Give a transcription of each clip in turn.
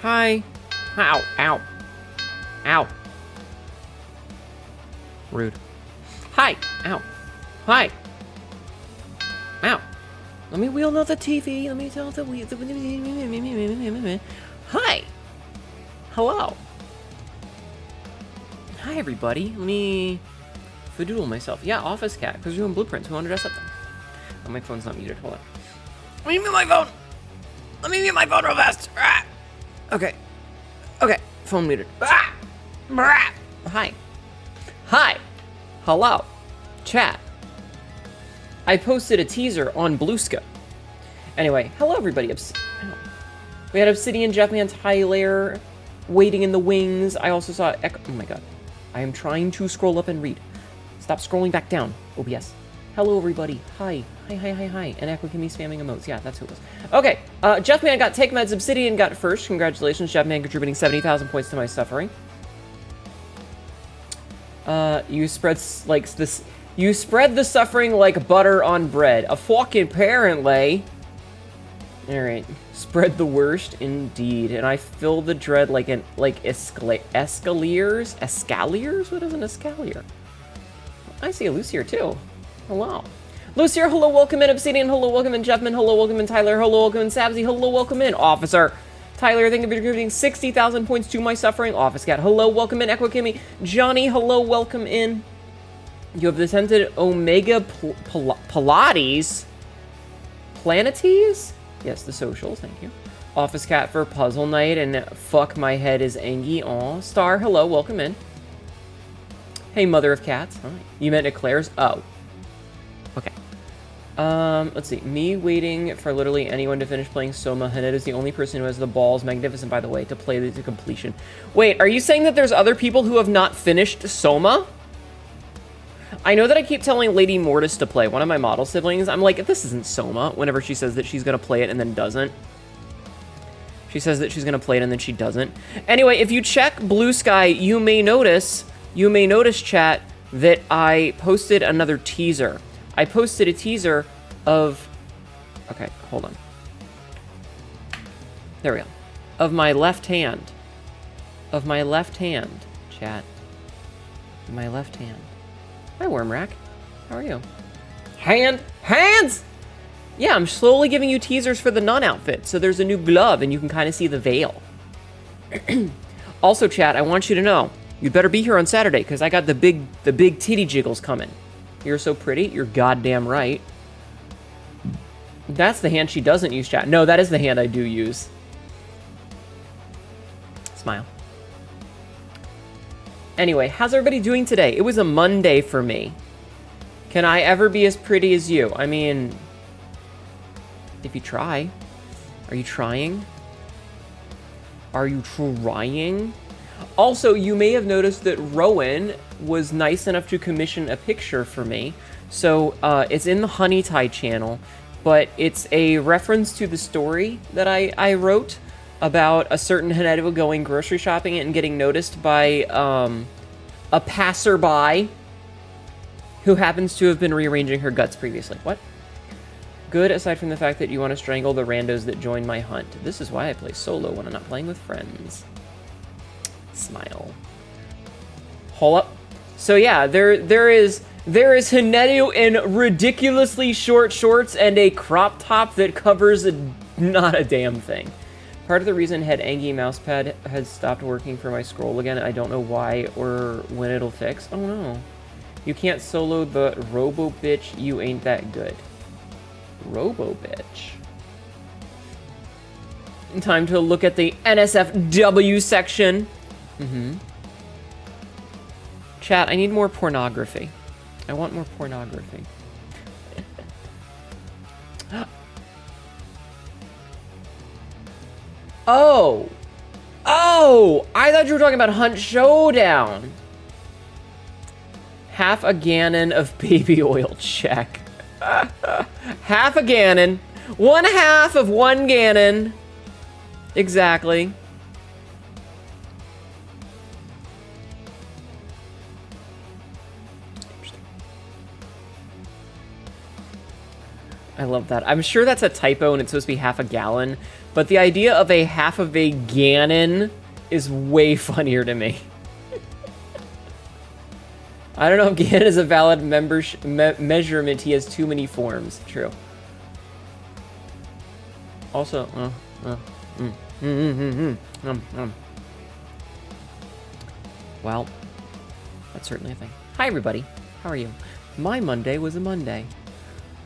Hi. Ow. Ow. Ow. Rude. Hi. Ow. Hi. Ow. Let me wheel out the TV. Let me tell the wheel. Hi. Hello. Hi, everybody. Let me fadoodle myself. Yeah, office cat, because we're doing blueprints. Who want to dress up them? Oh, my phone's not muted. Hold on. Let me mute my phone. Let me mute my phone real fast. Ah. Okay. Okay. Phone muted. Ah. Hi. Hi. Hello. Chat. I posted a teaser on Blueska. Anyway, hello everybody. We had Obsidian, Jeffman, Tyler, waiting in the wings. I also saw Echo. Oh my god. I am trying to scroll up and read. Stop scrolling back down. OBS. Hello everybody. Hi. Hi, hi, hi, hi. And Echo can be spamming emotes. Yeah, that's who it was. Okay. Jeffman got Take Meds. Obsidian got first. Congratulations, Jeffman, contributing 70,000 points to my suffering. You spread like this. You spread the suffering like butter on bread. A fucking apparently. Alright. Spread the worst indeed. And I fill the dread like an escaliers? Escaliers? What is an escalier? I see a Lucier too. Hello. Lucier, hello, welcome in. Obsidian, hello, welcome in. Jeffman, hello, welcome in. Tyler, hello, welcome in. Sabsy, hello, welcome in. Officer. Tyler, thank you for contributing 60,000 points to my suffering. Office Cat, hello, welcome in. Echo Kimmy. Johnny, hello, welcome in. You have attended Omega Pilates? Planetes? Yes, the socials, thank you. Office Cat for Puzzle Night and Fuck My Head is Angie. Aw. Star, hello, welcome in. Hey, Mother of Cats. Hi. You meant Eclairs? Oh. Okay. Let's see. Me waiting for literally anyone to finish playing Soma. Hnetu is the only person who has the balls, magnificent by the way, to play to completion. Wait, are you saying that there's other people who have not finished Soma? I know that I keep telling Lady Mortis to play, one of my model siblings. I'm like, this isn't Soma, whenever she says that she's gonna play it and then doesn't. She says that she's gonna play it and then she doesn't. Anyway, if you check Blue Sky, you may notice, chat, that I posted another teaser. I posted a teaser of... Okay, hold on. There we go. Of my left hand. Of my left hand, chat. My left hand. Hi, Wormrack. How are you? Hands! Yeah, I'm slowly giving you teasers for the nun outfit. So there's a new glove, and you can kind of see the veil. Also, chat, I want you to know, you better be here on Saturday, because I got the big titty jiggles coming. You're so pretty. You're goddamn right. That's the hand she doesn't use, chat. No, that is the hand I do use. Smile. Anyway, how's everybody doing today? It was a Monday for me. Can I ever be as pretty as you? I mean, if you try. Are you trying? Are you trying? Also, you may have noticed that Rowan was nice enough to commission a picture for me. So, it's in the Honey Tie channel, but it's a reference to the story that I wrote about a certain Hnetu going grocery shopping and getting noticed by a passerby who happens to have been rearranging her guts previously. What? Good, aside from the fact that you want to strangle the randos that join my hunt. This is why I play solo when I'm not playing with friends. Smile. Hold up. So yeah, there is Hnetu in ridiculously short shorts and a crop top that covers not a damn thing. Part of the reason Head Angie mousepad has stopped working for my scroll again, I don't know why or when it'll fix. Oh no. You can't solo the Robo Bitch, you ain't that good. Robo Bitch. Time to look at the NSFW section. Chat, I need more pornography. I want more pornography. Oh! Oh! I thought you were talking about Hunt Showdown. Half a gallon of baby oil, check. Half a gallon. 1/2 of 1 gallon. Exactly. I love that. I'm sure that's a typo and it's supposed to be half a gallon, but the idea of a half of a gallon is way funnier to me. I don't know if gallon is a valid measurement. He has too many forms. True. Also, well, that's certainly a thing. Hi, everybody. How are you? My Monday was a Monday.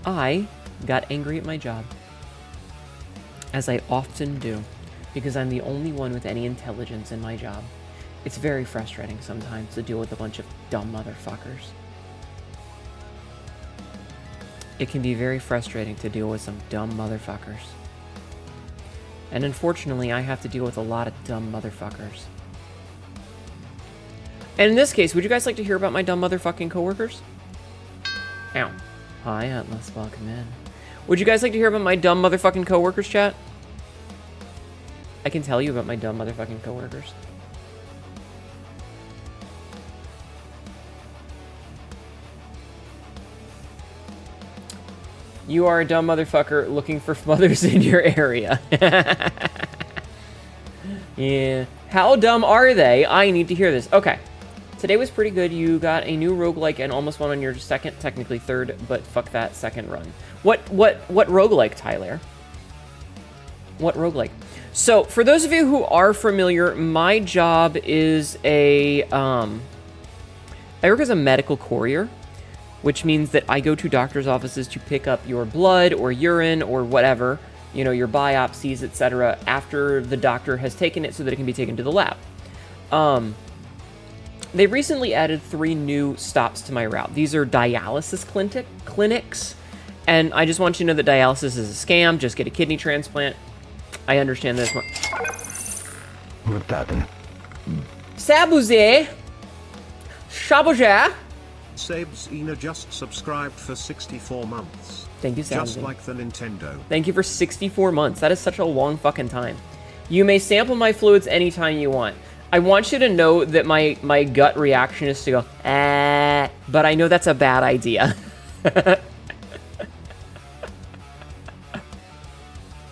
I got angry at my job, as I often do, because I'm the only one with any intelligence in my job. It's very frustrating sometimes to deal with a bunch of dumb motherfuckers. It can be very frustrating to deal with some dumb motherfuckers. And unfortunately, I have to deal with a lot of dumb motherfuckers. And in this case, would you guys like to hear about my dumb motherfucking coworkers? Ow. Hi, Atlas. Welcome in. Would you guys like to hear about my dumb motherfucking coworkers, chat? I can tell you about my dumb motherfucking coworkers. You are a dumb motherfucker looking for mothers in your area. Yeah. How dumb are they? I need to hear this. Okay. Today was pretty good. You got a new roguelike and almost won on your second, technically third, but fuck that, second run. What roguelike, Tyler? What roguelike? So, for those of you who are familiar, my job is I work as a medical courier, which means that I go to doctor's offices to pick up your blood or urine or whatever, you know, your biopsies, etc., after the doctor has taken it so that it can be taken to the lab. They recently added 3 new stops to my route. These are dialysis clinics, and I just want you to know that dialysis is a scam. Just get a kidney transplant. I understand this one. Sabuze. Shabuja. Sabes Ina just subscribed for 64 months. Thank you, Sabuze. Just like the Nintendo. Thank you for 64 months. That is such a long fucking time. You may sample my fluids anytime you want. I want you to know that my gut reaction is to go, but I know that's a bad idea.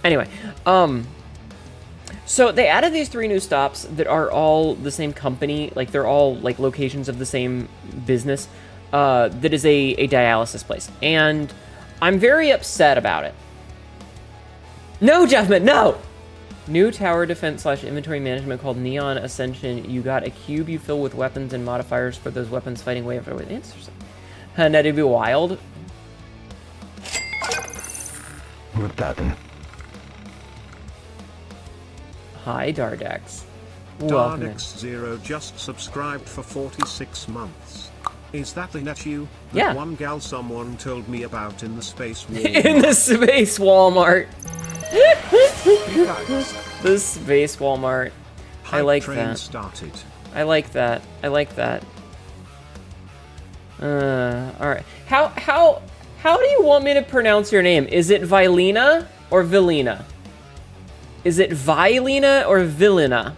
Anyway, so they added these 3 new stops that are all the same company, like they're all like locations of the same business, that is a dialysis place. And I'm very upset about it. No, Jeffman, no! New tower defense / inventory management called Neon Ascension. You got a cube you fill with weapons and modifiers for those weapons fighting wave after wave. Interesting. That'd be wild. Hi, Dardex. Dardex0 just subscribed for 46 months. Is that the Hnetu? Yeah. One gal someone told me about in the space Walmart. In the space Walmart. Guys, The space Walmart. I like train that. Started. I like that. I like that. All right. How do you want me to pronounce your name? Is it Vilena or Vilena? Is it Vilena or Vilena?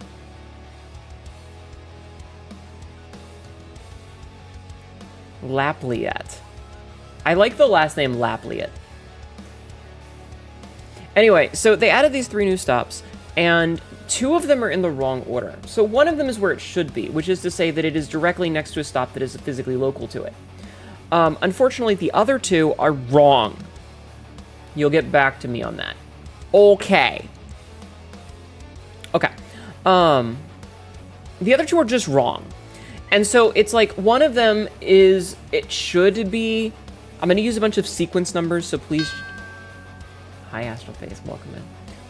Lapliette. I like the last name Lapliette. Anyway, so they added these 3 new stops, and 2 of them are in the wrong order. So one of them is where it should be, which is to say that it is directly next to a stop that is physically local to it. Unfortunately, the other 2 are wrong. You'll get back to me on that. Okay. Okay. The other 2 are just wrong. And so it's like one of them is, it should be, I'm going to use a bunch of sequence numbers, so please. Hi, Astral Face, welcome in.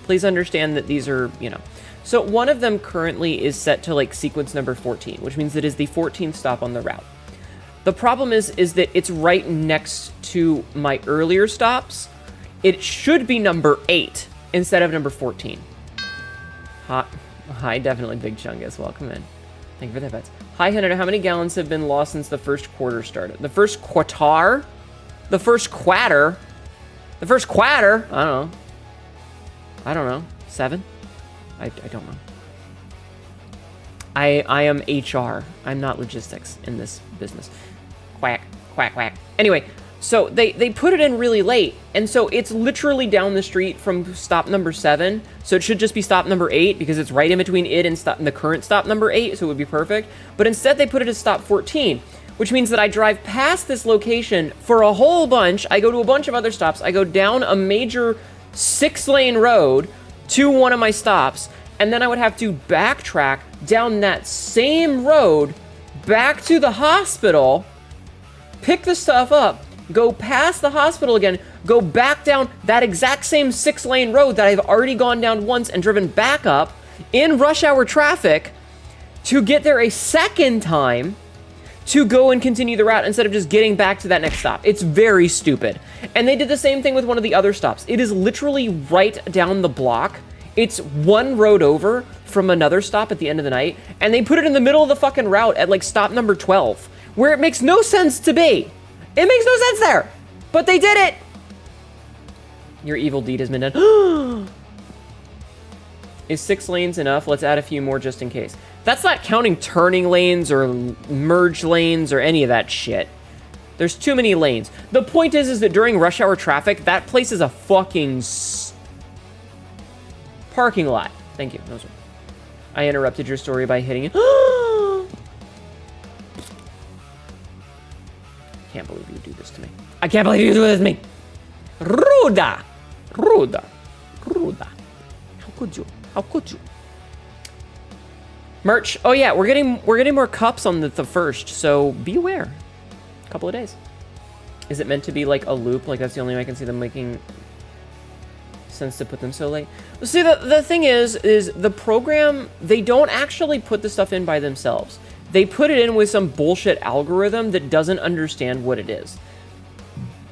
Please understand that these are, you know. So one of them currently is set to like sequence number 14, which means it is the 14th stop on the route. The problem is that it's right next to my earlier stops. It should be number 8 instead of number 14. Hi, definitely Big Chungus, welcome in. Thank you for that, bets. Hi, Hnetu, how many gallons have been lost since the first quarter started? The first quarter? The first quarter? The first quarter? I don't know. 7? I don't know. I am HR. I'm not logistics in this business. Quack, quack, quack. Anyway, So they put it in really late, and so it's literally down the street from stop number 7. So it should just be stop number 8 because it's right in between it and the current stop number 8. So it would be perfect. But instead they put it at stop 14, which means that I drive past this location for a whole bunch. I go to a bunch of other stops. I go down a major 6-lane road to one of my stops, and then I would have to backtrack down that same road back to the hospital, pick the stuff up, go past the hospital again, go back down that exact same 6-lane road that I've already gone down once and driven back up in rush hour traffic to get there a second time to go and continue the route instead of just getting back to that next stop. It's very stupid. And they did the same thing with one of the other stops. It is literally right down the block. It's one road over from another stop at the end of the night, and they put it in the middle of the fucking route at like stop number 12, where it makes no sense to be. It makes no sense there, but they did it. Your evil deed has been done. Is 6 lanes enough? Let's add a few more just in case. That's not counting turning lanes or merge lanes or any of that shit. There's too many lanes. The point is that during rush hour traffic, that place is a fucking parking lot. Thank you. No, sir. I interrupted your story by hitting it. Can't believe you do this to me. I can't believe you do this to me. Ruda. Ruda. Ruda. How could you? How could you? Merch. Oh yeah, we're getting more cups on the 1st, so be aware. A couple of days. Is it meant to be like a loop? Like that's the only way I can see them making sense to put them so late. See, the thing is the program, they don't actually put the stuff in by themselves. They put it in with some bullshit algorithm that doesn't understand what it is.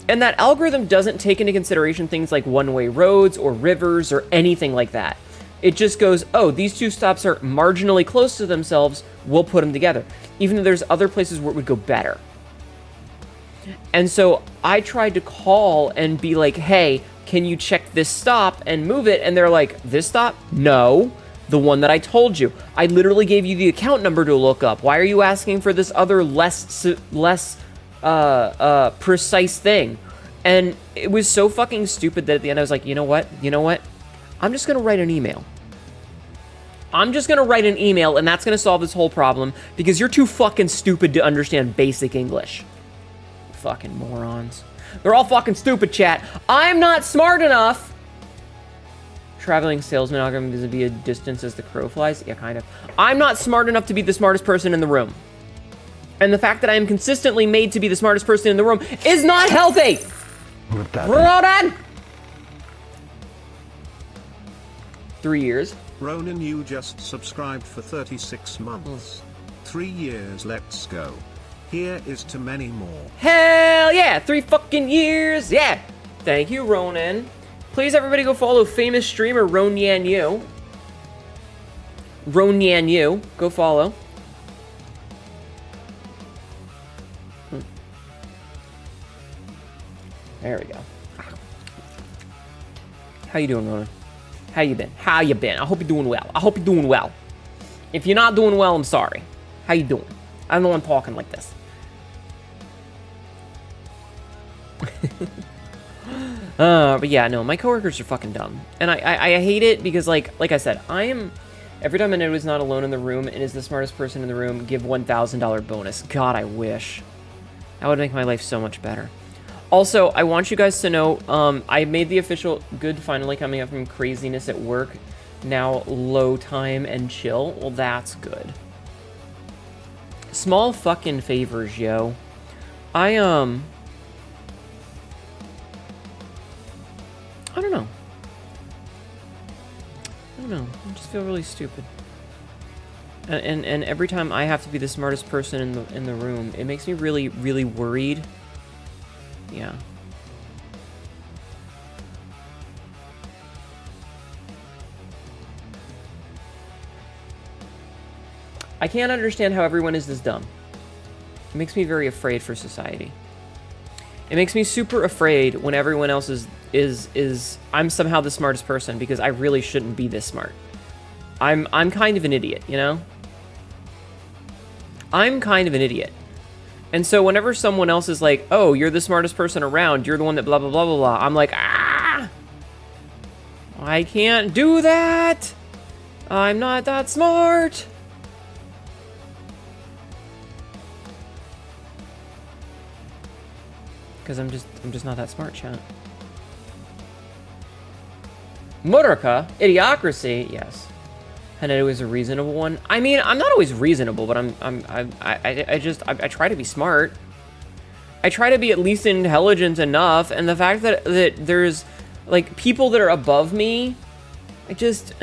And that algorithm doesn't take into consideration things like one-way roads or rivers or anything like that. It just goes, oh, these two stops are marginally close to themselves, we'll put them together. Even though there's other places where it would go better. And so I tried to call and be like, hey, can you check this stop and move it? And they're like, this stop? No. The one that I told you. I literally gave you the account number to look up. Why are you asking for this other less precise thing? And it was so fucking stupid that at the end I was like, you know what? I'm just gonna write an email. I'm just gonna write an email, and that's gonna solve this whole problem because you're too fucking stupid to understand basic English. Fucking morons. They're all fucking stupid, chat. I'm not smart enough. Traveling salesman algorithm is via distance as the crow flies? Yeah, kind of. I'm not smart enough to be the smartest person in the room. And the fact that I am consistently made to be the smartest person in the room is not healthy! Ronan! 3 years. Ronan, you just subscribed for 36 months. 3 years, let's go. Here is to many more. Hell yeah! 3 fucking years! Yeah! Thank you, Ronan. Please, everybody, go follow famous streamer Ronyan Yu. Ronyan Yu. Go follow. There we go. How you doing, Ronan? How you been? How you been? I hope you're doing well. I hope you're doing well. If you're not doing well, I'm sorry. How you doing? I don't know I'm talking like this. But yeah, no, my coworkers are fucking dumb. And I hate it because, like I said, every time Hnetu is not alone in the room and is the smartest person in the room, give $1,000 bonus. God, I wish. That would make my life so much better. Also, I want you guys to know, I made the official good finally coming up from craziness at work. Now low time and chill. Well, that's good. Small fucking favors, yo. I don't know. I just feel really stupid. And every time I have to be the smartest person in the room, it makes me really, really worried. Yeah. I can't understand how everyone is this dumb. It makes me very afraid for society. It makes me super afraid when everyone else is I'm somehow the smartest person because I really shouldn't be this smart. I'm kind of an idiot, you know? I'm kind of an idiot. And so whenever someone else is like, oh, you're the smartest person around, you're the one that blah, blah, blah, blah, blah, I'm like, ah! I can't do that! I'm not that smart! Because I'm just not that smart, chat. Muraka, Idiocracy, yes. Hnetu is a reasonable one. I mean, I'm not always reasonable, but I try to be smart. I try to be at least intelligent enough, and the fact that there's like people that are above me, I just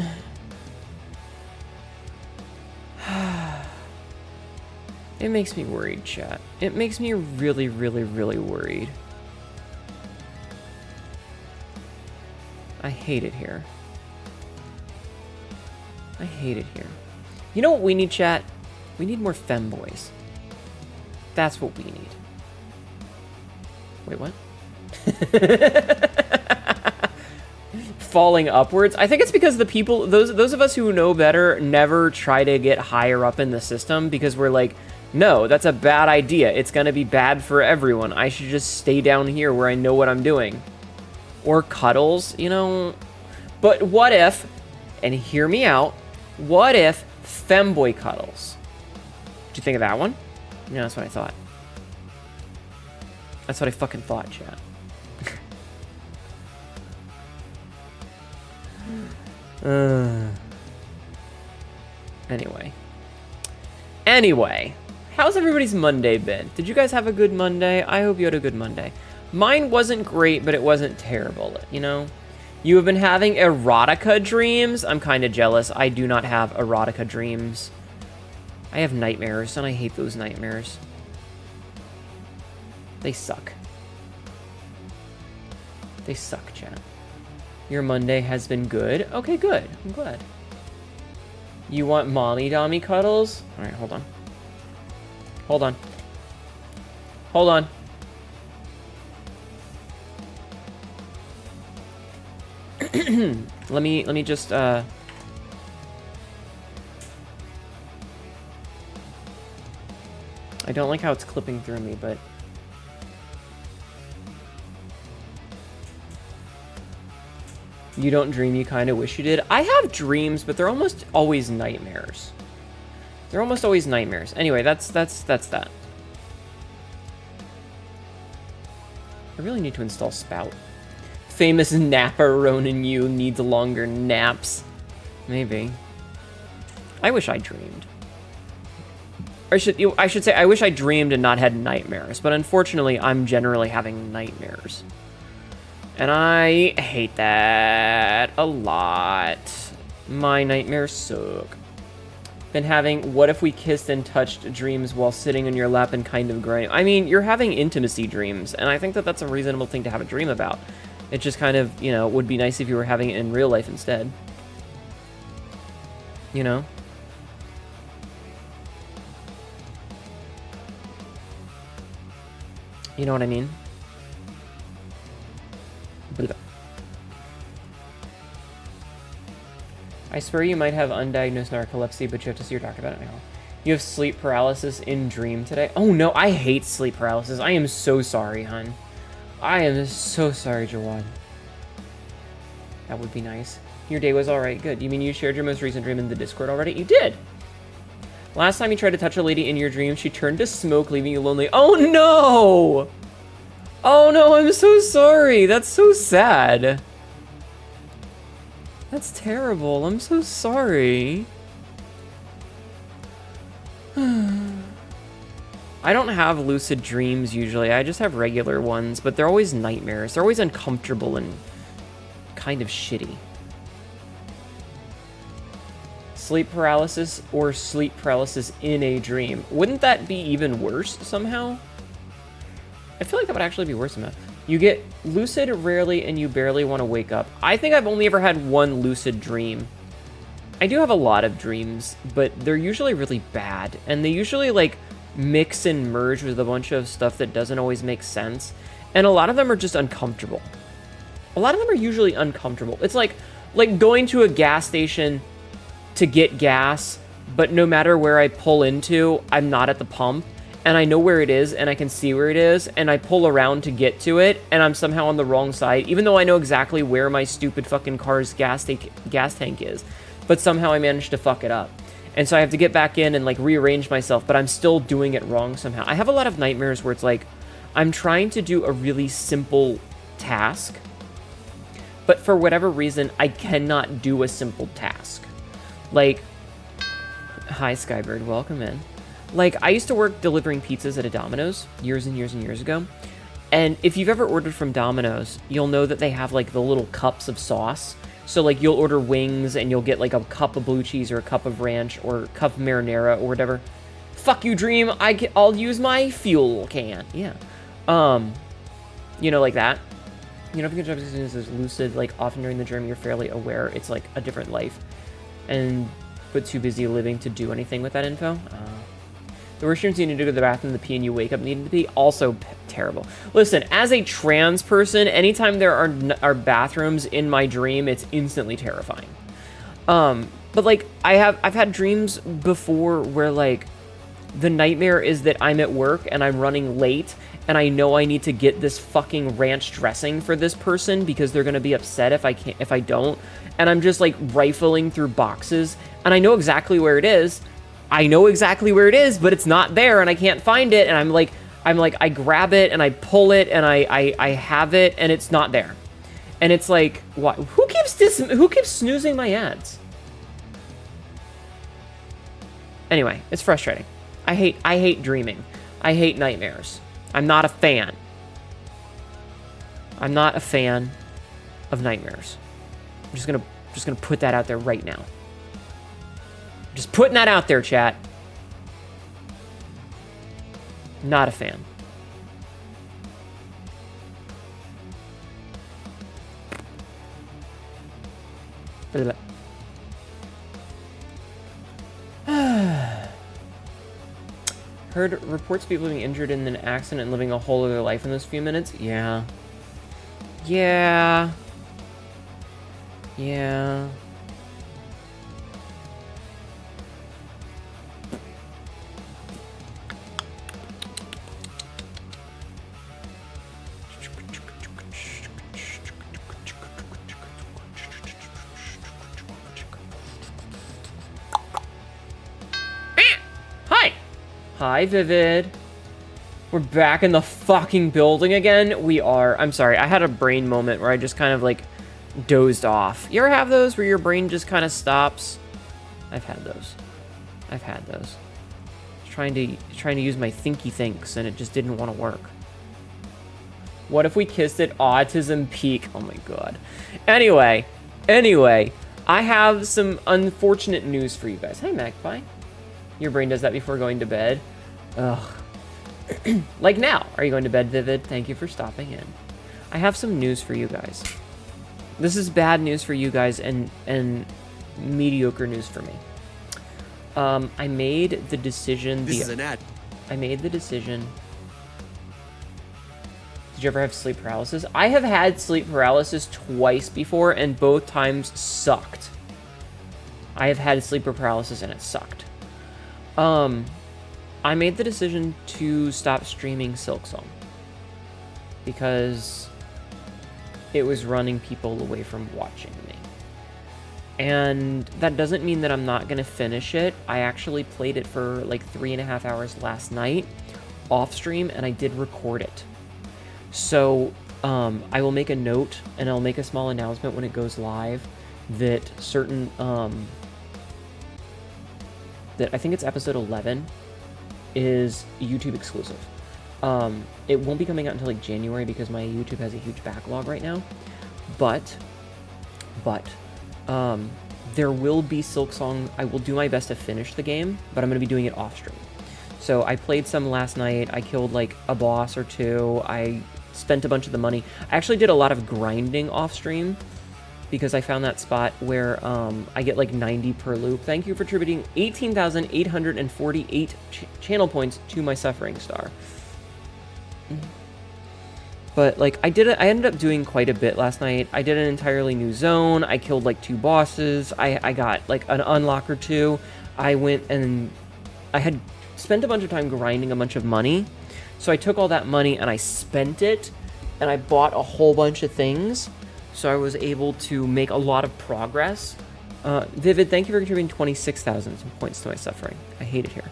it makes me worried, chat. It makes me really, really, really worried. I hate it here. I hate it here. You know what we need, chat? We need more femboys. That's what we need. Wait, what? Falling upwards? I think it's because the people, those of us who know better never try to get higher up in the system because we're like, no, that's a bad idea. It's gonna be bad for everyone. I should just stay down here where I know what I'm doing. Or cuddles, you know? But what if, and hear me out, what if femboy cuddles? Did you think of that one? Yeah, that's what I thought. That's what I fucking thought, chat. Anyway, how's everybody's Monday been? Did you guys have a good Monday? I hope you had a good Monday. Mine wasn't great, but it wasn't terrible, you know? You have been having erotica dreams? I'm kind of jealous. I do not have erotica dreams. I have nightmares, and I hate those nightmares. They suck. They suck, chat. Your Monday has been good? Okay, good. I'm glad. You want mommy-dommy cuddles? Alright, hold on. Hold on. Hold on. Let me just, I don't like how it's clipping through me, but... You don't dream, you kind of wish you did. I have dreams, but they're almost always nightmares. They're almost always nightmares. Anyway, that's that. I really need to install Spout. Famous napper Ronan Yu needs longer naps. Maybe. I wish I dreamed. I should say I wish I dreamed and not had nightmares, but unfortunately I'm generally having nightmares. And I hate that a lot. My nightmares suck. Been having what if we kissed and touched dreams while sitting on your lap and kind of grinding. I mean, you're having intimacy dreams, and I think that that's a reasonable thing to have a dream about. It just kind of, you know, would be nice if you were having it in real life instead. You know? You know what I mean? I swear you might have undiagnosed narcolepsy, but you have to see your doctor about it now. You have sleep paralysis in dream today? Oh no, I hate sleep paralysis. I am so sorry, hun. I am so sorry, Jawad. That would be nice. Your day was alright, good. You mean you shared your most recent dream in the Discord already? You did! Last time you tried to touch a lady in your dream, she turned to smoke, leaving you lonely. Oh no! Oh no, I'm so sorry. That's so sad. That's terrible. I'm so sorry. I don't have lucid dreams usually. I just have regular ones, but they're always nightmares. They're always uncomfortable and kind of shitty. Sleep paralysis or sleep paralysis in a dream. Wouldn't that be even worse somehow? I feel like that would actually be worse somehow. You get lucid rarely and you barely want to wake up. I think I've only ever had one lucid dream. I do have a lot of dreams, but they're usually really bad. And they usually like mix and merge with a bunch of stuff that doesn't always make sense. And a lot of them are just uncomfortable. A lot of them are usually uncomfortable. It's like going to a gas station to get gas, but no matter where I pull into, I'm not at the pump. and I know where it is, and I can see where it is, and I pull around to get to it, and I'm somehow on the wrong side, even though I know exactly where my stupid fucking car's gas tank is. But somehow I managed to fuck it up. And so I have to get back in and, like, rearrange myself, but I'm still doing it wrong somehow. I have a lot of nightmares where it's like, I'm trying to do a really simple task, but for whatever reason, I cannot do a simple task. Like, hi, Skybird, welcome in. Like, I used to work delivering pizzas at a Domino's years and years and years ago. And if you've ever ordered from Domino's, you'll know that they have, like, the little cups of sauce. So, like, you'll order wings and you'll get, like, a cup of blue cheese or a cup of ranch or a cup of marinara or whatever. Fuck you, Dream. I'll use my fuel can. Yeah. You know, like that. You know, if you can is lucid, like, often during the journey, you're fairly aware it's, like, a different life. But too busy living to do anything with that info. The worst dreams you need to go to the bathroom, the pee and you wake up needing to pee, also terrible. Listen, as a trans person, anytime there are bathrooms in my dream, it's instantly terrifying. But like, I've had dreams before where like, the nightmare is that I'm at work and I'm running late and I know I need to get this fucking ranch dressing for this person because they're gonna be upset if I don't. And I'm just like rifling through boxes and I know exactly where it is. But it's not there and I can't find it. And I'm like, I grab it and I pull it and I have it and it's not there. And it's like, what? Who keeps snoozing my ads? Anyway, it's frustrating. I hate dreaming. I hate nightmares. I'm not a fan. I'm not a fan of nightmares. I'm just gonna put that out there right now. Just putting that out there, chat. Not a fan. Heard reports of people being injured in an accident and living a whole other life in those few minutes. Yeah. Yeah. Yeah. Hi, Vivid. We're back in the fucking building again. We are. I'm sorry. I had a brain moment where I just kind of like dozed off. You ever have those where your brain just kind of stops? I've had those. Trying to use my thinky thinks and it just didn't want to work. What if we kissed at autism peak? Oh my god. Anyway, I have some unfortunate news for you guys. Hey, Magpie. Your brain does that before going to bed. Ugh. Like now. Are you going to bed, Vivid? Thank you for stopping in. I have some news for you guys. This is bad news for you guys and mediocre news for me. I made the decision... This is an ad. I made the decision... Did you ever have sleep paralysis? I have had sleep paralysis twice before, and both times sucked. I have had sleep paralysis, and it sucked. I made the decision to stop streaming Silksong because it was running people away from watching me. And that doesn't mean that I'm not going to finish it. I actually played it for like 3.5 hours last night off stream, and I did record it. So I will make a note and I'll make a small announcement when it goes live that certain that I think it's episode 11 is YouTube exclusive. It won't be coming out until like January because my YouTube has a huge backlog right now. But there will be Silksong. I will do my best to finish the game, but I'm going to be doing it off stream. So I played some last night. I killed like a boss or two. I spent a bunch of the money. I actually did a lot of grinding off stream because I found that spot where I get like 90 per loop. Thank you for attributing 18,848 channel points to my suffering star. But like I ended up doing quite a bit last night. I did an entirely new zone. I killed like 2 bosses. I got like an unlock or 2. I went and I had spent a bunch of time grinding a bunch of money. So I took all that money and I spent it, and I bought a whole bunch of things. So I was able to make a lot of progress. Vivid, thank you for contributing 26,000 points to my suffering. I hate it here.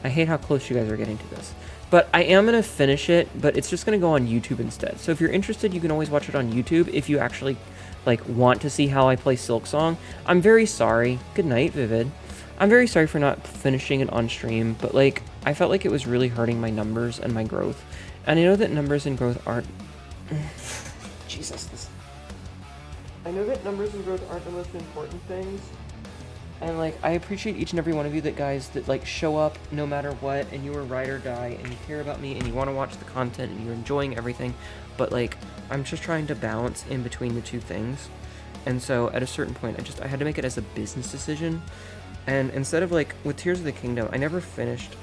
I hate how close you guys are getting to this. But I am going to finish it, but it's just going to go on YouTube instead. So if you're interested, you can always watch it on YouTube if you actually want to see how I play Silksong. I'm very sorry. Good night, Vivid. I'm very sorry for not finishing it on stream, but I felt like it was really hurting my numbers and my growth. And I know that numbers and growth aren't... Jesus. I know that numbers and growth aren't the most important things. And I appreciate each and every one of you that show up no matter what, and you are ride or die, and you care about me, and you want to watch the content, and you're enjoying everything. But I'm just trying to balance in between the two things. And so at a certain point, I had to make it as a business decision. And instead of with Tears of the Kingdom, I never finished.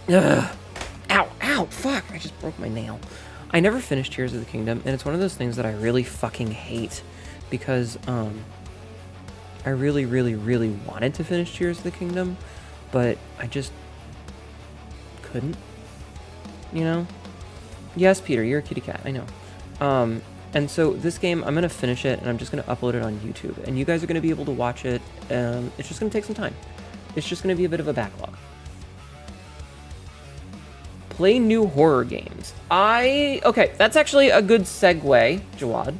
Ow, fuck, I just broke my nail. I never finished Tears of the Kingdom, and it's one of those things that I really fucking hate, because I really, really, really wanted to finish Tears of the Kingdom, but I just couldn't, you know? Yes, Peter, you're a kitty cat, I know. And so this game, I'm going to finish it, and I'm just going to upload it on YouTube, and you guys are going to be able to watch it. It's just going to take some time. It's just going to be a bit of a backlog. Play new horror games. Okay, that's actually a good segue, Jawad.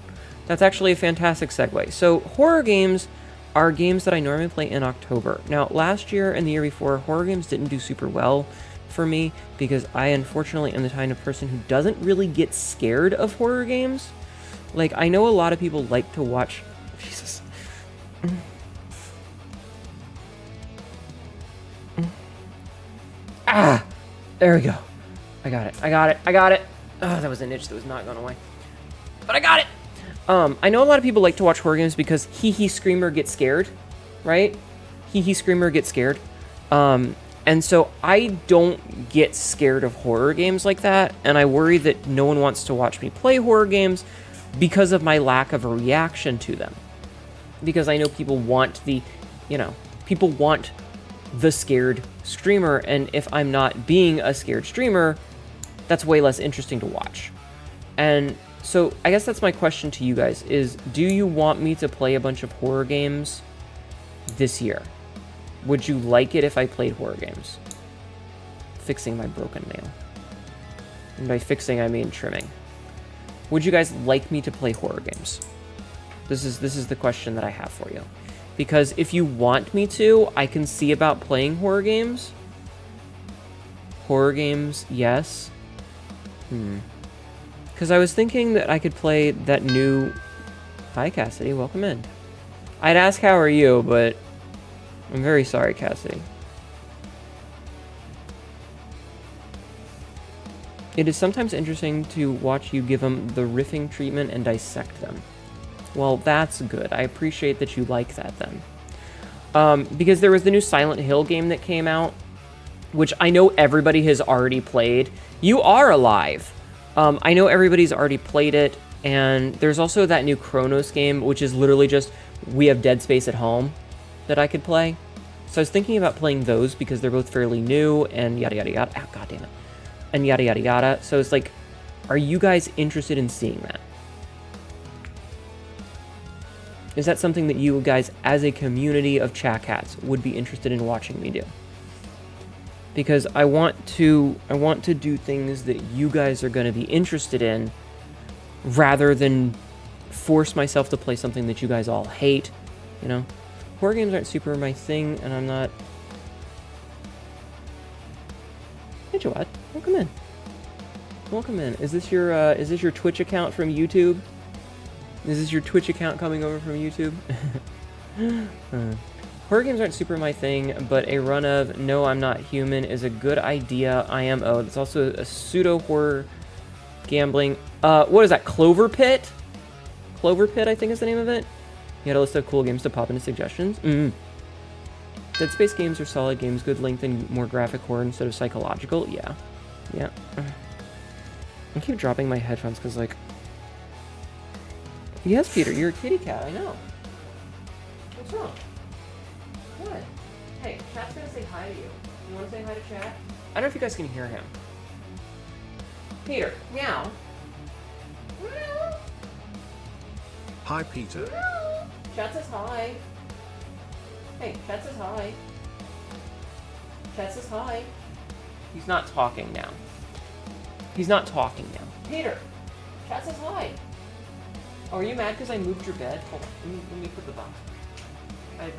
That's actually a fantastic segue. So horror games are games that I normally play in October. Now, last year and the year before, horror games didn't do super well for me because I unfortunately am the kind of person who doesn't really get scared of horror games. I know a lot of people like to watch... Jesus. There we go. I got it. Oh, that was an itch that was not going away. But I got it! I know a lot of people like to watch horror games because hee screamer gets scared, right? Hee screamer gets scared. And so I don't get scared of horror games like that, and I worry that no one wants to watch me play horror games because of my lack of a reaction to them. Because I know people want people want the scared streamer, and if I'm not being a scared streamer, that's way less interesting to watch. And so I guess that's my question to you guys is, do you want me to play a bunch of horror games this year? Would you like it if I played horror games? Fixing my broken nail. And by fixing, I mean trimming. Would you guys like me to play horror games? This is the question that I have for you. Because if you want me to, I can see about playing horror games. Horror games, yes. Because I was thinking that I could play that new... Hi, Cassidy. Welcome in. I'd ask how are you, but I'm very sorry, Cassidy. It is sometimes interesting to watch you give them the riffing treatment and dissect them. Well, that's good. I appreciate that you like that then. Because there was the new Silent Hill game that came out, which I know everybody has already played. You are alive. I know everybody's already played it, and there's also that new Chronos game, which is literally just, we have Dead Space at home that I could play. So I was thinking about playing those because they're both fairly new, and yada yada yada. Oh, God damn it. And yada yada yada. So it's like, are you guys interested in seeing that? Is that something that you guys, as a community of chat cats, would be interested in watching me do? Because I want to do things that you guys are going to be interested in, rather than force myself to play something that you guys all hate. You know, horror games aren't super my thing, and I'm not. Hey, Jawad, welcome in. Welcome in. Is this your Twitch account from YouTube? Is this your Twitch account coming over from YouTube? Horror games aren't super my thing, but a run of No, I'm Not Human is a good idea. IMO. It's also a pseudo-horror gambling. What is that? Clover Pit? Clover Pit, I think is the name of it. You had a list of cool games to pop into suggestions. Dead Space games are solid games. Good length and more graphic horror instead of psychological. Yeah. Yeah. I keep dropping my headphones because, like... Yes, Peter, you're a kitty cat. I know. What's wrong? What? Hey, chat's gonna say hi to you. You wanna say hi to chat? I don't know if you guys can hear him. Peter, meow. Meow. Hi, Peter. Meow. Chat says hi. Hey, chat says hi. Chat says hi. He's not talking now. He's not talking now. Peter, chat says hi. Oh, are you mad because I moved your bed? Hold on, let me put the box.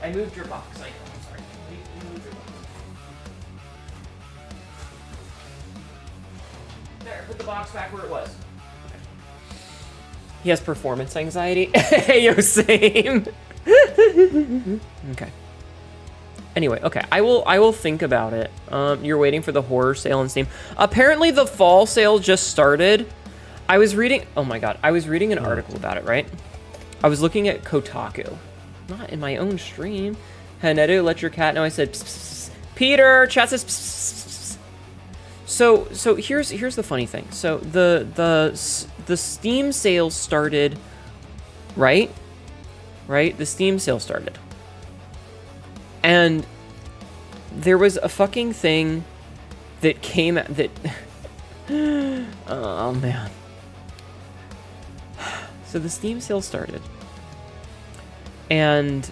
I moved your box. I'm sorry. Let me move your box. There, put the box back where it was. Okay. He has performance anxiety. Hey, yo, same. Okay. Anyway, okay, I will think about it. You're waiting for the horror sale on Steam. Apparently the fall sale just started. I was reading, oh my god, I was reading an article about it, right? I was looking at Kotaku. Not in my own stream. Hnetu, let your cat know I said pss, pss, pss. Peter, chat says pss, pss, pss. So here's the funny thing. So the Steam sale started, right? Right? The Steam sale started. And there was a fucking thing that came that oh man. So the Steam sale started. And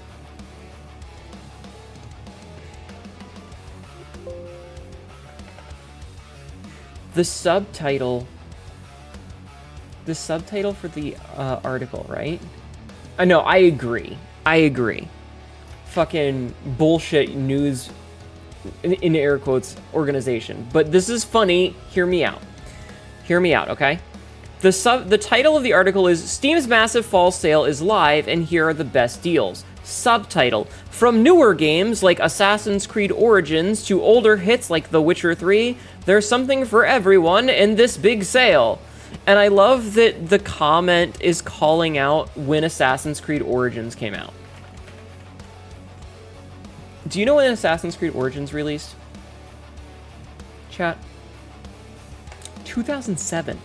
the subtitle for the article, right? No, I agree. Fucking bullshit news, in air quotes, organization. But this is funny. Hear me out, okay? The title of the article is Steam's massive fall sale is live and here are the best deals. Subtitle: from newer games like Assassin's Creed Origins to older hits like The Witcher 3, there's something for everyone in this big sale. And I love that the comment is calling out when Assassin's Creed Origins came out. Do you know when Assassin's Creed Origins released? Chat. 2007.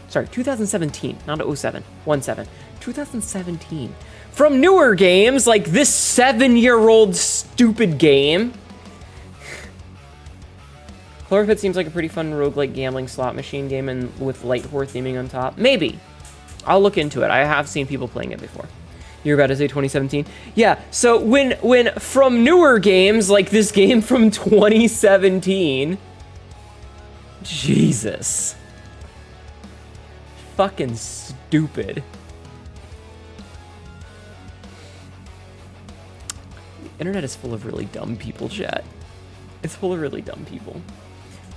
Sorry, 2017, not 07. 17. 2017. From newer games like this 7-year-old stupid game. Cloverpit seems like a pretty fun roguelike gambling slot machine game and with light horror theming on top. Maybe. I'll look into it. I have seen people playing it before. You're about to say 2017? Yeah, so when from newer games, like this game from 2017, Jesus. Fucking stupid. The internet is full of really dumb people, chat. It's full of really dumb people.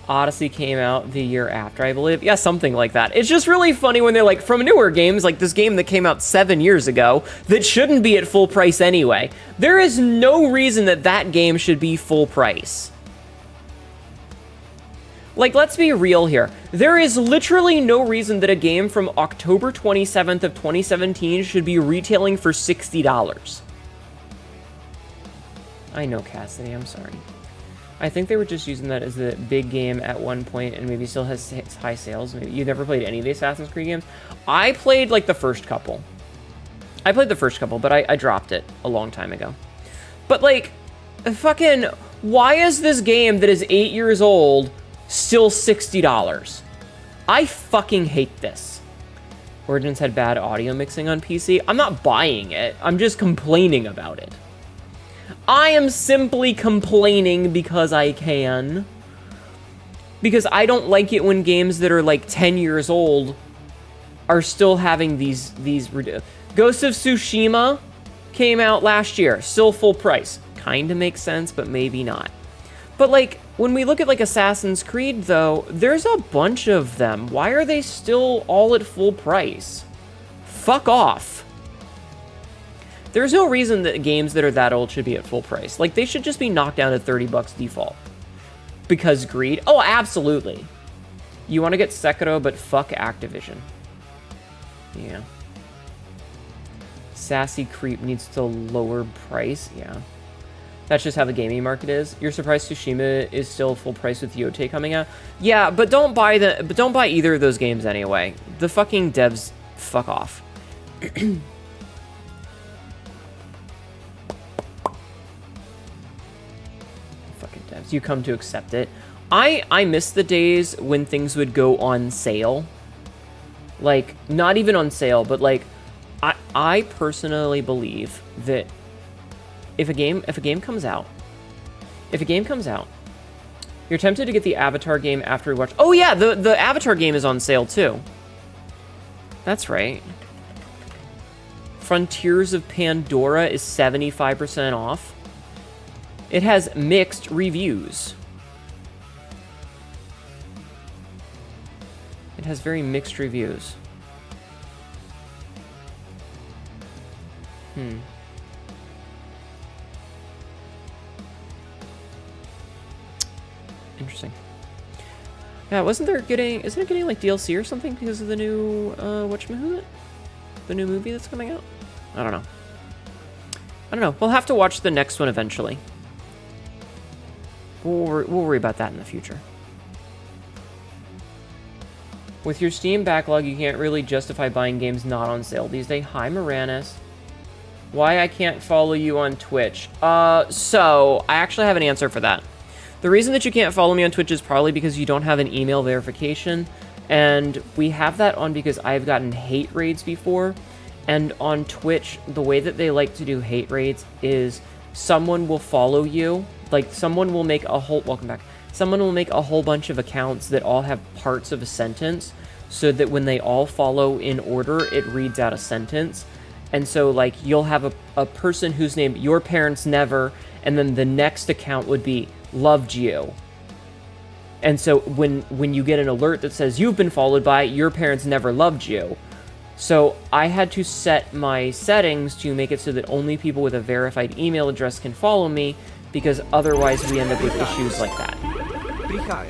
Odyssey came out the year after, I believe. Yeah, something like that. It's just really funny when they're like, from newer games, like this game that came out 7 years ago, that shouldn't be at full price anyway. There is no reason that that game should be full price. Like, let's be real here. There is literally no reason that a game from October 27th of 2017 should be retailing for $60. I know, Cassidy, I'm sorry. I think they were just using that as a big game at one point and maybe still has high sales. Maybe you never played any of the Assassin's Creed games. I played like the first couple. But I dropped it a long time ago. But like, fucking, why is this game that is 8 years old still $60? I fucking hate this. Origins had bad audio mixing on PC. I'm not buying it. I'm just complaining about it. I am simply complaining because I can. Because I don't like it when games that are like 10 years old are still having these Ghost of Tsushima came out last year, still full price. Kinda makes sense, but maybe not. But like, when we look at like Assassin's Creed though, there's a bunch of them. Why are they still all at full price? Fuck off. There's no reason that games that are that old should be at full price. Like, they should just be knocked down to $30 default. Because greed? Oh, absolutely. You want to get Sekiro, but fuck Activision. Yeah. Sassy Creep needs to lower price. Yeah. That's just how the gaming market is. You're surprised Tsushima is still full price with Yote coming out? Yeah, but don't buy either of those games anyway. The fucking devs fuck off. So you come to accept it. I miss the days when things would go on sale. Like, not even on sale, but like, I personally believe that if a game comes out, you're tempted to get the Avatar game after we watch. Oh yeah, the Avatar game is on sale too. That's right. Frontiers of Pandora is 75% off. It has mixed reviews. It has very mixed reviews. Interesting. Yeah, isn't it getting like DLC or something because of the new whatchamacallit? The new movie that's coming out? I don't know. We'll have to watch the next one eventually. We'll worry about that in the future. With your Steam backlog, you can't really justify buying games not on sale these days. Hi, Moranis. Why I can't follow you on Twitch? So I actually have an answer for that. The reason that you can't follow me on Twitch is probably because you don't have an email verification, and we have that on because I've gotten hate raids before, and on Twitch, the way that they like to do hate raids is someone will follow you, like someone will make a whole, welcome back, someone will make a whole bunch of accounts that all have parts of a sentence, so that when they all follow in order, it reads out a sentence. And so, like, you'll have a person whose name, your parents never, and then the next account would be, loved you. And so when you get an alert that says you've been followed by, your parents never loved you. So I had to set my settings to make it so that only people with a verified email address can follow me, because otherwise we end up with issues like that.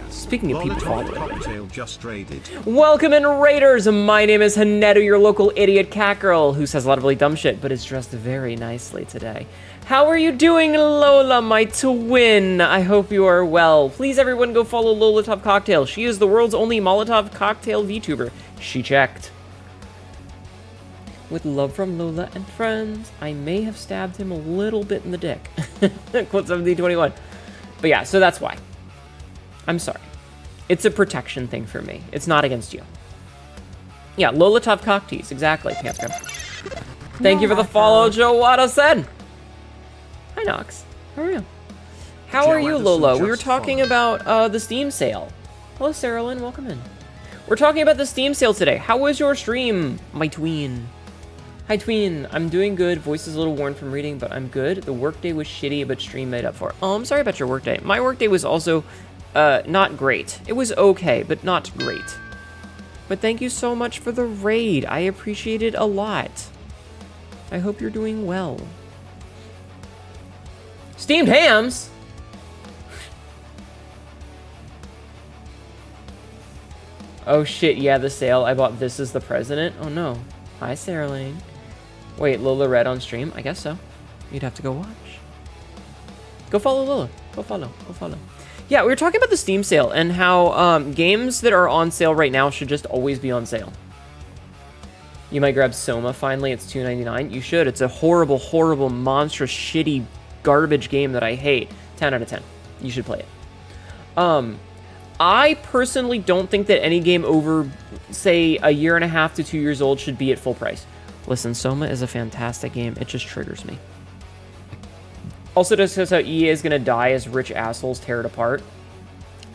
Speaking of people following. Just raided. Welcome in, Raiders! My name is Hnetu, your local idiot cat girl, who says a lot of really dumb shit, but is dressed very nicely today. How are you doing, Lola, my twin? I hope you are well. Please, everyone, go follow Lolatov Cocktail. She is the world's only Molotov cocktail VTuber. She checked. With love from Lola and friends, I may have stabbed him a little bit in the dick. Quote 1721. But yeah, so that's why. I'm sorry. It's a protection thing for me. It's not against you. Yeah, Lolatov Cocktease. Exactly, Pamphcam. Thank you for the follow, Joe Wada-sen. Hi, Nox. How are you? How are you, Lola? We were talking about the Steam sale. Hello, Sarah Lynn. Welcome in. We're talking about the Steam sale today. How was your stream, my tween? Hi, tween. I'm doing good. Voice is a little worn from reading, but I'm good. The workday was shitty, but stream made up for it. Oh, I'm sorry about your workday. My workday was also not great. It was okay, but not great. But thank you so much for the raid. I appreciate it a lot. I hope you're doing well. Steamed hams? Oh shit, yeah, the sale. I bought This Is the President. Oh no. Hi, Sarah Lane. Wait, Lola read on stream? I guess so. You'd have to go watch. Go follow Lola. Go follow. Go follow. Yeah, we were talking about the Steam sale and how games that are on sale right now should just always be on sale. You might grab Soma finally. It's $2.99. You should. It's a horrible, horrible, monstrous, shitty, garbage game that I hate. 10 out of 10. You should play it. I personally don't think that any game over, say, a year and a half to 2 years old should be at full price. Listen, Soma is a fantastic game. It just triggers me. Also discuss how EA is going to die as rich assholes tear it apart.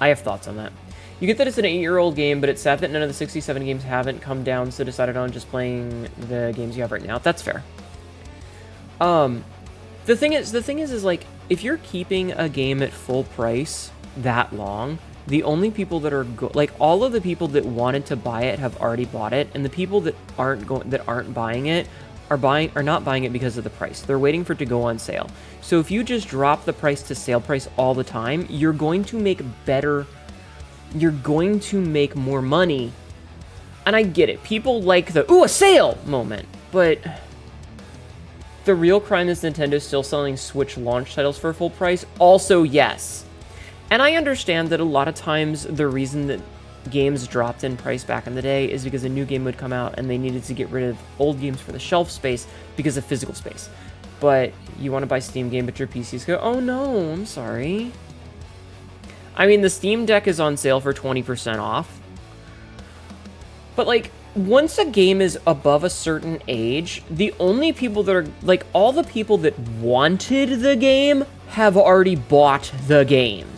I have thoughts on that. You get that it's an 8-year-old game, but it's sad that none of the 67 games haven't come down, so decided on just playing the games you have right now. That's fair. The thing is like, if you're keeping a game at full price that long, the only people that are like, all of the people that wanted to buy it have already bought it, and the people that aren't buying it are not buying it because of the price. They're waiting for it to go on sale. So if you just drop the price to sale price all the time, you're going to make more money. And I get it. People like the ooh, a sale moment, but the real crime is Nintendo still selling Switch launch titles for full price. Also, yes. And I understand that a lot of times the reason that games dropped in price back in the day is because a new game would come out and they needed to get rid of old games for the shelf space because of physical space. But you want to buy Steam game, but your PCs go, oh no, I'm sorry. I mean, the Steam Deck is on sale for 20% off. But, like, once a game is above a certain age, the only people that are, like, all the people that wanted the game have already bought the game.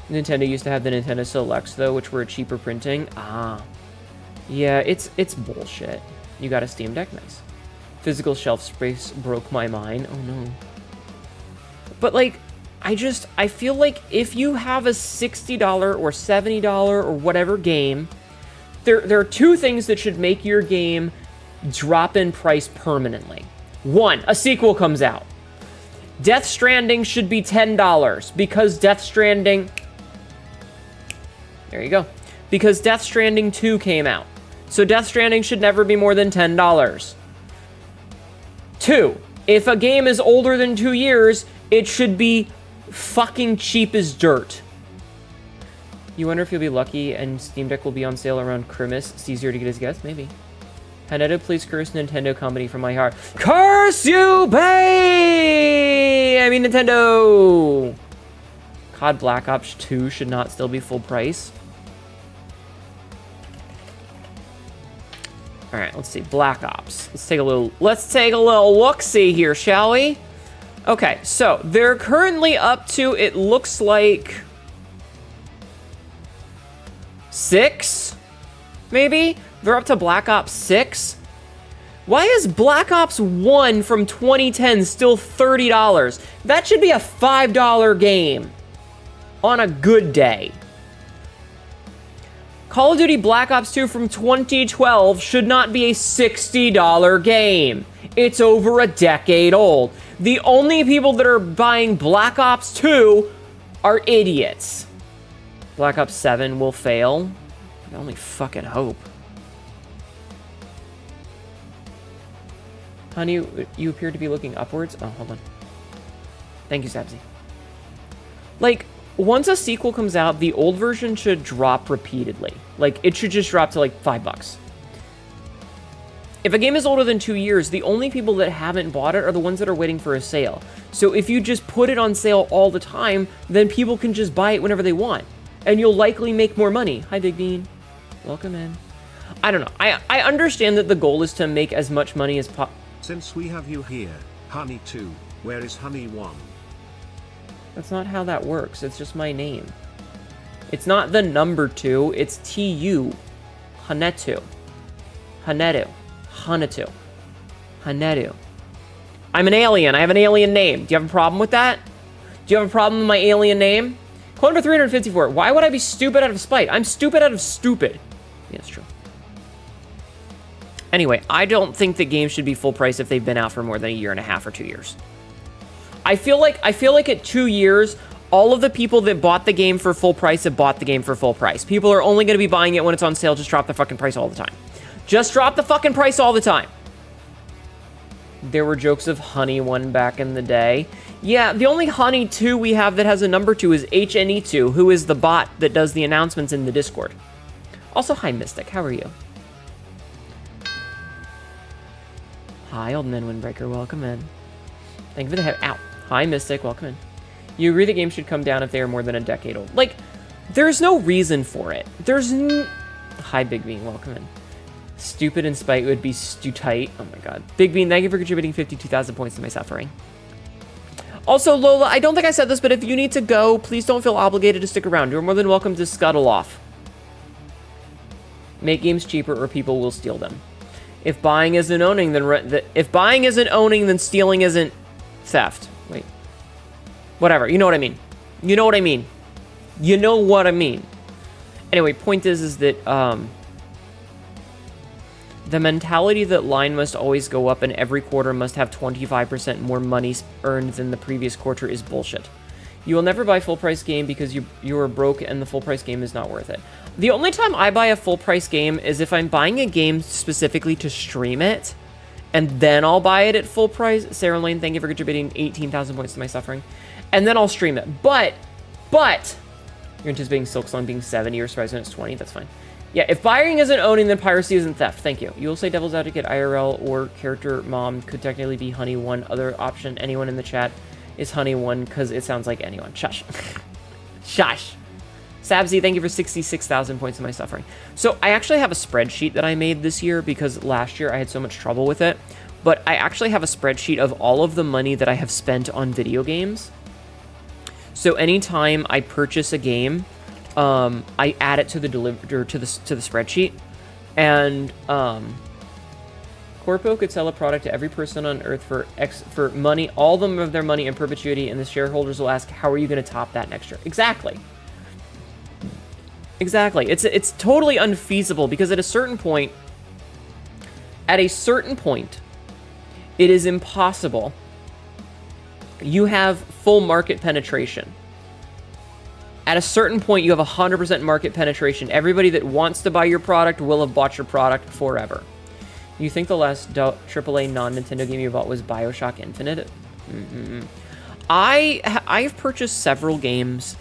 Nintendo used to have the Nintendo Selects, though, which were a cheaper printing. Ah. Yeah, it's bullshit. You got a Steam Deck? Nice. Physical shelf space broke my mind. Oh, no. But, like, I feel like if you have a $60 or $70 or whatever game, there are two things that should make your game drop in price permanently. One, a sequel comes out. Death Stranding should be $10 because Death Stranding... There you go. Because Death Stranding 2 came out. So Death Stranding should never be more than $10. Two, if a game is older than 2 years, it should be fucking cheap as dirt. You wonder if you'll be lucky and Steam Deck will be on sale around Christmas. It's easier to get his guess? Maybe. Hnetu, please curse Nintendo company from my heart. Curse you, bae! I mean Nintendo! COD Black Ops 2 should not still be full price. All right, let's see. Black Ops. Let's take a little look-see here, shall we? Okay, so they're currently up to, it looks like 6, maybe? They're up to Black Ops 6. Why is Black Ops 1 from 2010 still $30? That should be a $5 game on a good day. Call of Duty Black Ops 2 from 2012 should not be a $60 game. It's over a decade old. The only people that are buying Black Ops 2 are idiots. Black Ops 7 will fail. I only fucking hope. Honey, you appear to be looking upwards. Oh, hold on. Thank you, Sabzi. Like, once a sequel comes out, the old version should drop repeatedly. Like, it should just drop to, like, $5. If a game is older than 2 years, the only people that haven't bought it are the ones that are waiting for a sale. So if you just put it on sale all the time, then people can just buy it whenever they want. And you'll likely make more money. Hi, Big Bean. Welcome in. I don't know. I understand that the goal is to make as much money as possible. Since we have you here, Hnetu, where is Honey 1? That's not how that works. It's just my name. It's not the number 2. It's T-U. Hnetu. Hnetu. Hnetu. Hnetu. I'm an alien. I have an alien name. Do you have a problem with that? Do you have a problem with my alien name? Clone for 354. Why would I be stupid out of spite? I'm stupid out of stupid. Yeah, it's true. Anyway, I don't think that games should be full price if they've been out for more than a year and a half or 2 years. I feel like at 2 years, all of the people that bought the game for full price have bought the game for full price. People are only going to be buying it when it's on sale. Just drop the fucking price all the time. Just drop the fucking price all the time. There were jokes of Honey 1 back in the day. Yeah, the only Honey 2 we have that has a number 2 is Hnetu, who is the bot that does the announcements in the Discord. Also, hi, Mystic. How are you? Hi, Old Man Windbreaker. Welcome in. Thank you for the head. Ow. Hi, Mystic. Welcome in. You agree the game should come down if they are more than a decade old? Like, there's no reason for it. Hi, Big Bean. Welcome in. Stupid and spite would be tight. Oh my god. Big Bean, thank you for contributing 52,000 points to my suffering. Also, Lola, I don't think I said this, but if you need to go, please don't feel obligated to stick around. You're more than welcome to scuttle off. Make games cheaper or people will steal them. If buying isn't owning, then stealing isn't theft. Wait. Whatever. You know what I mean. You know what I mean. You know what I mean. Anyway, point is that the mentality that line must always go up and every quarter must have 25% more money earned than the previous quarter is bullshit. You will never buy full price game because you are broke and the full price game is not worth it. The only time I buy a full price game is if I'm buying a game specifically to stream it, and then I'll buy it at full price. Sarah Lane, thank you for contributing 18,000 points to my suffering. And then I'll stream it. But you're anticipating Silksong being 70 or surprised when it's 20. That's fine. Yeah, if buying isn't owning, then piracy isn't theft. Thank you. You will say Devil's Advocate IRL or character mom could technically be Honey. One other option. Anyone in the chat Is Honey one? Because it sounds like anyone. Shush. Shush. Sabzi, thank you for 66,000 points of my suffering. So I actually have a spreadsheet that I made this year because last year I had so much trouble with it. But I actually have a spreadsheet of all of the money that I have spent on video games. So anytime I purchase a game, I add it to the spreadsheet, and Corpo could sell a product to every person on Earth for money, all of them of their money in perpetuity, and the shareholders will ask, "How are you going to top that next year?" Exactly. Exactly. It's totally unfeasible because at a certain point, it is impossible. You have full market penetration. At a certain point, you have 100% market penetration. Everybody that wants to buy your product will have bought your product forever. You think the last AAA non-Nintendo game you bought was BioShock Infinite? I've purchased several games,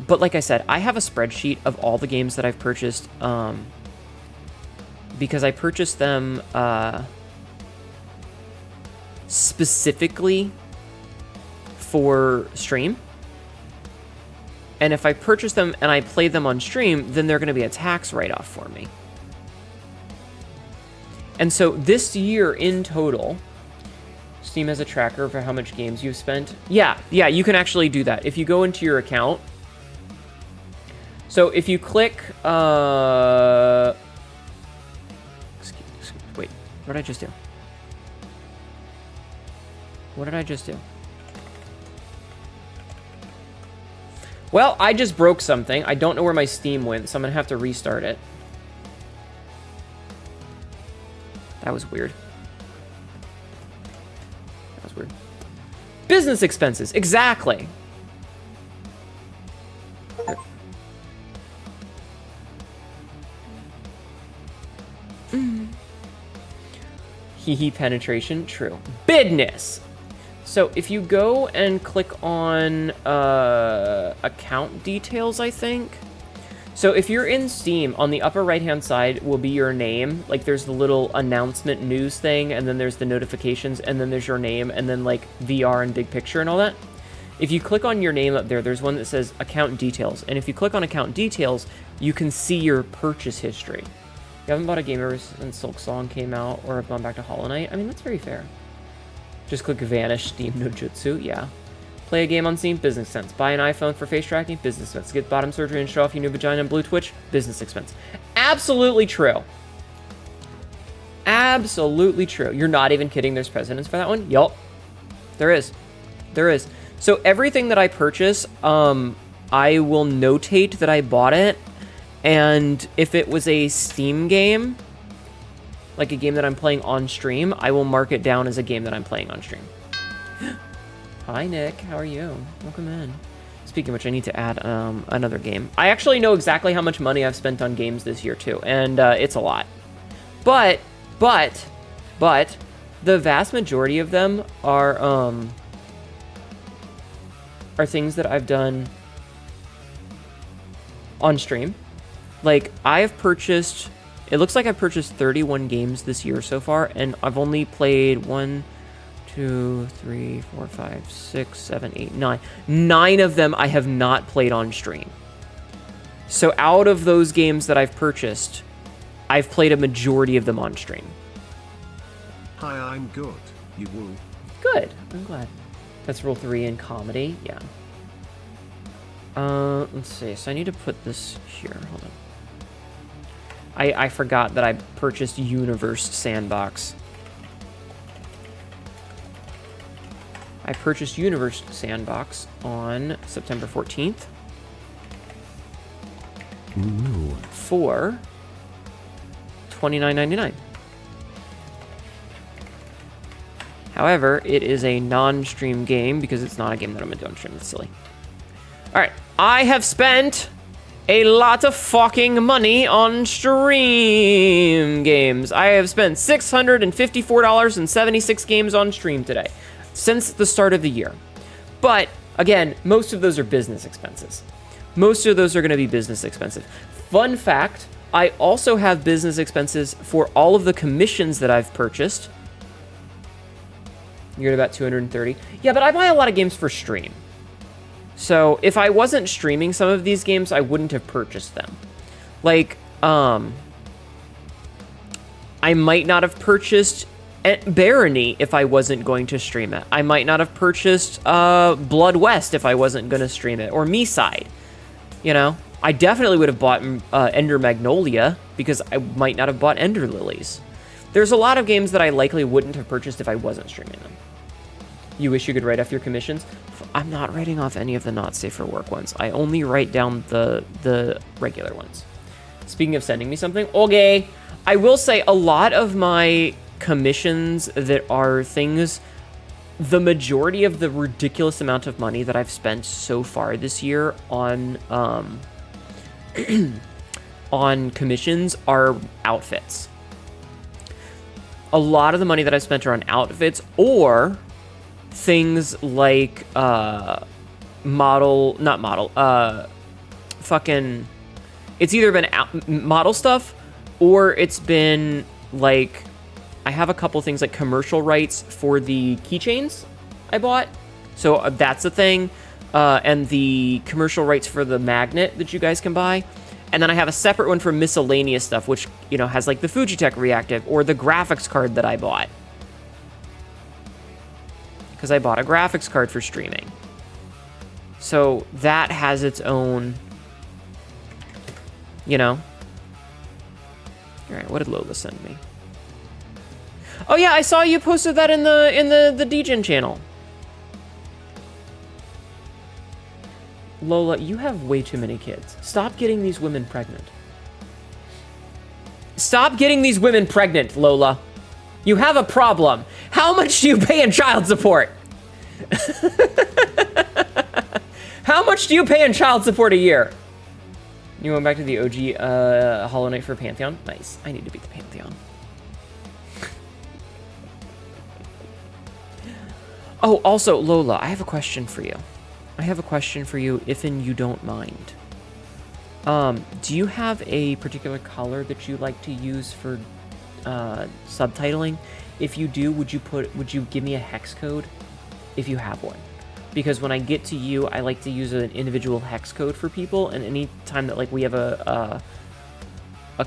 but like I said, I have a spreadsheet of all the games that I've purchased because I purchased them specifically for stream. And if I purchase them and I play them on stream, then they're going to be a tax write-off for me. And so this year in total, Steam has a tracker for how much games you've spent. Yeah, you can actually do that. If you go into your account. So if you click, wait, what did I just do? What did I just do? Well, I just broke something. I don't know where my Steam went, so I'm gonna have to restart it. That was weird. That was weird. Business expenses, exactly. Hee penetration, true. Business. So if you go and click on account details, I think. So if you're in Steam, on the upper right-hand side will be your name. Like there's the little announcement news thing, and then there's the notifications, and then there's your name, and then like VR and big picture and all that. If you click on your name up there, there's one that says account details. And if you click on account details, you can see your purchase history. You haven't bought a game ever since Silk Song came out, or have gone back to Hollow Knight? I mean, that's very fair. Just click Vanish, Steam, no Jutsu, yeah. Play a game on Steam, business sense. Buy an iPhone for face tracking, business expense. Get bottom surgery and show off your new vagina and blue Twitch, business expense. Absolutely true. Absolutely true. You're not even kidding, there's precedence for that one? Yup. There is. There is. So everything that I purchase, I will notate that I bought it, and if it was a Steam game, like a game that I'm playing on stream, I will mark it down as a game that I'm playing on stream. Hi, Nick. How are you? Welcome in. Speaking of which, I need to add another game. I actually know exactly how much money I've spent on games this year, too, and it's a lot. But, the vast majority of them are things that I've done on stream. Like, I've purchased... It looks like I've purchased 31 games this year so far, and I've only played 1, 2, 3, 4, 5, 6, 7, 8, 9. 9 of them I have not played on stream. So out of those games that I've purchased, I've played a majority of them on stream. Hi, I'm good. You woo. Good. I'm glad. That's rule 3 in comedy. Yeah. Let's see. So I need to put this here. Hold on. I forgot that I purchased Universe Sandbox. I purchased Universe Sandbox on September 14th. Ooh. For $29.99. However, it is a non-stream game because it's not a game that I'm going to do on stream. It's silly. Alright, I have spent a lot of fucking money on stream games. I have spent $654.76 games on stream today since the start of the year. But again, most of those are business expenses. Most of those are going to be business expenses. Fun fact, I also have business expenses for all of the commissions that I've purchased. You're at about 230. Yeah, but I buy a lot of games for stream. So if I wasn't streaming some of these games, I wouldn't have purchased them. Like, I might not have purchased Barony if I wasn't going to stream it. I might not have purchased Blood West if I wasn't going to stream it, or Me-Side. You know, I definitely would have bought Ender Magnolia because I might not have bought Ender Lilies. There's a lot of games that I likely wouldn't have purchased if I wasn't streaming them. You wish you could write off your commissions? I'm not writing off any of the not safe for work ones. I only write down the regular ones. Speaking of sending me something, okay. I will say a lot of my commissions that are things, the majority of the ridiculous amount of money that I've spent so far this year on on commissions are outfits. A lot of the money that I've spent are on outfits or things like it's either been model stuff or it's been like, I have a couple things like commercial rights for the keychains I bought. So that's a thing. And the commercial rights for the magnet that you guys can buy. And then I have a separate one for miscellaneous stuff, which, you know, has like the Fujitech reactive or the graphics card that I bought. Because I bought a graphics card for streaming. So that has its own, you know. All right, what did Lola send me? Oh yeah, I saw you posted that in the DGen channel. Lola, you have way too many kids. Stop getting these women pregnant. Stop getting these women pregnant, Lola. You have a problem. How much do you pay in child support? How much do you pay in child support a year? You went back to the OG Hollow Knight for Pantheon? Nice. I need to beat the Pantheon. Oh, also, Lola, I have a question for you. I have a question for you, if and you don't mind. Do you have a particular color that you like to use for subtitling? If you do, would you give me a hex code if you have one? Because when I get to you, I like to use an individual hex code for people, and any time that like we have a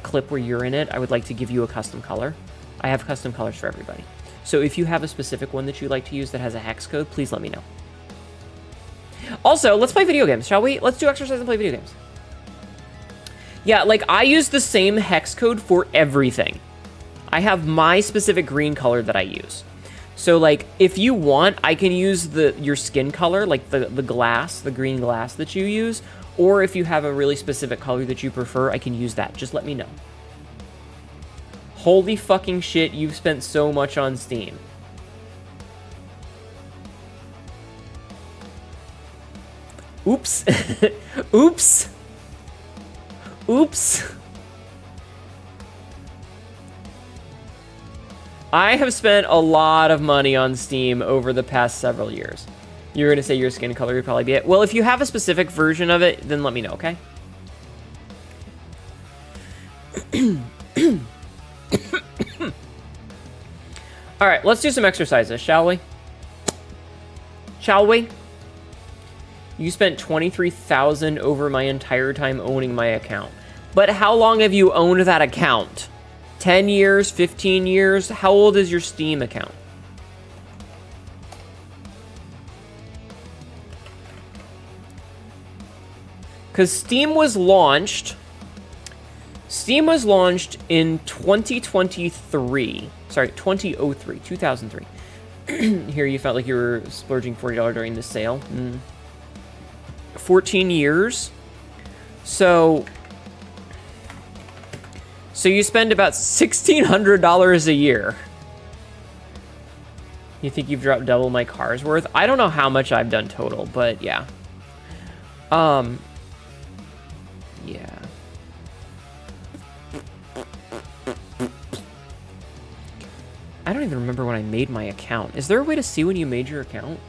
clip where you're in it, I would like to give you a custom color. I have custom colors for everybody. So if you have a specific one that you like to use that has a hex code, please let me know. Also, let's play video games, shall we? Let's do exercise and play video games. Yeah, like I use the same hex code for everything. I have my specific green color that I use. So like if you want, I can use your skin color, like the glass, the green glass that you use, or if you have a really specific color that you prefer, I can use that. Just let me know. Holy fucking shit, you've spent so much on Steam. Oops. Oops. Oops. I have spent a lot of money on Steam over the past several years. You're going to say your skin color would probably be it. Well, if you have a specific version of it, then let me know, okay? All right, let's do some exercises, shall we? Shall we? You spent $23,000 over my entire time owning my account. But how long have you owned that account? 10 years, 15 years? How old is your Steam account? Because Steam was launched in 2003. Sorry, 2003. Here you felt like you were splurging $40 during the sale. 14 years. So you spend about $1,600 a year. You think you've dropped double my car's worth? I don't know how much I've done total, but yeah. Yeah. I don't even remember when I made my account. Is there a way to see when you made your account?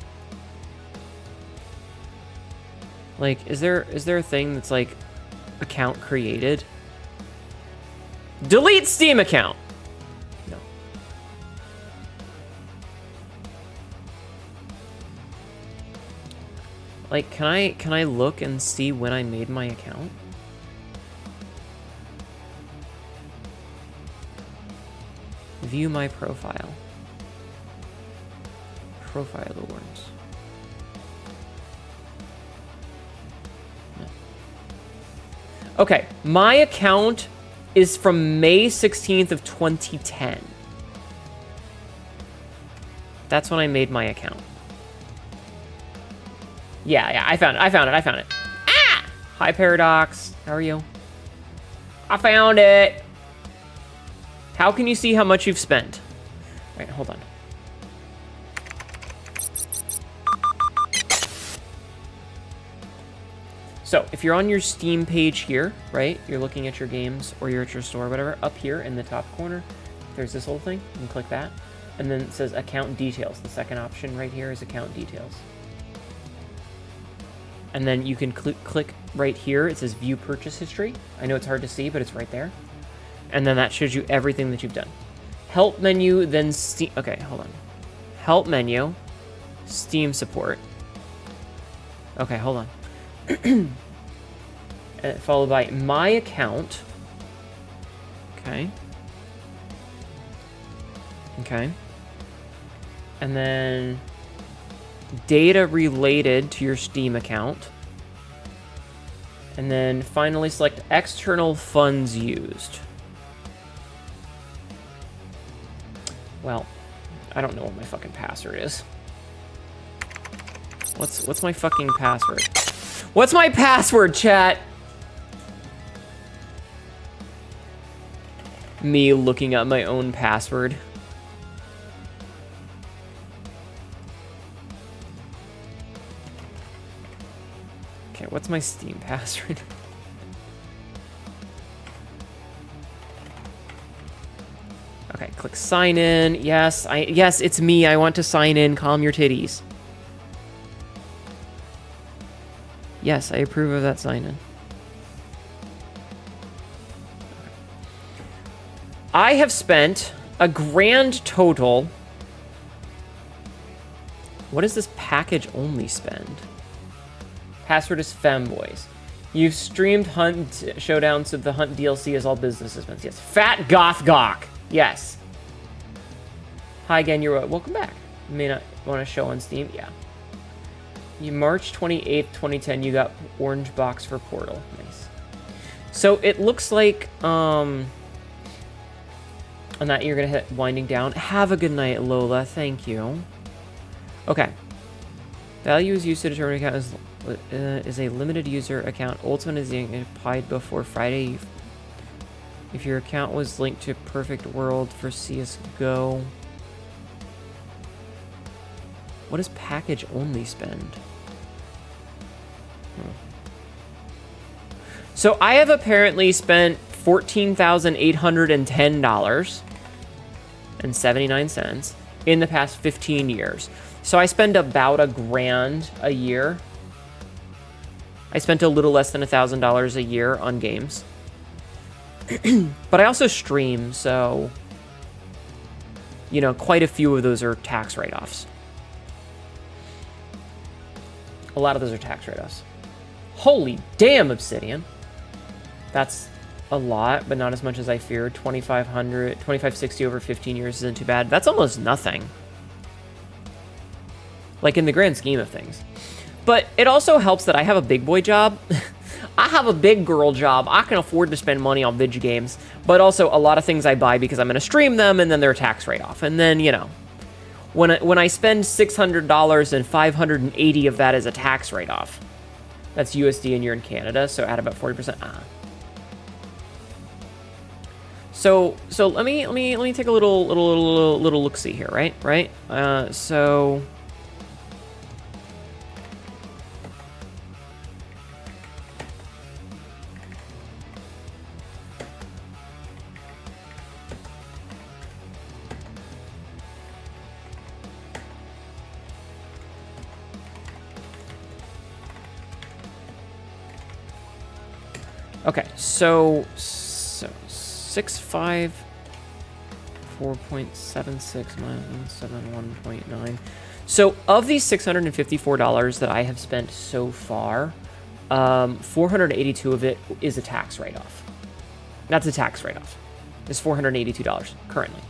Like, is there a thing that's like account created? Delete Steam account. No. Like, can I look and see when I made my account? View my profile. Profile awards. No. Okay, my account is from May 16th of 2010. That's when I made my account. Yeah, I found it. Ah! Hi, Paradox. How are you? I found it. How can you see how much you've spent? Wait, hold on. So, if you're on your Steam page here, right? You're looking at your games, or you're at your store, or whatever. Up here in the top corner, there's this little thing. You can click that. And then it says account details. The second option right here is account details. And then you can click right here. It says view purchase history. I know it's hard to see, but it's right there. And then that shows you everything that you've done. Help menu, then Steam. Okay, hold on. Help menu, Steam support. Okay, hold on. And followed by my account. Okay. Okay. And then data related to your Steam account. And then finally select external funds used. Well, I don't know what my fucking password is. What's my fucking password? What's my password, chat? Me looking up my own password. Okay, what's my Steam password? Okay, click sign in. Yes, yes, it's me. I want to sign in. Calm your titties. Yes, I approve of that sign in. I have spent a grand total. What is this package only spend? Password is femboys. You've streamed Hunt Showdown, so the Hunt DLC is all business expense. Yes. Fat Goth Gawk. Yes. Hi again, you're welcome back. You may not want to show on Steam. Yeah. You March 28th, 2010, you got orange box for Portal. Nice. So it looks like, on that you're going to hit winding down. Have a good night, Lola. Thank you. Okay. Value is used to determine account is a limited user account. Ultimate is applied before Friday. If your account was linked to Perfect World for CSGO. What does package only spend? So I have apparently spent $14,810.79 in the past 15 years. So I spend about $1,000 a year. I spent a little less than $1,000 a year on games. But I also stream, so, you know, quite a few of those are tax write-offs. A lot of those are tax write-offs. Holy damn, Obsidian. That's a lot, but not as much as I feared. 2,560 over 15 years isn't too bad. That's almost nothing. Like, in the grand scheme of things. But it also helps that I have a big boy job. I have a big girl job. I can afford to spend money on video games. But also, a lot of things I buy because I'm going to stream them, and then they're tax write-off. And then, you know, when I spend $600 and 580 of that is a tax write-off. That's USD and you're in Canada, so add about 40%. So let me take a little look-see here, right? So okay, so 654.76 minus 71.9. So of these $654 that I have spent so far, 482 of it is a tax write-off. That's a tax write-off. It's $482 currently.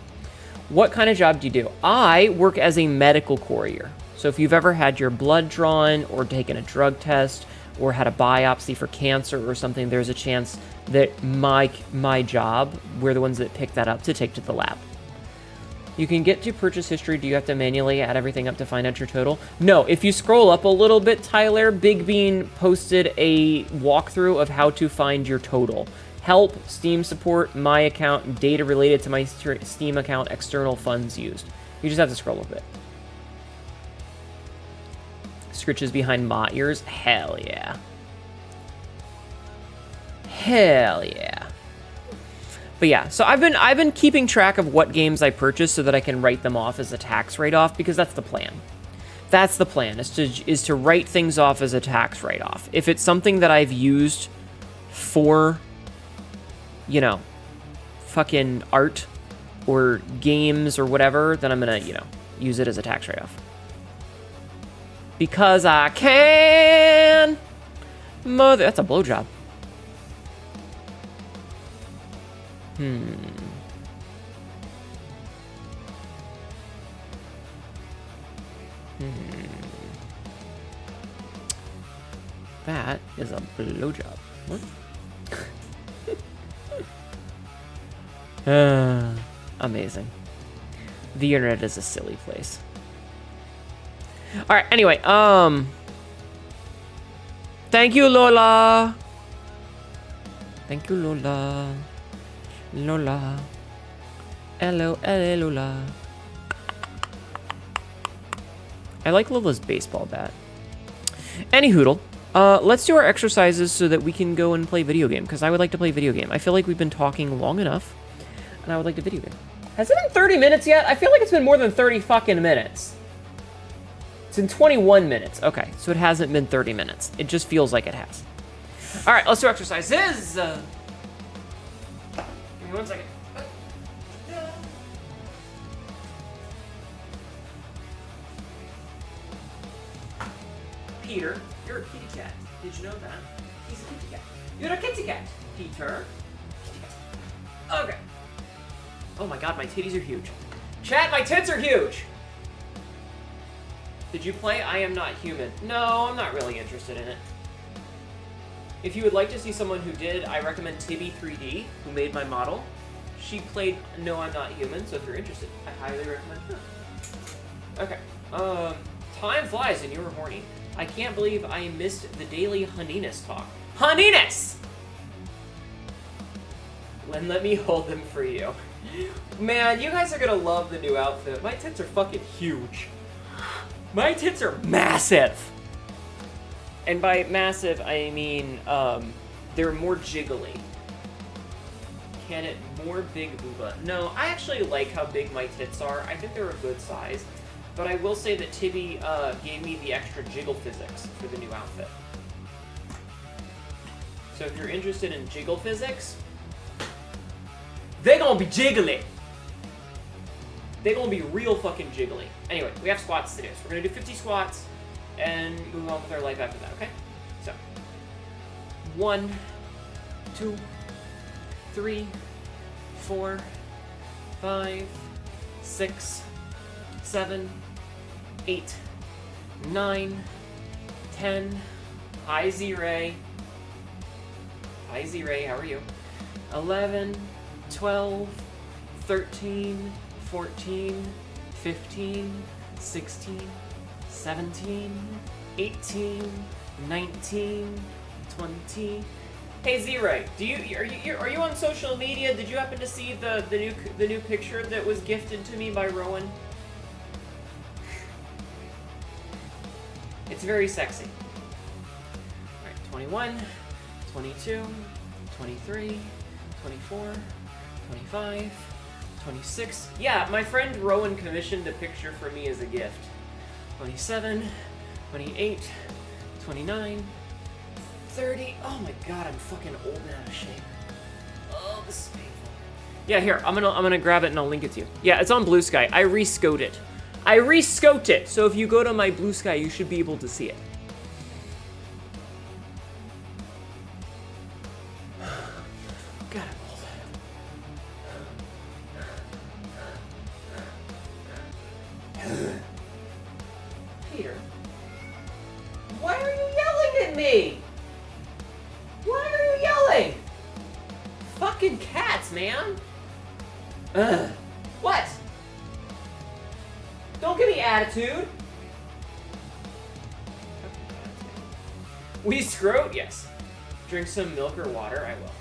What kind of job do you do? I work as a medical courier. So if you've ever had your blood drawn or taken a drug test or had a biopsy for cancer or something, there's a chance that my job, we're the ones that pick that up to take to the lab. You can get to purchase history. Do you have to manually add everything up to find out your total? No, if you scroll up a little bit, Tyler, Big Bean posted a walkthrough of how to find your total. Help, Steam support, my account, data related to my Steam account, external funds used. You just have to scroll a bit. Scritches behind my ears? Hell yeah. Hell yeah. But yeah, so I've been keeping track of what games I purchase so that I can write them off as a tax write-off, because that's the plan. That's the plan, is to write things off as a tax write-off. If it's something that I've used for, you know, fucking art or games or whatever, then I'm gonna, you know, use it as a tax write-off. Because I can. Mother, that's a blowjob. That is a blowjob. What? Amazing. The internet is a silly place. All right, anyway, thank you, Lola. Thank you, Lola. Lola. Hello, Lola. I like Lola's baseball bat. Anyhoodle, let's do our exercises so that we can go and play video game, because I would like to play video game. I feel like we've been talking long enough, and I would like to video game. Has it been 30 minutes yet? I feel like it's been more than 30 fucking minutes. It's in 21 minutes. Okay, so it hasn't been 30 minutes. It just feels like it has. All right, let's do exercises. Give me 1 second. Peter, you're a kitty cat. Did you know that? He's a kitty cat. You're a kitty cat, Peter. Kitty cat. Okay. Oh my god, my titties are huge. Chat, my tits are huge! Did you play I Am Not Human? No, I'm not really interested in it. If you would like to see someone who did, I recommend Tibby3D, who made my model. She played No, I'm Not Human, so if you're interested, I highly recommend her. Okay. Time flies and you're horny. I can't believe I missed the daily Hnetus talk. Hnetus! Len, let me hold them for you. Man, you guys are gonna love the new outfit. My tits are fucking huge. My tits are massive. And by massive, I mean, they're more jiggly. Can it more big booba? No, I actually like how big my tits are. I think they're a good size. But I will say that Tibby gave me the extra jiggle physics for the new outfit. So if you're interested in jiggle physics, they're gonna be jiggly. They're gonna be real fucking jiggly. Anyway, we have squats to do. So we're gonna do 50 squats and move on with our life after that, okay? So, 1, 2, 3, 4, 5, 6, 7, 8, 9, 10. Hi, Z-Ray. Hi, Z-Ray, how are you? 11, 12, 13, 14, 15, 16, 17, 18, 19, 20. Hey Z-Ray, are you on social media? Did you happen to see the new picture that was gifted to me by Rowan? It's very sexy. All right, 21, 22, 23, 24, 25, 26. Yeah, my friend Rowan commissioned a picture for me as a gift. 27, 28, 29, 30. Oh my god, I'm fucking old and out of shape. Oh, this is painful. Yeah, here, I'm gonna grab it and I'll link it to you. Yeah, it's on Blue Sky. I rescoped it. I re-scoped it, so if you go to my Blue Sky, you should be able to see it. God, I'm old. Peter, why are you yelling at me? Why are you yelling? Fucking cats, man. Ugh. What? Don't give me attitude. We scrote? Yes. Drink some milk or water? I will.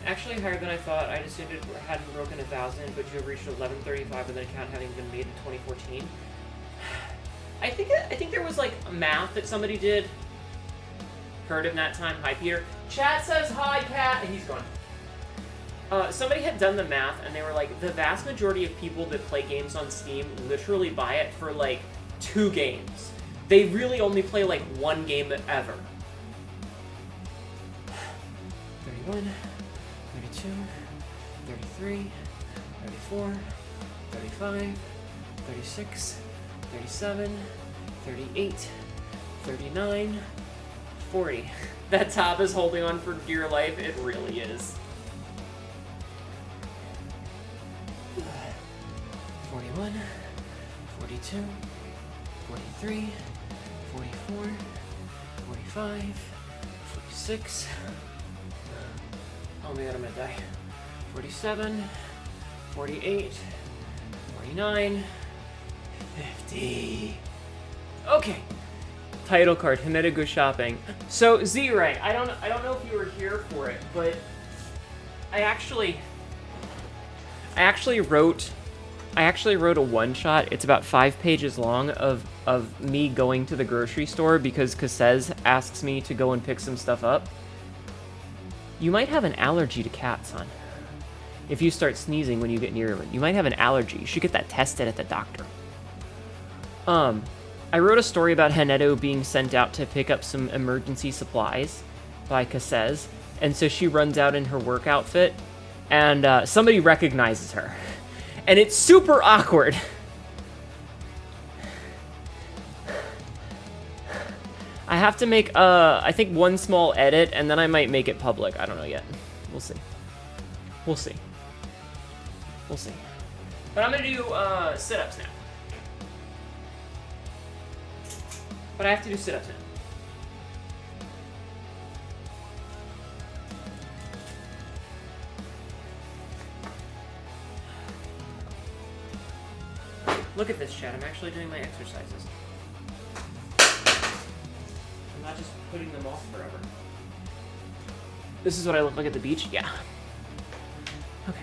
Actually higher than I thought. I just hadn't broken 1,000, but you have reached 1135 with an account having been made in 2014. I think there was like a math that somebody did. Heard him that time. Hi, Peter. Chat says hi, Cat. And he's gone. Somebody had done the math, and they were like, the vast majority of people that play games on Steam literally buy it for, like, 2 games. They really only play, like, 1 game ever. 31, 32, 33, 34, 35, 36, 37, 38, 39, 40. That top is holding on for dear life. It really is. 41, 42, 43, 44, 45, 46. Oh my god, I'm gonna die. 47, 48, 49, 50. Okay. Title card, Hnetu go shopping. So Z-Ray, I don't know if you were here for it, but I actually wrote a one-shot. It's about 5 pages long of me going to the grocery store because Cassez asks me to go and pick some stuff up. You might have an allergy to cats, hon. If you start sneezing when you get near them, you might have an allergy. You should get that tested at the doctor. I wrote a story about Hnetu being sent out to pick up some emergency supplies by Cassez, and so she runs out in her work outfit, and somebody recognizes her. And it's super awkward. I have to make, I think, one small edit, and then I might make it public. I don't know yet. We'll see. We'll see. We'll see. But I'm gonna do sit-ups now. But I have to do sit-ups now. Look at this, chat. I'm actually doing my exercises. I'm not just putting them off forever. This is what I look like at the beach? Yeah. Okay.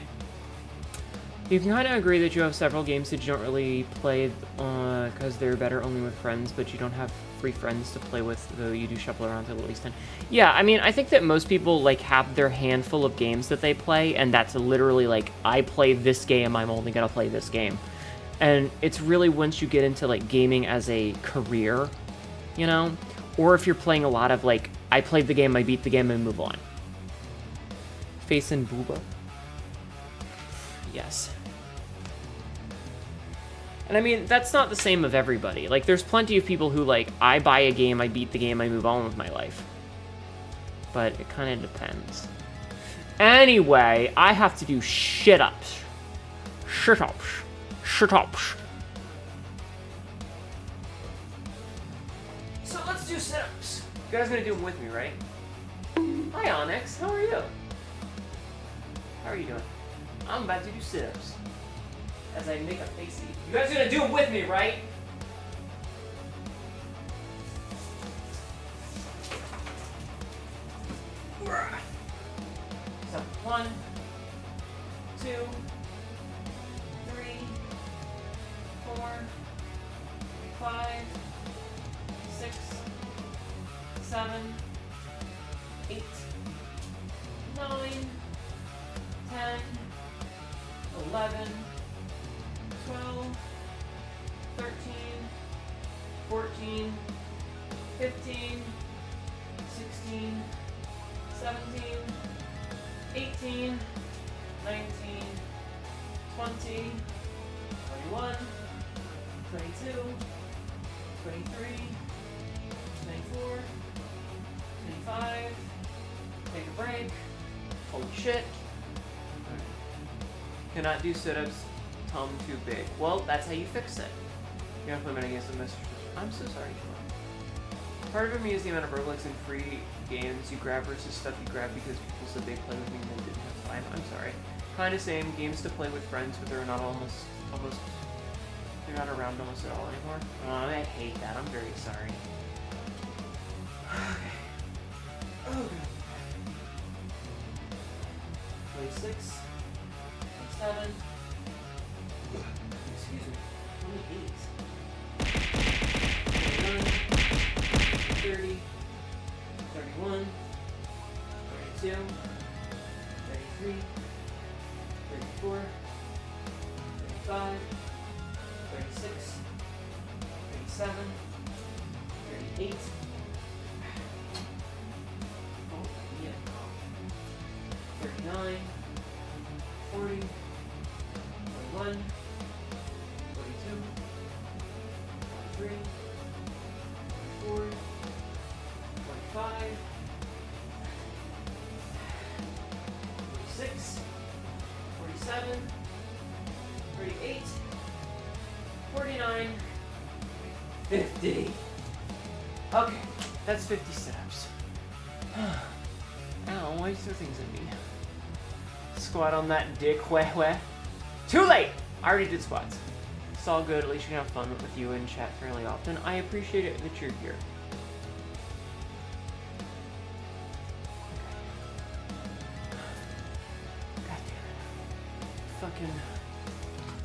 You can kind of agree that you have several games that you don't really play because they're better only with friends, but you don't have free friends to play with, though you do shuffle around to at least 10. Yeah, I mean, I think that most people, like, have their handful of games that they play, and that's literally, like, I play this game, I'm only gonna play this game. And it's really once you get into, like, gaming as a career, you know? Or if you're playing a lot of, like, I played the game, I beat the game, and move on. Face and Booba. Yes. And I mean, that's not the same of everybody. Like, there's plenty of people who, like, I buy a game, I beat the game, I move on with my life. But it kind of depends. Anyway, I have to do shit-ups. Shit-ups. Shit-ups. So let's do sit-ups. You guys are gonna do them with me, right? Hi, Onyx. How are you? How are you doing? I'm about to do sit-ups. As I make a face at you. You guys are gonna do them with me, right? So, 1, 2, 3, 4, 5, 6, 7, 8, 9, 10, 11, 12, 13, 14, 15, 16, 17, 18, 19, 20, 21, 22, 23, 24, 25. Take a break. Holy shit. Cannot do sit-ups. Tum too big. Well, that's how you fix it. You have to play against the message. I'm so sorry, Sean. Part of me is the amount of roguelikes and free games you grab versus stuff you grab because people said they play with me and they didn't have time. I'm sorry. Kinda same. Games to play with friends, but they're not they're not around almost at all anymore. Oh, I hate that. I'm very sorry. Okay. Oh, God. 26. 27. Excuse me. 28. 29. 30. 31. 32. 33. 34. 35. 36. 37. 38. Oh, yeah. 39. 40. 41. 42. 43. 44. 45. 46. 47. 48. 49. 50. Okay, that's 50 sit-ups. Ow, why are you throw things at me? Squat on that dick, weh. Too late! I already did squats. It's all good, at least you can have fun with you in chat fairly often. I appreciate it that you're here. God damn it. Fucking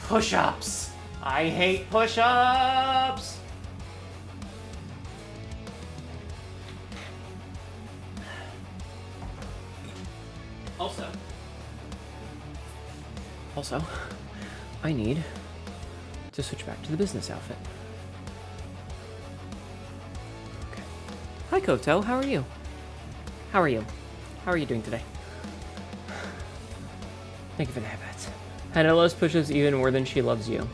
push-ups! I hate push-ups! Also, I need to switch back to the business outfit. Okay. Hi, Koto. How are you? How are you? How are you doing today? Thank you for the habits. Hannah loves push-ups even more than she loves you.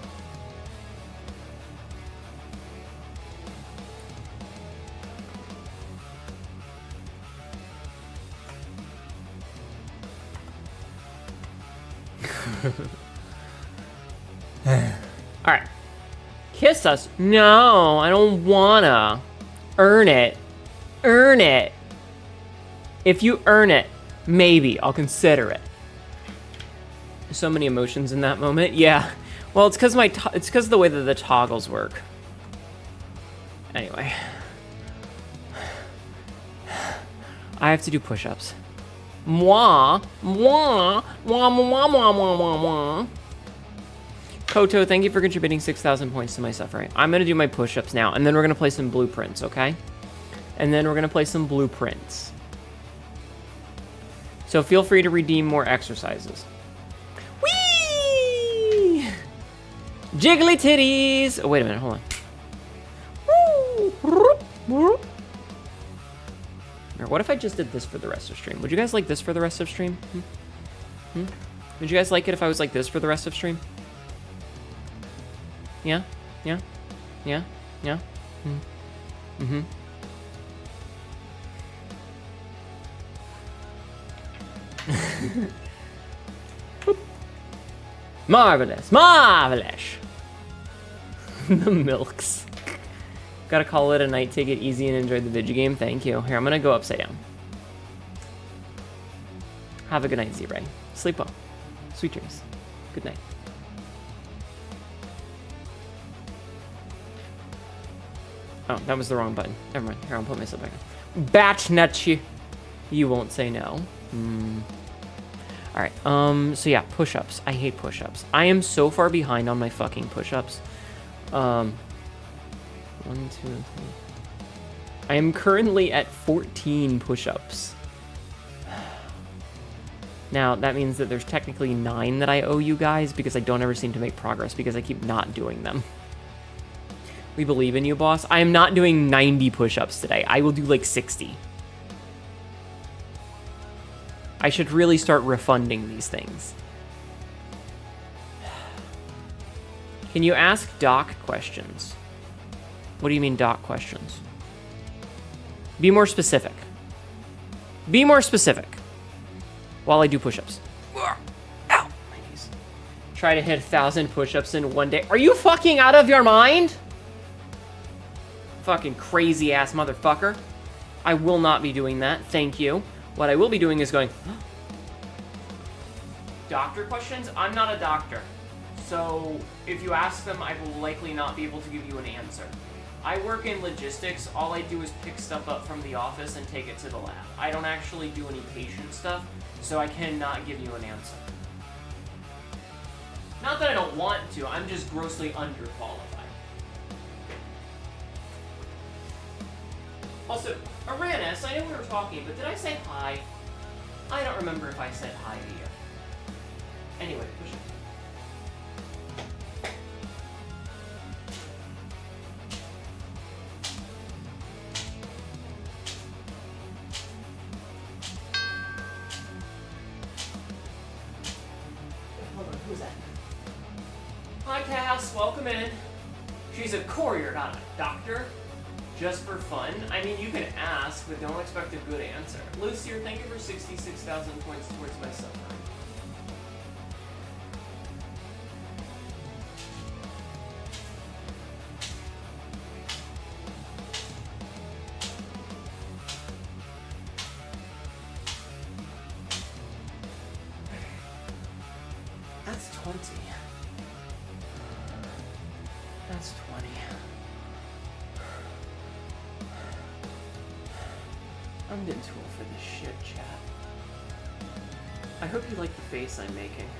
Alright. Kiss us? No, I don't wanna. Earn it. Earn it. If you earn it, maybe I'll consider it. So many emotions in that moment. Yeah. Well, it's because of the way that the toggles work. Anyway. I have to do push-ups. Mwah, mwah, mwah, mwah, mwah, mwah, mwah, mwah. Koto, thank you for contributing 6,000 points to my suffering. I'm gonna do my push-ups now, and then we're gonna play some blueprints, okay? And then we're gonna play some blueprints. So feel free to redeem more exercises. Whee! Jiggly titties! Oh, wait a minute, hold on. What if I just did this for the rest of stream? Would you guys like this for the rest of stream? Would you guys like it if I was like this for the rest of stream? Yeah? Yeah? Yeah? Yeah? Mm-hmm. Marvelous! Marvelous! The milks. Gotta call it a night, take it easy, and enjoy the video game. Thank you. Here, I'm gonna go upside down. Have a good night, Z-Ray. Sleep well. Sweet dreams. Good night. Oh, that was the wrong button. Never mind. Here, I'll put myself back on. Batchnutch. You won't say no. Alright, so yeah, push-ups. I hate push-ups. I am so far behind on my fucking push-ups. 1, 2, 3. I am currently at 14 push-ups. Now, that means that there's technically 9 that I owe you guys because I don't ever seem to make progress because I keep not doing them. We believe in you, boss. I am not doing 90 push-ups today. I will do like 60. I should really start refunding these things. Can you ask Doc questions? What do you mean, Doc questions? Be more specific. Be more specific. While I do push-ups. Ow! My knees. Try to hit 1,000 push-ups in one day. Are you fucking out of your mind? Fucking crazy-ass motherfucker. I will not be doing that. Thank you. What I will be doing is going... Doctor questions? I'm not a doctor. So, if you ask them, I will likely not be able to give you an answer. I work in logistics. All I do is pick stuff up from the office and take it to the lab. I don't actually do any patient stuff, so I cannot give you an answer. Not that I don't want to, I'm just grossly underqualified. Also, Aranis, I know we were talking, but did I say hi? I don't remember if I said hi to you. Anyway, push it. Hold on, who's that? Hi, Cass, welcome in. She's a courier, not a doctor. Just for fun? I mean, you can ask, but don't expect a good answer. Lucier, thank you for 66,000 points towards my suffering. That's 20. That's 20. I'm getting too old for this shit, chat. I hope you like the face I'm making.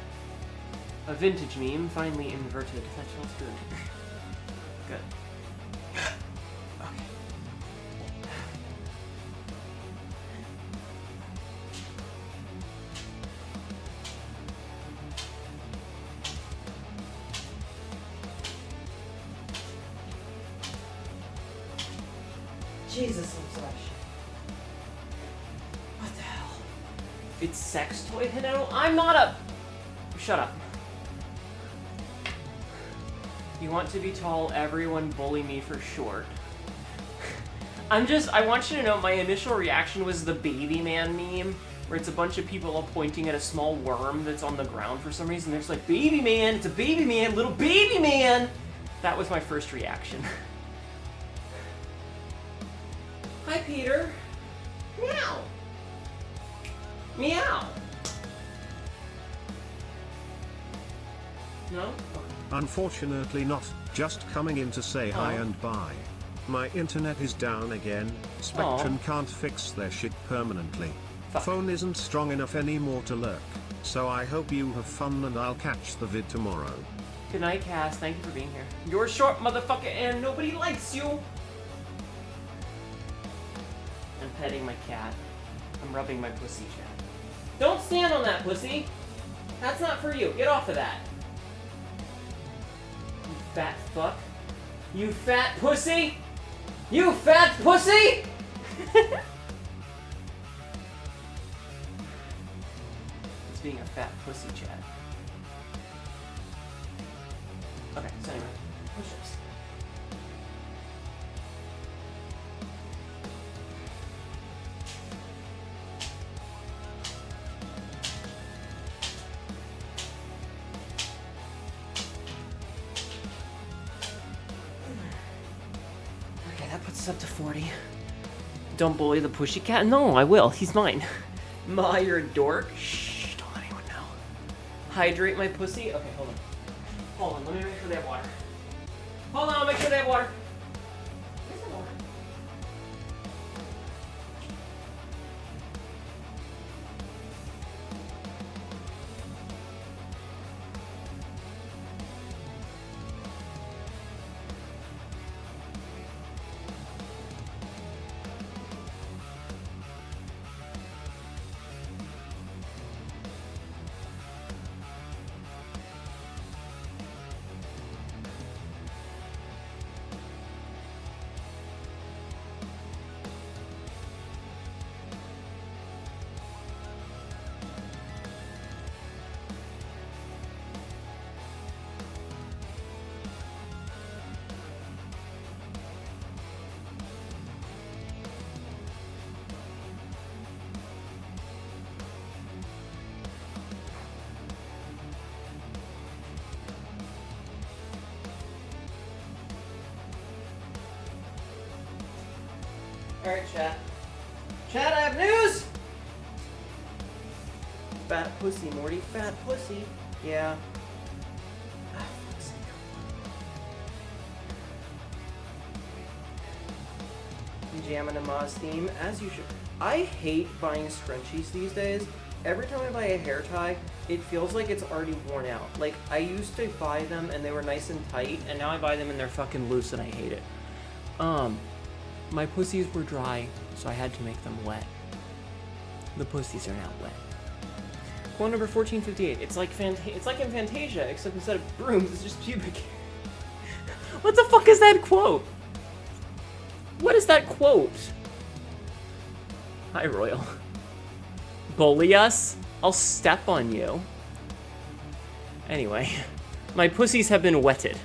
A vintage meme, finally inverted. That feels good. Good. Okay. Jesus, I'm so shit. What the hell? It's sex toy Hnetu? I'm not a... Shut up. You want to be tall, everyone bully me for short. I want you to know my initial reaction was the baby man meme, where it's a bunch of people all pointing at a small worm that's on the ground for some reason. They're just like, baby man, it's a baby man, little baby man! That was my first reaction. Hi, Peter. Meow. Meow. No? Unfortunately not, just coming in to say hi and bye. My internet is down again, Spectrum can't fix their shit permanently. Fuck. Phone isn't strong enough anymore to lurk, so I hope you have fun and I'll catch the vid tomorrow. Good night, Cass. Thank you for being here. You're short, motherfucker, and nobody likes you. I'm petting my cat. I'm rubbing my pussy, chat. Don't stand on that, pussy. That's not for you. Get off of that. You fat fuck. You fat pussy. You fat pussy! It's being a fat pussy, chat. Okay, so anyway, push-ups. Okay, that puts us up to 40. Don't bully the pushy cat? No, I will. He's mine. Ma, you're a dork. Shh, don't let anyone know. Hydrate my pussy? Okay, hold on. Hold on, let me make sure they have water. Hold on, make sure they have water. Where's the water? Alright, chat. Chat, I have news! Fat pussy, Morty. Fat pussy. Yeah. Ah, fuck's sake. Jamming a Moz theme, as you should. I hate buying scrunchies these days. Every time I buy a hair tie, it feels like it's already worn out. Like, I used to buy them and they were nice and tight, and now I buy them and they're fucking loose and I hate it. My pussies were dry, so I had to make them wet. The pussies are now wet. Quote number 1458. It's like in Fantasia, except instead of brooms, it's just pubic hair. What the fuck is that quote? What is that quote? Hi, Royal. Bully us? I'll step on you. Anyway, my pussies have been wetted.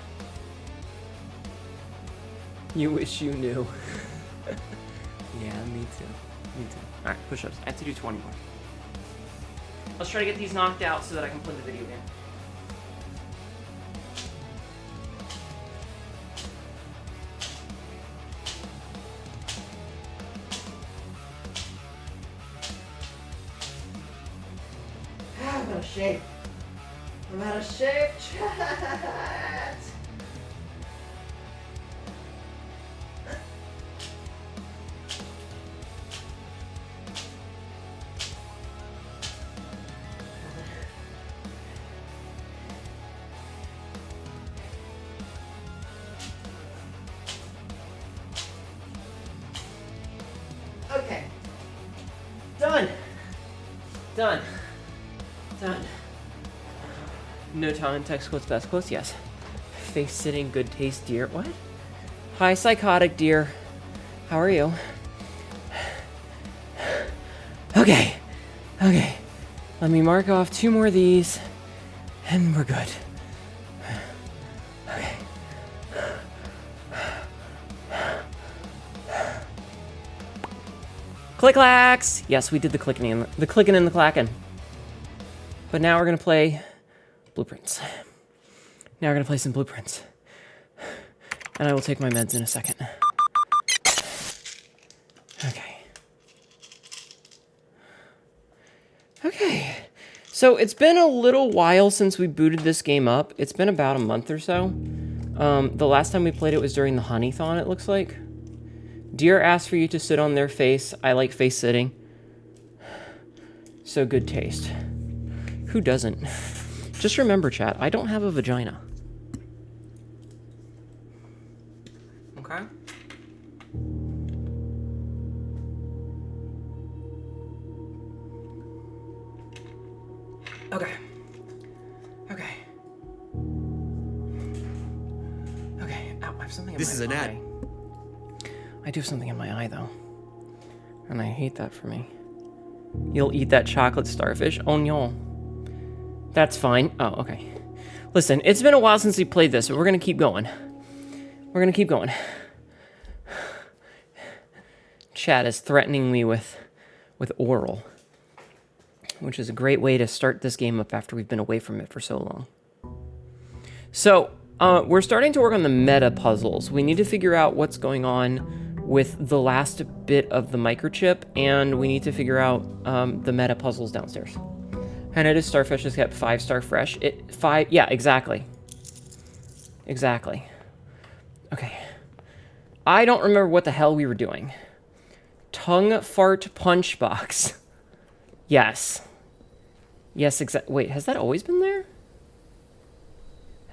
You wish you knew. Yeah, me too. Me too. Alright, push-ups. I have to do 20 more. Let's try to get these knocked out so that I can play the video game. I'm out of shape. I'm out of shape, chat. Okay. Done. Done. Done. No talent, text quotes, best quotes, yes. Face sitting, good taste, dear. What? Hi, psychotic dear. How are you? Okay. Okay. Let me mark off 2 more of these, and we're good. Okay. Click-clacks! Yes, we did the clicking and the clacking. But now we're gonna play blueprints. Now we're gonna play some blueprints. And I will take my meds in a second. Okay. Okay. So it's been a little while since we booted this game up. It's been about a month or so. The last time we played it was during the Honeython, it looks like. Deer asked for you to sit on their face. I like face sitting. So good taste. Who doesn't? Just remember, chat, I don't have a vagina. Okay? Okay. Okay. Okay. Ow, I have something in my eye. This is an ad. I do have something in my eye, though. And I hate that for me. You'll eat that chocolate starfish? Oh, no. That's fine. Oh, okay. Listen, it's been a while since we played this, but we're going to keep going. We're going to keep going. Chat is threatening me with oral, which is a great way to start this game up after we've been away from it for so long. So, we're starting to work on the meta puzzles. We need to figure out what's going on with the last bit of the microchip, and we need to figure out the meta puzzles downstairs. Hnetu starfish has kept 5-star fresh. Yeah, exactly. Exactly. Okay. I don't remember what the hell we were doing. Tongue fart punch box. Yes. Yes, exactly. Wait, has that always been there?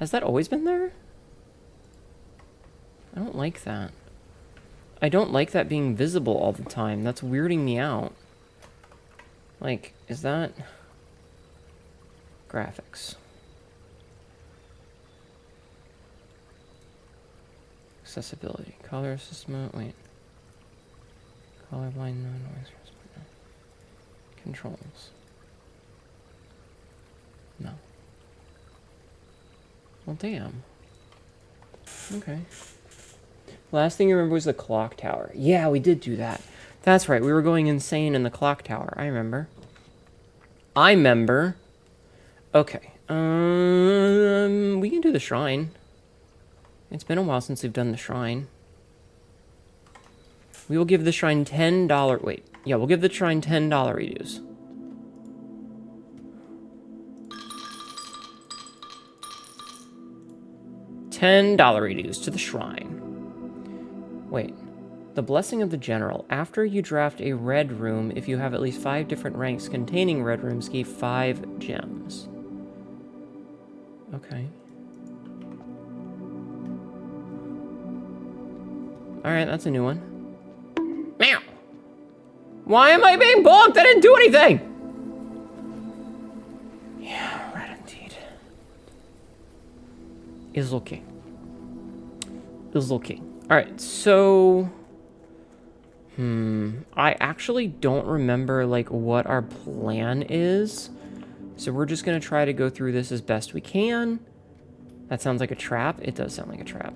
Has that always been there? I don't like that. I don't like that being visible all the time. That's weirding me out. Like, is that... graphics. Accessibility. Color assessment. Wait. Colorblind, non-noise. Controls. No. Well, damn. Okay. Last thing you remember was the clock tower. Yeah, we did do that. That's right. We were going insane in the clock tower. I remember. Okay. We can do the shrine. It's been a while since we've done the shrine. We will give the shrine $10... Wait. Yeah, we'll give the shrine $10 reduce. $10 reduce to the shrine. Wait. The Blessing of the General. After you draft a red room, if you have at least 5 different ranks containing red rooms, give 5 gems. Okay. Alright, that's a new one. Meow! Why am I being bonked? I didn't do anything! Yeah, red indeed. Is okay. Is okay. Alright, so... I actually don't remember, like, what our plan is. So we're just gonna try to go through this as best we can. That sounds like a trap. It does sound like a trap.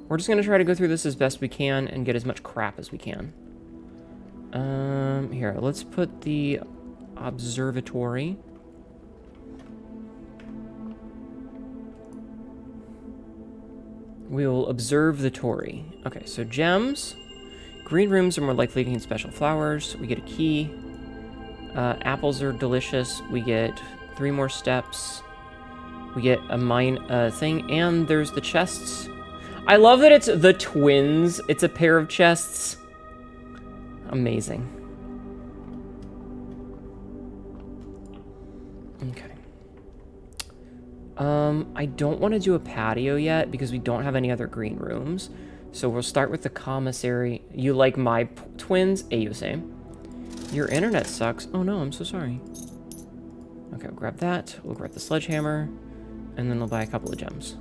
We're just gonna try to go through this as best we can and get as much crap as we can. Here, let's put the observatory. We will observe the Tory. Okay, so gems. Green rooms are more likely to contain special flowers. We get a key. Apples are delicious. We get 3 more steps. We get a mine thing, and there's the chests. I love that it's the twins. It's a pair of chests. Amazing. Okay. I don't want to do a patio yet because we don't have any other green rooms. So we'll start with the commissary. You like my twins? You same. Your internet sucks. Oh no, I'm so sorry. Okay, we'll grab that. We'll grab the sledgehammer. And then we'll buy a couple of gems.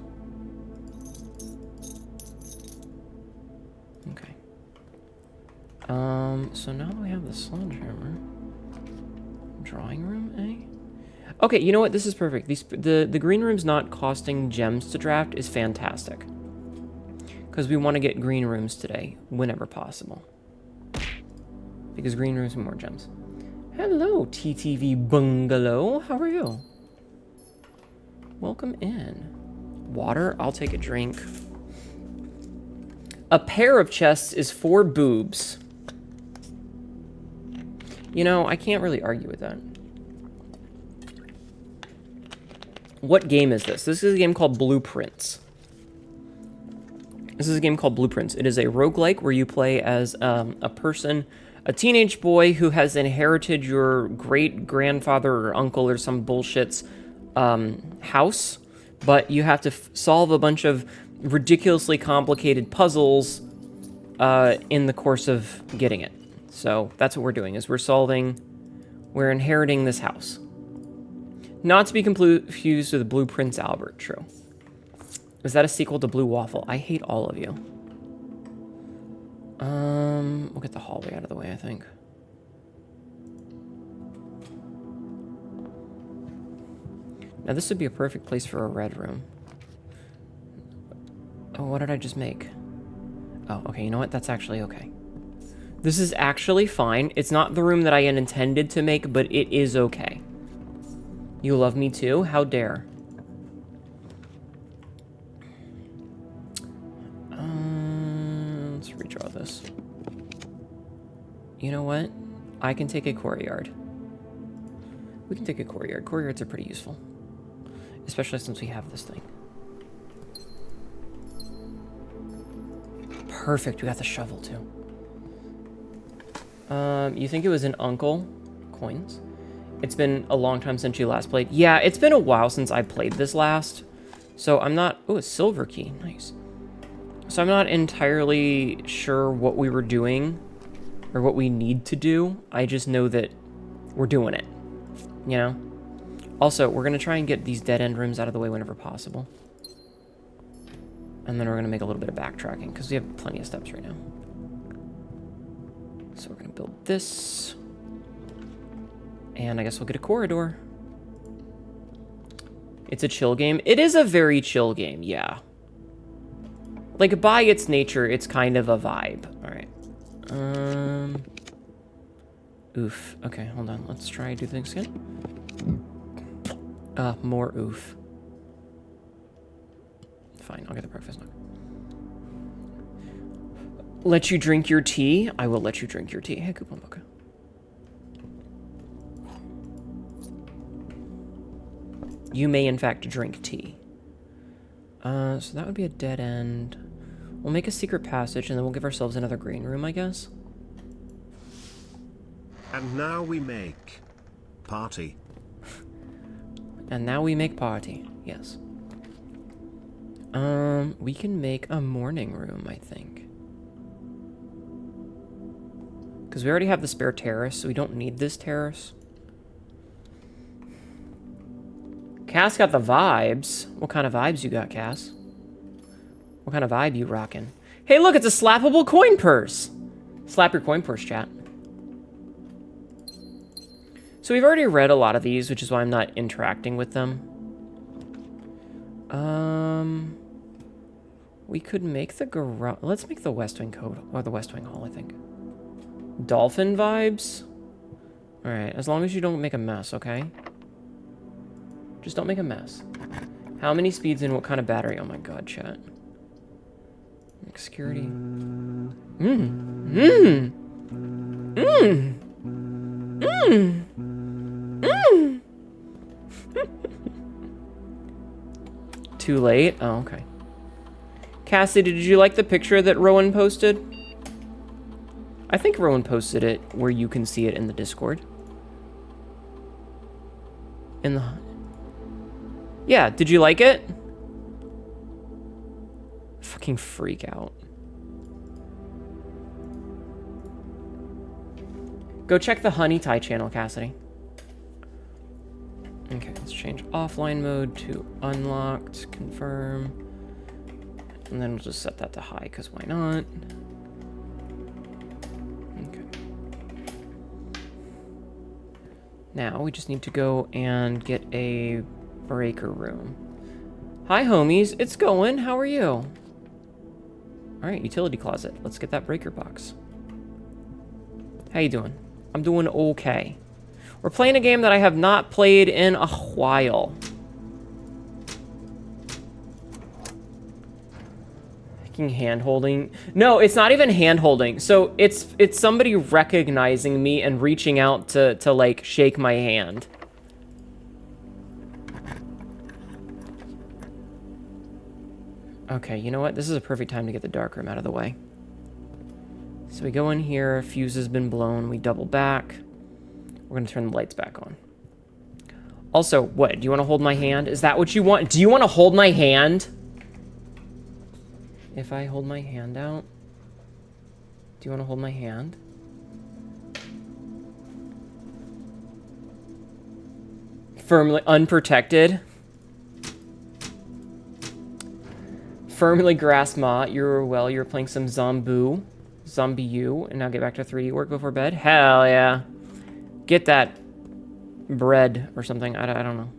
Okay. So now that we have the sledgehammer. Drawing room, eh? Okay, you know what? This is perfect. The green room's not costing gems to draft is fantastic. Because we want to get green rooms today, whenever possible. Because green rooms have more gems. Hello, TTV Bungalow. How are you? Welcome in. Water? I'll take a drink. A pair of chests is 4 boobs. You know, I can't really argue with that. What game is this? This is a game called Blueprints. This is a game called Blueprints. It is a roguelike where you play as a person, a teenage boy who has inherited your great-grandfather or uncle or some bullshit's house, but you have to solve a bunch of ridiculously complicated puzzles in the course of getting it. So that's what we're doing, is we're inheriting this house. Not to be confused with Blue Prince Albert, true. Is that a sequel to Blue Waffle? I hate all of you. We'll get the hallway out of the way, I think. Now this would be a perfect place for a red room. Oh, what did I just make? Oh, okay, you know what? That's actually okay. This is actually fine. It's not the room that I had intended to make, but it is okay. You love me too? How dare. Let's redraw this. You know what? I can take a courtyard. We can take a courtyard. Courtyards are pretty useful. Especially since we have this thing. Perfect, we got the shovel too. You think it was an uncle? Coins. It's been a long time since you last played. Yeah, it's been a while since I played this last. So I'm not... Oh, a silver key. Nice. So I'm not entirely sure what we were doing or what we need to do. I just know that we're doing it. You know? Also, we're going to try and get these dead-end rooms out of the way whenever possible. And then we're going to make a little bit of backtracking because we have plenty of steps right now. So we're going to build this. And I guess we'll get a corridor. It's a chill game. It is a very chill game, yeah. Like, by its nature, it's kind of a vibe. All right. Oof. Okay, hold on. Let's try do things again. More oof. Fine, I'll get the breakfast nook. let you drink your tea? I will let you drink your tea. Hey, Coupon Book. You may, in fact, drink tea. So that would be a dead end. We'll make a secret passage, and then we'll give ourselves another green room, I guess. And now we make party. And now we make party. Yes. We can make a morning room, I think. Because we already have the spare terrace, so we don't need this terrace. Cass got the vibes. What kind of vibes you got, Cass? What kind of vibe you rocking? Hey, look, it's a slappable coin purse. Slap your coin purse, chat. So we've already read a lot of these, which is why I'm not interacting with them. We could make the garage... Let's make the West Wing Code, or the West Wing Hall, I think. Dolphin vibes? Alright, as long as you don't make a mess, okay? Just don't make a mess. How many speeds and what kind of battery? Oh my god, chat. Security. Too late? Oh, okay. Cassie, did you like the picture that Rowan posted? I think Rowan posted it where you can see it in the Discord. In the... Yeah, did you like it? Fucking freak out. Go check the Honey Tie channel, Cassidy. Okay, let's change offline mode to unlocked, confirm. And then we'll just set that to high, because why not? Okay. Now we just need to go and get a breaker room. Hi, homies. It's going. How are you? All right, utility closet. Let's get that breaker box. How you doing? I'm doing okay. We're playing a game that I have not played in a while. Fucking hand-holding. No, it's not even hand-holding. So it's somebody recognizing me and reaching out to like shake my hand. Okay, you know what? This is a perfect time to get the dark room out of the way. So we go in here, fuse has been blown, we double back. We're gonna turn the lights back on. Also, what? Do you want to hold my hand? Is that what you want? Do you want to hold my hand? If I hold my hand out? Do you want to hold my hand? Firmly unprotected. Firmly grasped Ma. You're playing some Zombie U, and now get back to 3D work before bed? Hell yeah. Get that bread or something. I don't know.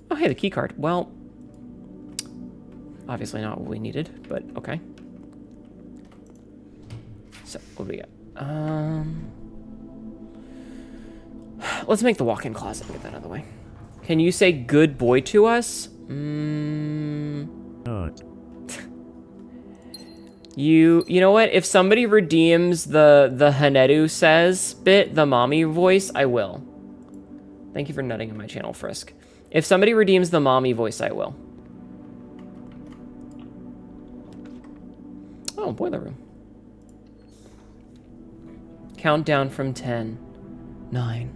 Oh, hey, the key card. Well, obviously not what we needed, but okay. So, what do we got? Let's make the walk-in closet and get that out of the way. Can you say good boy to us? You know what? If somebody redeems the Hnetu says bit, the mommy voice, I will. Thank you for nutting in my channel, Frisk. If somebody redeems the mommy voice, I will. Oh, boiler room. Countdown from 10, 9,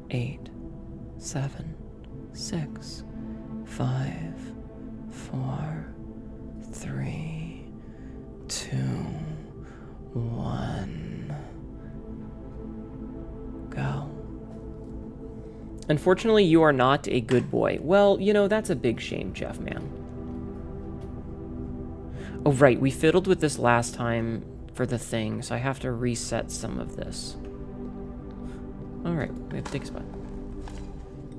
8, 7, 6, 5, 4, 3, 2, 1, go. Unfortunately, you are not a good boy. Well, you know, that's a big shame, Jeff, man. Oh, right, we fiddled with this last time for the thing, so I have to reset some of this. Alright, we have to take a spot.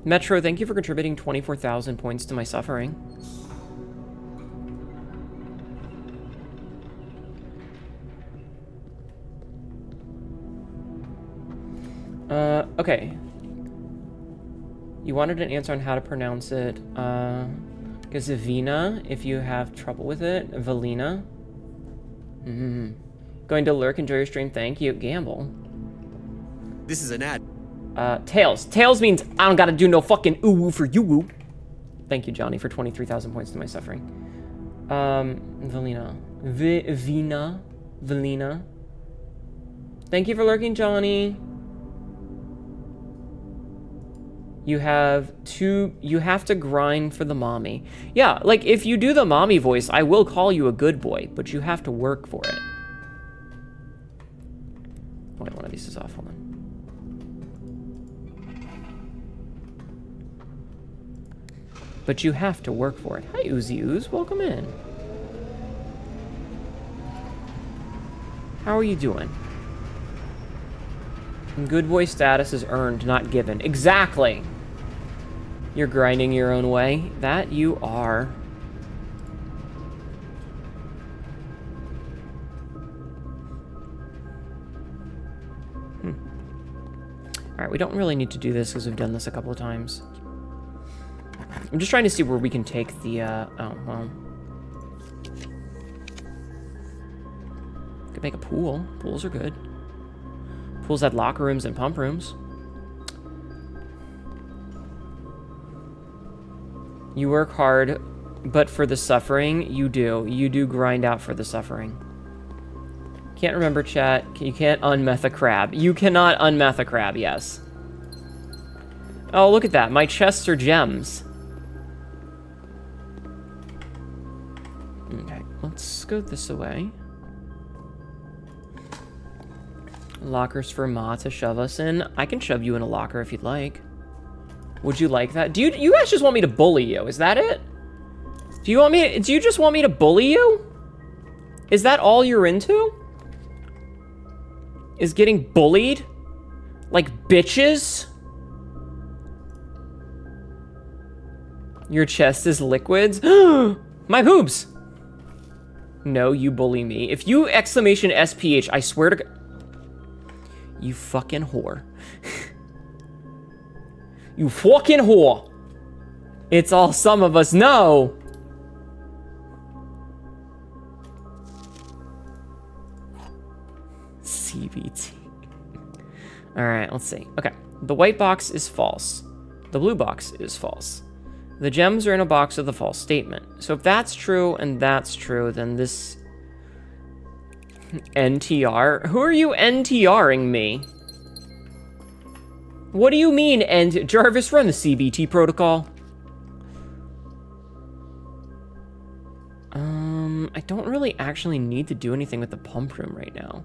Metro, thank you for contributing 24,000 points to my suffering. Okay. You wanted an answer on how to pronounce it. Gazavina, if you have trouble with it. Valina. Going to lurk, enjoy your stream. Thank you. Gamble. This is an ad. Tails. Tails means I don't gotta do no fucking ooh-woo for you-woo. Thank you, Johnny, for 23,000 points to my suffering. Valina. Valina. Thank you for lurking, Johnny. You have to grind for the mommy. Yeah, like, if you do the mommy voice, I will call you a good boy, but you have to work for it. Oh, wait, one of these is off. Hold on. But you have to work for it. Hi, Uzi Ooze. Welcome in. How are you doing? Good boy status is earned, not given. Exactly. You're grinding your own way. That you are. Alright, we don't really need to do this because we've done this a couple of times. I'm just trying to see where we can take the, oh, well. Could make a pool. Pools are good. Pools had locker rooms and pump rooms. You work hard, but for the suffering, you do. You do grind out for the suffering. Can't remember, chat. You can't unmeth a crab. You cannot unmeth a crab, yes. Oh, look at that. My chests are gems. Okay, let's go this way. Lockers for Ma to shove us in. I can shove you in a locker if you'd like. Would you like that? Do you guys just want me to bully you? Is that it? Do you just want me to bully you? Is that all you're into? Is getting bullied? Like bitches? Your chest is liquids? My boobs! No, you bully me. If you exclamation SPH, I swear to God. You fucking whore. You fucking whore. It's all some of us know. CBT. Alright, let's see. Okay, the white box is false. The blue box is false. The gems are in a box with a false statement. So if that's true and that's true, then this... NTR? Who are you NTRing me? What do you mean, Jarvis, run the CBT protocol. I don't really actually need to do anything with the pump room right now.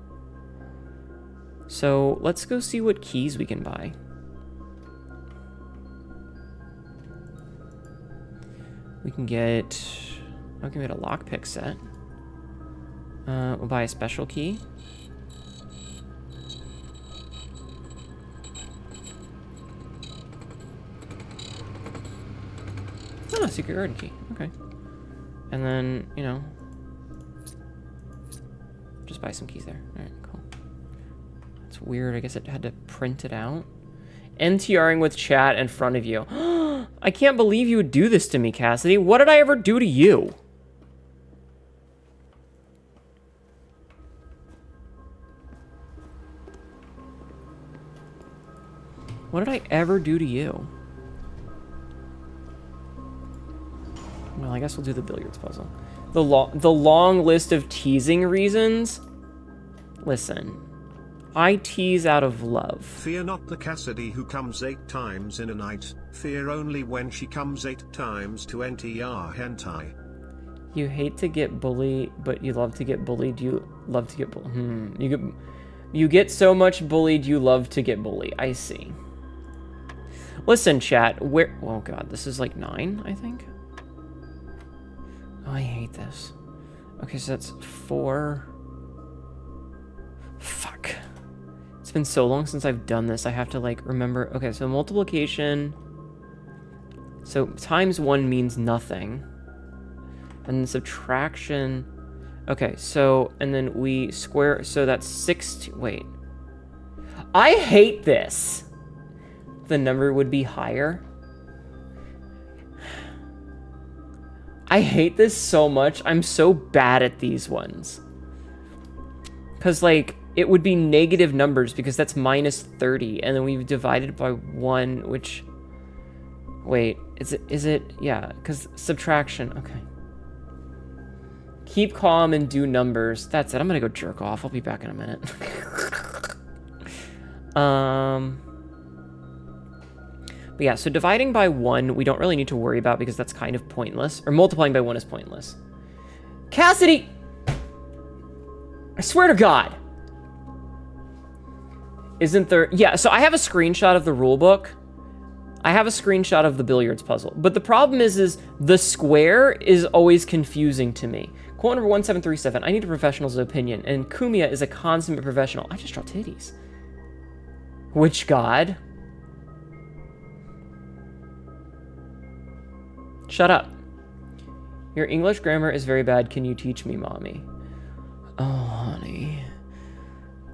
So, let's go see what keys we can buy. We can get... I can get a lockpick set. We'll buy a special key. Oh, secret garden key. Okay. And then, you know, just buy some keys there. Alright, cool. That's weird. I guess it had to print it out. NTRing with chat in front of you. I can't believe you would do this to me, Cassidy. What did I ever do to you? What did I ever do to you? Well, I guess we'll do the billiards puzzle. The long list of teasing reasons. Listen, I tease out of love. Fear not the Cassidy who comes 8 times in a night. Fear only when she comes 8 times to NTR hentai. You hate to get bullied, but you love to get bullied. You love to get bullied. You get so much bullied, you love to get bullied. I see. Listen, chat, where... Oh, God, this is like 9, I think. Oh, I hate this. Okay, so that's 4. Fuck. It's been so long since I've done this. I have to, like, remember... Okay, so multiplication... So, times 1 means nothing. And then subtraction... Okay, so... And then we square... So that's 6... Wait. I hate this! The number would be higher. I hate this so much. I'm so bad at these ones. Because, like, it would be negative numbers because that's minus 30. And then we've divided by 1, which... Wait, is it? Yeah, because subtraction. Okay. Keep calm and do numbers. That's it. I'm going to go jerk off. I'll be back in a minute. But yeah, so dividing by 1, we don't really need to worry about because that's kind of pointless. Or multiplying by 1 is pointless. Cassidy! I swear to God! Isn't there... Yeah, so I have a screenshot of the rule book. I have a screenshot of the billiards puzzle. But the problem is the square is always confusing to me. Quote number 1737, I need a professional's opinion. And Kumia is a consummate professional. I just draw titties. Which god? Shut up. Your English grammar is very bad. Can you teach me, mommy? Oh, honey.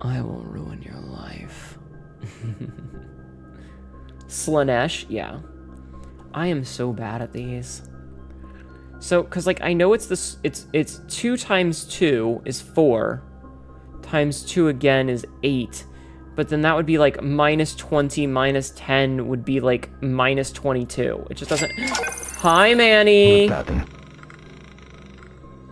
I will ruin your life. Slanesh, yeah. I am so bad at these. So, because, like, I know it's this, it's 2 times 2 is 4. Times 2 again is 8. But then that would be, like, minus 20, minus 10 would be, like, minus 22. It just doesn't... Hi, Manny.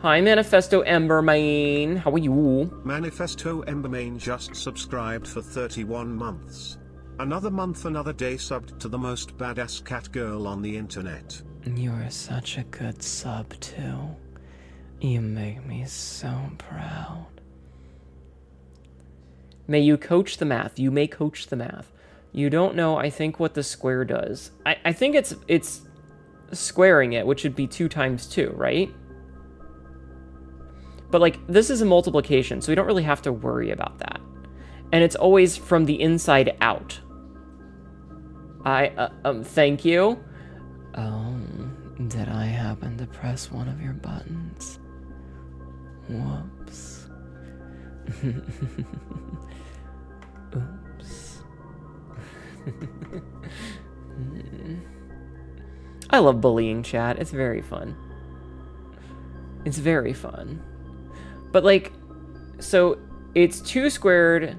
Hi, Manifesto Embermane. How are you? Manifesto Embermane just subscribed for 31 months. Another month, another day subbed to the most badass cat girl on the internet. You are such a good sub, too. You make me so proud. May you coach the math. You may coach the math. You don't know, I think, what the square does. I think it's squaring it, which would be 2 times 2, right? But, like, this is a multiplication, so we don't really have to worry about that. And it's always from the inside out. Thank you. Did I happen to press one of your buttons? Whoops. Oops. I love bullying chat. It's very fun. It's very fun. But, like, so it's 2 squared,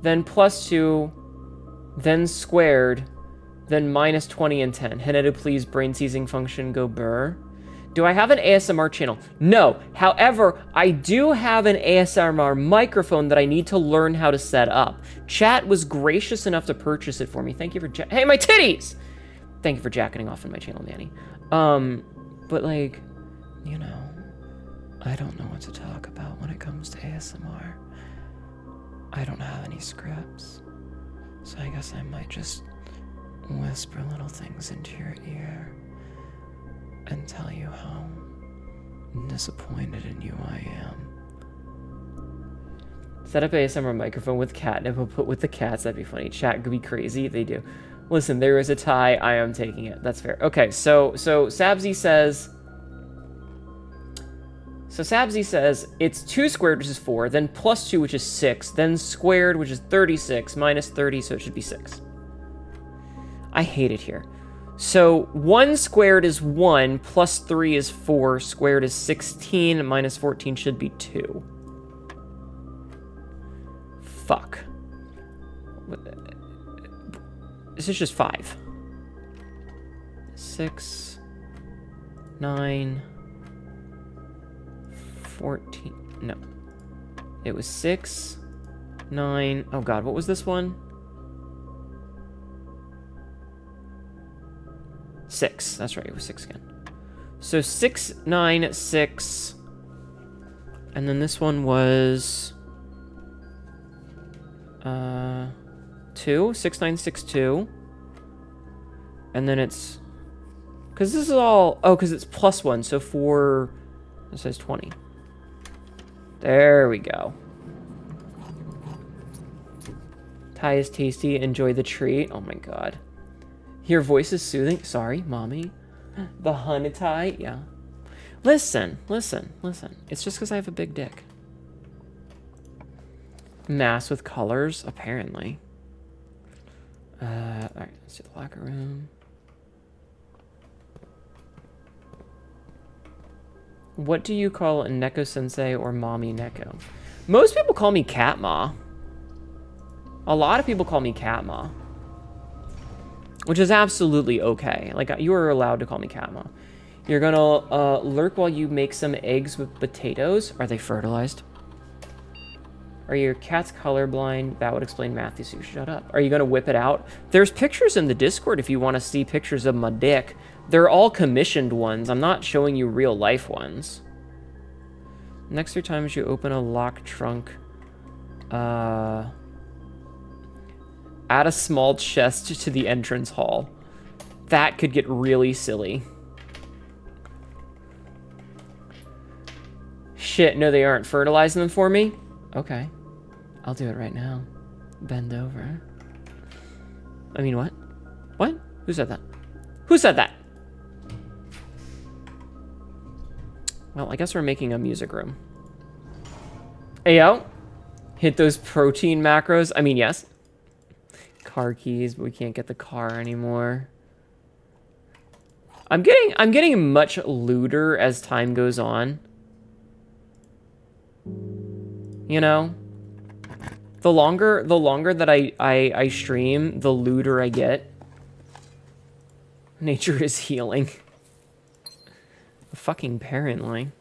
then plus 2, then squared, then minus 20 and 10. Hnetu, please, brain seizing function, go burr. Do I have an ASMR channel? No. However, I do have an ASMR microphone that I need to learn how to set up. Chat was gracious enough to purchase it for me. Thank you for hey, my titties! Thank you for jacking off on my channel, Manny. But, like, you know, I don't know what to talk about when it comes to ASMR. I don't have any scripts. So I guess I might just whisper little things into your ear and tell you how disappointed in you I am. Set up ASMR microphone with catnip, we'll put with the cats, that'd be funny. Chat could be crazy, they do. Listen, there is a tie, I am taking it. That's fair. Okay, so Sabzi says... So Sabzi says, it's 2 squared, which is 4, then plus 2, which is 6, then squared, which is 36, minus 30, so it should be 6. I hate it here. So 1 squared is 1, plus 3 is 4, squared is 16, minus 14 should be 2. Fuck. This is just 5. 6, 9... 14, no. It was 6, 9, oh god, what was this one? 6, that's right, it was 6 again. So 6, 9, 6, and then this one was 2, 6, 9, 6, 2, and then it's, because this is all, oh, because it's plus 1, so 4, it says 20. There we go. Thai is tasty. Enjoy the treat. Oh my god. Your voice is soothing. Sorry, mommy. The Hnetu, yeah. Listen. It's just because I have a big dick. Mass with colors, apparently. Alright, let's do the locker room. What do you call a Neko-sensei or mommy Neko? Most people call me Catma. A lot of people call me Catma. Which is absolutely okay. Like, you are allowed to call me Catma. You're gonna lurk while you make some eggs with potatoes. Are they fertilized? Are your cats colorblind? That would explain Matthew, so shut up. Are you gonna whip it out? There's pictures in the Discord if you want to see pictures of my dick. They're all commissioned ones. I'm not showing you real life ones. Next 3 times you open a locked trunk, add a small chest to the entrance hall. That could get really silly. Shit, no they aren't. Fertilizing them for me? Okay. I'll do it right now. Bend over. I mean, what? What? Who said that? Who said that? Well, I guess we're making a music room. Ayo. Hit those protein macros. I mean, yes. Car keys, but we can't get the car anymore. I'm getting much looter as time goes on. You know? The longer that I stream, the looter I get. Nature is healing. Fucking apparently.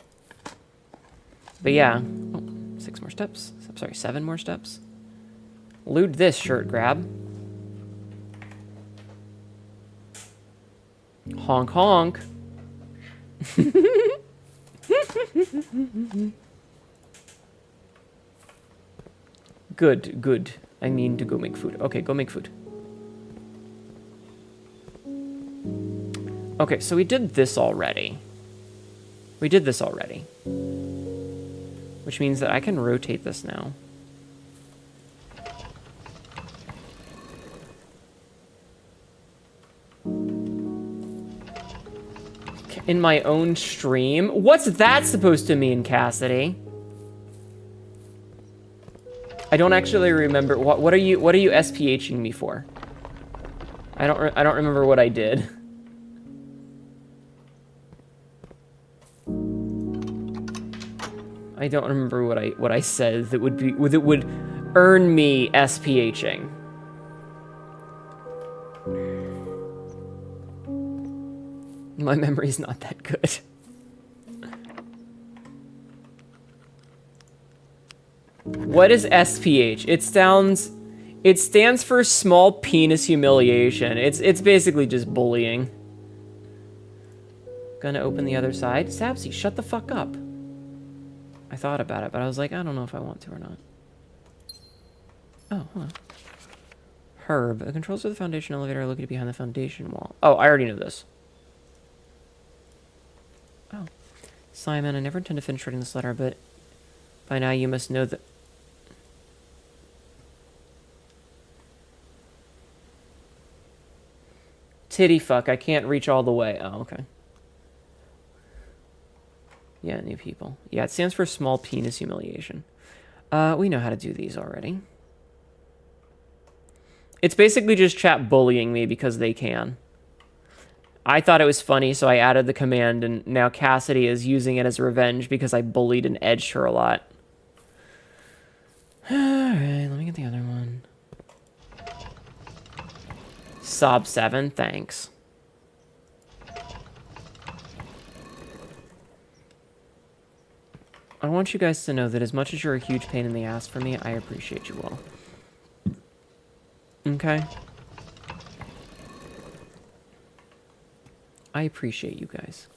But yeah. Oh, 6 more steps. I'm sorry, 7 more steps. Loot this shirt grab. Honk honk. Good, good. I mean to go make food. Okay, go make food. Okay, so we did this already. We did this already. Which means that I can rotate this now. In my own stream? What's that supposed to mean, Cassidy? I don't actually remember. What are you SPHing me for? I don't remember what I did. I don't remember what I said that would earn me SPHing. My memory's not that good. What is SPH? It stands for small penis humiliation. It's basically just bullying. Gonna open the other side. Sapsy, shut the fuck up. I thought about it, but I was like, I don't know if I want to or not. Oh, hold on. Herb. The controls of the foundation elevator are located behind the foundation wall. Oh, I already know this. Oh. Simon, I never intend to finish writing this letter, but by now you must know that... Titty fuck, I can't reach all the way. Oh, okay. Yeah, new people. Yeah, it stands for small penis humiliation. We know how to do these already. It's basically just chat bullying me because they can. I thought it was funny, so I added the command, and now Cassidy is using it as revenge because I bullied and edged her a lot. Alright, let me get the other one. Sob 7, thanks. I want you guys to know that as much as you're a huge pain in the ass for me, I appreciate you all. Okay? I appreciate you guys.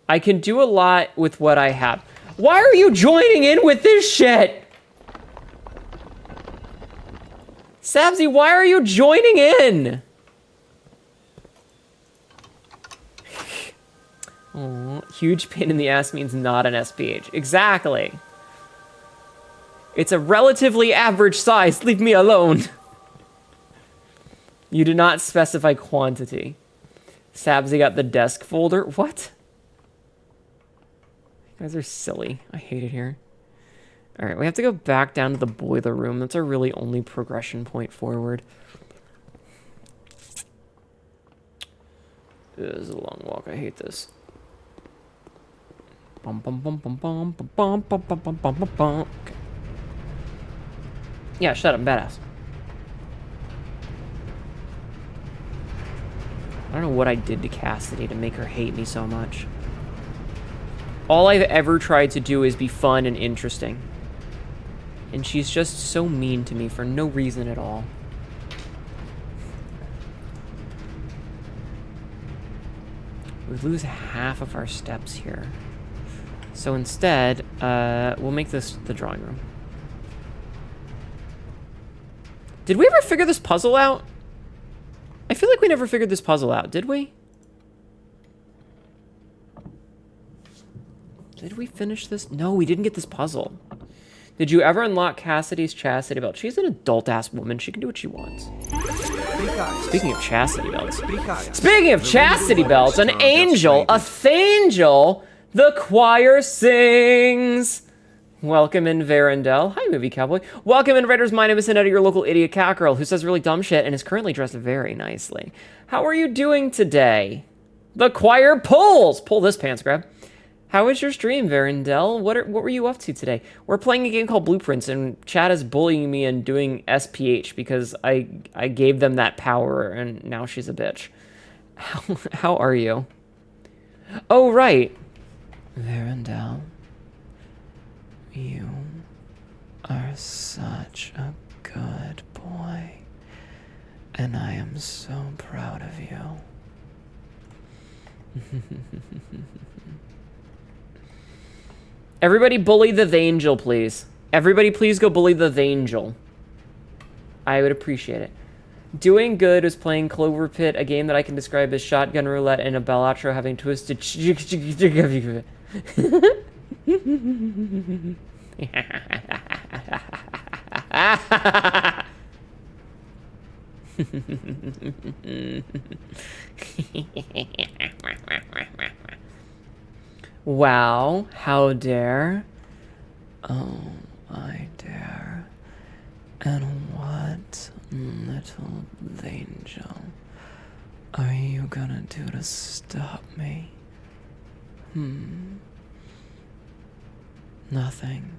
I can do a lot with what I have. Why are you joining in with this shit? Sabzi, why are you joining in? Oh, huge pain in the ass means not an SPH. Exactly. It's a relatively average size. Leave me alone. You did not specify quantity. Sabzi got the desk folder. What? You guys are silly. I hate it here. Alright, we have to go back down to the boiler room. That's our really only progression point forward. This is a long walk. I hate this. Bum, bum, bum, bum, bum, bum, bum, bum, bum, bum, bum, bum. Okay. Yeah, shut up, badass. I don't know what I did to Cassidy to make her hate me so much. All I've ever tried to do is be fun and interesting. And she's just so mean to me for no reason at all. We lose half of our steps here. So instead, we'll make this the drawing room. Did we ever figure this puzzle out? I feel like we never figured this puzzle out, did we? Did we finish this? No, we didn't get this puzzle. Did you ever unlock Cassidy's chastity belt? She's an adult-ass woman. She can do what she wants. Speaking of chastity belts. Speaking of chastity belts, an angel, a thangel, the choir sings. Welcome in, Verendel. Hi, Movie Cowboy. Welcome in, Writers. My name is Hnetu, your local idiot cat girl who says really dumb shit and is currently dressed very nicely. How are you doing today? The choir pulls. Pull this pants grab. How was your stream, Verendel? What were you up to today? We're playing a game called Blueprints, and Chad is bullying me and doing SPH because I gave them that power, and now she's a bitch. How are you? Oh, right. Verendel, you are such a good boy, and I am so proud of you. Everybody bully the Thangel, please. Everybody please go bully the Thangel. I would appreciate it. Doing good is playing Clover Pit, a game that I can describe as shotgun roulette and a Bellatro having twisted... Wow, how dare. Oh, I dare. And what, little angel, are you gonna do to stop me? Nothing.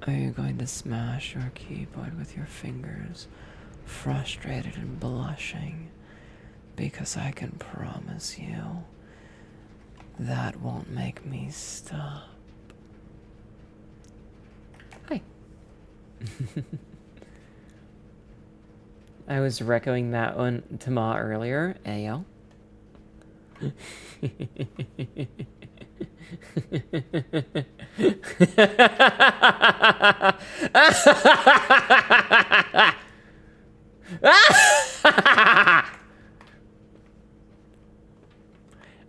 Are you going to smash your keyboard with your fingers, frustrated and blushing? Because I can promise you, that won't make me stop. Hi. I was echoing that one to Ma earlier. Ayo.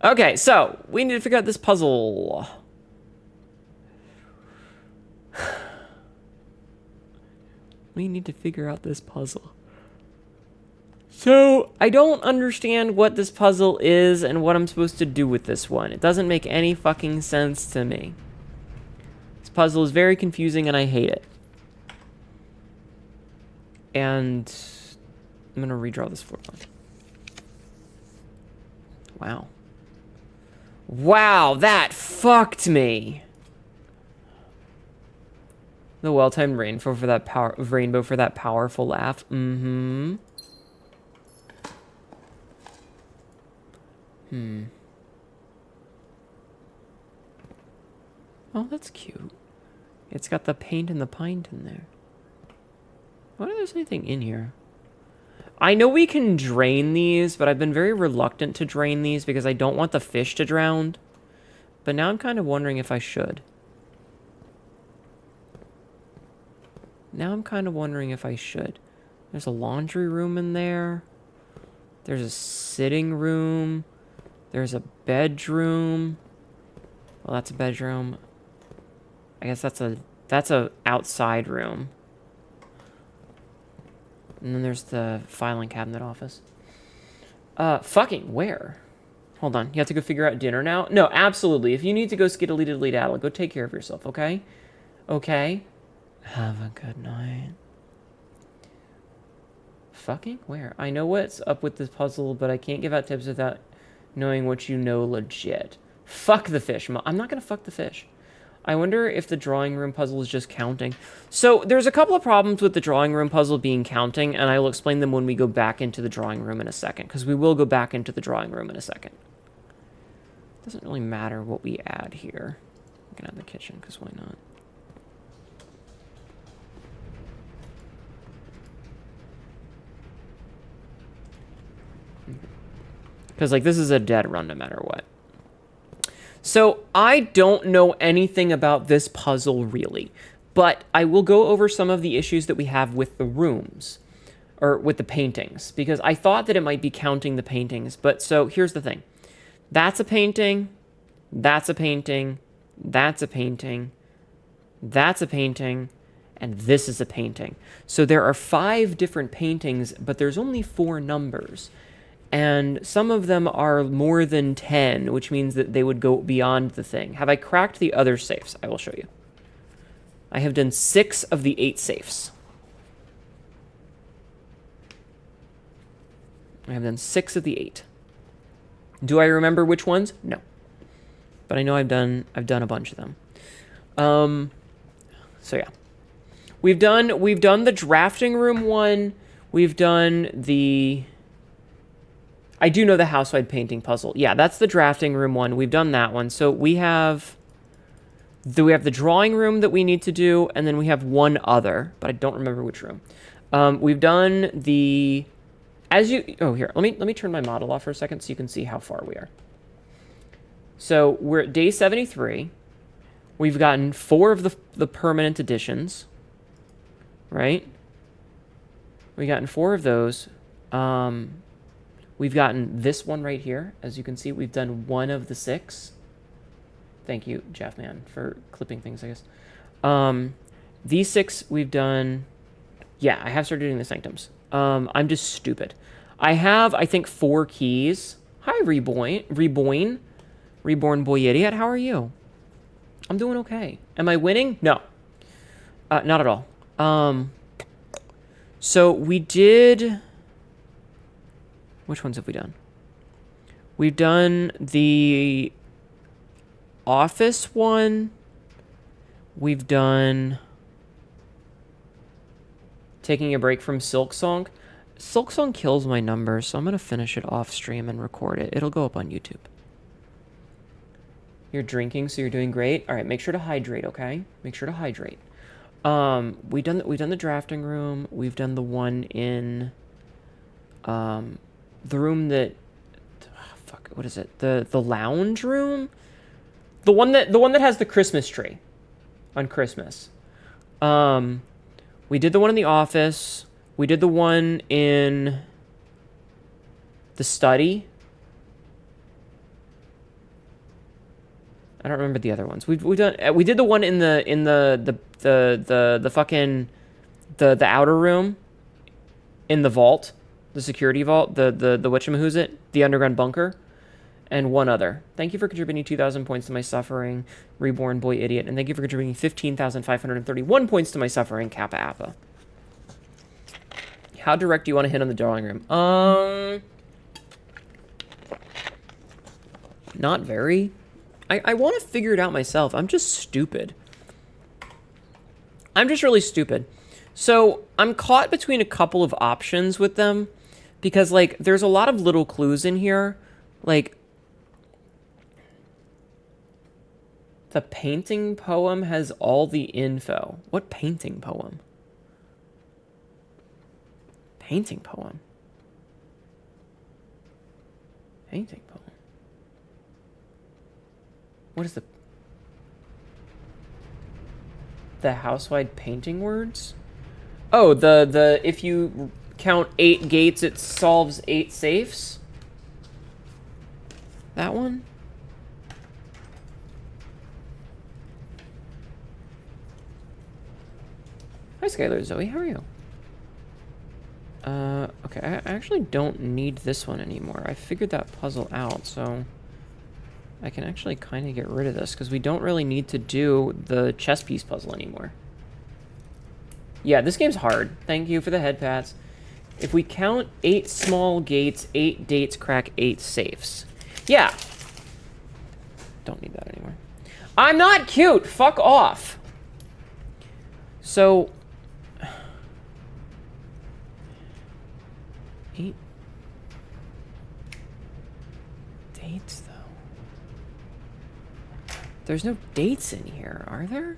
Okay, so we need to figure out this puzzle. We need to figure out this puzzle. So, I don't understand what this puzzle is and what I'm supposed to do with this one. It doesn't make any fucking sense to me. This puzzle is very confusing and I hate it. And I'm gonna redraw this floor plan. Wow. Wow, that fucked me. The well-timed rainbow for that powerful laugh. Mm-hmm. Oh, that's cute. It's got the paint and the pint in there. I wonder if there's anything in here. I know we can drain these, but I've been very reluctant to drain these because I don't want the fish to drown. But now I'm kind of wondering if I should. There's a laundry room in there. There's a sitting room. There's a bedroom. Well, that's a bedroom. I guess that's a outside room. And then there's the filing cabinet office. Fucking where? Hold on. You have to go figure out dinner now? No, absolutely. If you need to go skiddly diddly daddle, go take care of yourself, okay? Okay? Have a good night. Fucking where? I know what's up with this puzzle, but I can't give out tips without knowing what you know legit. Fuck the fish. I'm not going to fuck the fish. I wonder if the drawing room puzzle is just counting. So there's a couple of problems with the drawing room puzzle being counting, and I will explain them when we go back into the drawing room in a second, because we will go back into the drawing room in a second. Doesn't really matter what we add here. We can add the kitchen, because why not? Because, like, this is a dead run no matter what. So I don't know anything about this puzzle, really. But I will go over some of the issues that we have with the rooms. Or with the paintings. Because I thought that it might be counting the paintings. But so here's the thing. That's a painting. That's a painting. That's a painting. That's a painting. And this is a painting. So there are 5 different paintings, but there's only 4 numbers. And some of them are more than 10, which means that they would go beyond the thing. Have I cracked the other safes? I will show you. I have done 6 of the 8 safes. I have done 6 of the 8. Do I remember which ones? No. But I know I've done a bunch of them. So yeah. We've done the drafting room one. We've done the... I do know the housewide painting puzzle. Yeah, that's the drafting room one. We've done that one. So we have the drawing room that we need to do, and then we have one other, but I don't remember which room. We've done the... Oh, here. Let me turn my model off for a second so you can see how far we are. So we're at day 73. We've gotten 4 of the permanent additions. Right? We've gotten 4 of those. We've gotten this one right here. As you can see, we've done 1 of the 6. Thank you, Jeff, man, for clipping things, I guess. These 6 we've done... Yeah, I have started doing the sanctums. I'm just stupid. I have, I think, 4 keys. Hi, Reborn Boy Idiot. How are you? I'm doing okay. Am I winning? No. Not at all. So we did... Which ones have we done? We've done the office one. We've done taking a break from Silksong. Silksong kills my numbers, so I'm going to finish it off stream and record it. It'll go up on YouTube. You're drinking, so you're doing great. All right, make sure to hydrate, okay? Make sure to hydrate. We've done the drafting room. We've done the one in the room that fuck, what is it? The lounge room? The one that has the Christmas tree on Christmas. We did the one in the office. We did the one in the study. I don't remember the other ones. We did the one in the fucking the outer room in the vault, the security vault, the whatchamahoosit, the underground bunker, and one other. Thank you for contributing 2,000 points to my suffering, Reborn Boy Idiot, and thank you for contributing 15,531 points to my suffering, Kappa Appa. How direct do you want to hit on the drawing room? Not very. I want to figure it out myself. I'm just stupid. I'm just really stupid. So I'm caught between a couple of options with them because, like, there's a lot of little clues in here. Like, the painting poem has all the info. What painting poem? Painting poem. Painting poem. What is the housewide painting words? Oh, the if you count 8 gates, it solves 8 safes. That one? Hi, Skylar Zoe. How are you? Okay, I actually don't need this one anymore. I figured that puzzle out, so I can actually kind of get rid of this because we don't really need to do the chess piece puzzle anymore. Yeah, this game's hard. Thank you for the head pats. If we count 8 small gates, 8 dates crack 8 safes. Yeah. don't need that anymore. I'm not cute! Fuck off! So... 8 dates, though. There's no dates in here, are there?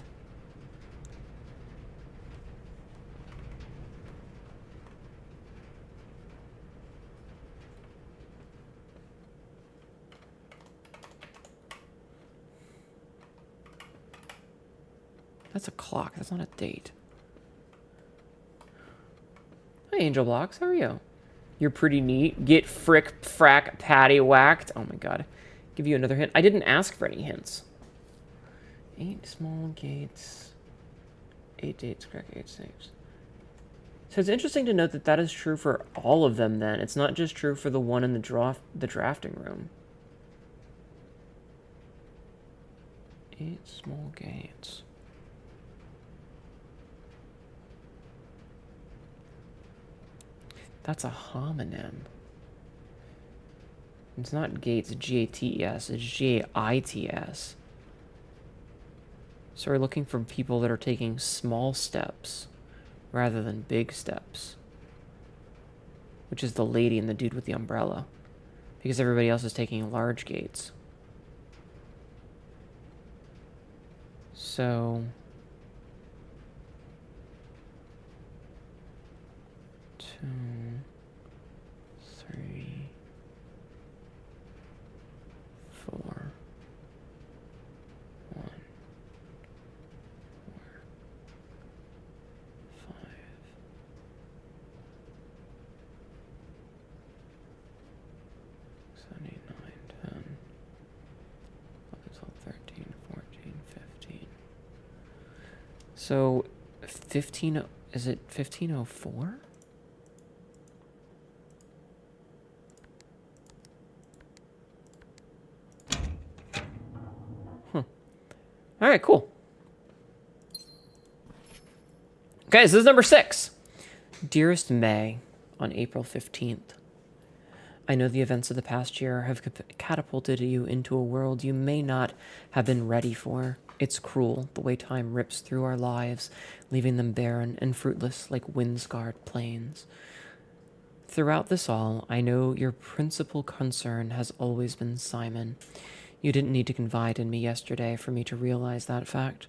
That's a clock. That's not a date. Hi, Angel Blocks. How are you? You're pretty neat. Get frick, frack, patty whacked. Oh my god. Give you another hint. I didn't ask for any hints. 8 small gates. 8 dates, crack 8 saves. So it's interesting to note that that is true for all of them then. It's not just true for the one in the drafting room. 8 small gates. That's a homonym. It's not Gates, G-A-T-E-S. It's G-A-I-T-S. So we're looking for people that are taking small steps rather than big steps. Which is the lady and the dude with the umbrella. Because everybody else is taking large gates. So... 2, 3, 4, 1, 4, 5, 7, 8, 9, 10, 11, 12, 13, 14, 15. So 15, is it 1504? All right, cool. Okay, so this is number 6. Dearest May, on April 15th. I know the events of the past year have catapulted you into a world you may not have been ready for. It's cruel, the way time rips through our lives, leaving them barren and fruitless like wind-scarred plains. Throughout this all, I know your principal concern has always been Simon. You didn't need to confide in me yesterday for me to realize that fact.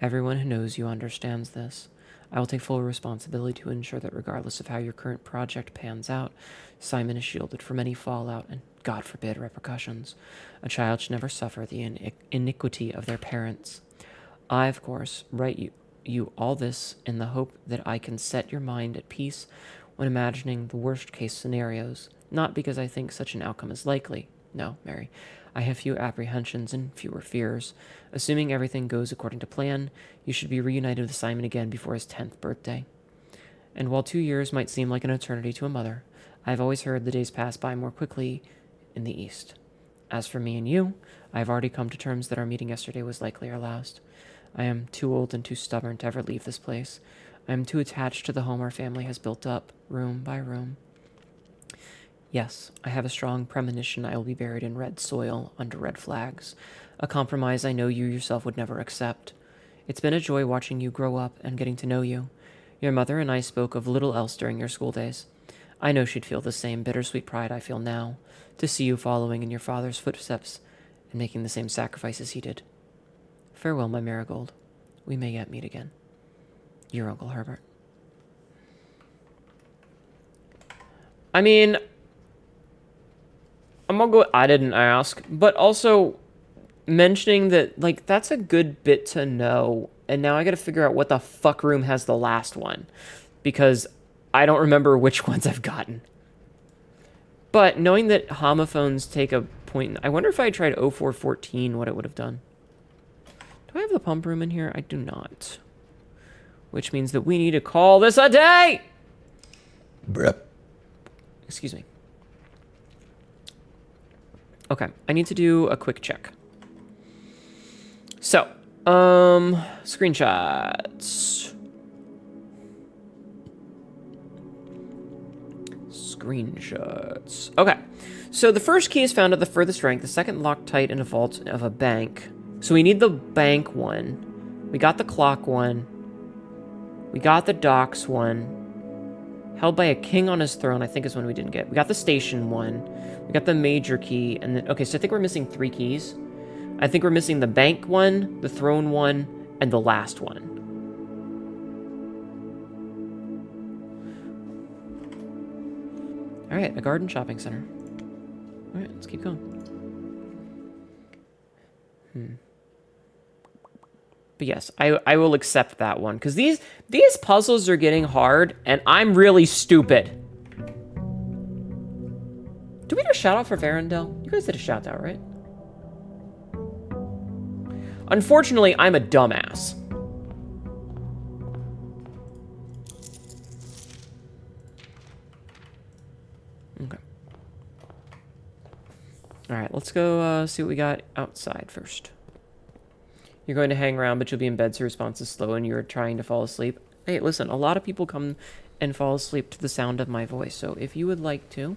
Everyone who knows you understands this. I will take full responsibility to ensure that regardless of how your current project pans out, Simon is shielded from any fallout and, God forbid, repercussions. A child should never suffer the iniquity of their parents. I, of course, write you all this in the hope that I can set your mind at peace when imagining the worst-case scenarios, not because I think such an outcome is likely. No, Mary. I have few apprehensions and fewer fears. Assuming everything goes according to plan, you should be reunited with Simon again before his 10th birthday. And while 2 years might seem like an eternity to a mother, I have always heard the days pass by more quickly in the East. As for me and you, I have already come to terms that our meeting yesterday was likely our last. I am too old and too stubborn to ever leave this place. I am too attached to the home our family has built up, room by room. Yes, I have a strong premonition I will be buried in red soil under red flags, a compromise I know you yourself would never accept. It's been a joy watching you grow up and getting to know you. Your mother and I spoke of little else during your school days. I know she'd feel the same bittersweet pride I feel now, to see you following in your father's footsteps and making the same sacrifices he did. Farewell, my marigold. We may yet meet again. Your Uncle Herbert. I mean... I'm gonna go, I didn't ask, but also mentioning that, like, that's a good bit to know, and now I gotta figure out what the fuck room has the last one, because I don't remember which ones I've gotten. But knowing that homophones take a point, I wonder if I tried 0414, what it would have done. Do I have the pump room in here? I do not. Which means that we need to call this a day! Bruh. Excuse me. Okay, I need to do a quick check. So, screenshots. Screenshots. Okay. So the first key is found at the furthest rank. The second locked tight in a vault of a bank. So we need the bank one. We got the clock one. We got the docks one. Held by a king on his throne, I think is one we didn't get. We got the station one. We got the major key. And then, okay, so I think we're missing 3 keys. I think we're missing the bank one, the throne one, and the last one. All right, a garden shopping center. All right, let's keep going. But yes, I will accept that one, because these puzzles are getting hard, and I'm really stupid. Did we do a shout-out for Varendell? You guys did a shout-out, right? Unfortunately, I'm a dumbass. Okay. All right, let's go see what we got outside first. You're going to hang around, but you'll be in bed, so your response is slow, and you're trying to fall asleep. Hey, listen, a lot of people come and fall asleep to the sound of my voice, so if you would like to,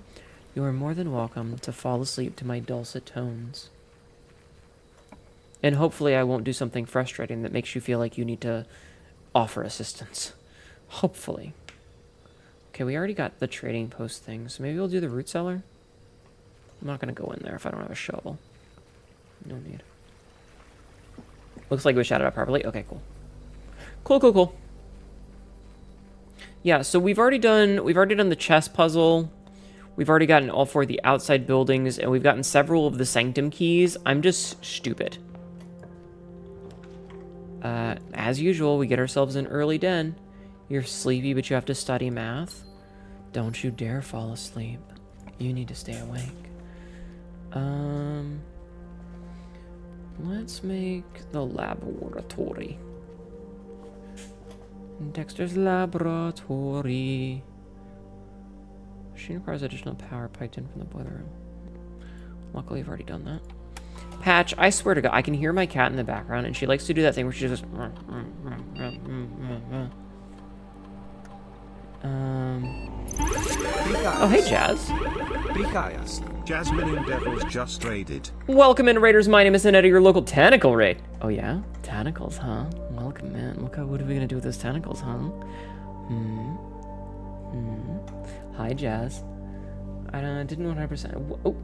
you are more than welcome to fall asleep to my dulcet tones. And hopefully I won't do something frustrating that makes you feel like you need to offer assistance. Hopefully. Okay, we already got the trading post thing, so maybe we'll do the root cellar? I'm not going to go in there if I don't have a shovel. No need. Looks like we shouted out properly. Okay, cool. Cool. Yeah, so we've already done the chess puzzle. We've already gotten all 4 of the outside buildings, and we've gotten several of the sanctum keys. I'm just stupid. As usual, we get ourselves an early den. You're sleepy, but you have to study math. Don't you dare fall asleep. You need to stay awake. Let's make the laboratory. Dexter's laboratory. Machine requires additional power piped in from the boiler room. Luckily, I've already done that. Patch, I swear to God, I can hear my cat in the background, and she likes to do that thing where she just goes... Oh, hey, Jazz. Jasmine and Devils just raided. Welcome in, Raiders. My name is Hnetu, your local tentacle raid. Oh, yeah? Tentacles, huh? Welcome in. Look, what are we going to do with those tentacles, huh? Hi, Jazz. I didn't 100%. Oh.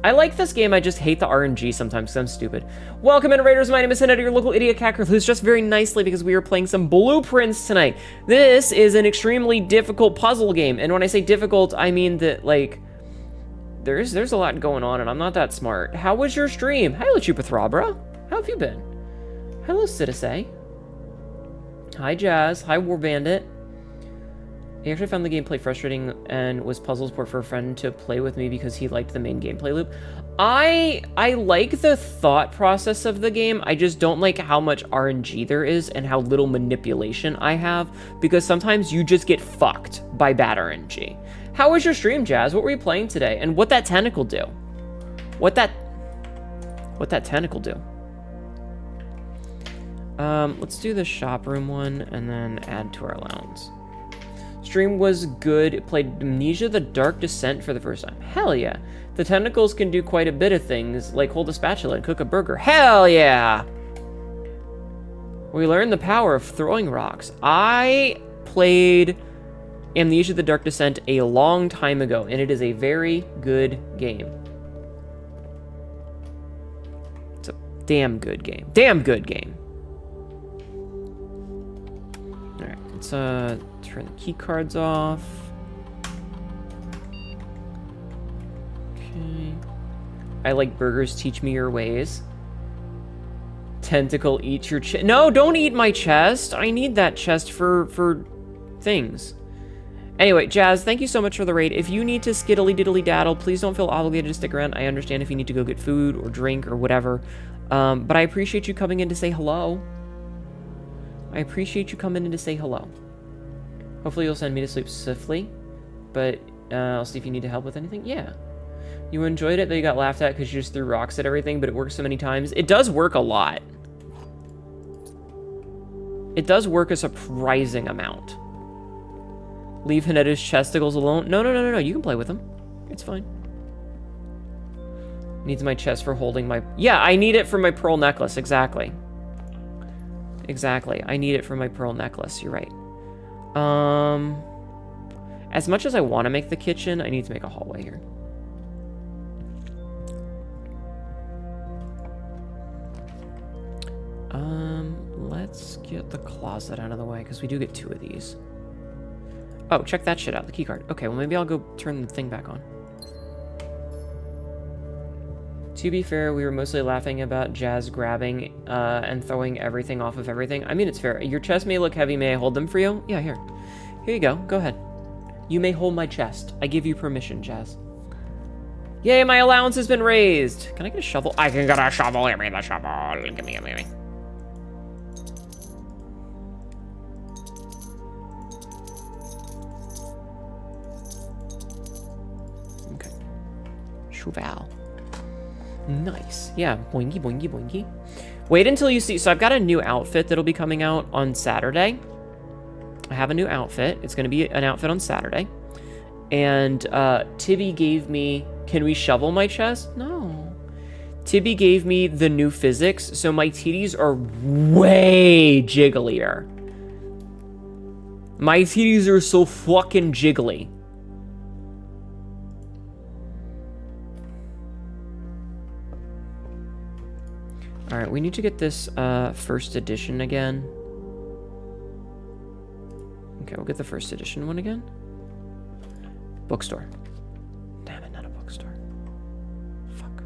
I like this game, I just hate the RNG sometimes because I'm stupid. Welcome in, Raiders. My name is Hnetu, your local idiot cat who's just very nicely because we are playing some blueprints tonight. This is an extremely difficult puzzle game, and when I say difficult, I mean that, like, there's a lot going on, and I'm not that smart. How was your stream? Hi, Lachupathrabra. How have you been? Hello, Citise. Hi, Jazz. Hi, War Bandit. I actually found the gameplay frustrating and was puzzled for a friend to play with me because he liked the main gameplay loop. I like the thought process of the game. I just don't like how much RNG there is and how little manipulation I have, because sometimes you just get fucked by bad RNG. How was your stream, Jazz? What were you playing today? And what that tentacle do? What that tentacle do? Let's do the shop room one and then add to our allowance. Stream was good. It played Amnesia: The Dark Descent for the first time. Hell yeah. The tentacles can do quite a bit of things, like hold a spatula and cook a burger. Hell yeah. We learned the power of throwing rocks. I played Amnesia: The Dark Descent a long time ago, and it is a very good game. It's a damn good game. Damn good game. Alright, let's turn the key cards off. Okay. I like burgers, teach me your ways. Tentacle, eat your chest. No, don't eat my chest. I need that chest for things. Anyway, Jazz, thank you so much for the raid. If you need to skiddly diddly daddle, please don't feel obligated to stick around. I understand if you need to go get food or drink or whatever. But I appreciate you coming in to say hello. I appreciate you coming in to say hello. Hopefully you'll send me to sleep swiftly, but I'll see if you need help with anything. Yeah. You enjoyed it, though you got laughed at because you just threw rocks at everything, but it works so many times. It does work a lot. It does work a surprising amount. Leave Hnetu's chesticles alone. No, no, no, no, no. You can play with them. It's fine. Needs my chest for holding my... Yeah, I need it for my pearl necklace. Exactly. Exactly. I need it for my pearl necklace. You're right. As much as I want to make the kitchen, I need to make a hallway here. Let's get the closet out of the way, because we do get 2 of these. Oh, check that shit out, the keycard. Okay, well, maybe I'll go turn the thing back on. To be fair, we were mostly laughing about Jazz grabbing and throwing everything off of everything. I mean, it's fair. Your chest may look heavy. May I hold them for you? Yeah, here. Here you go. Go ahead. You may hold my chest. I give you permission, Jazz. Yay, my allowance has been raised. Can I get a shovel? I can get a shovel. Give me the shovel. Give me, give me. Okay. Shovel. Nice. Yeah, boingy, boingy, boingy. Wait until you see... So I've got a new outfit that'll be coming out on Saturday. I have a new outfit. It's going to be an outfit on Saturday. And Tibby gave me... Can we shovel my chest? No. Tibby gave me the new physics, so my titties are way jigglier. My titties are so fucking jiggly. All right, we need to get this first edition again. Okay, we'll get the first edition one again. Bookstore. Damn it, not a bookstore. Fuck.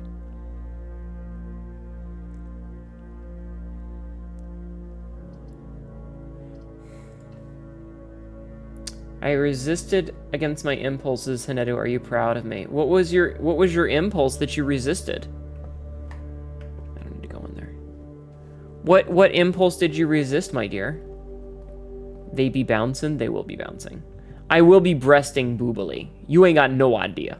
I resisted against my impulses, Hnetu. Are you proud of me? What was your impulse that you resisted? What impulse did you resist, my dear? They be bouncing, they will be bouncing. I will be breasting boobily. You ain't got no idea.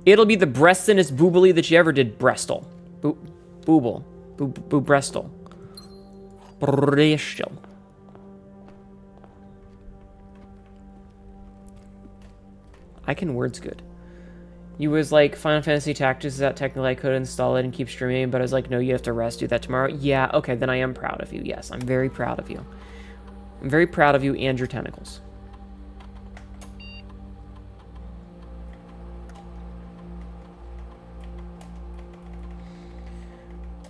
It'll be the breastinest boobily that you ever did breastle. Booble. Breastle. Breastle. I can words good. You was like, Final Fantasy Tactics is that technically I could install it and keep streaming, but I was like, no, you have to rest, do that tomorrow. Yeah, okay, then I am proud of you. Yes, I'm very proud of you. I'm very proud of you and your tentacles.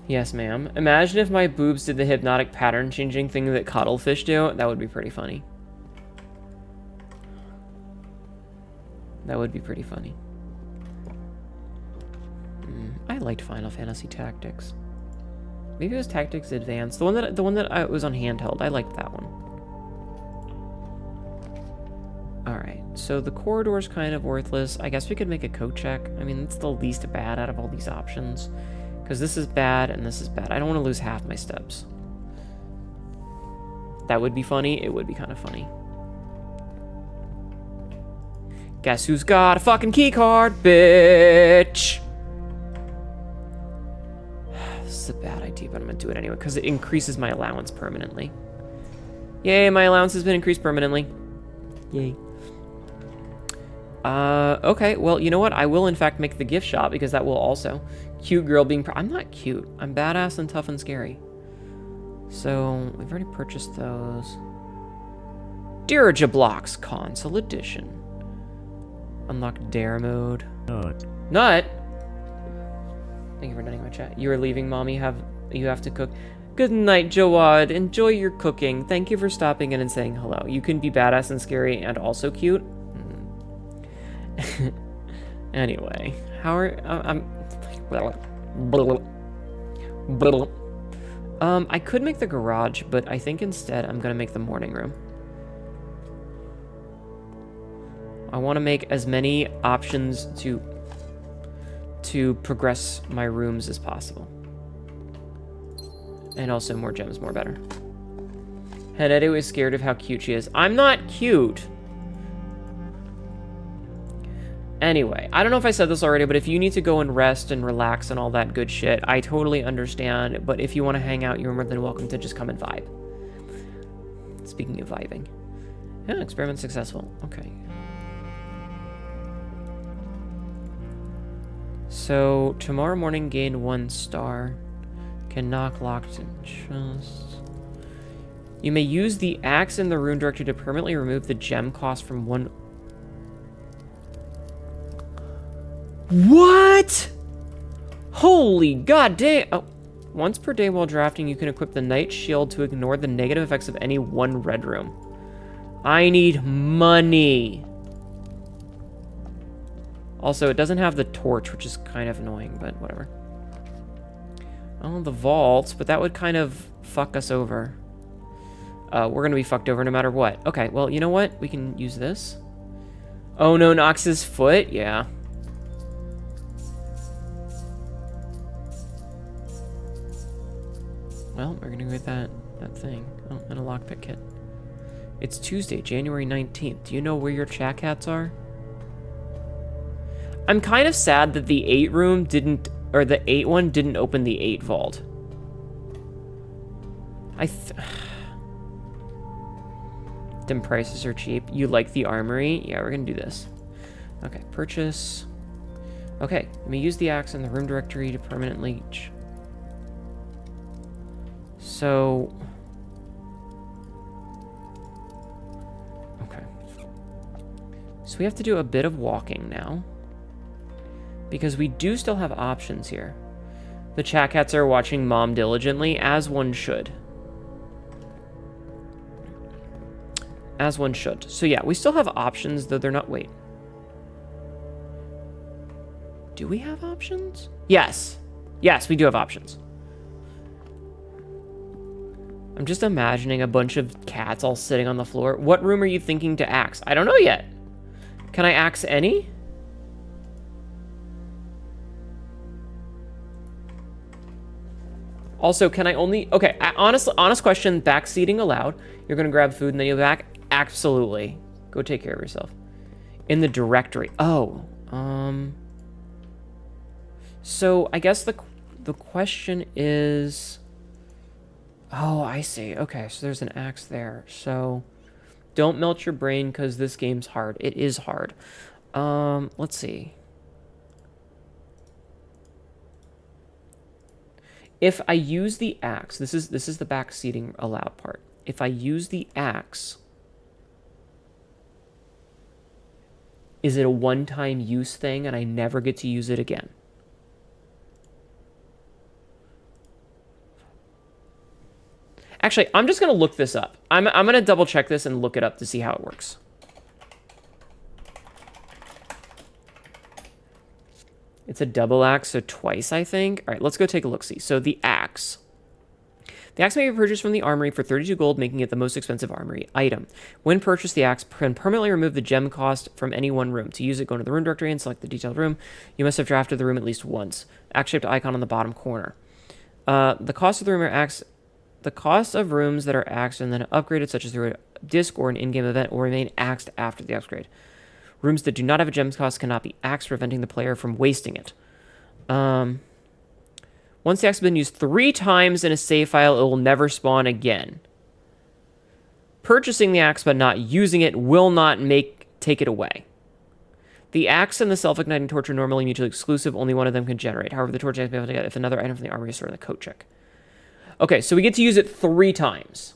Yes, ma'am. Imagine if my boobs did the hypnotic pattern changing thing that cuttlefish do. That would be pretty funny. That would be pretty funny. I liked Final Fantasy Tactics. Maybe it was Tactics Advanced. The one that was on handheld. I liked that one. All right. So the corridor's kind of worthless. I guess we could make a code check. I mean, it's the least bad out of all these options, because this is bad and this is bad. I don't want to lose half my steps. That would be funny. It would be kind of funny. Guess who's got a fucking key card, bitch? This is a bad idea, but I'm gonna do it anyway because it increases my allowance permanently. Yay, my allowance has been increased permanently. Yay. Okay, well, you know what? I will in fact make the gift shop because that will also. Cute girl being... I'm not cute. I'm badass and tough and scary. So, we've already purchased those. Dirigiblocks Console Edition. Unlock Dare mode. Nut? Thank you for nutting my chat. You are leaving, Mommy. You have to cook. Good night, Jawad. Enjoy your cooking. Thank you for stopping in and saying hello. You can be badass and scary and also cute. Anyway, how are I could make the garage, but I think instead I'm gonna make the morning room. I want to make as many options to progress my rooms as possible. And also more gems, more better. Hnetu is scared of how cute she is. I'm not cute. Anyway, I don't know if I said this already, but if you need to go and rest and relax and all that good shit, I totally understand. But if you want to hang out, you're more than welcome to just come and vibe. Speaking of vibing. Yeah, experiment successful. Okay. So, tomorrow morning gain 1 star. Can knock locked in chests. You may use the axe in the rune directory to permanently remove the gem cost from one... What? Holy goddamn! Oh. Once per day while drafting, you can equip the Knight Shield to ignore the negative effects of any one red room. I need money. Also, it doesn't have the torch, which is kind of annoying, but whatever. Oh, the vaults, but that would kind of fuck us over. We're going to be fucked over no matter what. Okay, well, you know what? We can use this. Oh, no, Nox's foot? Yeah. Well, we're going to get that thing. Oh, and a lockpick kit. It's Tuesday, January 19th. Do you know where your chat cats are? I'm kind of sad that the 8 room didn't... Or the 8 one didn't open the 8 vault. Dim prices are cheap. You like the armory? Yeah, we're gonna do this. Okay, purchase. Okay, let me use the axe in the room directory to permanently... So... Okay. So we have to do a bit of walking now. Because we do still have options here. The chat cats are watching Mom diligently, as one should. As one should. So yeah, we still have options, though they're not... Wait. Do we have options? Yes. Yes, we do have options. I'm just imagining a bunch of cats all sitting on the floor. What room are you thinking to axe? I don't know yet. Can I axe any? Also, can I only... Okay, honest question, backseating allowed. You're going to grab food and then you'll back? Absolutely. Go take care of yourself. In the directory. Oh, so I guess the question is... Oh, I see. Okay, so there's an axe there. So don't melt your brain because this game's hard. It is hard. Let's see. If I use the axe, this is the backseating allowed part. If I use the axe, is it a one-time use thing and I never get to use it again? Actually, I'm just going to look this up. I'm going to double check this and look it up to see how it works. It's a double axe, so twice, I think. All right, let's go take a look-see. So the axe. The axe may be purchased from the armory for 32 gold, making it the most expensive armory item. When purchased, the axe can permanently remove the gem cost from any one room. To use it, go into the room directory and select the detailed room. You must have drafted the room at least once. Axe-shaped icon on the bottom corner. The cost of the room are axe... The cost of rooms that are axed and then upgraded, such as through a disc or an in-game event, will remain axed after the upgrade. Rooms that do not have a gem cost cannot be axed, preventing the player from wasting it. Once the axe has been used 3 times in a save file, it will never spawn again. Purchasing the axe but not using it will not take it away. The axe and the self-igniting torch are normally mutually exclusive. Only one of them can generate. However, the torch can be able to get if another item from the armory is stored in the coat check. Okay, so we get to use it 3 times.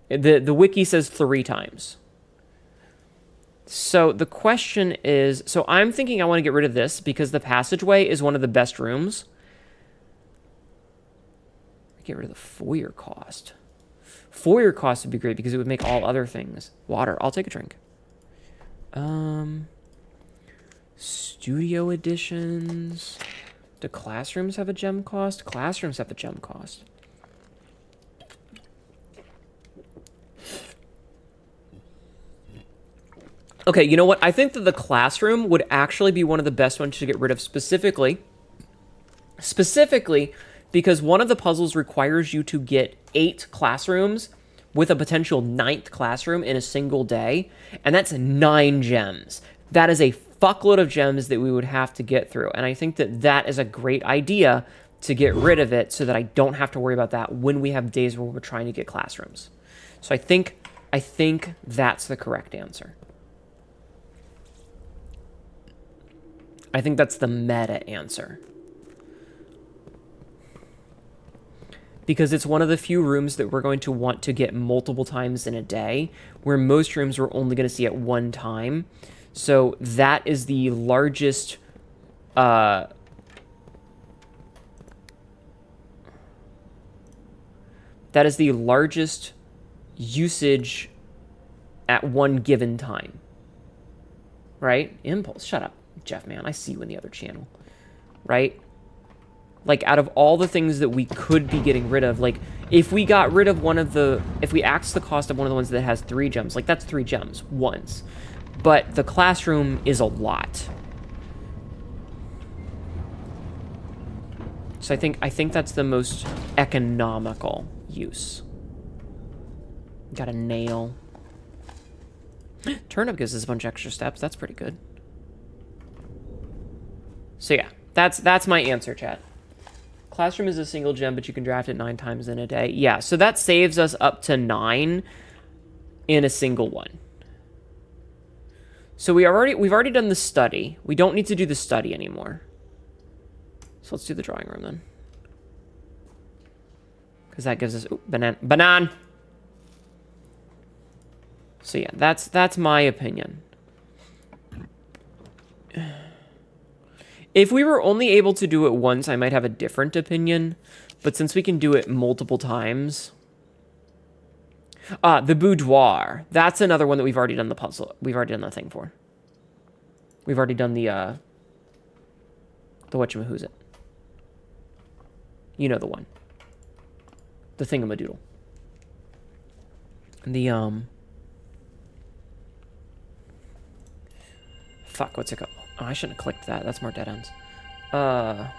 The wiki says 3 times. So the question is... So I'm thinking I want to get rid of this because the passageway is one of the best rooms. Get rid of the foyer cost. Foyer cost would be great because it would make all other things. Water. I'll take a drink. Studio editions... Do classrooms have a gem cost? Classrooms have a gem cost. Okay, you know what? I think that the classroom would actually be one of the best ones to get rid of specifically because one of the puzzles requires you to get 8 classrooms with a potential 9th classroom in a single day, and that's 9 gems. That is a fuckload of gems that we would have to get through. And I think that that is a great idea to get rid of it so that I don't have to worry about that when we have days where we're trying to get classrooms. So I think I think that's the correct answer. I think that's the meta answer. Because it's one of the few rooms that we're going to want to get multiple times in a day, where most rooms we're only going to see at one time. So that is the largest... that is the largest usage at one given time. Right? Impulse. Shut up, Jeff, man. I see you in the other channel. Right? Like, out of all the things that we could be getting rid of, like, if we got rid of one of the... If we axed the cost of one of the ones that has 3 gems, like, that's 3 gems once. But the classroom is a lot. So I think that's the most economical use. Got a nail. Turnip gives us a bunch of extra steps. That's pretty good. So yeah, that's my answer, chat. Classroom is a single gem, but you can draft it 9 times in a day. Yeah, so that saves us up to 9 in a single one. So we've already done the study. We don't need to do the study anymore. So let's do the drawing room then. Because that gives us... Ooh, banan! So yeah, that's my opinion. If we were only able to do it once, I might have a different opinion. But since we can do it multiple times... the boudoir. That's another one that we've already done the puzzle. We've already done the thing for. We've already done the whatchamahoosit. You know the one. The thingamadoodle. The, Fuck, what's it called? Oh, I shouldn't have clicked that. That's more dead ends. What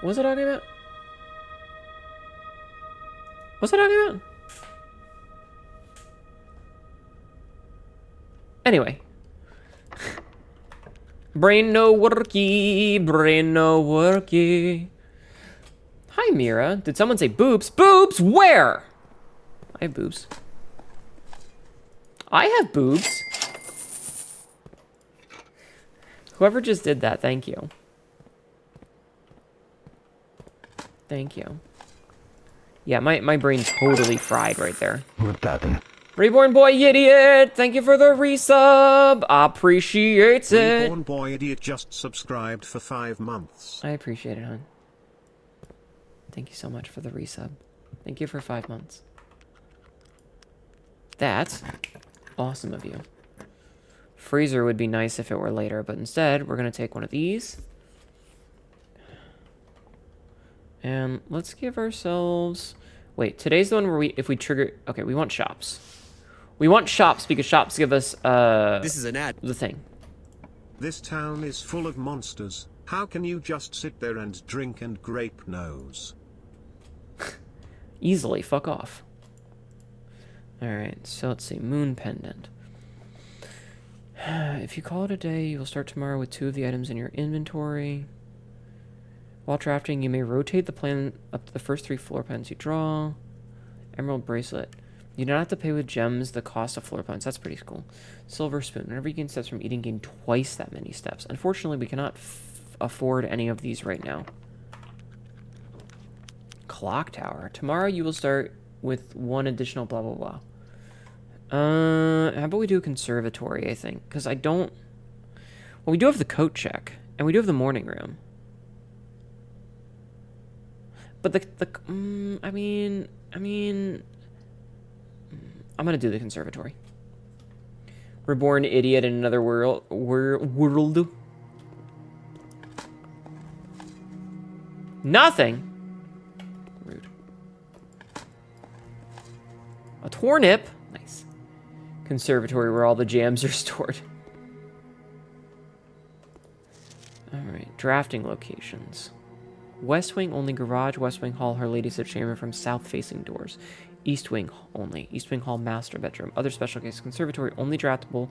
was I talking about? What's I talking about? Anyway. Brain no worky, brain no worky. Hi, Mira. Did someone say boobs? Boobs? Where? I have boobs. I have boobs. Whoever just did that, thank you. Thank you. Yeah, my brain's totally fried right there. What happened? Reborn Boy Idiot, thank you for the resub. Appreciate it. Reborn Boy Idiot just subscribed for 5 months. I appreciate it, hon. Thank you so much for the resub. Thank you for 5 months. That's awesome of you. Freezer would be nice if it were later, but instead, we're going to take one of these. And let's give ourselves... Wait, today's the one where if we trigger... Okay, we want shops. We want shops because shops give us, This is an ad. the thing. This town is full of monsters. How can you just sit there and drink and grape nose? Easily, fuck off. Alright, so let's see. Moon Pendant. If you call it a day, you will start tomorrow with 2 of the items in your inventory. While drafting, you may rotate the plan up to the first 3 floor plans you draw. Emerald Bracelet. You don't have to pay with gems the cost of floor plans. That's pretty cool. Silver Spoon. Whenever you gain steps from eating, gain twice that many steps. Unfortunately, we cannot afford any of these right now. Clock Tower. Tomorrow you will start with 1 additional blah, blah, blah. How about we do a conservatory, I think? Because I don't... Well, we do have the coat check. And we do have the morning room. But I mean... I'm gonna do the conservatory. Reborn Idiot in another world. Nothing. Rude. A turnip. Nice. Conservatory where all the jams are stored. Alright, drafting locations. West Wing only garage, West Wing hall, Her Ladyship chamber from south facing doors. East Wing only. East Wing hall, master bedroom. Other special case, conservatory only draftable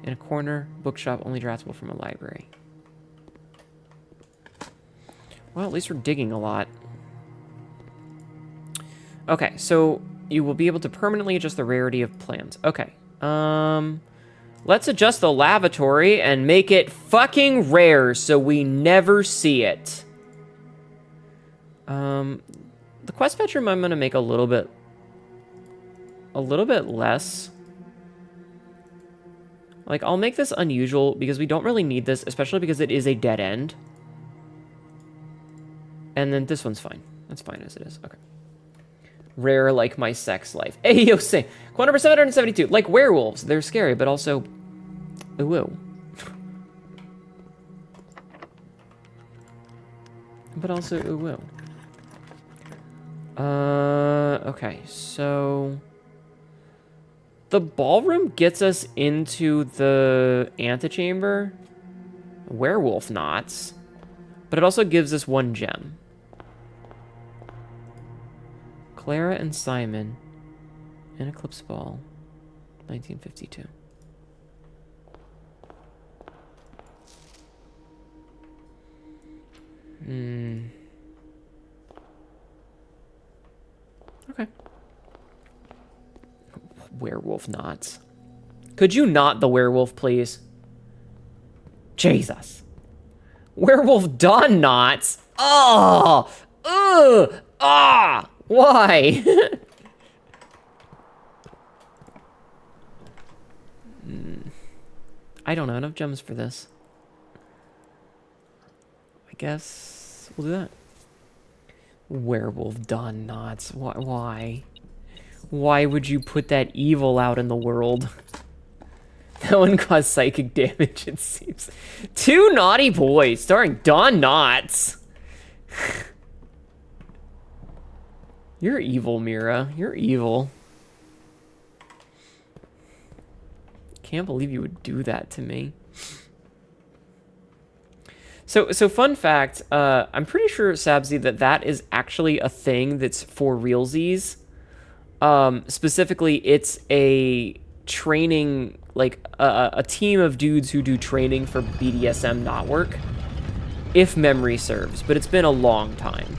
in a corner. Bookshop only draftable from a library. Well, at least we're digging a lot. Okay, so you will be able to permanently adjust the rarity of plants. Okay. Let's adjust the lavatory and make it fucking rare so we never see it. The quest bedroom I'm gonna make a little bit less. Like, I'll make this unusual because we don't really need this, especially because it is a dead end. And then this one's fine. That's fine as it is. Okay. Rare like my sex life. Hey, yo, say. Quote number 772. Like werewolves. They're scary, but also... Ooh. But also ooh. Okay, so... The ballroom gets us into the antechamber. Werewolf knots. But it also gives us 1 gem. Clara and Simon. An Eclipse Ball. 1952. Okay. Werewolf knots. Could you not the werewolf, please? Jesus. Werewolf dawn knots? Oh! Ugh! Ah! Why? I don't know enough gems for this. I guess we'll do that. Werewolf dawn knots. Why? Why would you put that evil out in the world? That one caused psychic damage, it seems. 2 naughty boys starring Dawn Knotts. You're evil, Mira. You're evil. Can't believe you would do that to me. So fun fact, I'm pretty sure, Sabzi, that is actually a thing that's for realsies. Specifically, it's a training, like a team of dudes who do training for BDSM knot work, if memory serves, but it's been a long time.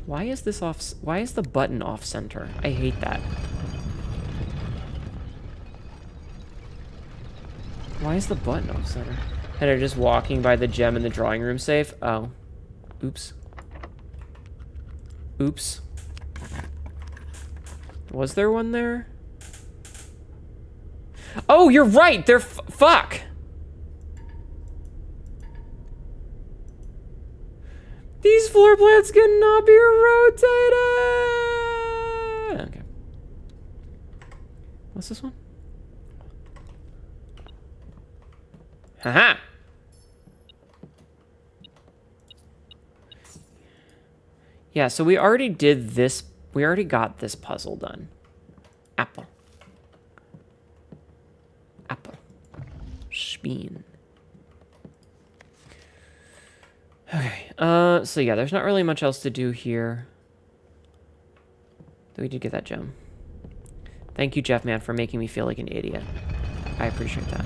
Why is this off? Why is the button off center? I hate that. Why is the button off center? And they're just walking by the gem in the drawing room safe. Oh, oops. Oops. Was there one there? Oh, you're right. They're fuck. These floor plans cannot be rotated. Okay. What's this one? Haha. Yeah, so we already did this. We already got this puzzle done. Apple. Apple. Speen. Okay, so yeah, there's not really much else to do here. Though we did get that gem. Thank you, Jeff, man, for making me feel like an idiot. I appreciate that.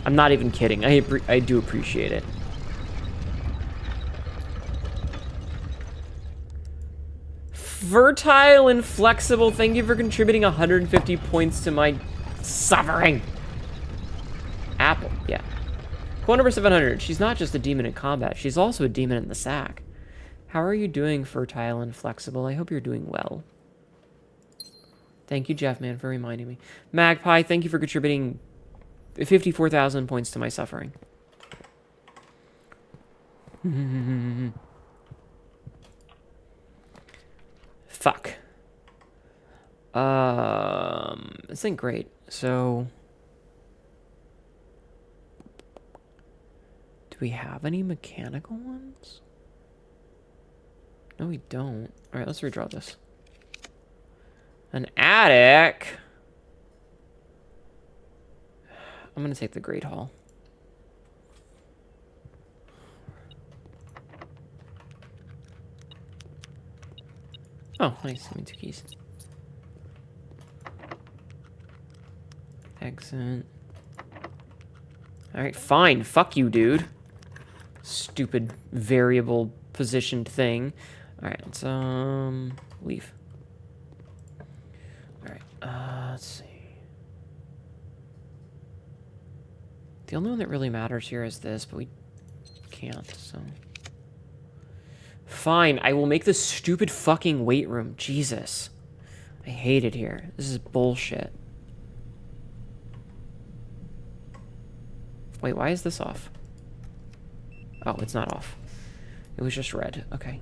I'm not even kidding. I do appreciate it. Fertile and flexible, thank you for contributing 150 points to my suffering. Apple, yeah. Quote number 700. She's not just a demon in combat. She's also a demon in the sack. How are you doing, Fertile and Flexible? I hope you're doing well. Thank you, Jeff, man, for reminding me. Magpie, thank you for contributing 54,000 points to my suffering. Fuck. This ain't great. So... do we have any mechanical ones? No, we don't. Alright, let's redraw this. An attic? I'm gonna take the Great Hall. Oh, nice. Give me 2 keys. Exit. Alright, fine. Fuck you, dude. Stupid variable positioned thing. All right, let's leave. All right, let's see. The only one that really matters here is this, but we can't, so... Fine, I will make this stupid fucking weight room. Jesus. I hate it here. This is bullshit. Wait, why is this off? Oh, it's not off. It was just red. Okay.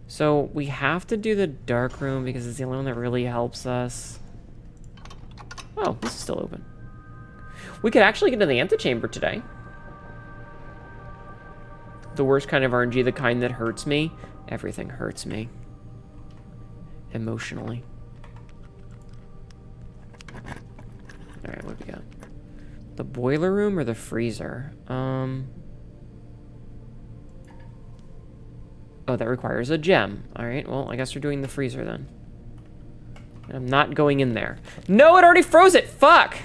So we have to do the dark room because it's the only one that really helps us. Oh, this is still open. We could actually get to the antechamber today. The worst kind of RNG, the kind that hurts me. Everything hurts me. Emotionally. Alright, what do we got? The boiler room or the freezer? Oh, that requires a gem. Alright, well, I guess we're doing the freezer then. And I'm not going in there. No, it already froze it! Fuck!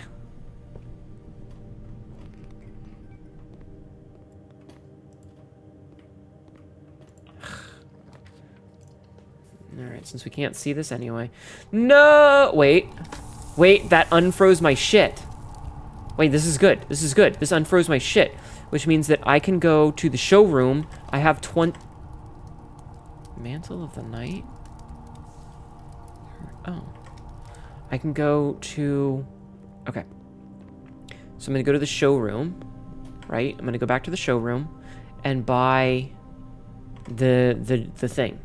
Alright, since we can't see this anyway. No! Wait. Wait, that unfroze my shit. Wait, this is good. This is good. This unfroze my shit. Which means that I can go to the showroom. I have 20... Mantle of the Night? Oh. I can go to... Okay. So I'm going to go to the showroom. Right? I'm going to go back to the showroom. And buy... the thing.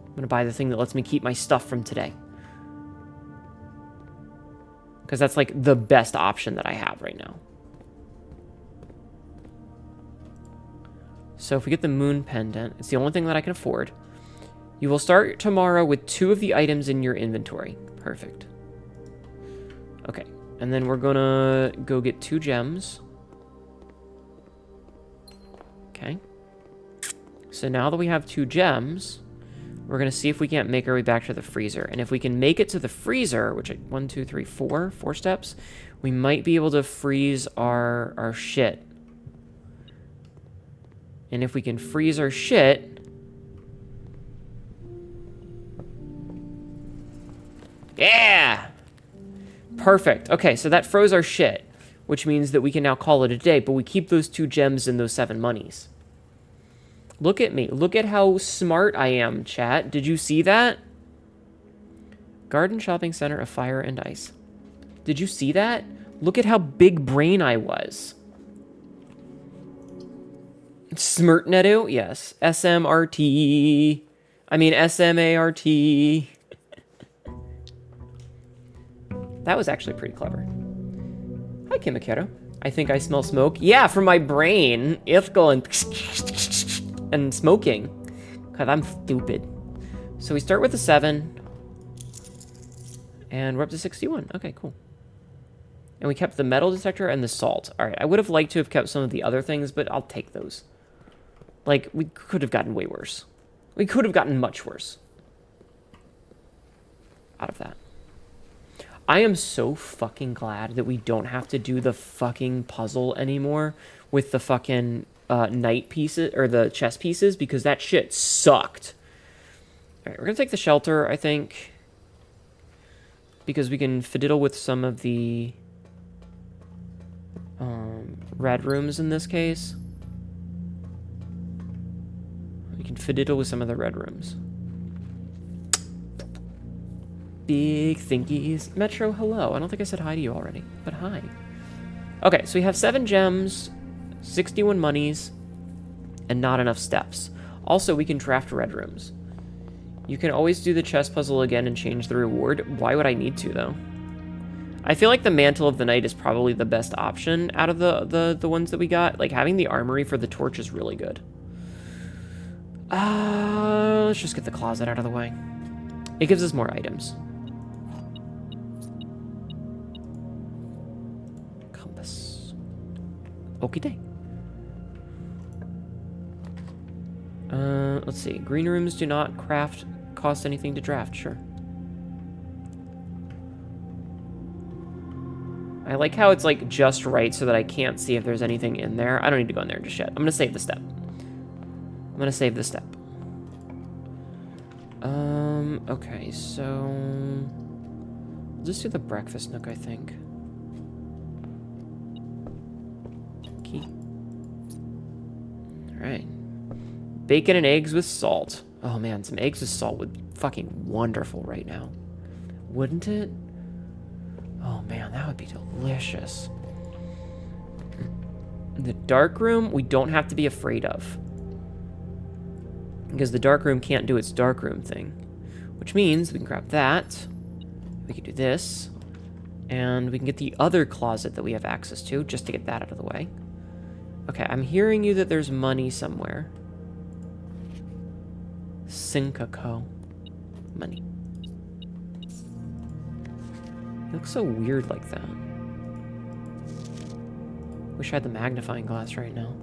I'm gonna buy the thing that lets me keep my stuff from today. Because that's like the best option that I have right now. So if we get the moon pendant, it's the only thing that I can afford. You will start tomorrow with 2 of the items in your inventory. Perfect. Okay, and then we're gonna go get 2 gems. Okay. So now that we have 2 gems... We're going to see if we can't make our way back to the freezer. And if we can make it to the freezer, which 1, 2, 3, 4 steps, we might be able to freeze our shit. And if we can freeze our shit... Yeah! Perfect. Okay, so that froze our shit, which means that we can now call it a day, but we keep those 2 gems and those 7 monies. Look at me. Look at how smart I am, chat. Did you see that? Garden Shopping Center of Fire and Ice. Did you see that? Look at how big brain I was. Smart Hnetu? Yes. SMRT. I mean SMART. That was actually pretty clever. Hi, Kimikero. I think I smell smoke. Yeah, from my brain. It's going... and smoking. Because I'm stupid. So we start with a 7. And we're up to 61. Okay, cool. And we kept the metal detector and the salt. Alright, I would have liked to have kept some of the other things, but I'll take those. Like, we could have gotten way worse. We could have gotten much worse. Out of that. I am so fucking glad that we don't have to do the fucking puzzle anymore with the fucking... knight pieces, or the chess pieces, because that shit sucked. Alright, we're gonna take the shelter, I think. Because we can fiddle with some of the red rooms in this case. We can fiddle with some of the red rooms. Big thinkies. Metro, hello. I don't think I said hi to you already, but hi. Okay, so we have 7 gems, 61 monies, and not enough steps. Also, we can draft red rooms. You can always do the chess puzzle again and change the reward. Why would I need to, though? I feel like the Mantle of the Night is probably the best option out of the ones that we got. Like, having the armory for the torch is really good. Let's just get the closet out of the way. It gives us more items. Compass. Okie day. Let's see. Green rooms do not cost anything to draft. Sure. I I like how it's like just right so that I can't see if there's anything in there. I don't need to go in there just yet. I'm gonna save the step. I'm gonna save the step. Okay, so we'll just do the breakfast nook, I think. Key. Alright. Bacon and eggs with salt. Oh man, some eggs with salt would be fucking wonderful right now. Wouldn't it? Oh man, that would be delicious. The dark room, we don't have to be afraid of. Because the dark room can't do its dark room thing. Which means we can grab that. We can do this. And we can get the other closet that we have access to, just to get that out of the way. Okay, I'm hearing you that there's money somewhere. Sincaco. Money. It looks so weird like that. Wish I had the magnifying glass right now.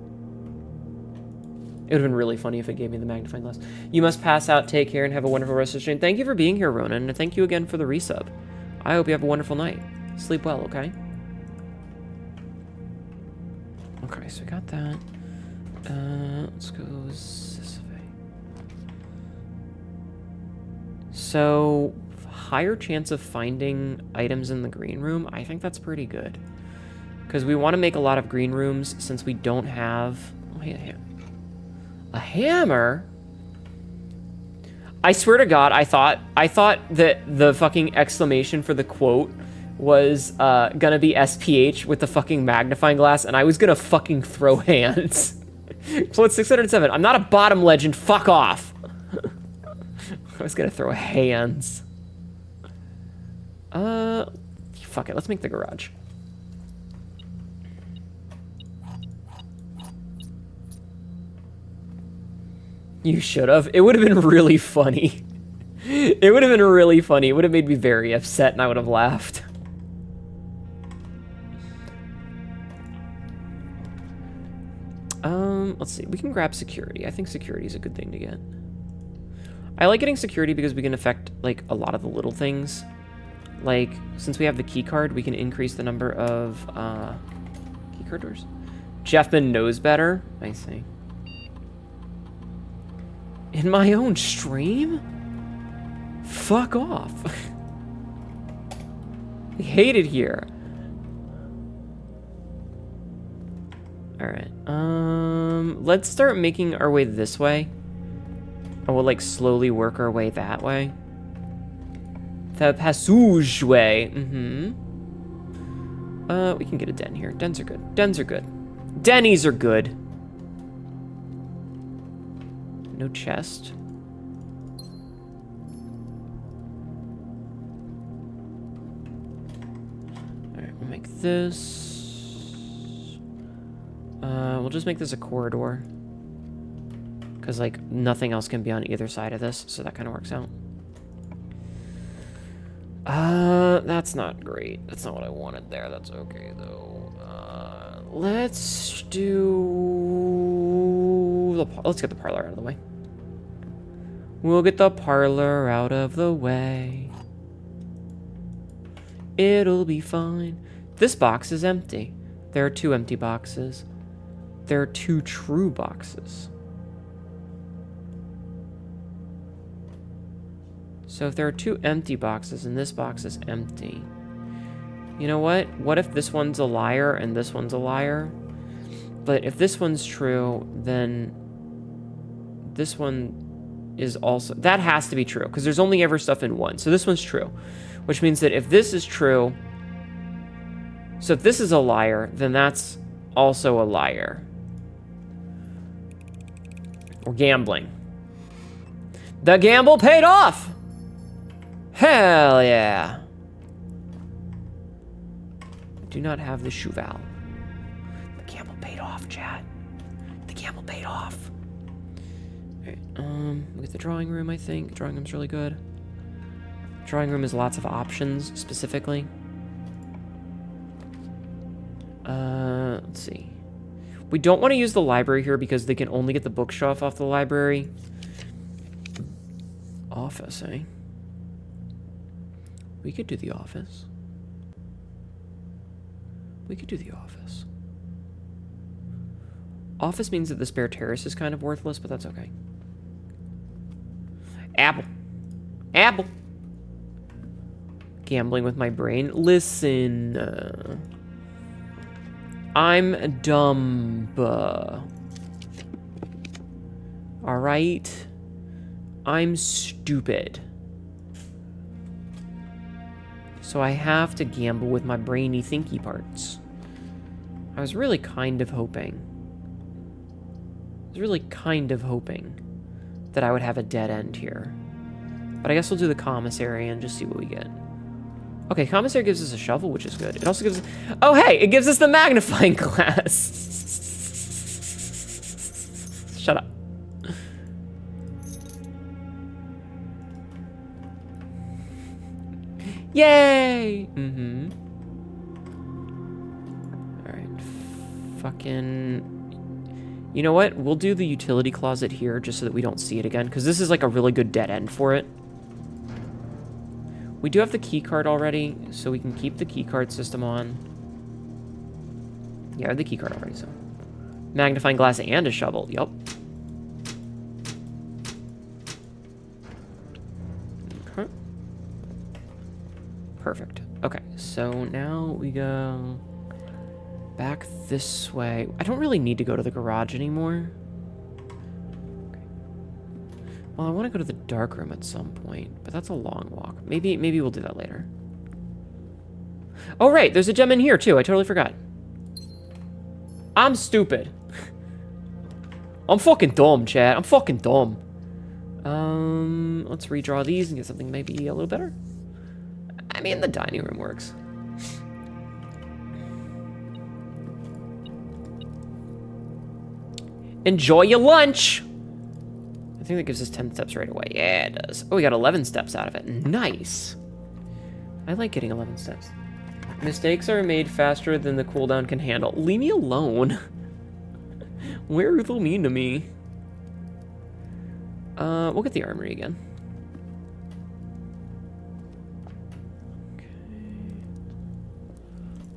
It would have been really funny if it gave me the magnifying glass. You must pass out, take care, and have a wonderful rest of the stream. Thank you for being here, Ronan, and thank you again for the resub. I hope you have a wonderful night. Sleep well, okay? Okay, so we got that. Let's go this way. So, higher chance of finding items in the green room. I think that's pretty good. Because we want to make a lot of green rooms since we don't have... Oh, yeah. A hammer? I swear to God, I thought that the fucking exclamation for the quote was gonna be SPH with the fucking magnifying glass, and I was gonna fucking throw hands. So it's 607. I'm not a bottom legend. Fuck off. I was gonna throw hands. Fuck it. Let's make the garage. You should have. It would have been really funny. It would have been really funny. It would have made me very upset, and I would have laughed. Let's see. We can grab security. I think security is a good thing to get. I like getting security because we can affect, like, a lot of the little things. Like, since we have the key card, we can increase the number of, key card doors. Jeffman knows better. I see. In my own stream? Fuck off. I hate it here. Alright, let's start making our way this way. And we'll, like, slowly work our way that way. The passage way. We can get a den here. Dens are good. Dens are good. Dennies are good. No chest. Alright, we'll make this. We'll just make this a corridor. Because, like, nothing else can be on either side of this, so that kind of works out. That's not great. That's not what I wanted there. That's okay, though. Let's do... Let's get the parlor out of the way. We'll get the parlor out of the way. It'll be fine. This box is empty. There are 2 empty boxes. There are 2 true boxes. So if there are 2 empty boxes and this box is empty, you know what? What if this one's a liar and this one's a liar? But if this one's true, then this one is also... That has to be true, because there's only ever stuff in one. So this one's true, which means that if this is true... So if this is a liar, then that's also a liar. We're gambling. The gamble paid off! Hell yeah. I do not have the cheval. The gamble paid off, chat. The gamble paid off. Alright, we get the drawing room, I think. Drawing room's really good. Drawing room has lots of options, specifically. Let's see. We don't want to use the library here because they can only get the bookshelf off the library. Office, eh? We could do the office. We could do the office. Office means that the spare terrace is kind of worthless, but that's okay. Apple. Apple. Gambling with my brain. Listen. I'm dumb. Alright? I'm stupid. So I have to gamble with my brainy thinky parts. I was really kind of hoping. That I would have a dead end here. But I guess we'll do the commissary and just see what we get. Okay, commissary gives us a shovel, which is good. It also gives us... Oh, hey! It gives us the magnifying glass! Shut up. Yay! Mm-hmm. Alright. Fucking... You know what? We'll do the utility closet here just so that we don't see it again, because this is like a really good dead end for it. We do have the key card already, so we can keep the key card system on. Yeah, I have the key card already, so. Magnifying glass and a shovel, yup. Okay. Perfect. Okay, so now we go back this way. I don't really need to go to the garage anymore. Okay. Well, I want to go to the dark room at some point, but that's a long walk. Maybe we'll do that later. Oh, right, there's a gem in here, too. I totally forgot. I'm stupid. I'm fucking dumb, chat. I'm fucking dumb. Let's redraw these and get something maybe a little better. I mean, the dining room works. Enjoy your lunch! I think that gives us 10 steps right away. Yeah, it does. Oh, we got 11 steps out of it. Nice. I like getting 11 steps. Mistakes are made faster than the cooldown can handle. Leave me alone. Where are they mean to me? We'll get the armory again. Okay.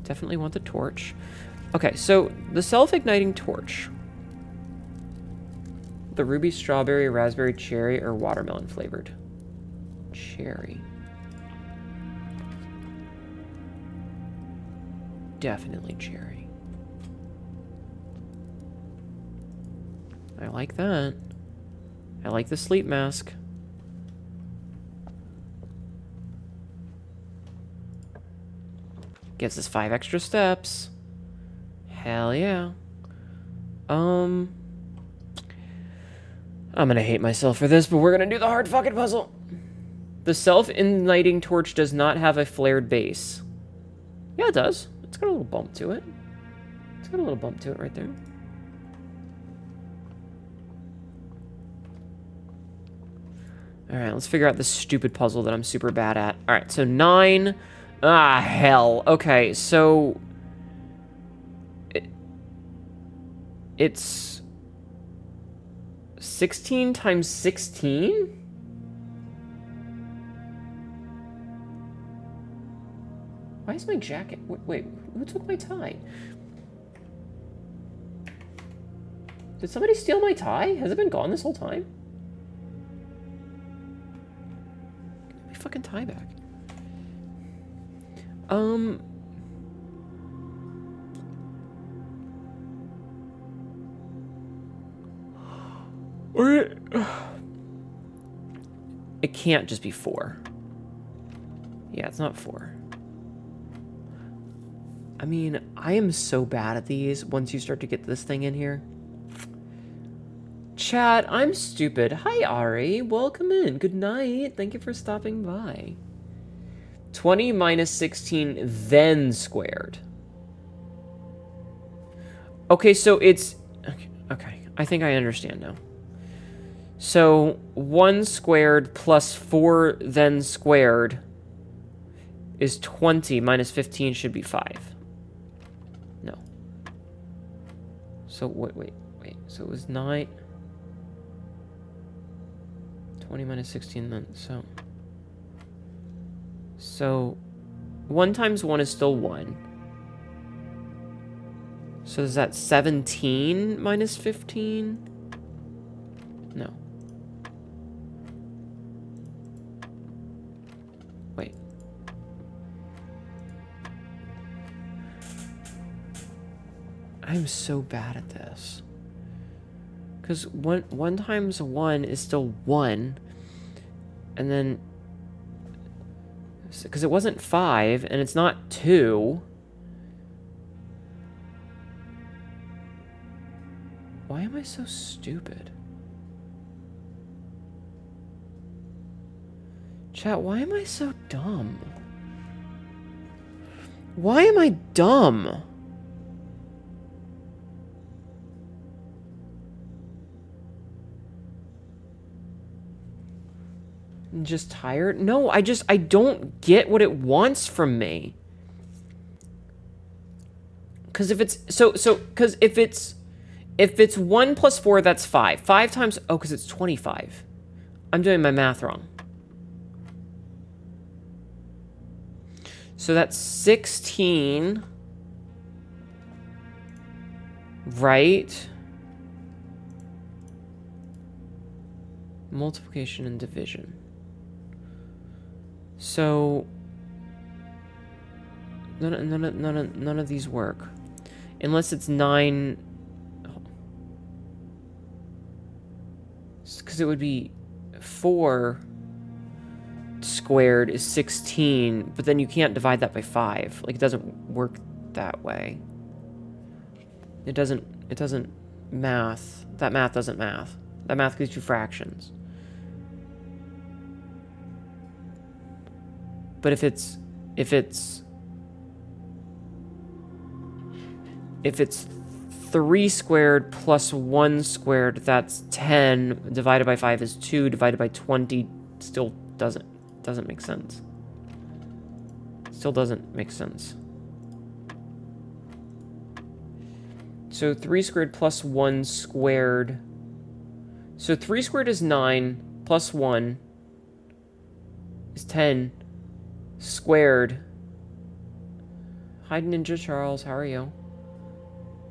Definitely want the torch. Okay, so the self-igniting torch. The ruby, strawberry, raspberry, cherry, or watermelon flavored? Cherry. Definitely cherry. I like that. I like the sleep mask. Gives us 5 extra steps. Hell yeah. I'm gonna hate myself for this, but we're gonna do the hard fucking puzzle. The self-igniting torch does not have a flared base. Yeah, it does. It's got a little bump to it. It's got a little bump to it right there. Alright, let's figure out this stupid puzzle that I'm super bad at. Alright, so 9. Ah, hell. Okay, so... It's... 16 times 16? Why is my jacket... Wait, who took my tie? Did somebody steal my tie? Has it been gone this whole time? Get my fucking tie back. It can't just be 4. Yeah, it's not 4. I mean, I am so bad at these once you start to get this thing in here. Chat, I'm stupid. Hi, Ari. Welcome in. Good night. Thank you for stopping by. 20 minus 16, then squared. Okay, so it's... Okay, I think I understand now. So 1 squared plus 4 then squared is 20 minus 15 should be 5. No. So wait. So it was 9. 20 minus 16 then, so 1 times 1 is still 1. So is that 17 minus 15? No. Wait. I'm so bad at this. Because one times 1 is still 1. And then... Because it wasn't 5, and it's not 2. Why am I so stupid? Chat, why am I so dumb? Why am I dumb? I'm just tired? No, I don't get what it wants from me. Because if it's, because if it's 1 plus 4, that's 5. 5 times, oh, because it's 25. I'm doing my math wrong. So that's 16. Right? Multiplication and division. So none of these work. Unless it's 9. Because it would be 4 squared is 16, but then you can't divide that by 5. Like, it doesn't work that way. It doesn't math. That math doesn't math. That math gives you fractions. But if it's 3 squared plus 1 squared, that's 10. Divided by 5 is 2. Divided by 20 still doesn't make sense. Still doesn't make sense. So 3 squared plus 1 squared. So 3 squared is 9, plus 1 is 10. Squared. Hi, Ninja Charles, how are you?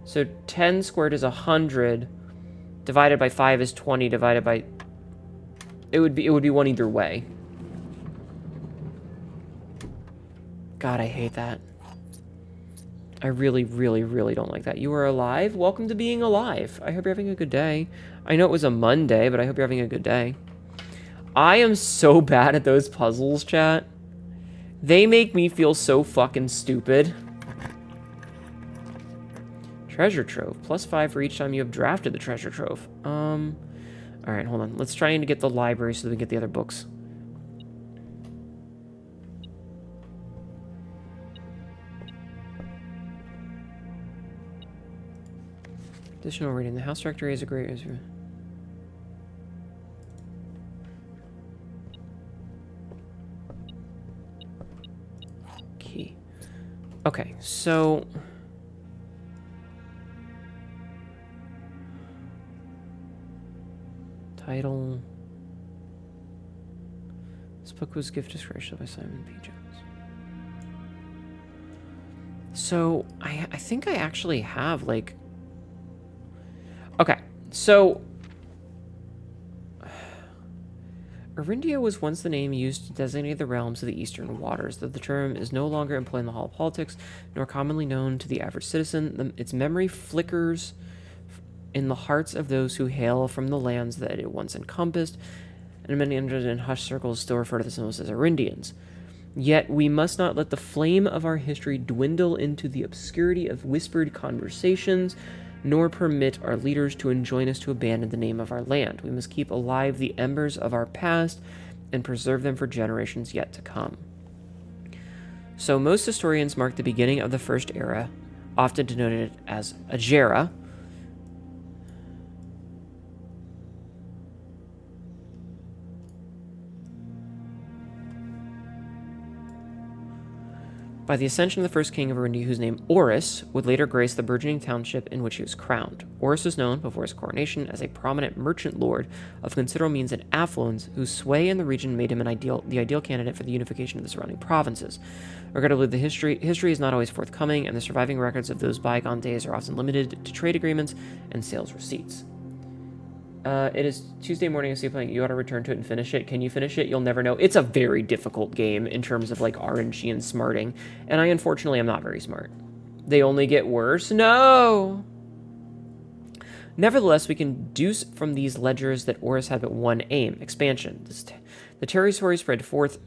So 10 squared is 100. Divided by 5 is 20. Divided by... It would be 1 either way. God, I hate that. I really, really, really don't like that. You are alive? Welcome to being alive. I hope you're having a good day. I know it was a Monday, but I hope you're having a good day. I am so bad at those puzzles, chat. They make me feel so fucking stupid. Treasure trove. Plus 5 for each time you have drafted the treasure trove. Alright, hold on. Let's try and get the library so that we can get the other books. Additional reading. The house directory is a great... Key. Okay, so... Title... This book was gift description by Simon P. Jones. So, I think I actually have, like... Okay, so... Arindia was once the name used to designate the realms of the eastern waters, though the term is no longer employed in the hall of politics, nor commonly known to the average citizen. Its memory flickers in the hearts of those who hail from the lands that it once encompassed, and many in hushed circles still refer to themselves as Arindians. Yet we must not let the flame of our history dwindle into the obscurity of whispered conversations, nor permit our leaders to enjoin us to abandon the name of our land. We must keep alive the embers of our past and preserve them for generations yet to come. So most historians mark the beginning of the First Era, often denoted as Agera, by the ascension of the first king of Arindia, whose name Oris would later grace the burgeoning township in which he was crowned. Oris was known before his coronation as a prominent merchant lord of considerable means and affluence, whose sway in the region made him the ideal candidate for the unification of the surrounding provinces. Regrettably, the history is not always forthcoming, and the surviving records of those bygone days are often limited to trade agreements and sales receipts. It is Tuesday morning. I see you playing. You ought to return to it and finish it. Can you finish it? You'll never know. It's a very difficult game in terms of like RNG and smarting, and I unfortunately am not very smart. They only get worse. No. Nevertheless, we can deduce from these ledgers that Oris had but one aim: expansion. The territory spread forth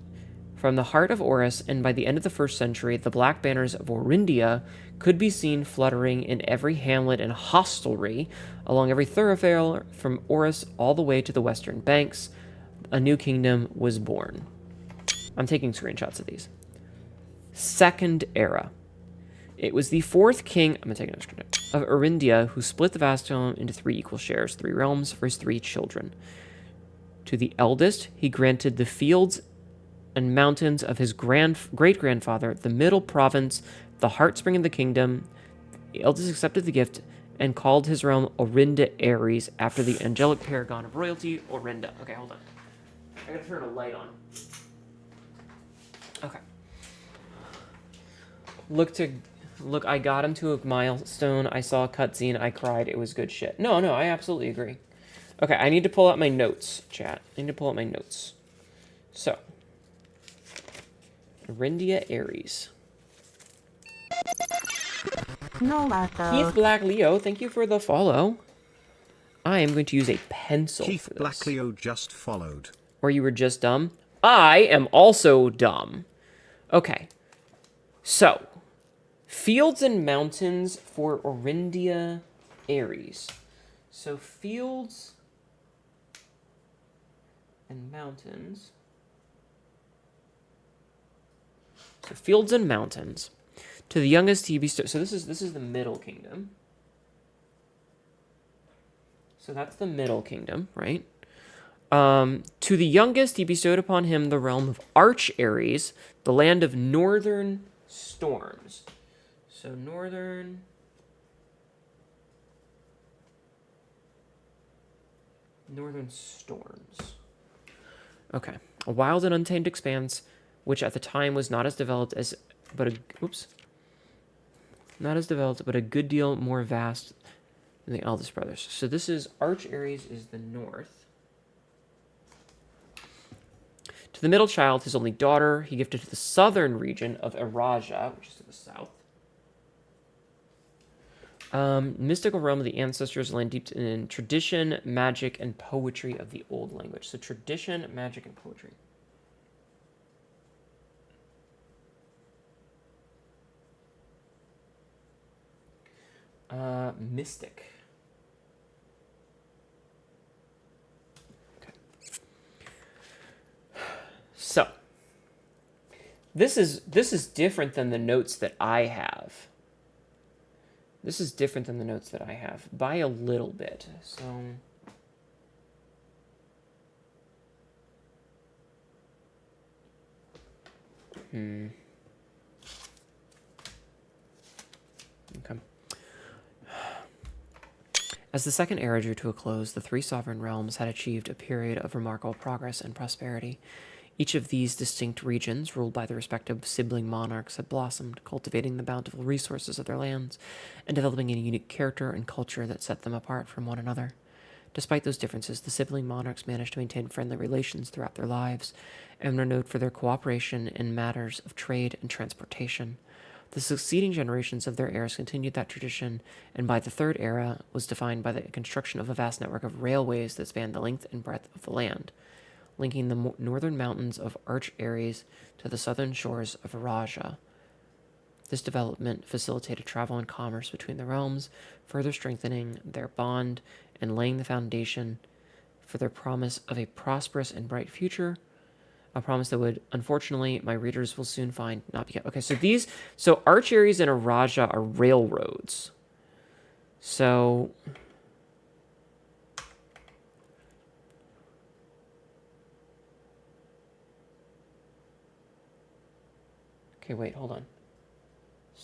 from the heart of Oris, and by the end of the 1st century, the black banners of Orindia could be seen fluttering in every hamlet and hostelry along every thoroughfare from Oris all the way to the western banks. A new kingdom was born. I'm taking screenshots of these. Second era. It was the 4th king, I'm going to take another screenshot, of Orindia who split the vast realm into 3 equal shares, 3 realms for his 3 children. To the eldest, he granted the fields and mountains of his great-grandfather, the middle province, the heartspring of the kingdom. The eldest accepted the gift and called his realm Orinda Ares, after the angelic paragon of royalty, Orinda. Okay, hold on. I gotta turn a light on. Okay. Look, I got him to a milestone. I saw a cutscene. I cried. It was good shit. No, I absolutely agree. Okay, I need to pull out my notes, chat. I need to pull out my notes. So, Orindia Ares. No, Marco. Keith Black Leo, thank you for the follow. I am going to use a pencil Keith for this. Black Leo just followed. Or you were just dumb? I am also dumb. Okay. So, fields and mountains for Orindia Ares. So, fields and mountains. So, fields and mountains. To the youngest he bestowed. So this is the middle kingdom. So that's the middle kingdom, right? To the youngest he bestowed upon him the realm of Arch Ares, the land of northern storms. So northern storms. Okay. A wild and untamed expanse, which at the time was not as developed as not as developed, but a good deal more vast than the eldest brothers. So this is Arch Ares is the north. To the middle child, his only daughter, he gifted to the southern region of Eraja, which is to the south. Mystical realm of the ancestors, land deep in tradition, magic, and poetry of the old language. So tradition, magic, and poetry. Mystic. Okay. So, this is different than the notes that I have. This is different than the notes that I have by a little bit. So, okay. As the second era drew to a close, the 3 sovereign realms had achieved a period of remarkable progress and prosperity. Each of these distinct regions, ruled by their respective sibling monarchs, had blossomed, cultivating the bountiful resources of their lands, and developing a unique character and culture that set them apart from one another. Despite those differences, the sibling monarchs managed to maintain friendly relations throughout their lives, and were noted for their cooperation in matters of trade and transportation. The succeeding generations of their heirs continued that tradition, and by the third era was defined by the construction of a vast network of railways that spanned the length and breadth of the land, linking the northern mountains of Arch Ares to the southern shores of Eraja. This development facilitated travel and commerce between the realms, further strengthening their bond and laying the foundation for their promise of a prosperous and bright future. A promise that would, unfortunately, my readers will soon find not be kept. Okay, so Arch Ares and Eraja are railroads. So, okay, wait, hold on.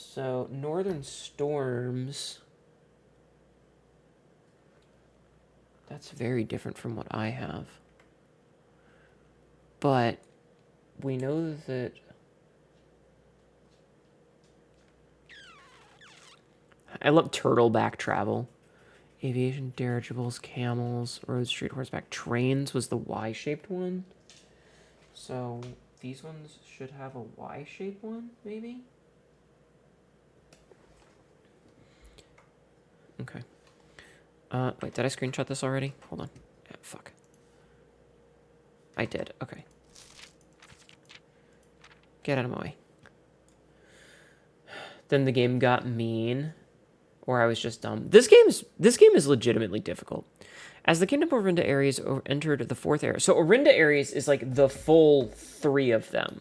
So, Northern Storms. That's very different from what I have. But we know that I love turtleback travel. Aviation, dirigibles, camels, road, street, horseback, trains was the Y-shaped one. So these ones should have a Y-shaped one, maybe? Okay. Wait, did I screenshot this already? Hold on. Yeah, fuck. I did. Okay. Get out of my way. Then the game got mean, or I was just dumb. This game is legitimately difficult. As the Kingdom of Orinda Ares entered the 4th era. So Orinda Ares is like the full 3 of them.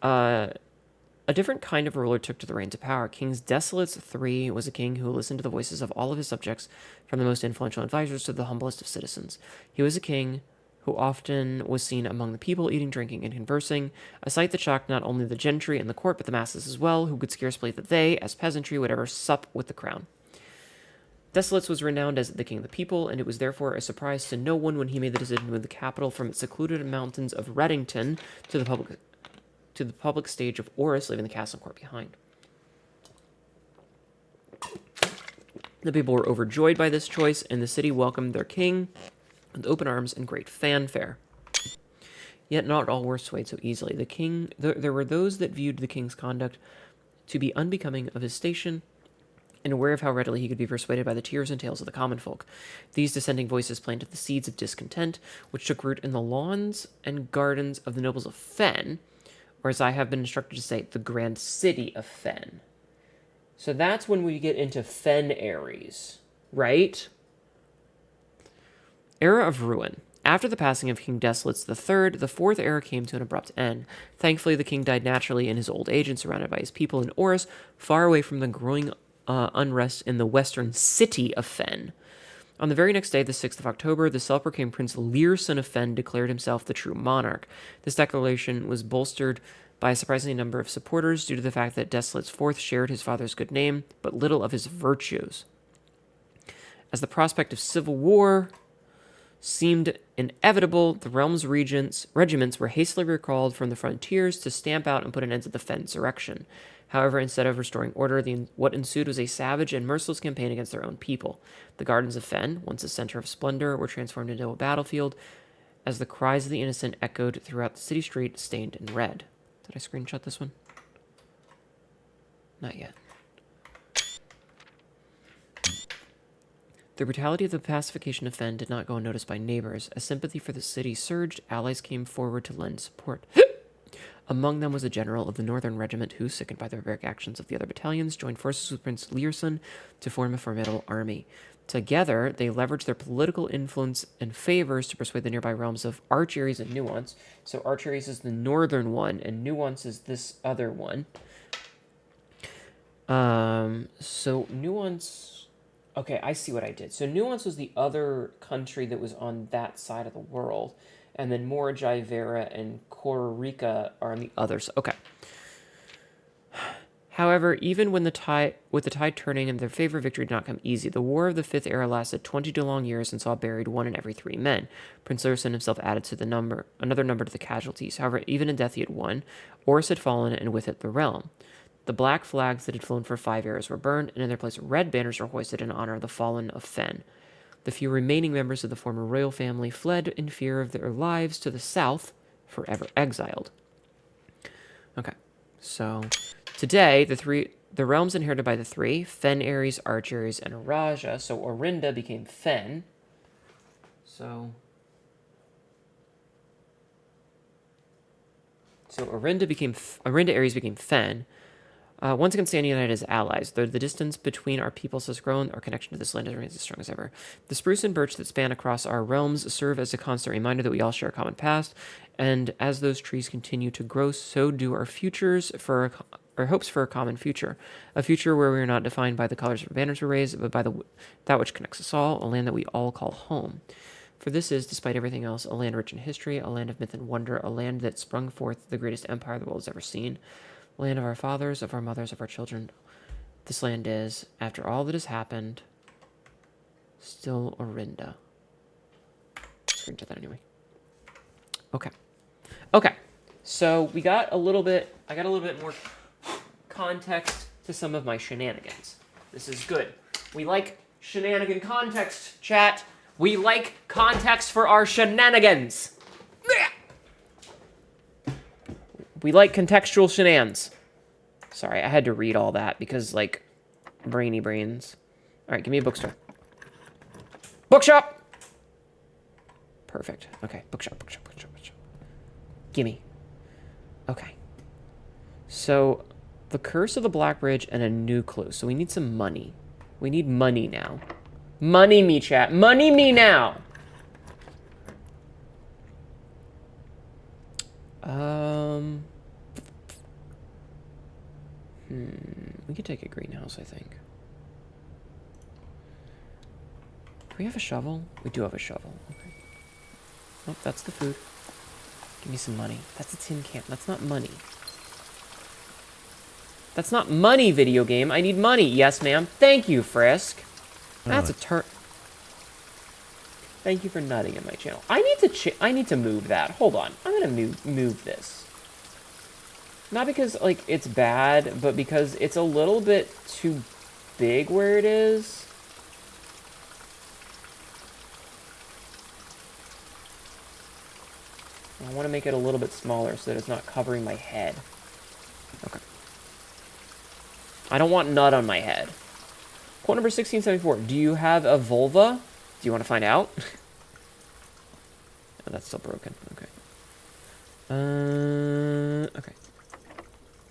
A different kind of ruler took to the reins of power. Kings Desolates III was a king who listened to the voices of all of his subjects, from the most influential advisors to the humblest of citizens. He was a king who often was seen among the people, eating, drinking, and conversing, a sight that shocked not only the gentry and the court, but the masses as well, who could scarce believe that they, as peasantry, would ever sup with the crown. Desolates was renowned as the king of the people, and it was therefore a surprise to no one when he made the decision to move the capital from its secluded mountains of Reddington to the public stage of Oris, leaving the castle and court behind. The people were overjoyed by this choice, and the city welcomed their king with open arms and great fanfare. Yet not all were swayed so easily. There were those that viewed the king's conduct to be unbecoming of his station, and aware of how readily he could be persuaded by the tears and tales of the common folk. These dissenting voices planted the seeds of discontent, which took root in the lawns and gardens of the nobles of Fen, or as I have been instructed to say, the grand city of Fen. So that's when we get into Fen Ares, right? Era of Ruin. After the passing of King Desolates III, the 4th era came to an abrupt end. Thankfully, the king died naturally in his old age and surrounded by his people in Oris, far away from the growing unrest in the western city of Fen. On the very next day, the 6th of October, the self-proclaimed Prince Lear, son of Fen, declared himself the true monarch. This declaration was bolstered by a surprising number of supporters due to the fact that Desolates IV shared his father's good name, but little of his virtues. As the prospect of civil war seemed inevitable, the realm's regiments were hastily recalled from the frontiers to stamp out and put an end to the Fen insurrection. However, instead of restoring order, what ensued was a savage and merciless campaign against their own people. The gardens of Fen, once a center of splendor, were transformed into a battlefield as the cries of the innocent echoed throughout the city street, stained in red. Did I screenshot this one? Not yet. The brutality of the pacification of Fen did not go unnoticed by neighbors. As sympathy for the city surged, allies came forward to lend support. Among them was a general of the Northern Regiment who, sickened by the barbaric actions of the other battalions, joined forces with Prince Learson to form a formidable army. Together, they leveraged their political influence and favors to persuade the nearby realms of Archares and Nuance. So Archares is the northern one, and Nuance is this other one. So Nuance... Okay, I see what I did. So Nuance was the other country that was on that side of the world. And then Morajai, Vera, and Kororika are on the other side. Okay. However, even with the tide turning in their favor, victory did not come easy. The War of the 5th Era lasted 22 long years and saw buried 1 in every 3 men. Prince Learson himself added to another number to the casualties. However, even in death he had won. Oris had fallen, and with it the realm. The black flags that had flown for 5 eras were burned, and in their place red banners were hoisted in honor of the fallen of Fen. The few remaining members of the former royal family fled in fear of their lives to the south, forever exiled. Okay, so today the realms inherited by the 3, Fen Ares, Archares, and Araja. So Orinda became Fen. So Orinda Ares became Fen. Once again, standing united as allies. Though the distance between our peoples has grown, our connection to this land remains as strong as ever. The spruce and birch that span across our realms serve as a constant reminder that we all share a common past, and as those trees continue to grow, so do our hopes for a common future. A future where we are not defined by the colors of banners we raise, but by that which connects us all, a land that we all call home. For this is, despite everything else, a land rich in history, a land of myth and wonder, a land that sprung forth the greatest empire the world has ever seen. Land of our fathers, of our mothers, of our children. This land is, after all that has happened, still Orinda. Screenshot that anyway. Okay. Okay. So we got a little bit, I got a little bit more context to some of my shenanigans. This is good. We like shenanigan context, chat. We like context for our shenanigans. We like contextual shenanigans. Sorry, I had to read all that because, like, brainy brains. All right, give me a bookstore. Bookshop! Perfect. Okay, bookshop. Gimme. Okay. So, the Curse of the Black Bridge and a new clue. So we need some money. We need money now. Money me, chat. Money me now! We could take a greenhouse, I think. Do we have a shovel? We do have a shovel. Okay. Oh, that's the food. Give me some money. That's a tin can. That's not money. That's not money, video game. I need money. Yes, ma'am. Thank you, Frisk. That's a turn. Thank you for nutting in my channel. I need to move that. Hold on. I'm gonna move this. Not because, like, it's bad, but because it's a little bit too big where it is. I want to make it a little bit smaller so that it's not covering my head. Okay. I don't want nut on my head. Quote number 1674. Do you have a vulva? Do you want to find out? Oh, that's still broken. Okay. Okay.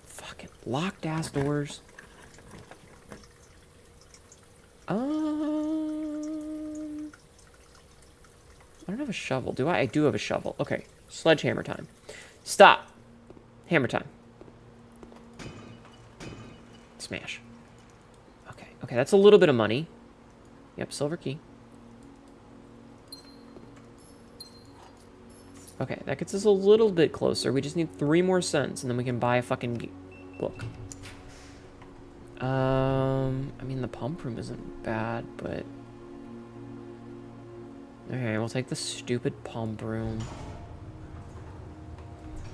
Fucking locked ass doors. I don't have a shovel. Do I? I do have a shovel. Okay. Sledgehammer time. Stop. Hammer time. Smash. Okay. Okay, that's a little bit of money. Yep, silver key. Okay, that gets us a little bit closer. We just need 3 more cents, and then we can buy a fucking book. I mean, the pump room isn't bad, but... Okay, we'll take the stupid pump room.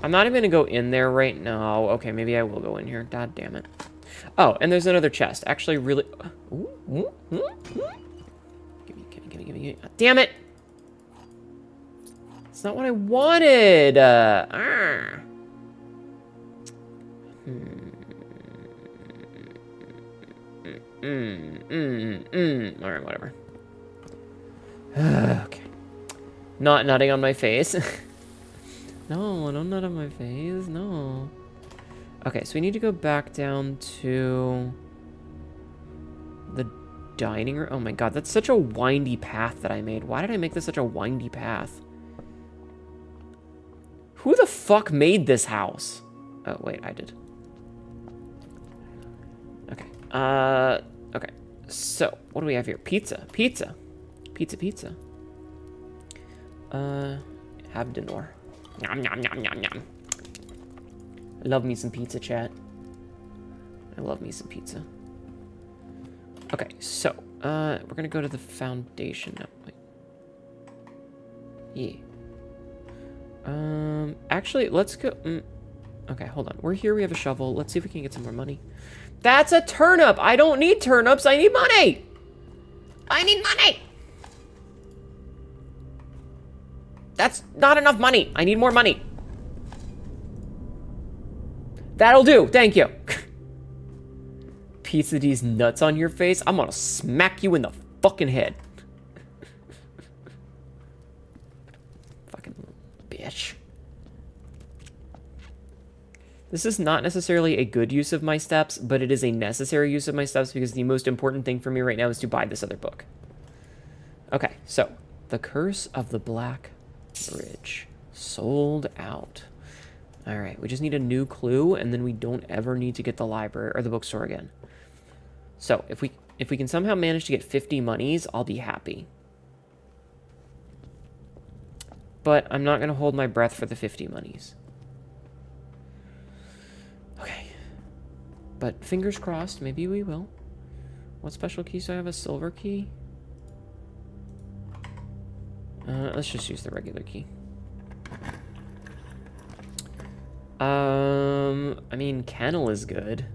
I'm not even gonna go in there right now. Okay, maybe I will go in here. God damn it. Oh, and there's another chest. Actually, really... Gimme. Damn it! It's not what I wanted! Alright, whatever. Okay. Not nutting on my face. No, don't nut on my face. No. Okay, so we need to go back down to the dining room. Oh my god, that's such a windy path that I made. Why did I make this such a windy path? Who the fuck made this house? Oh, wait, I did. Okay. Okay. So, what do we have here? Pizza. Pizza. Abdenor. Nom, nom, nom, nom, nom. I love me some pizza, chat. I love me some pizza. Okay, so, we're gonna go to the foundation now. Wait. Yeah. Actually, let's go... Okay, hold on. We're here, we have a shovel. Let's see if we can get some more money. That's a turnip! I don't need turnips, I need money! I need money! That's not enough money. I need more money. That'll do. Thank you. Pizza D's nuts on your face. I'm gonna smack you in the fucking head. Fucking bitch. This is not necessarily a good use of my steps, but it is a necessary use of my steps because the most important thing for me right now is to buy this other book. Okay, so The Curse of the Black Bridge. Sold out. All right, we just need a new clue, and then we don't ever need to get the library or the bookstore again. So if we can somehow manage to get 50 monies, I'll be happy. But I'm not gonna hold my breath for the 50 monies. Okay. But fingers crossed, maybe we will. What special keys do I have? A silver key? Let's just use the regular key. I mean, kennel is good.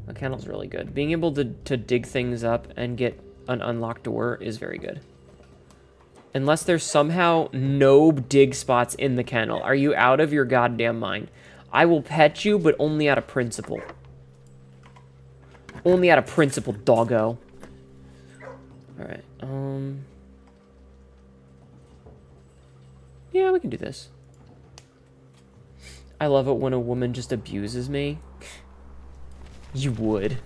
A kennel's really good. Being able to dig things up and get an unlocked door is very good. Unless there's somehow no dig spots in the kennel. Are you out of your goddamn mind? I will pet you, but only out of principle. Only out of principle, doggo. Alright, yeah, we can do this. I love it when a woman just abuses me. You would.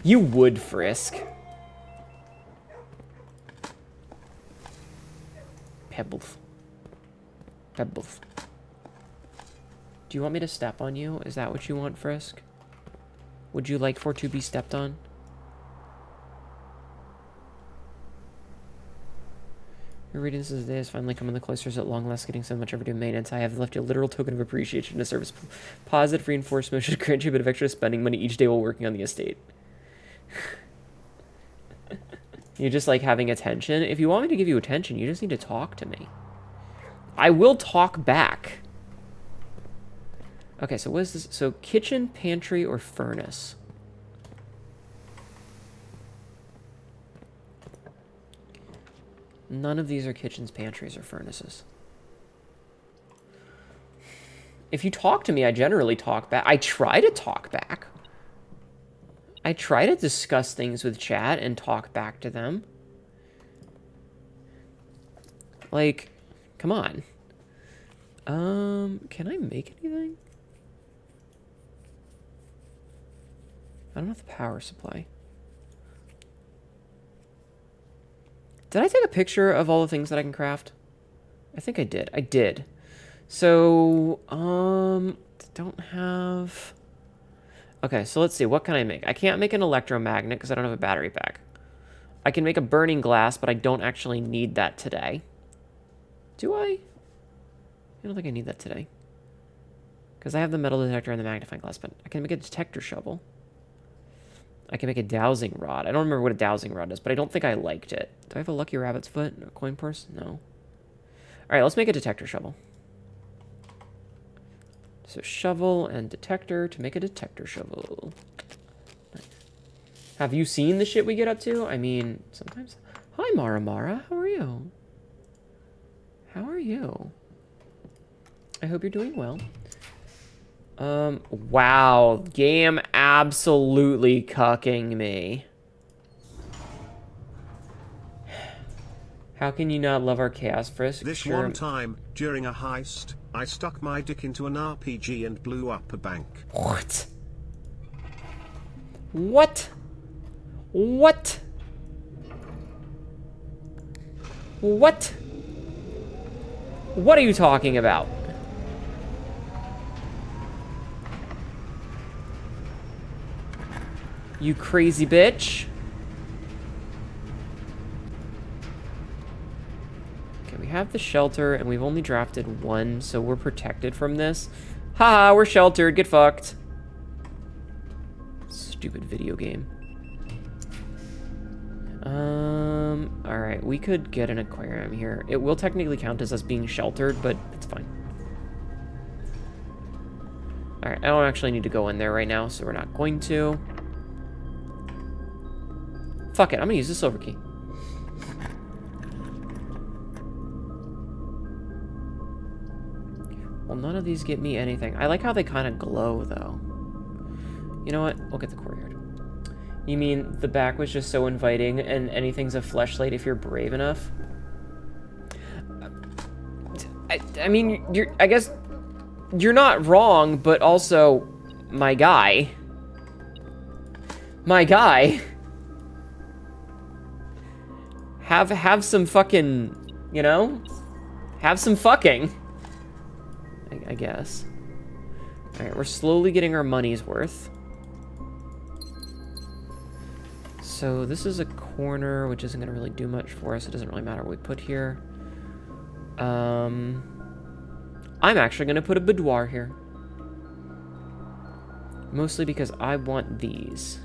You would, Frisk. Pebbles. Pebbles. Do you want me to step on you? Is that what you want, Frisk? Would you like for to be stepped on? Your reading this day has finally come in the cloisters at long last, getting so much overdue maintenance. I have left you a literal token of appreciation to service. Positive reinforcement should grant you a bit of extra spending money each day while working on the estate. You just like having attention? If you want me to give you attention, you just need to talk to me. I will talk back. Okay, so what is this? So kitchen, pantry, or furnace? None of these are kitchens, pantries, or furnaces. If you talk to me, I generally talk back. I try to talk back. I try to discuss things with chat and talk back to them. Like, come on. Can I make anything? I don't have the power supply. Did I take a picture of all the things that I can craft? I think I did. I did. So, don't have... Okay, so let's see. What can I make? I can't make an electromagnet because I don't have a battery pack. I can make a burning glass, but I don't actually need that today. Do I? I don't think I need that today. Because I have the metal detector and the magnifying glass, but I can make a detector shovel. I can make a dowsing rod. I don't remember what a dowsing rod is, but I don't think I liked it. Do I have a lucky rabbit's foot? A coin purse? No. All right, let's make a detector shovel. So shovel and detector to make a detector shovel. Have you seen the shit we get up to? I mean, sometimes. Hi, Mara Mara. How are you? How are you? I hope you're doing well. Wow. Game absolutely cucking me. How can you not love our Chaos Frisk? This Sure. one time, during a heist, I stuck my dick into an RPG and blew up a bank. What? What? What? What? What are you talking about? You crazy bitch. Okay, we have the shelter, and we've only drafted one, so we're protected from this. Haha, we're sheltered. Get fucked. Stupid video game. Alright, we could get an aquarium here. It will technically count as us being sheltered, but it's fine. Alright, I don't actually need to go in there right now, so we're not going to. Fuck it, I'm gonna use the silver key. Well, none of these get me anything. I like how they kind of glow, though. You know what? We'll get the courtyard. You mean the back was just so inviting and anything's a fleshlight if you're brave enough? I mean, I guess you're not wrong, but also, my guy. My guy. Have some fucking, you know? Have some fucking. I guess. Alright, we're slowly getting our money's worth. So this is a corner, which isn't going to really do much for us. It doesn't really matter what we put here. I'm actually going to put a boudoir here. Mostly because I want these.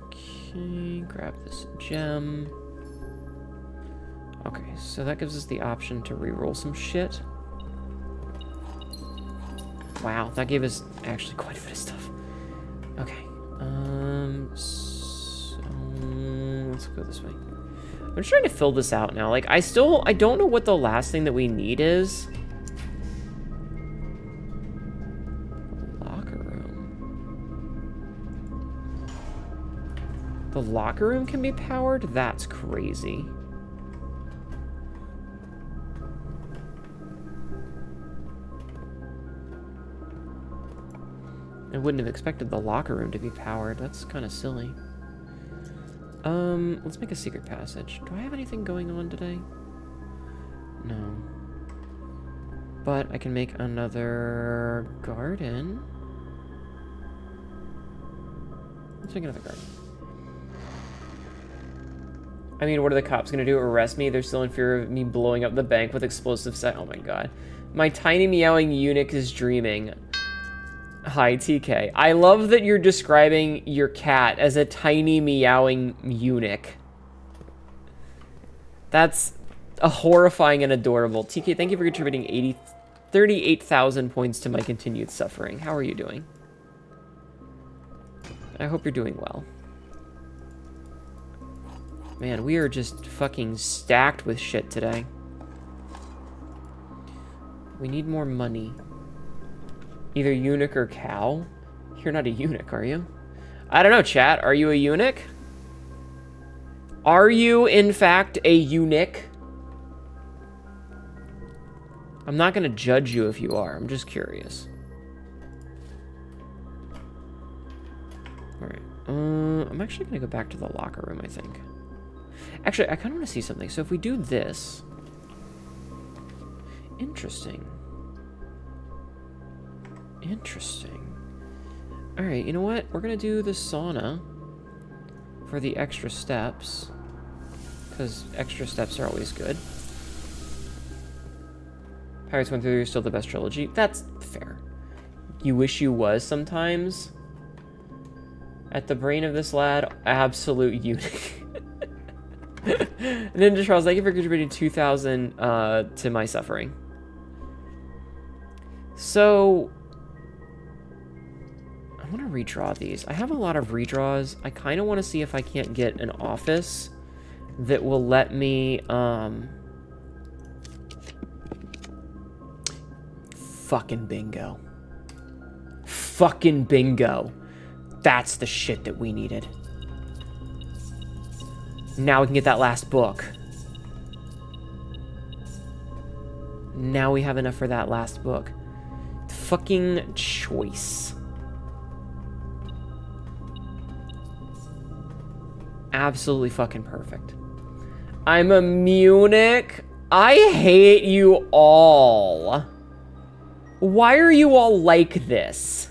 Okay, grab this gem. Okay, so that gives us the option to reroll some shit. Wow, that gave us actually quite a bit of stuff. Okay, so let's go this way. I'm just trying to fill this out now. Like, I don't know what the last thing that we need is. Locker room. The locker room can be powered? That's crazy. I wouldn't have expected the locker room to be powered. That's kind of silly. Let's make a secret passage. Do I have anything going on today? No. But I can make another garden. Let's make another garden. I mean, what are the cops gonna do? Arrest me? They're still in fear of me blowing up the bank with explosive set. Oh my god. My tiny meowing eunuch is dreaming. Hi, TK. I love that you're describing your cat as a tiny meowing eunuch. That's a horrifying and adorable. TK, thank you for contributing 38,000 points to my continued suffering. How are you doing? I hope you're doing well. Man, we are just fucking stacked with shit today. We need more money. Either eunuch or cow? You're not a eunuch, are you? I don't know, chat. Are you a eunuch? Are you, in fact, a eunuch? I'm not going to judge you if you are. I'm just curious. Alright. I'm actually going to go back to the locker room, I think. Actually, I kind of want to see something. So if we do this... Interesting. Interesting. Alright, you know what? We're gonna do the sauna for the extra steps. Because extra steps are always good. Pirates 1 through 3 are still the best trilogy. That's fair. You wish you was sometimes. At the brain of this lad, absolute eunuch. Ninja Charles, thank you for contributing 2,000 to my suffering. So... I want to redraw these. I have a lot of redraws. I kind of want to see if I can't get an office that will let me, fucking bingo. Fucking bingo. That's the shit that we needed. Now we can get that last book. Now we have enough for that last book. Fucking choice. Absolutely fucking perfect. I'm a Munich. I hate you all. Why are you all like this?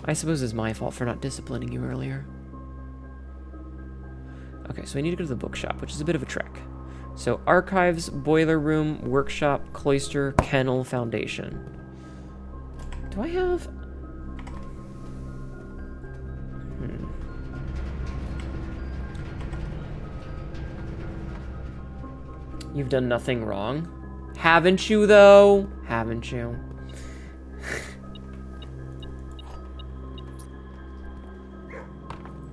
I suppose it's my fault for not disciplining you earlier. Okay, so we need to go to the bookshop, which is a bit of a trek. So archives, boiler room, workshop, cloister, kennel, foundation. Do I have... You've done nothing wrong. Haven't you, though? Haven't you?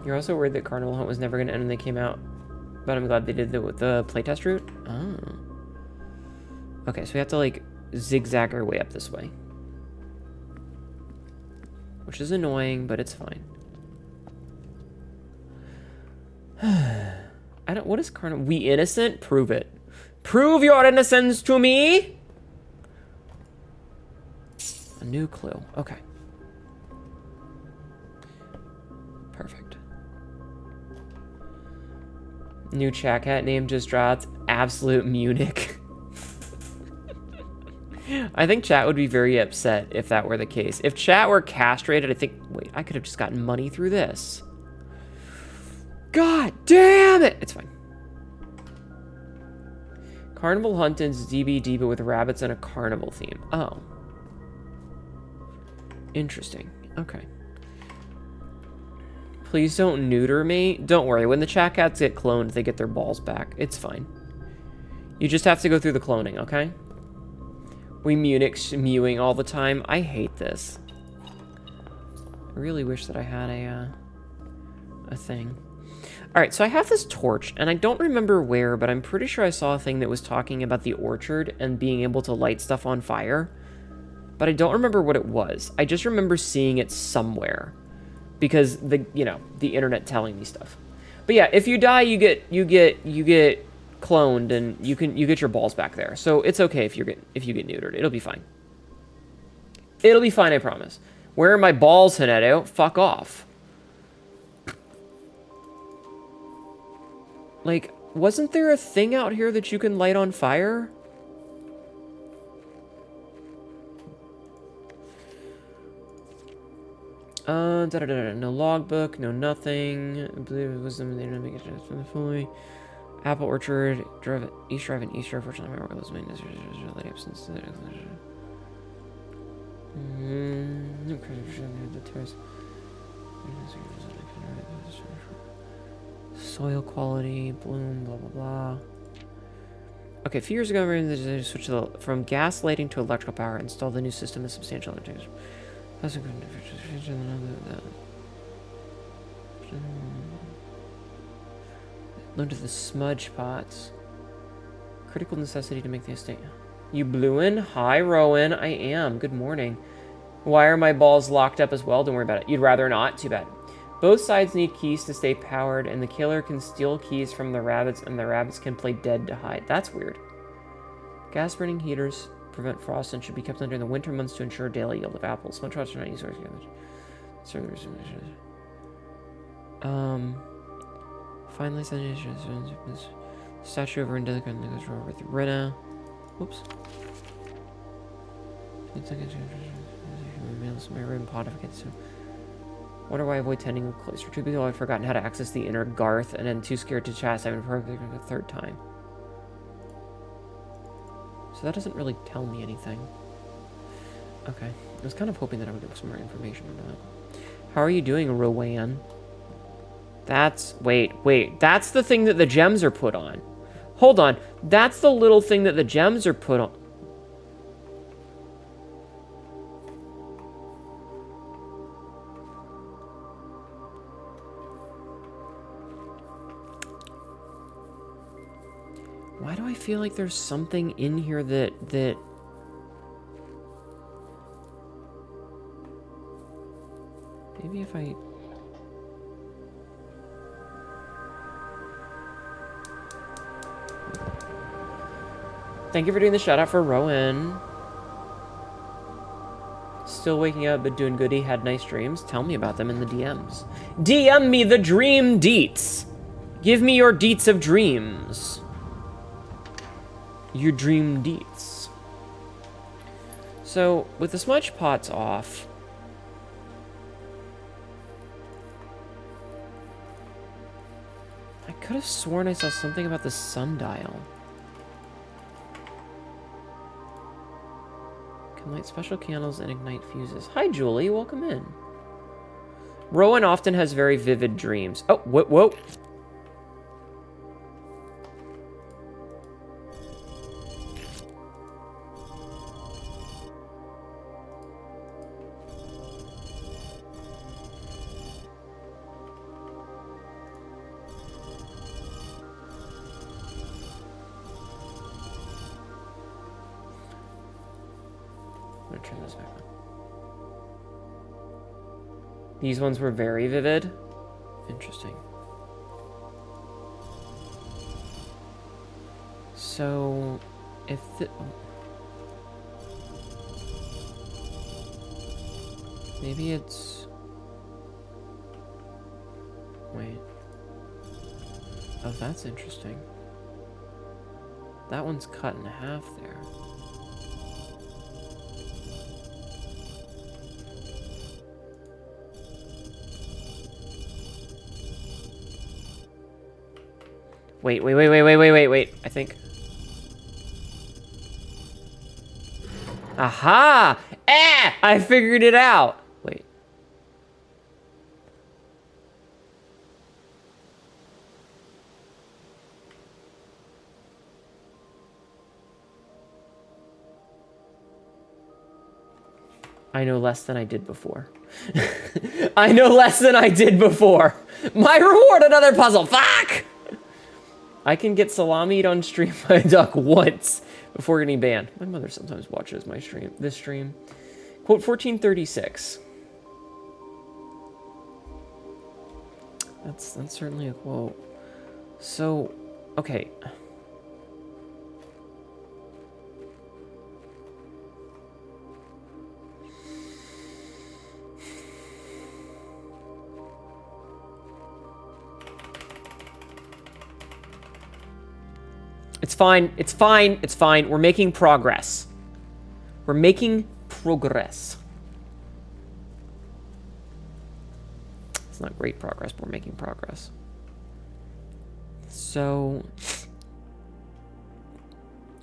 You're also worried that Carnival Hunt was never going to end when they came out, but I'm glad they did the playtest route. Oh. Okay, so we have to, like, zigzag our way up this way. Which is annoying, but it's fine. What is Carnival? We innocent? Prove it. Prove your innocence to me! A new clue. Okay. Perfect. New chat cat name just dropped. Absolute Munich. I think chat would be very upset if that were the case. If chat were castrated, I think... Wait, I could have just gotten money through this. God damn it! It's fine. Carnival Hunted's DBD, but with rabbits and a carnival theme. Oh. Interesting. Okay. Please don't neuter me. Don't worry. When the chat cats get cloned, they get their balls back. It's fine. You just have to go through the cloning, okay? We Munich's mewing all the time. I hate this. I really wish that I had a thing. Alright, so I have this torch, and I don't remember where, but I'm pretty sure I saw a thing that was talking about the orchard and being able to light stuff on fire. But I don't remember what it was. I just remember seeing it somewhere. Because the internet telling me stuff. But yeah, if you die, you get cloned, and you get your balls back there. So it's okay if you get neutered. It'll be fine. It'll be fine, I promise. Where are my balls, Hnetu? Fuck off. Like, wasn't there a thing out here that you can light on fire? No logbook, no nothing. I believe it was them. They didn't make it fully. Apple Orchard, East Drive and East Drive. Fortunately, my work was maintenance. Really absence. Soil quality, bloom, blah, blah, blah. Okay, a few years ago, they switched from gas lighting to electrical power. Installed the new system with substantial undertakings. Learned of the smudge pots. Critical necessity to make the estate. You blew in? Hi, Rowan. I am. Good morning. Why are my balls locked up as well? Don't worry about it. You'd rather not? Too bad. Both sides need keys to stay powered, and the killer can steal keys from the rabbits, and the rabbits can play dead to hide. That's weird. Gas burning heaters prevent frost and should be kept under the winter months to ensure daily yield of apples. Smudge pots are not used to finally statue over in Delicate goes with Rena. Whoops. My room pot if I get so. Wonder why I avoid tending with closer. Two people I've forgotten how to access the inner Garth, and then too scared to chat. I've been perfectly a third time. So that doesn't really tell me anything. Okay. I was kind of hoping that I would get some more information on that. How are you doing, Rowan? That's... Wait. That's the thing that the gems are put on. Hold on. That's the little thing that the gems are put on. Why do I feel like there's something in here that... Maybe if I... Thank you for doing the shout out for Rowan. Still waking up but doing goody. Had nice dreams. Tell me about them in the DMs. DM me the dream deets. Give me your deets of dreams. Your dream deets. So, with the smudge pots off... I could have sworn I saw something about the sundial. Can light special candles and ignite fuses. Hi, Julie. Welcome in. Rowan often has very vivid dreams. Oh, whoa. Turn this back on. These ones were very vivid. Interesting. So, if the... Maybe it's... Wait. Oh, that's interesting. That one's cut in half there. Wait. I think. Aha! I figured it out. Wait. I know less than I did before. I know less than I did before. My reward, another puzzle. Fuck! I can get salami'd on stream by a duck once before getting banned. My mother sometimes watches my stream. This stream. Quote 1436. That's certainly a quote. So, okay. It's fine. It's fine. It's fine. We're making progress. We're making progress. It's not great progress, but we're making progress. So,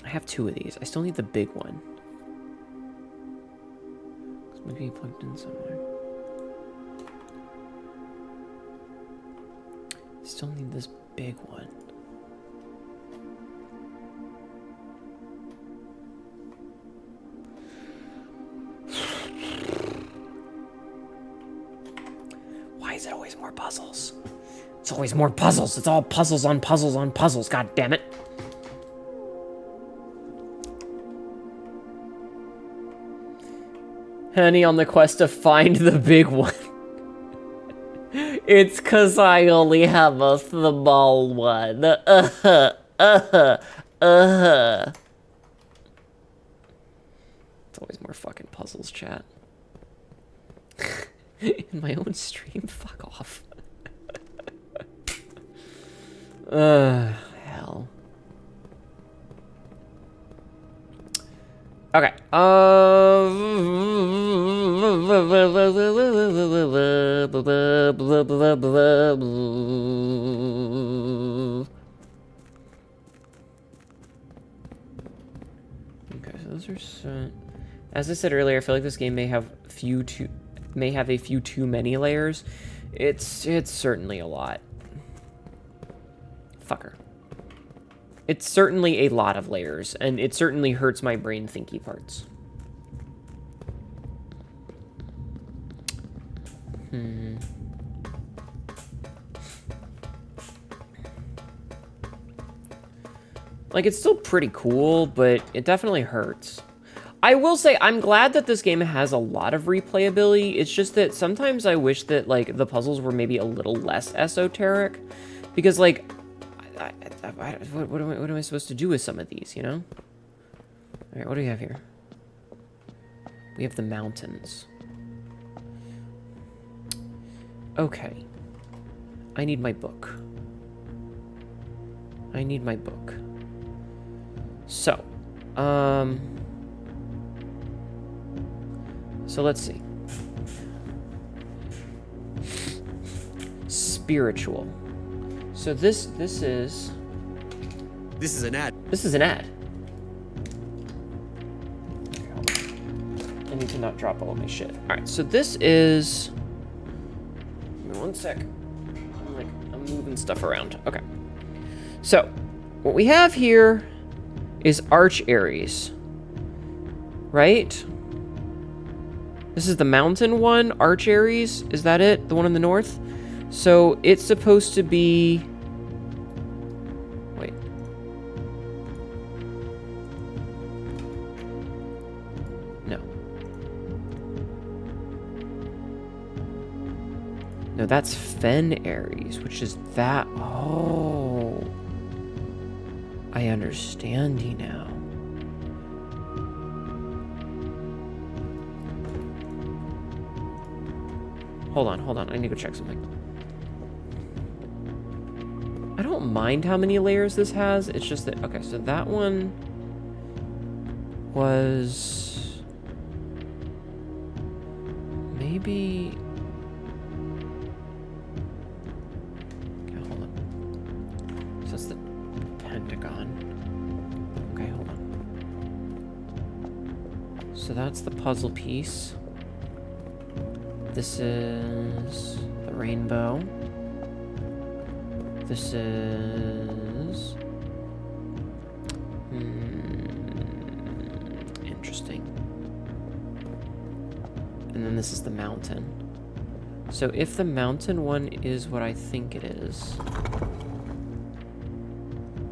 I have 2 of these. I still need the big one. This might be plugged in somewhere. Still need this big one. Why is it always more puzzles? It's always more puzzles. It's all puzzles on puzzles on puzzles. God damn it. Henny on the quest to find the big one. It's 'cause I only have a small one. It's always more fucking puzzles, chat. In my own stream? Fuck off. Hell. Okay. Okay, so those are set. As I said earlier, I feel like this game may have a few too many layers. It's certainly a lot. Fucker. It's certainly a lot of layers, and it certainly hurts my brain thinky parts. Like, it's still pretty cool, but it definitely hurts. I will say, I'm glad that this game has a lot of replayability. It's just that sometimes I wish that, like, the puzzles were maybe a little less esoteric. Because, like, what am I supposed to do with some of these, you know? Alright, what do we have here? We have the mountains. Okay. I need my book. I need my book. So, so let's see. Spiritual. So this is an ad. This is an ad. I need to not drop all of my shit. All right, so this is. Give me one sec. I'm moving stuff around. Okay. So, what we have here is Arch Aries, right? This is the mountain one, Arch Aries. Is that it? The one in the north? So it's supposed to be... Wait. No. No, that's Fen Aries, which is that... Oh... I understand you now. Hold on. I need to go check something. I don't mind how many layers this has. It's just that... Okay, so that one was... Maybe... Okay, hold on. So it's the pentagon. Okay, hold on. So that's the puzzle piece. This is the rainbow. This is... interesting. And then this is the mountain. So if the mountain one is what I think it is...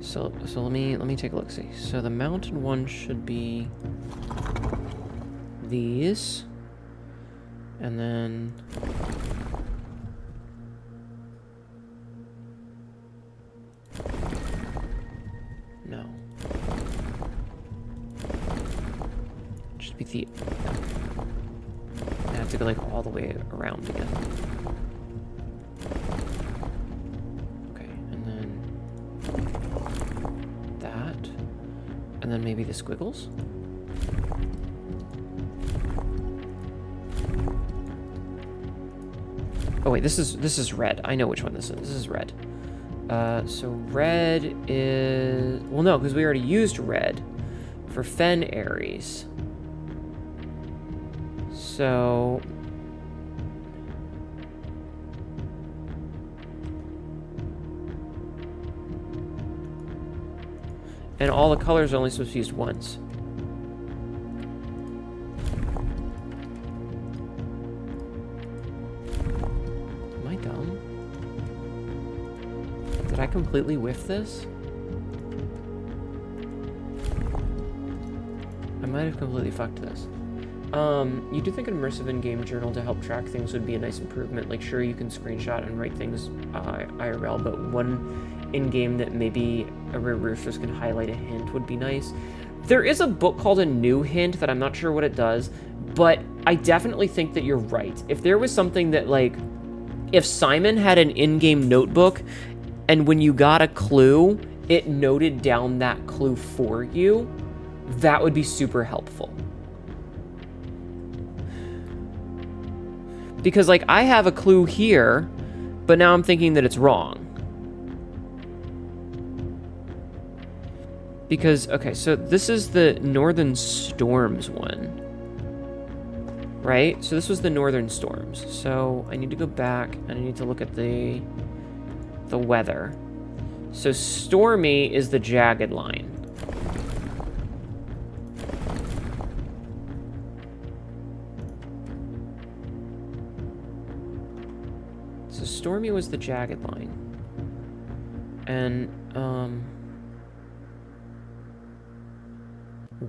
So let me take a look, see. So the mountain one should be these. And then no. Just be the I have to go like all the way around again. Okay, and then that. And then maybe the squiggles. Oh wait, this is red. I know which one this is. This is red. So red is... Well, no, because we already used red for Fen Aries. So... And all the colors are only supposed to be used once. Am I dumb? Did I completely whiff this? I might have completely fucked this. You do think an immersive in-game journal to help track things would be a nice improvement. Like, sure, you can screenshot and write things IRL, but one in-game that maybe a reversers can highlight a hint would be nice. There is a book called A New Hint that I'm not sure what it does, but I definitely think that you're right. If there was something that, like, if Simon had an in-game notebook and when you got a clue, it noted down that clue for you, that would be super helpful. Because, like, I have a clue here, but now I'm thinking that it's wrong. Because, okay, so this is the Northern Storms one. Right? So this was the Northern Storms. So I need to go back and I need to look at the weather. So stormy is the jagged line. So stormy was the jagged line. And,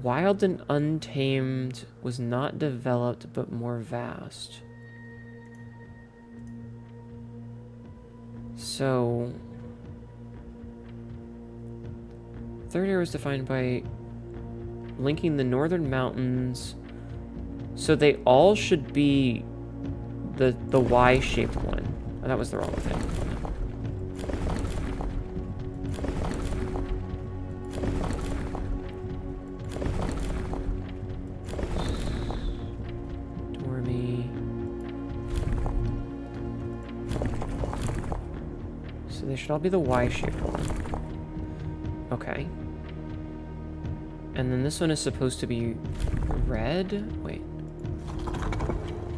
Wild and Untamed was not developed, but more vast. So... Third area was defined by linking the northern mountains. So they all should be the Y-shaped one. Oh, that was the wrong thing. They should all be the Y-shaped one. Okay. And then this one is supposed to be red? Wait.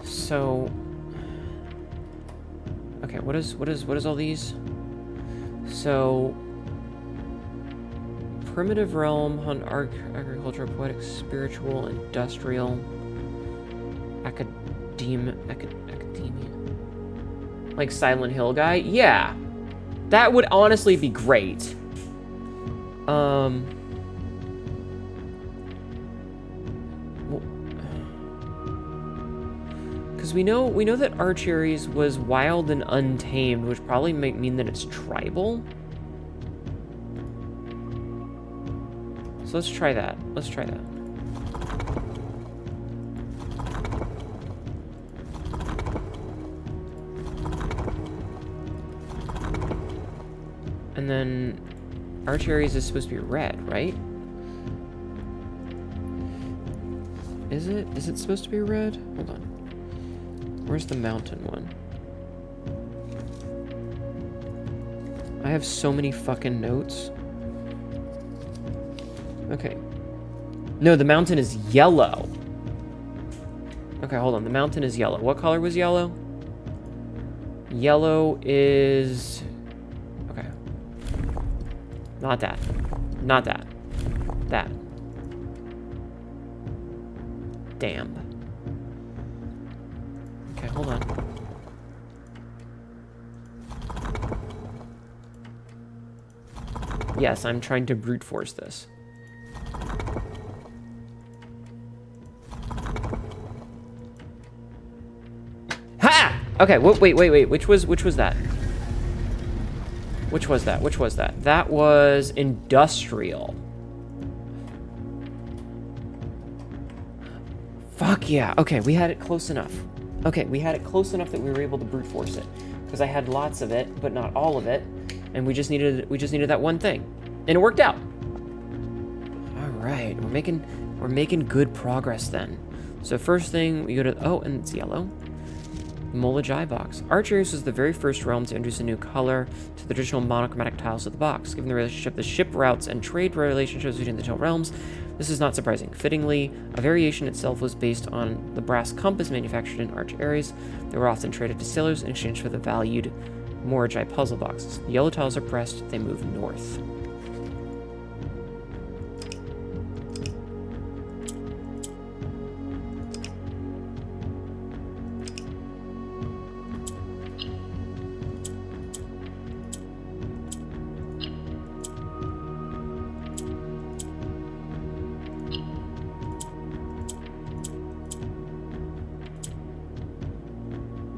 So... Okay, what is all these? So... Primitive realm, hunt, agricultural, poetic, spiritual, industrial, academia. Like Silent Hill guy? Yeah. That would honestly be great. Because we know that Archeries was wild and untamed, which probably might mean that it's tribal. So let's try that. Let's try that. And then Archeries is supposed to be red, right? Is it? Is it supposed to be red? Hold on. Where's the mountain one? I have so many fucking notes. Okay. No, the mountain is yellow. Okay, hold on. The mountain is yellow. What color was yellow? Yellow is... Okay. Not that. Not that. That. Damn. Okay, hold on. Yes, I'm trying to brute force this. Ha! Okay, wait. Which was that? Which was that? That was industrial. Fuck yeah. Okay, we had it close enough. Okay, we had it close enough that we were able to brute force it. Because I had lots of it, but not all of it. And we just needed that one thing. And it worked out. Alright, we're making good progress then. So first thing, we go to, oh, and it's yellow. Molage box. Archeries was the very first realm to introduce a new color to the traditional monochromatic tiles of the box. Given the relationship, the ship routes and trade relationships between the two realms, this is not surprising. Fittingly, a variation itself was based on the brass compass manufactured in Arch Aries. They were often traded to sailors in exchange for the valued Moragi puzzle boxes. The yellow tiles are pressed, they move north.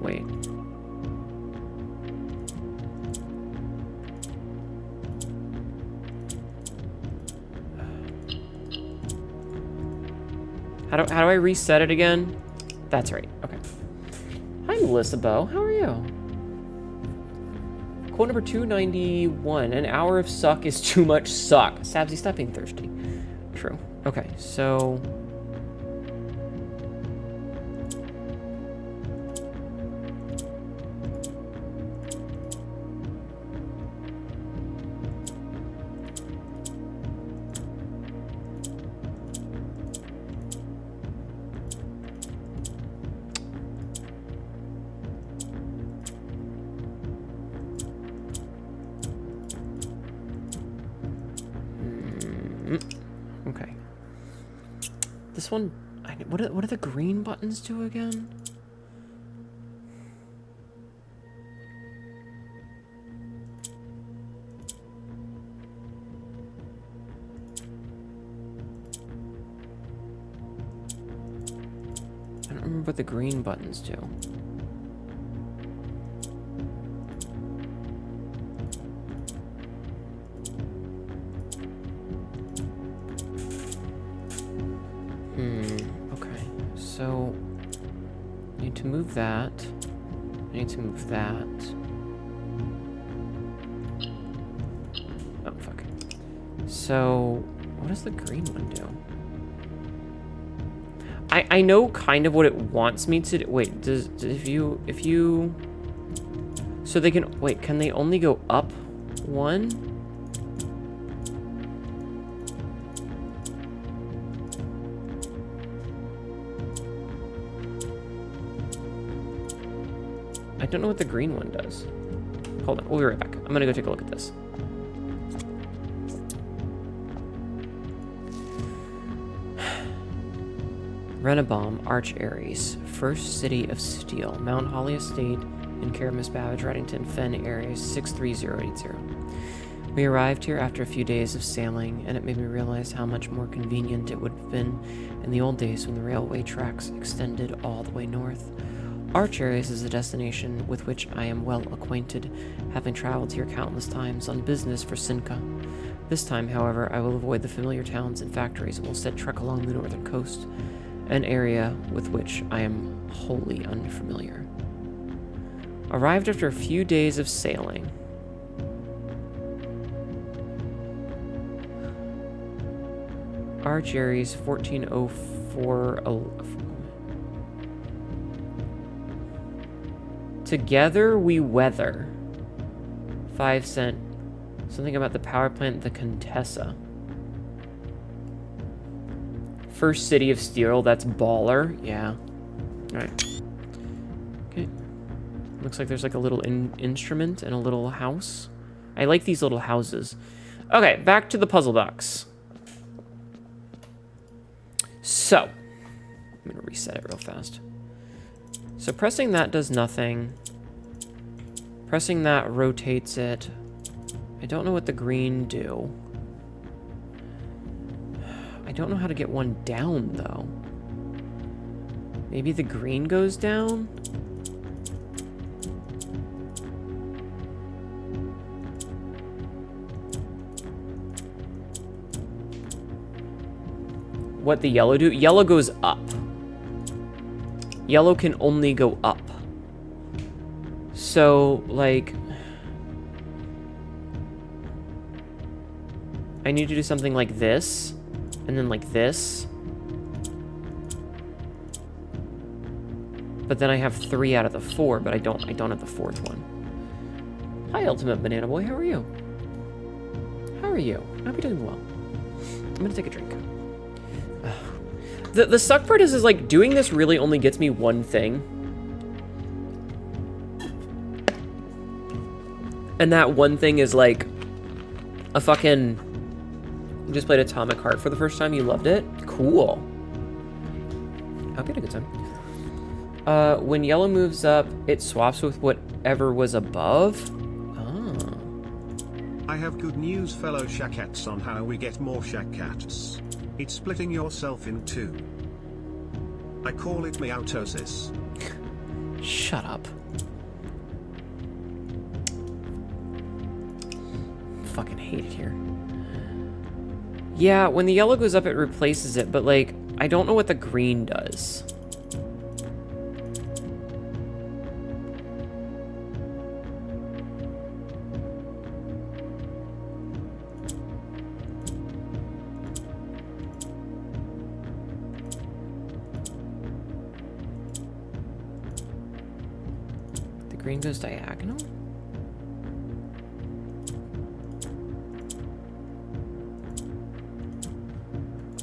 Wait. How do I reset it again? That's right. Okay. Hi, Melissa Bow. How are you? Quote number 291. An hour of suck is too much suck. Sabsy, stop being thirsty. True. Okay, so... Okay. This one, what do the green buttons do again? I don't remember what the green buttons do. Okay. So, I need to move that. I need to move that. Oh, fuck. So, what does the green one do? I know kind of what it wants me to do. Wait, if you... So they can... Wait, can they only go up one? I don't know what the green one does. Hold on, we'll be right back. I'm gonna go take a look at this. Renabaum, Arch Aries, First City of Steel, Mount Holly Estate, in care of Miss Babbage, Reddington, Fen, Aries, 63080. We arrived here after a few days of sailing, and it made me realize how much more convenient it would have been in the old days when the railway tracks extended all the way north. Arch Aries is a destination with which I am well acquainted, having traveled here countless times on business for Sinca. This time, however, I will avoid the familiar towns and factories and will instead trek along the northern coast, an area with which I am wholly unfamiliar. Arrived after a few days of sailing. Arch Aries, 1404... Together we weather. 5 cent. Something about the power plant, the Contessa. First City of Steel, that's baller. Yeah. Alright. Okay. Looks like there's like a little instrument and a little house. I like these little houses. Okay, back to the puzzle box. So, I'm gonna reset it real fast. So pressing that does nothing. Pressing that rotates it. I don't know what the green do. I don't know how to get one down, though. Maybe the green goes down? What the yellow do? Yellow goes up. Yellow can only go up. So, like... I need to do something like this, and then like this. But then I have 3 out of the 4, but I don't have the 4th one. Hi, Ultimate Banana Boy, how are you? How are you? I hope you're doing well. I'm gonna take a drink. The suck part is like, doing this really only gets me one thing. And that one thing is like a fucking... You just played Atomic Heart for the first time, you loved it? Cool. I hope you had a good time. When yellow moves up, it swaps with whatever was above? Ah. I have good news, fellow Shackats, on how we get more Shackats. It's splitting yourself in 2. I call it meowtosis. Shut up. Fucking hate it here. Yeah, when the yellow goes up, it replaces it, but like, I don't know what the green does. Green goes diagonal?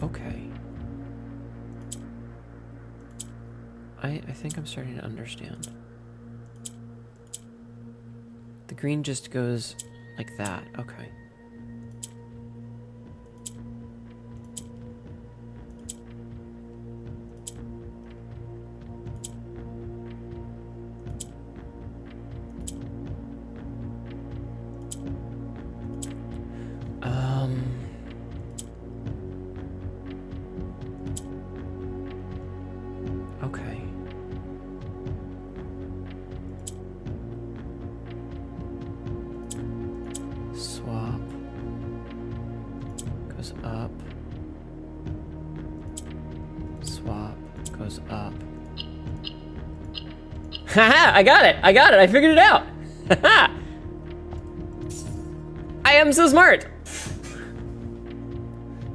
Okay. I think I'm starting to understand. The green just goes like that. Okay. Okay. Swap. Goes up. Swap. Goes up. Haha! I got it! I got it! I figured it out! Haha! I am so smart!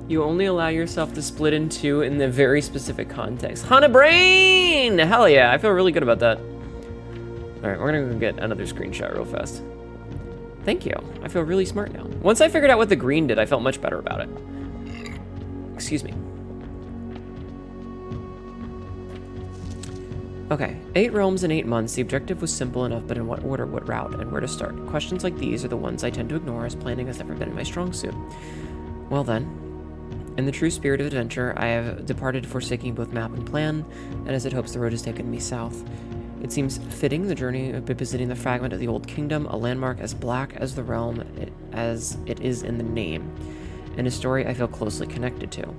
You only allow yourself to split in 2 in the very specific context. Hana Brain! Hell yeah, I feel really good about that. Alright, we're gonna go get another screenshot real fast. Thank you. I feel really smart now. Once I figured out what the green did, I felt much better about it. Excuse me. Okay, 8 realms in 8 months. The objective was simple enough, but in what order, what route, and where to start? Questions like these are the ones I tend to ignore, as planning has never been in my strong suit. Well then, in the true spirit of adventure, I have departed, forsaking both map and plan, and as it hopes the road has taken me south. It seems fitting the journey of visiting the fragment of the old kingdom, a landmark as black as the realm as it is in the name, and a story I feel closely connected to.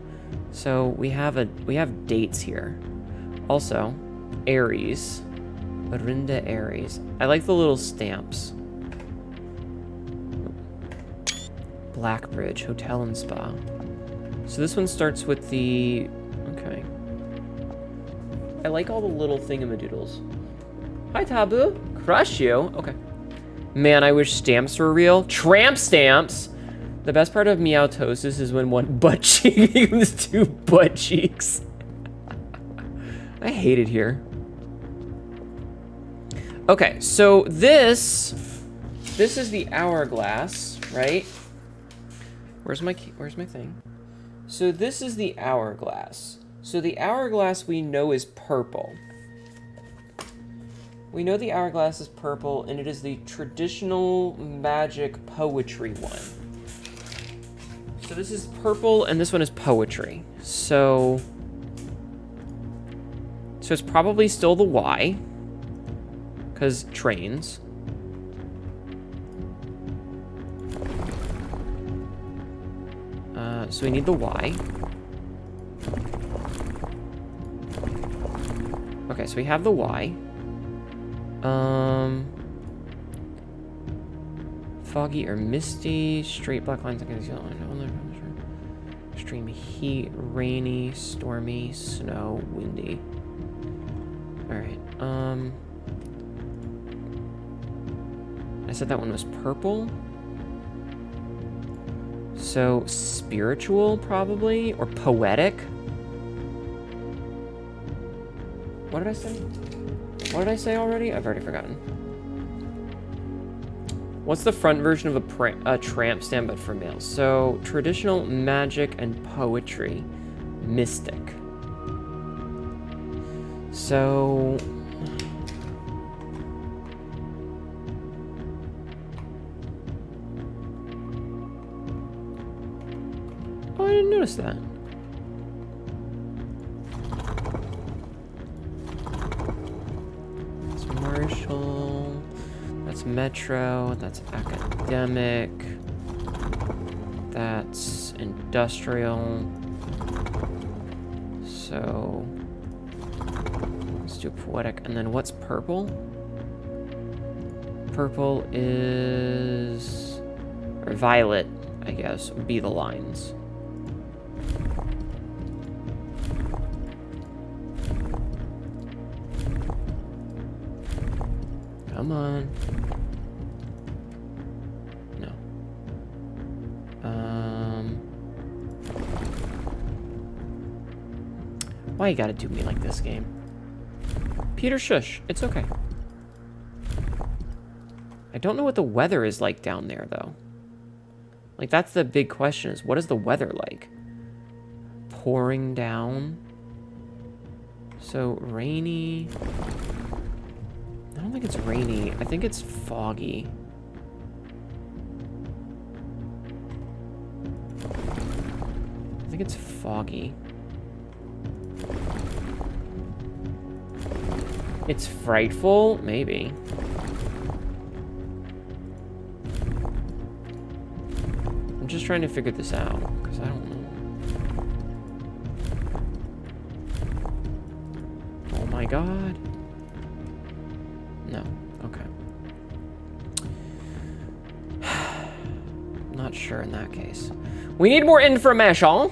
So we have dates here. Also, Aries, Rinda Aries. I like the little stamps. Blackbridge Hotel and Spa. So this one starts with the... Okay. I like all the little thingamadoodles. Hi, Taboo. Crush you. Okay. Man, I wish stamps were real. Tramp stamps! The best part of meowtosis is when one butt cheek becomes 2 butt cheeks. I hate it here. Okay, so this is the hourglass, right? Where's my thing? So this is the hourglass. So the hourglass we know is purple. We know the hourglass is purple, and it is the traditional magic poetry one. So this is purple, and this one is poetry. So it's probably still the Y, because trains. So we need the Y. Okay, so we have the Y. Foggy or misty, straight black lines against yellow. Extreme heat, rainy, stormy, snow, windy. Alright, I said that one was purple. So, spiritual, probably? Or poetic? What did I say? What did I say already? I've already forgotten. What's the front version of a tramp stamp, but for males? So, traditional magic and poetry. Mystic. So... Oh, I didn't notice that. That's Marshall. That's Metro. That's academic. That's industrial. So let's do poetic. And then what's purple? Purple is... or violet, I guess, would be the lines. Come on. No. Why you gotta do me like this, game? Peter, shush. It's okay. I don't know what the weather is like down there, though. Like, that's the big question, is what is the weather like? Pouring down. So, rainy. I don't think it's rainy. I think it's foggy. I think it's foggy. It's frightful? Maybe. I'm just trying to figure this out, because I don't know. Oh my god. No. Okay. Not sure in that case. We need more information.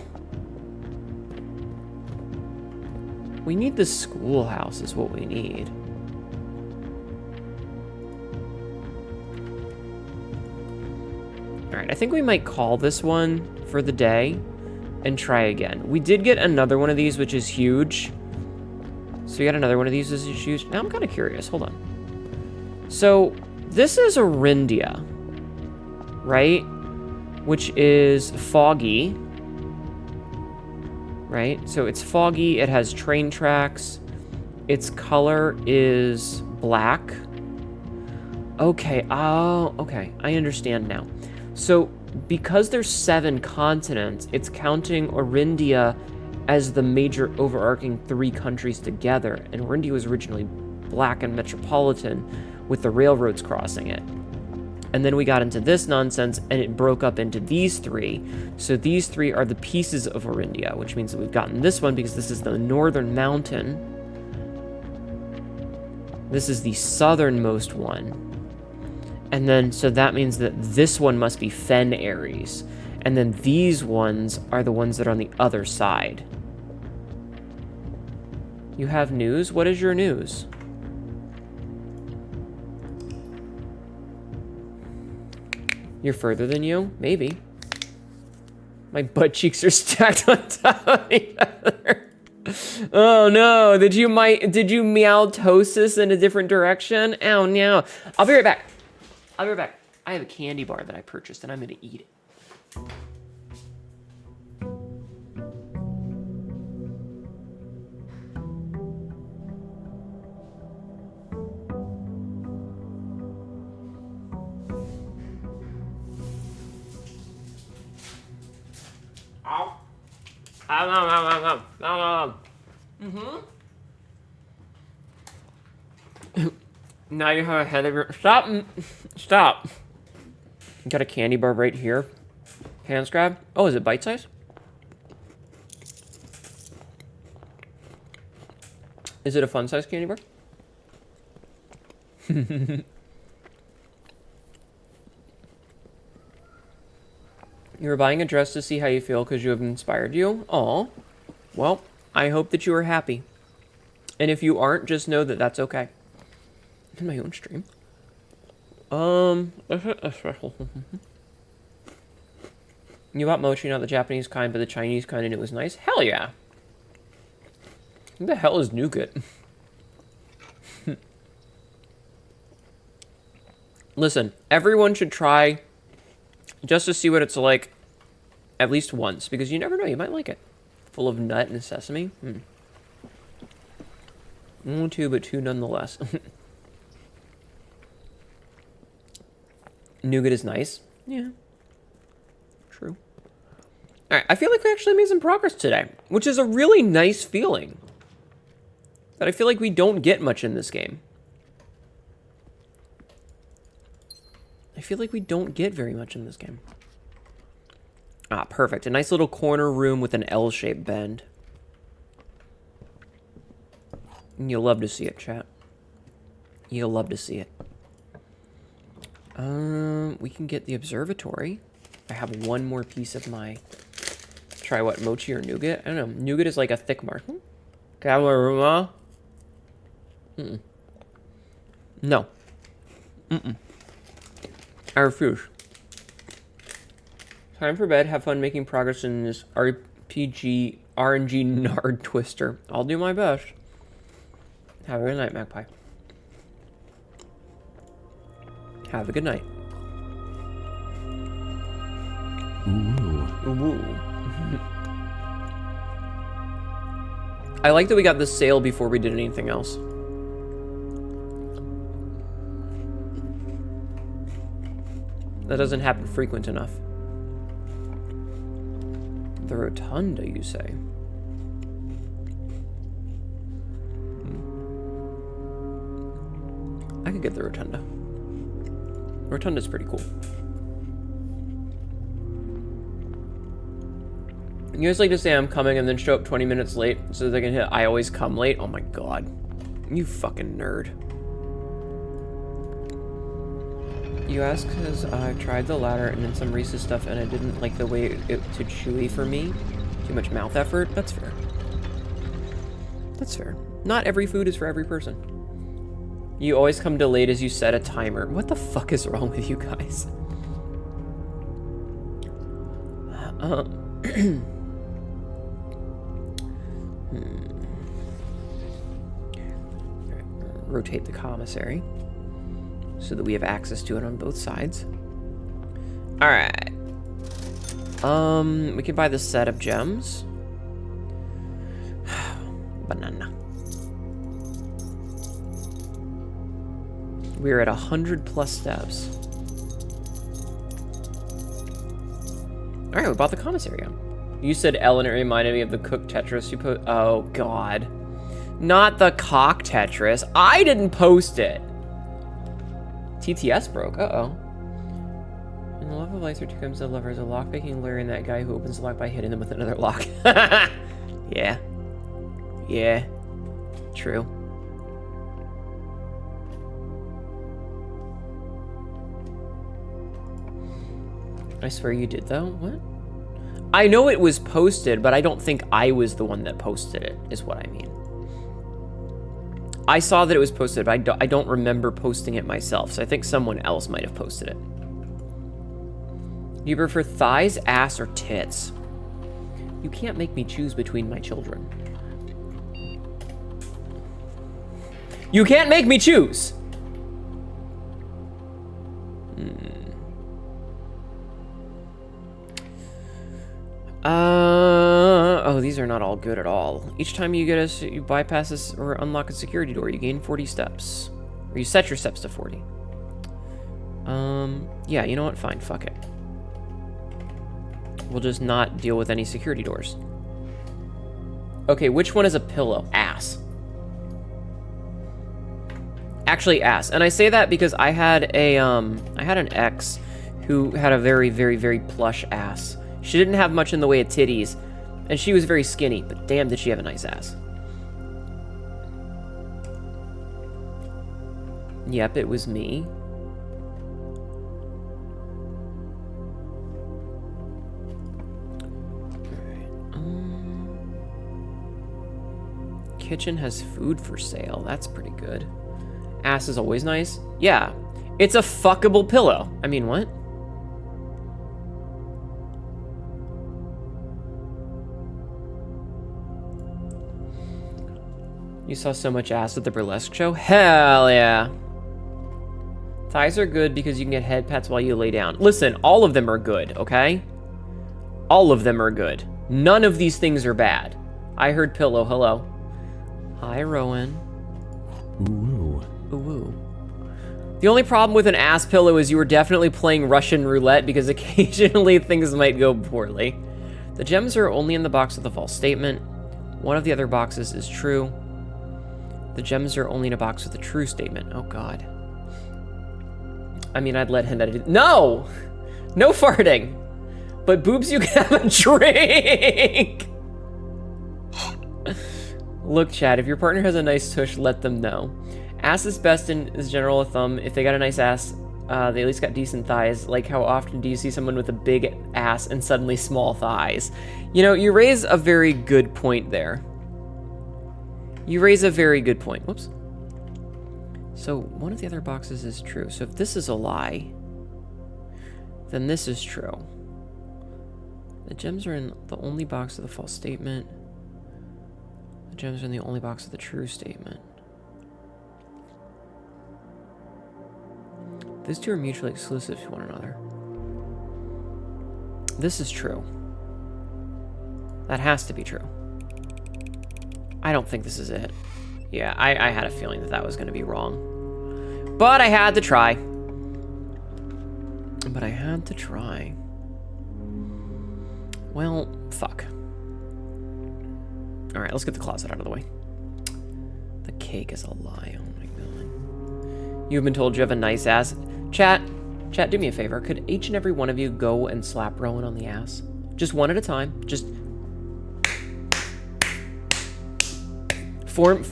We need the schoolhouse is what we need. All right, I think we might call this one for the day and try again. We did get another one of these, which is huge. So we got another one of these, which is huge. Now I'm kind of curious. Hold on. So this is Orindia, right? Which is foggy. Right? So it's foggy, it has train tracks, its color is black. Okay, oh, okay, I understand now. So because there's 7 continents, it's counting Orindia as the major overarching 3 countries together, and Orindia was originally black and metropolitan with the railroads crossing it. And then we got into this nonsense, and it broke up into these 3. So these 3 are the pieces of Orindia, which means that we've gotten this one because this is the northern mountain. This is the southernmost one. And then, so that means that this one must be Fen Aries. And then these ones are the ones that are on the other side. You have news? What is your news? You're further than you? Maybe. My butt cheeks are stacked on top of each other. Oh no, did you meowtosis in a different direction? Oh no. I'll be right back. I'll be right back. I have a candy bar that I purchased and I'm gonna eat it. Now you have a head of your... Stop! Stop! You got a candy bar right here. Hands grab. Oh, is it bite size? Is it a fun size candy bar? You were buying a dress to see how you feel because you have inspired you? Aw. Well, I hope that you are happy. And if you aren't, just know that that's okay. In my own stream. You bought mochi, not the Japanese kind, but the Chinese kind, and it was nice? Hell yeah. What the hell is nougat? Listen, everyone should try just to see what it's like at least once, because you never know, you might like it. Full of nut and sesame. Two, but two nonetheless. Nougat is nice. Yeah. True. Alright, I feel like we actually made some progress today, which is a really nice feeling. That I feel like we don't get much in this game. I feel like we don't get very much in this game. Ah, perfect. A nice little corner room with an L-shaped bend. You'll love to see it, chat. You'll love to see it. We can get the observatory. I have one more piece of my... Try what, mochi or nougat? I don't know. Nougat is like a thick mark. Camaruma? No. I refuse. Time for bed. Have fun making progress in this RPG RNG nard twister. I'll do my best. Have a good night, Magpie. Have a good night. Ooh. I like that we got the sale before we did anything else. That doesn't happen frequent enough. The rotunda, you say? I could get the rotunda. Rotunda's pretty cool. You guys like to say I'm coming and then show up 20 minutes late so they can hit I always come late? Oh my god. You fucking nerd. You ask because I've tried the latter and then some Reese's stuff and I didn't like the way it too chewy for me. Too much mouth effort? That's fair. That's fair. Not every food is for every person. You always come too late as you set a timer. What the fuck is wrong with you guys? Rotate the commissary so that we have access to it on both sides. All right. We can buy the set of gems. Banana. We're at 100+ steps. All right, we bought the commissary on. You said L and it reminded me of the cook Tetris you put. Oh God, not the cock Tetris. I didn't post it. TTS broke. Uh-oh. In the love of life, there two comes the lover is a lock-picking Larry and that guy who opens the lock by hitting them with another lock. Yeah. Yeah. True. I swear you did, though? What? I know it was posted, but I don't think I was the one that posted it, is what I mean. I saw that it was posted, but I don't remember posting it myself, so I think someone else might have posted it. Do you prefer thighs, ass, or tits? You can't make me choose between my children. You can't make me choose! Oh, these are not all good at all. Each time you bypass this or unlock a security door, you gain 40 steps. Or you set your steps to 40. Yeah, you know what? Fine, fuck it. We'll just not deal with any security doors. Okay, which one is a pillow? Ass. Actually, ass. And I say that because I had an ex who had a very, very, very plush ass. She didn't have much in the way of titties, and she was very skinny, but damn did she have a nice ass. Yep, it was me. Kitchen has food for sale. That's pretty good. Ass is always nice. Yeah. It's a fuckable pillow. I mean, what? You saw so much ass at the burlesque show? Hell yeah. Thighs are good because you can get head pats while you lay down. Listen, all of them are good, okay? All of them are good. None of these things are bad. I heard pillow. Hello. Hi, Rowan. Ooh. Ooh. The only problem with an ass pillow is you were definitely playing Russian roulette because occasionally things might go poorly. The gems are only in the box with a false statement. One of the other boxes is true. The gems are only in a box with a true statement. Oh, God. I mean, I'd let Hnetu do... No! No farting! But boobs, you can have a drink! Look, Chad, if your partner has a nice tush, let them know. Ass is best in as general a thumb. If they got a nice ass, they at least got decent thighs. Like, how often do you see someone with a big ass and suddenly small thighs? You know, you raise a very good point there. You raise a very good point. Whoops. So, one of the other boxes is true. So, if this is a lie, then this is true. The gems are in the only box of the false statement. The gems are in the only box of the true statement. These two are mutually exclusive to one another. This is true. That has to be true. I don't think this is it. Yeah, I had a feeling that that was going to be wrong. But I had to try. Well, fuck. Alright, let's get the closet out of the way. The cake is a lie. Oh my god. You've been told you have a nice ass. Chat, do me a favor. Could each and every one of you go and slap Rowan on the ass? Just one at a time. Just... Form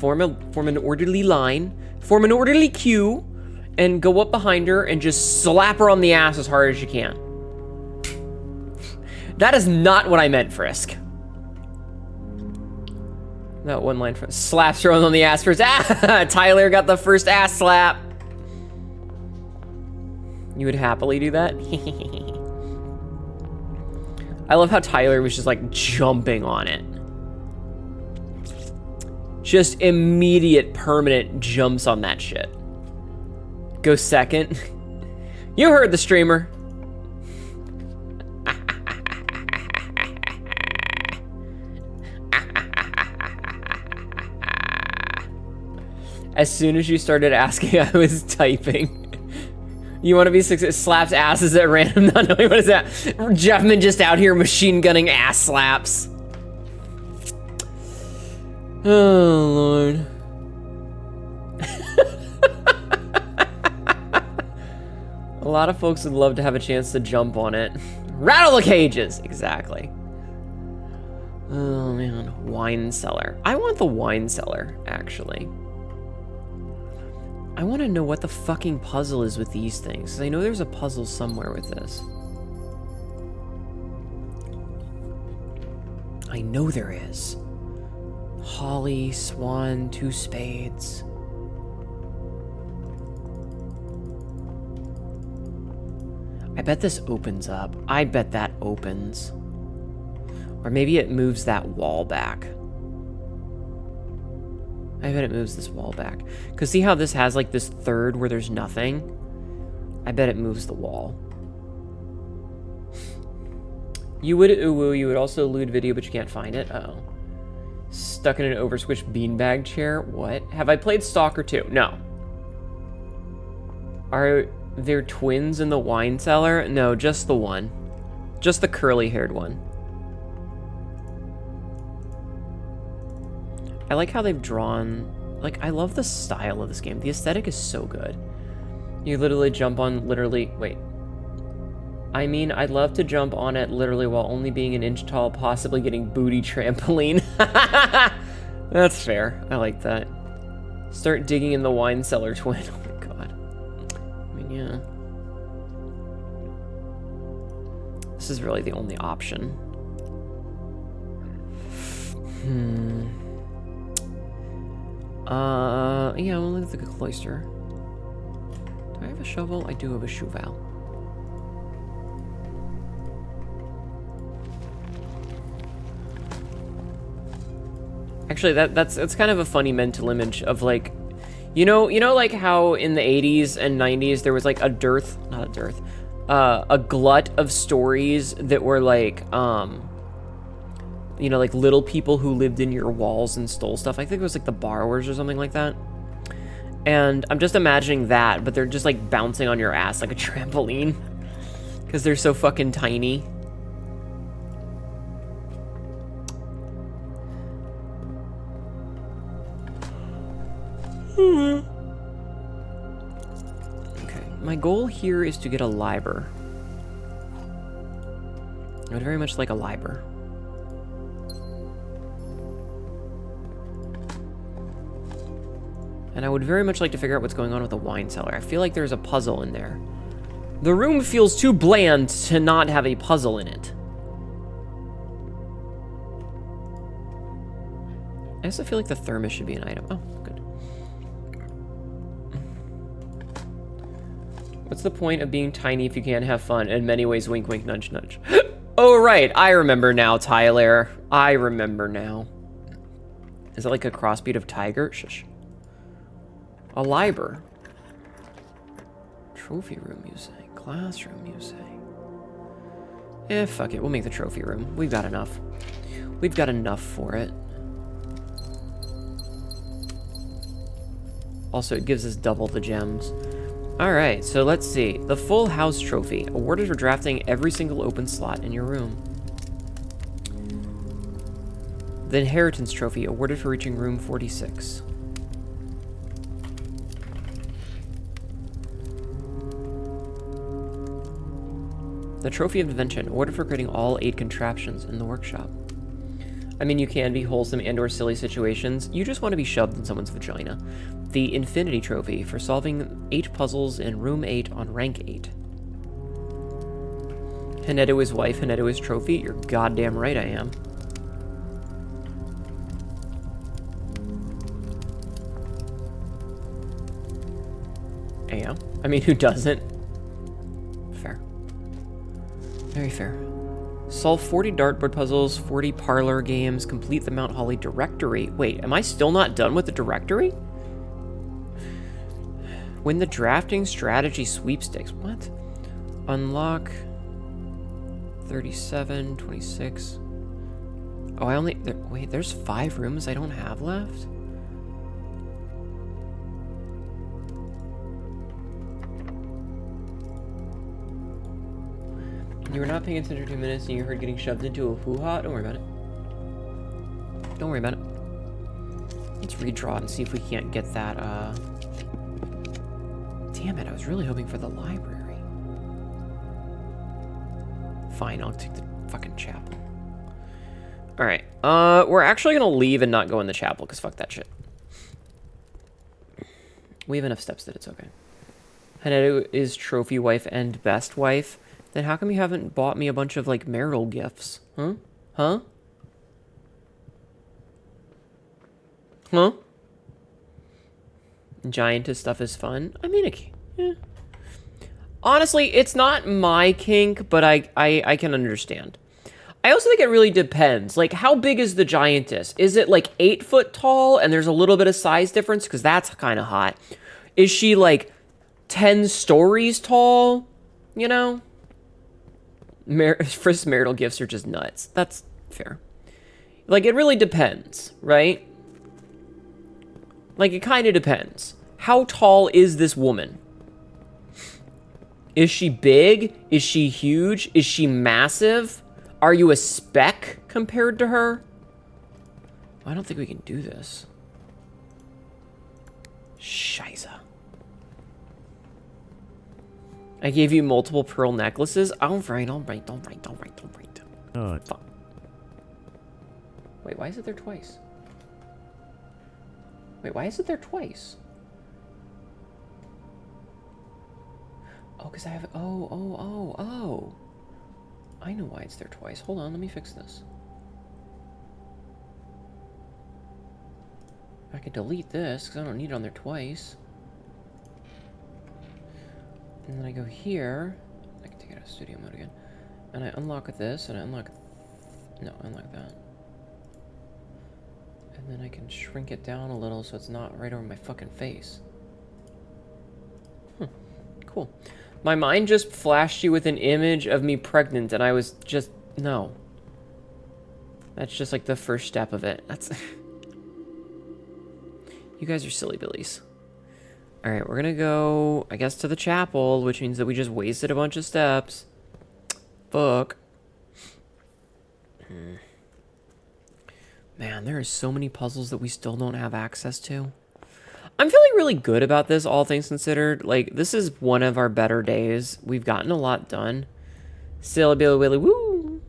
an orderly line. Form an orderly queue. And go up behind her and just slap her on the ass as hard as you can. That is not what I meant, Frisk. That one line for slaps her on the ass first. Ah, Tyler got the first ass slap. You would happily do that? I love how Tyler was just like jumping on it. Just immediate permanent jumps on that shit. Go second. You heard the streamer. As soon as you started asking, I was typing. You want to be successful? Slaps asses at random, not knowing what is that. Jeffman just out here machine gunning ass slaps. Oh, Lord. A lot of folks would love to have a chance to jump on it. Rattle the cages! Exactly. Oh, man. Wine cellar. I want the wine cellar, actually. I want to know what the fucking puzzle is with these things, because I know there's a puzzle somewhere with this. I know there is. Holly, swan, 2 spades. I bet this opens up. I bet that opens. Or maybe it moves that wall back. I bet it moves this wall back. Because see how this has like this third where there's nothing? I bet it moves the wall. You would ooh-woo, you would also elude video, but you can't find it. Uh-oh. Stuck in an oversquished beanbag chair? What? Have I played Stalker 2? No. Are there twins in the wine cellar? No, just the one. Just the curly-haired one. I like how they've drawn... Like, I love the style of this game. The aesthetic is so good. You literally jump on literally... Wait. I mean, I'd love to jump on it literally while only being an inch tall, possibly getting booty trampoline. That's fair. I like that. Start digging in the wine cellar, twin. Oh my god. I mean, yeah. This is really the only option. Yeah, we'll look at the cloister. Do I have a shovel? I do have a shovel. Actually, that's kind of a funny mental image of like, you know like how in the 80s and 90s there was like a glut of stories that were like, you know, like little people who lived in your walls and stole stuff. I think it was like the borrowers or something like that. And I'm just imagining that, but they're just like bouncing on your ass like a trampoline because they're so fucking tiny. Okay, my goal here is to get a liber. I would very much like a liber. And I would very much like to figure out what's going on with the wine cellar. I feel like there's a puzzle in there. The room feels too bland to not have a puzzle in it. I also feel like the thermos should be an item. Oh, good. What's the point of being tiny if you can't have fun? In many ways, wink, wink, nudge, nudge. Oh, right. I remember now, Tyler. I remember now. Is it like a crossbeat of tiger? Shush. A liber. Trophy room, you say. Classroom, you say. Eh, fuck it. We'll make the trophy room. We've got enough. We've got enough for it. Also, it gives us double the gems. Alright, so let's see. The Full House Trophy. Awarded for drafting every single open slot in your room. The Inheritance Trophy. Awarded for reaching room 46. The Trophy of Invention, awarded for creating all 8 contraptions in the workshop. I mean, you can be wholesome and or silly situations. You just want to be shoved in someone's vagina. The Infinity Trophy, for solving 8 puzzles in room 8 on rank 8. Hnetu is wife, Hnetu is trophy. You're goddamn right I am. Yeah. I mean, who doesn't? Fair. Very fair. Solve 40 dartboard puzzles, 40 parlor games, complete the Mount Holly directory. Wait, am I still not done with the directory? Win the drafting strategy sweepstakes. What? Unlock 37, 26. Oh, I only... wait, there's 5 rooms I don't have left? You were not paying attention for 2 minutes and you heard getting shoved into a hoo-ha? Don't worry about it. Don't worry about it. Let's redraw and see if we can't get that, Damn it, I was really hoping for the library. Fine, I'll take the fucking chapel. Alright, we're actually gonna leave and not go in the chapel, because fuck that shit. We have enough steps that it's okay. Hnetu is trophy wife and best wife. Then how come you haven't bought me a bunch of, like, marital gifts? Huh? Huh? Huh? Giantess stuff is fun. I mean, yeah. Honestly, it's not my kink, but I can understand. I also think it really depends. Like, how big is the giantess? Is it, like, 8 foot tall and there's a little bit of size difference? Because that's kind of hot. Is she, like, 10 stories tall? You know? First marital gifts are just nuts. That's fair. Like, it really depends, right? Like, it kind of depends. How tall is this woman? Is she big? Is she huge? Is she massive? Are you a speck compared to her? I don't think we can do this. Scheiße. I gave you multiple pearl necklaces. Alright. Fuck. Wait, why is it there twice? Wait, why is it there twice? Oh, because I have... Oh. I know why it's there twice. Hold on, let me fix this. I could delete this, because I don't need it on there twice. And then I go here. I can take it out of studio mode again. And I unlock this, and I unlock... No, unlock that. And then I can shrink it down a little so it's not right over my fucking face. Cool. My mind just flashed you with an image of me pregnant, and I was just... No. That's just like the first step of it. That's... You guys are silly billies. Alright, we're gonna go, I guess, to the chapel, which means that we just wasted a bunch of steps. Fuck. Man, there are so many puzzles that we still don't have access to. I'm feeling really good about this, all things considered. Like, this is one of our better days. We've gotten a lot done. Silly billy willy woo.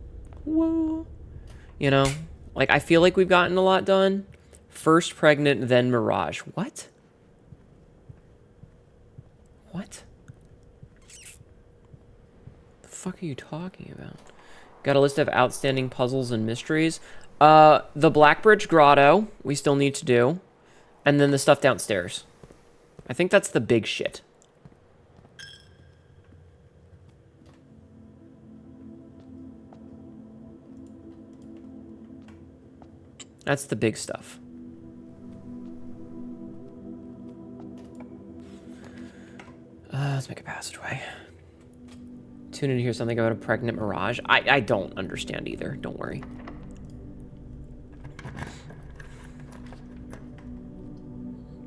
Woo. You know? Like, I feel like we've gotten a lot done. First pregnant, then Mirage. What? What? The fuck are you talking about? Got a list of outstanding puzzles and mysteries. The Blackbridge Grotto, we still need to do. And then the stuff downstairs. I think that's the big shit. That's the big stuff. Let's make a passageway. Tune in to hear something about a pregnant Mirage. I don't understand either. Don't worry.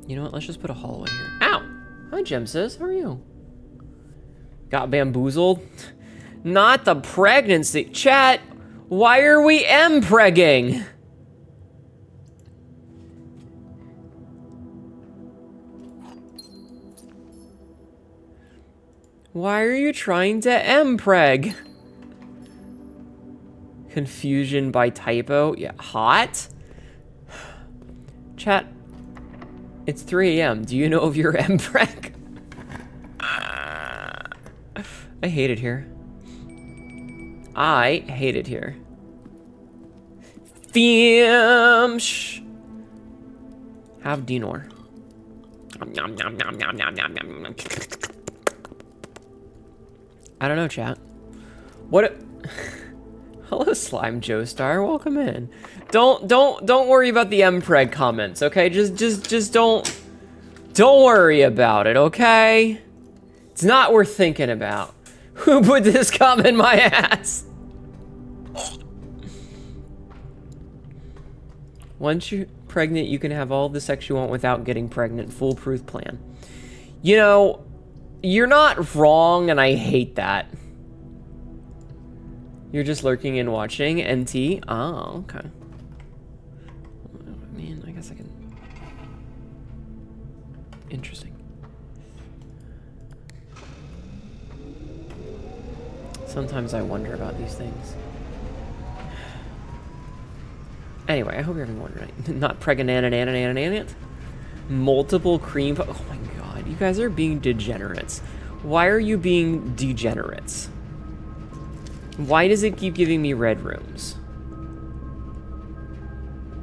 You know what? Let's just put a hallway here. Ow! Hi, Gemsis. How are you? Got bamboozled? Not the pregnancy. Chat, why are we M-pregging? Why are you trying to M-preg? Confusion by typo? Yeah, hot? Chat, it's 3 a.m. Do you know if you're M-preg? I hate it here. I hate it here. Fiamsh! Have Dinor. Nom, nom, nom, nom, nom, nom, nom, nom. I don't know, chat. What? Hello, Slime Joestar. Welcome in. Don't worry about the M-preg comments, okay? Just don't worry about it, okay? It's not worth thinking about. Who put this comment in my ass? Once you're pregnant, you can have all the sex you want without getting pregnant. Foolproof plan. You know, you're not wrong, and I hate that. You're just lurking and watching. NT? Oh, okay. I mean, I guess I can... Interesting. Sometimes I wonder about these things. Anyway, I hope you're having one night. Not pregnant. Multiple cream... Oh my god, you guys are being degenerates. Why are you being degenerates? Why does it keep giving me red rooms?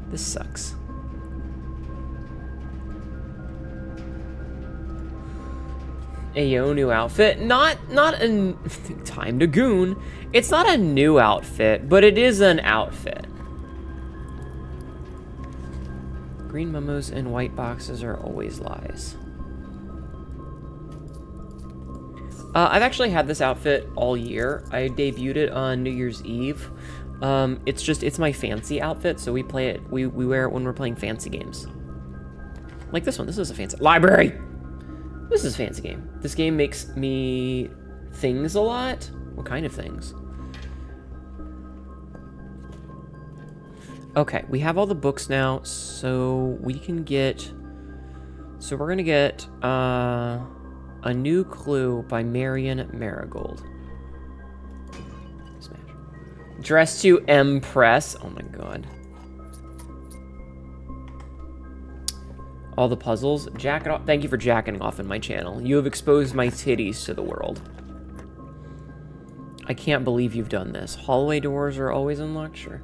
This sucks. Ayo, new outfit. Not a... Time to goon. It's not a new outfit, but it is an outfit. Green memos and white boxes are always lies. I've actually had this outfit all year. I debuted it on New Year's Eve. It's my fancy outfit, so we play it, we wear it when we're playing fancy games. Like this one, this is a fancy, library! This is a fancy game. This game makes me things a lot? What kind of things? Okay, we have all the books now, so we can get... So we're gonna get A New Clue by Marion Marigold. Smash. Dress to Impress. Oh my god. All the puzzles. Jack it off. Thank you for jacking off in my channel. You have exposed my titties to the world. I can't believe you've done this. Hallway doors are always unlocked? Sure.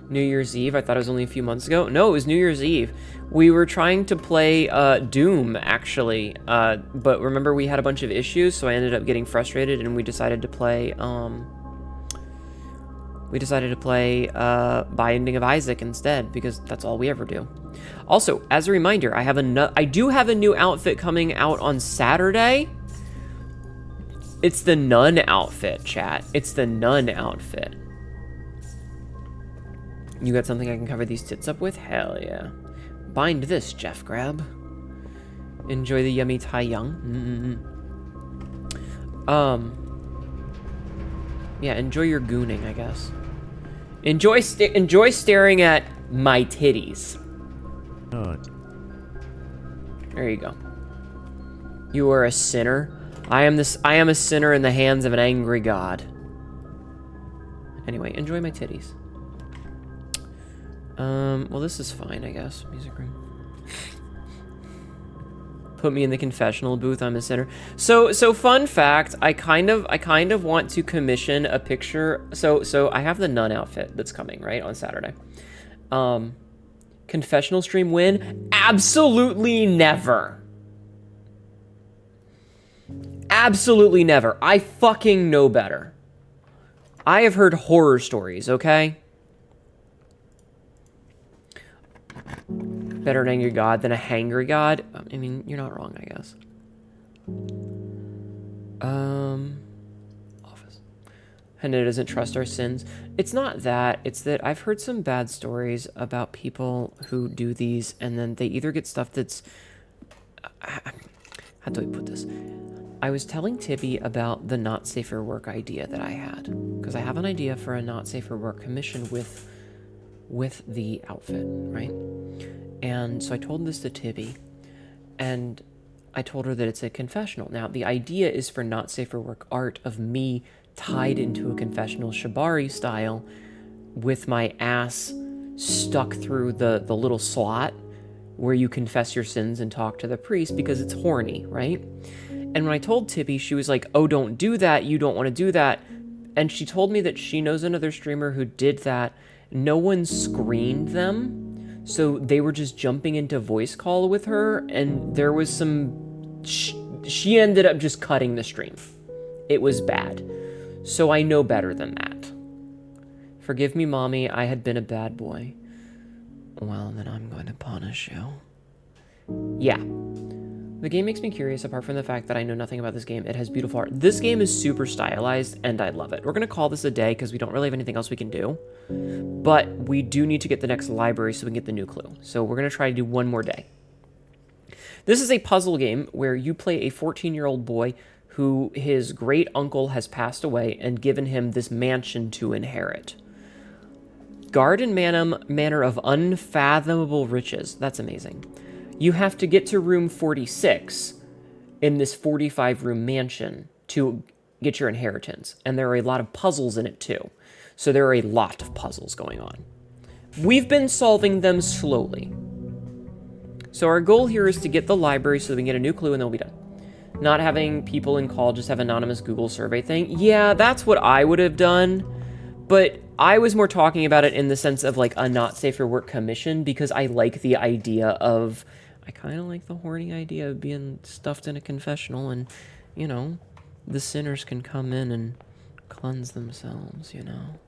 New Year's Eve. I thought it was only a few months ago. No, it was New Year's Eve. We were trying to play Doom, actually. But remember, we had a bunch of issues, so I ended up getting frustrated, and we decided to play... Binding of Isaac instead, because that's all we ever do. Also, as a reminder, I do have a new outfit coming out on Saturday. It's the nun outfit, chat. It's the nun outfit. You got something I can cover these tits up with? Hell yeah. Bind this, Jeff Grab. Enjoy the yummy Tai Young. Yeah, enjoy your gooning, I guess. Enjoy staring at my titties. Not. There you go. You are a sinner. I am a sinner in the hands of an angry God. Anyway, enjoy my titties. Well, this is fine, I guess. Music room. Put me in the confessional booth. I'm a sinner. So fun fact. I kind of want to commission a picture. So I have the nun outfit that's coming right on Saturday. Confessional stream win? Absolutely never. Absolutely never. I fucking know better. I have heard horror stories. Okay. Better an angry god than a hangry god. I mean, you're not wrong, I guess. Office. Hnetu doesn't trust our sins. It's not that. It's that I've heard some bad stories about people who do these, and then they either get stuff that's... How do I put this? I was telling Tibby about the Not Safe for Work idea that I had. Because I have an idea for a Not Safe for Work commission with the outfit, right? And so I told this to Tibby, and I told her that it's a confessional. Now, the idea is for Not Safe for Work art of me tied into a confessional shibari style with my ass stuck through the little slot where you confess your sins and talk to the priest because it's horny, right? And when I told Tibby, she was like, oh, don't do that. You don't want to do that. And she told me that she knows another streamer who did that. No one screened them. So they were just jumping into voice call with her, and there was some... She ended up just cutting the stream. It was bad. So I know better than that. Forgive me, Mommy, I had been a bad boy. Well, then I'm going to punish you. Yeah. The game makes me curious, apart from the fact that I know nothing about this game. It has beautiful art. This game is super stylized, and I love it. We're going to call this a day, because we don't really have anything else we can do. But we do need to get the next library so we can get the new clue. So we're going to try to do one more day. This is a puzzle game where you play a 14-year-old boy who his great uncle has passed away and given him this mansion to inherit. Garden manor of unfathomable riches. That's amazing. You have to get to room 46 in this 45-room mansion to get your inheritance. And there are a lot of puzzles in it, too. So there are a lot of puzzles going on. We've been solving them slowly. So our goal here is to get the library so that we can get a new clue and then we'll be done. Not having people in call just have anonymous Google survey thing. Yeah, that's what I would have done. But I was more talking about it in the sense of like a Not Safe for Work commission because I like the idea of... I kind of like the horny idea of being stuffed in a confessional and, you know, the sinners can come in and cleanse themselves, you know?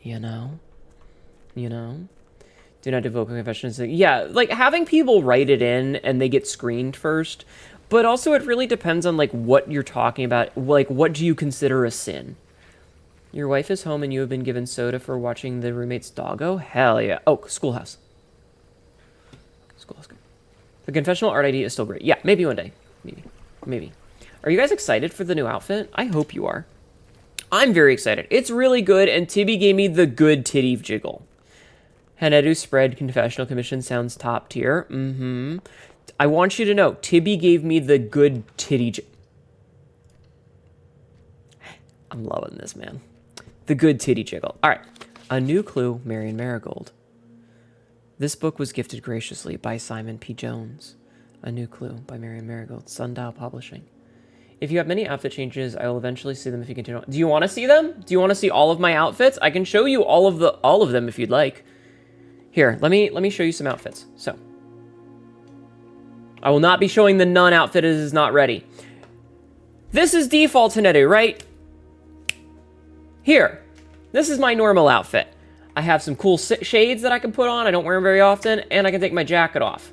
You know? You know? Do not devote confessions. Yeah, like having people write it in and they get screened first. But also it really depends on like what you're talking about. Like what do you consider a sin? Your wife is home and you have been given soda for watching the roommate's doggo? Hell yeah. Oh, Schoolhouse. Schoolhouse. The confessional art idea is still great. Yeah, maybe one day. Maybe. Are you guys excited for the new outfit? I hope you are. I'm very excited. It's really good, and Tibby gave me the good titty jiggle. Hnetu spread confessional commission sounds top tier. I want you to know, Tibby gave me the good titty I'm loving this, man. The good titty jiggle. All right. A New Clue, Marion Marigold. This book was gifted graciously by Simon P. Jones. A New Clue by Marion Marigold. Sundial Publishing. If you have many outfit changes, I will eventually see them if you continue. Do you want to see them? Do you want to see all of my outfits? I can show you all of them if you'd like. Here, let me show you some outfits. So, I will not be showing the nun outfit as it is not ready. This is default Hnetu, right? Here, this is my normal outfit. I have some cool shades that I can put on. I don't wear them very often, and I can take my jacket off.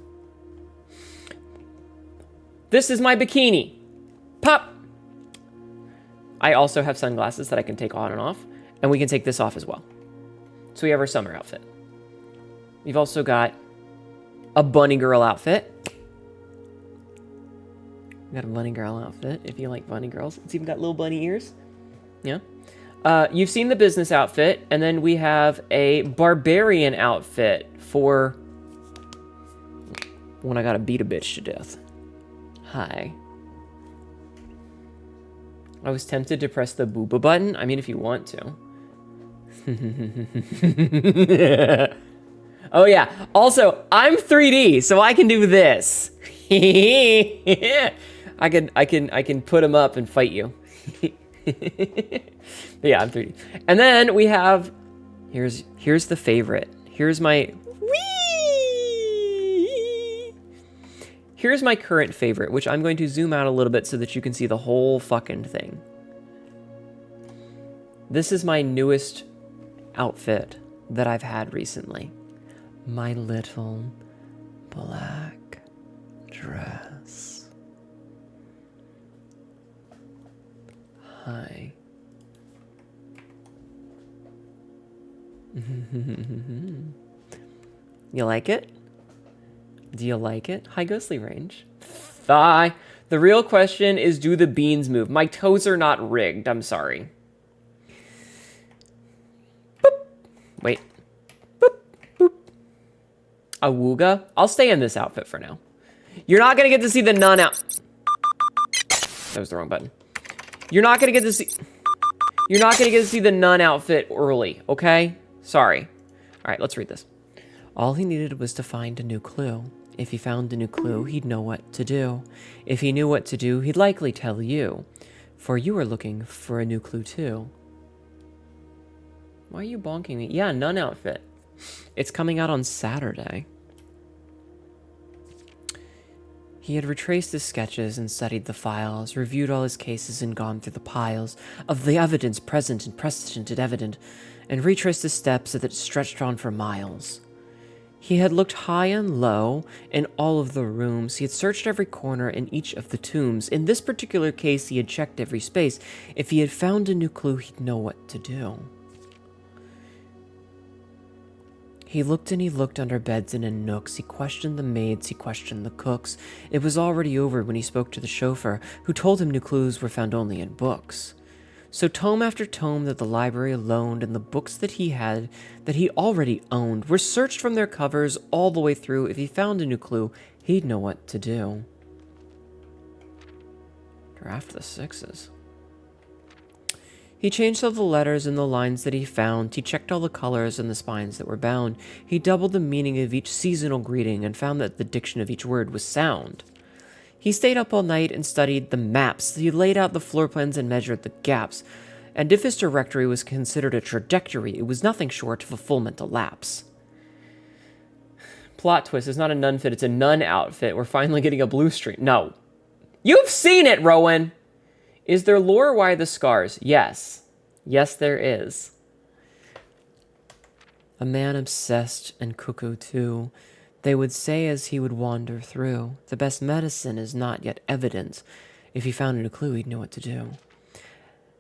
This is my bikini. Pop! I also have sunglasses that I can take on and off, and we can take this off as well. So we have our summer outfit. We've also got a bunny girl outfit. We got a bunny girl outfit, if you like bunny girls. It's even got little bunny ears. Yeah. You've seen the business outfit, and then we have a barbarian outfit for when I gotta beat a bitch to death. Hi. I was tempted to press the booba button. I mean, if you want to. Oh yeah. Also, I'm 3D, so I can do this. I can put him up and fight you. But yeah, I'm 3D. And then we have here's the favorite. Here's my Here's my current favorite, which I'm going to zoom out a little bit so that you can see the whole fucking thing. This is my newest outfit that I've had recently. My little black dress. Hi. You like it? Do you like it? High ghostly range. Thigh. The real question is, do the beans move? My toes are not rigged. I'm sorry. Boop. Wait. Boop. Boop. Awooga. I'll stay in this outfit for now. You're not going to get to see the nun out. That was the wrong button. You're not going to get to see... You're not going to get to see the nun outfit early, okay? Sorry. All right, let's read this. All he needed was to find a new clue. If he found a new clue, he'd know what to do. If he knew what to do, he'd likely tell you. For you are looking for a new clue too. Why are you bonking me? Yeah, nun outfit. It's coming out on Saturday. He had retraced his sketches and studied the files, reviewed all his cases and gone through the piles of the evidence present and precedent and evident, and retraced the steps that stretched on for miles. He had looked high and low in all of the rooms. He had searched every corner in each of the tombs. In this particular case, he had checked every space. If he had found a new clue, he'd know what to do. He looked and he looked under beds and in nooks. He questioned the maids. He questioned the cooks. It was already over when he spoke to the chauffeur, who told him new clues were found only in books. So tome after tome that the library loaned and the books that he already owned were searched from their covers all the way through. If he found a new clue, he'd know what to do. Draft the sixes. He changed all the letters and the lines that he found. He checked all the colors and the spines that were bound. He doubled the meaning of each seasonal greeting and found that the diction of each word was sound. He stayed up all night and studied the maps. He laid out the floor plans and measured the gaps. And if his directory was considered a trajectory, it was nothing short of a full mental lapse. Plot twist, it's not a nun fit, it's a nun outfit. We're finally getting a blue stream. No. You've seen it, Rowan! Is there lore? Why the scars? Yes. Yes, there is. A man obsessed and cuckoo too. They would say as he would wander through, the best medicine is not yet evident. If he found a clue, he'd know what to do.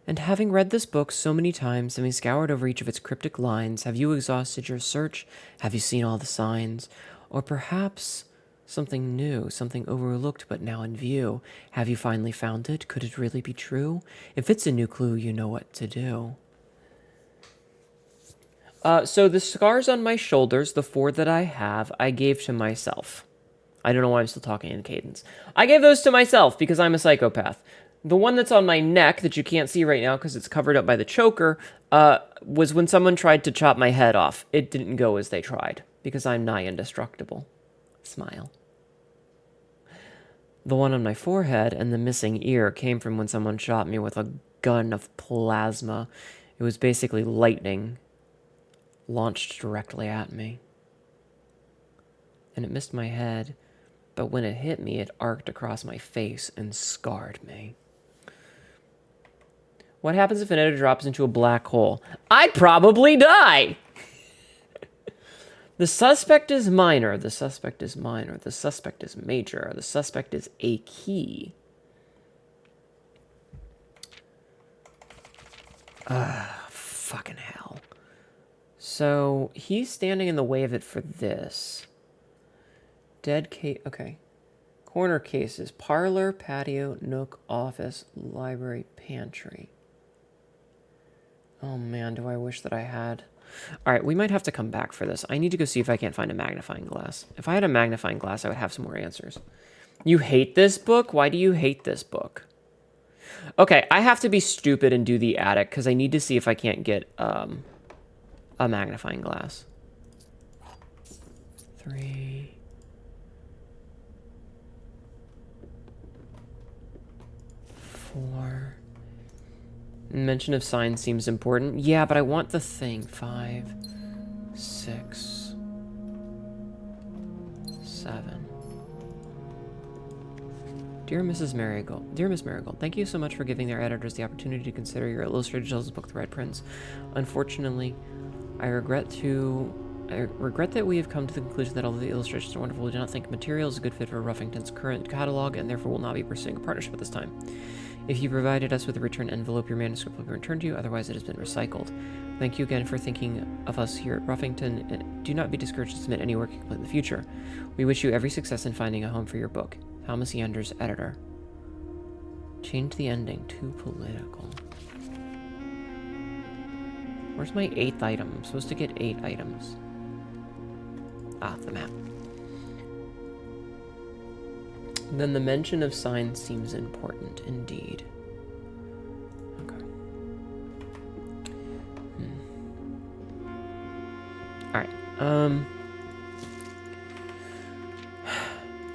And having read this book so many times, having scoured over each of its cryptic lines, have you exhausted your search? Have you seen all the signs? Or perhaps Something new, something overlooked but now in view. Have you finally found it? Could it really be true? If it's a new clue, you know what to do. So the scars on my shoulders, the 4 that I have, I gave to myself. I don't know why I'm still talking in cadence. I gave those to myself because I'm a psychopath. The one that's on my neck that you can't see right now because it's covered up by the choker was when someone tried to chop my head off. It didn't go as they tried because I'm nigh indestructible. Smile. The one on my forehead and the missing ear came from when someone shot me with a gun of plasma. It was basically lightning launched directly at me. And it missed my head, but when it hit me, it arced across my face and scarred me. What happens if Hnetu drops into a black hole? I'd probably die! The suspect is minor. The suspect is minor. The suspect is major. The suspect is a key. Fucking hell. So, he's standing in the way of it for this. Dead case. Okay. Corner cases. Parlor, patio, nook, office, library, pantry. Oh man, do I wish that I had... Alright, we might have to come back for this. I need to go see if I can't find a magnifying glass. If I had a magnifying glass, I would have some more answers. You hate this book? Why do you hate this book? Okay, I have to be stupid and do the attic, because I need to see if I can't get a magnifying glass. 3... 4... Mention of signs seems important. Yeah, but I want the thing. 5, 6, 7. Dear Mrs. Marigold, Dear Miss Marigold, thank you so much for giving their editors the opportunity to consider your illustrated children's book, The Red Prince. Unfortunately, I regret that we have come to the conclusion that although the illustrations are wonderful, we do not think material is a good fit for Ruffington's current catalog, and therefore will not be pursuing a partnership at this time. If you provided us with a return envelope, your manuscript will be returned to you, otherwise it has been recycled. Thank you again for thinking of us here at Ruffington, and do not be discouraged to submit any work you complete in the future. We wish you every success in finding a home for your book. Thomas Yanders, editor. Change the ending to political. Where's my 8th item? I'm supposed to get 8 items. Ah, the map. Then the mention of signs seems important, indeed. Okay. Alright,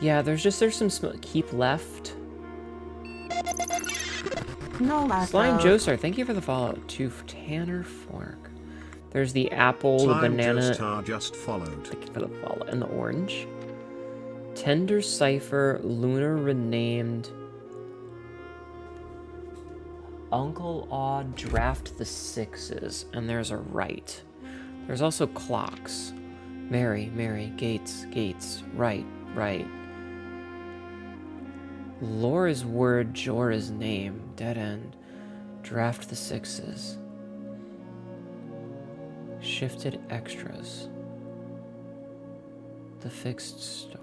yeah, there's some keep left. No, Slime Joestar, thank you for the follow. To Tanner Fork. There's the apple, Slime the banana. Joestar just followed. Thank you for the follow. And the orange. Tender Cipher, Lunar Renamed, Uncle Odd, Draft the Sixes, and there's a right. There's also clocks. Mary, Mary, Gates, Gates, right, right. Laura's word, Jorah's name, dead end. Draft the Sixes. Shifted extras. The fixed store.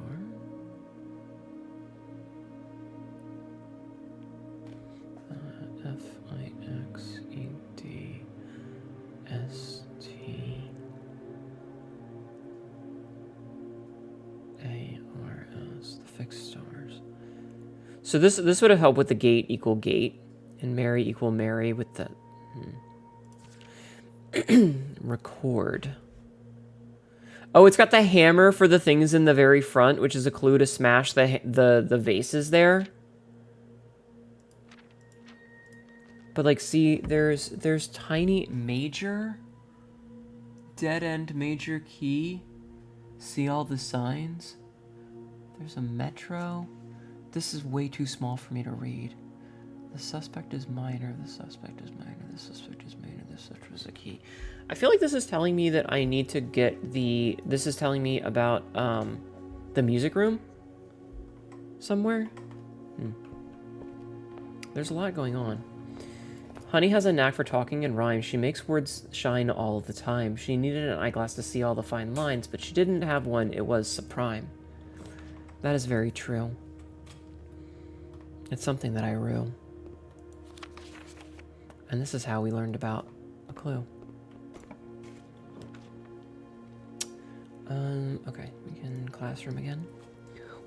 Fixedars. The fixed stars. So this would have helped with the gate equal gate, and Mary equal Mary with the record. Oh, it's got the hammer for the things in the very front, which is a clue to smash the vases there. But like, see, there's tiny major, dead end major key. See all the signs? There's a metro. This is way too small for me to read. The suspect is minor. The suspect is minor. The suspect is minor. The suspect is a key. I feel like this is telling me that I need to get the... This is telling me about the music room somewhere. There's a lot going on. Honey has a knack for talking in rhyme. She makes words shine all the time. She needed an eyeglass to see all the fine lines, but she didn't have one. It was supreme. That is very true. It's something that I rue. And this is how we learned about a clue. Okay, we can classroom again.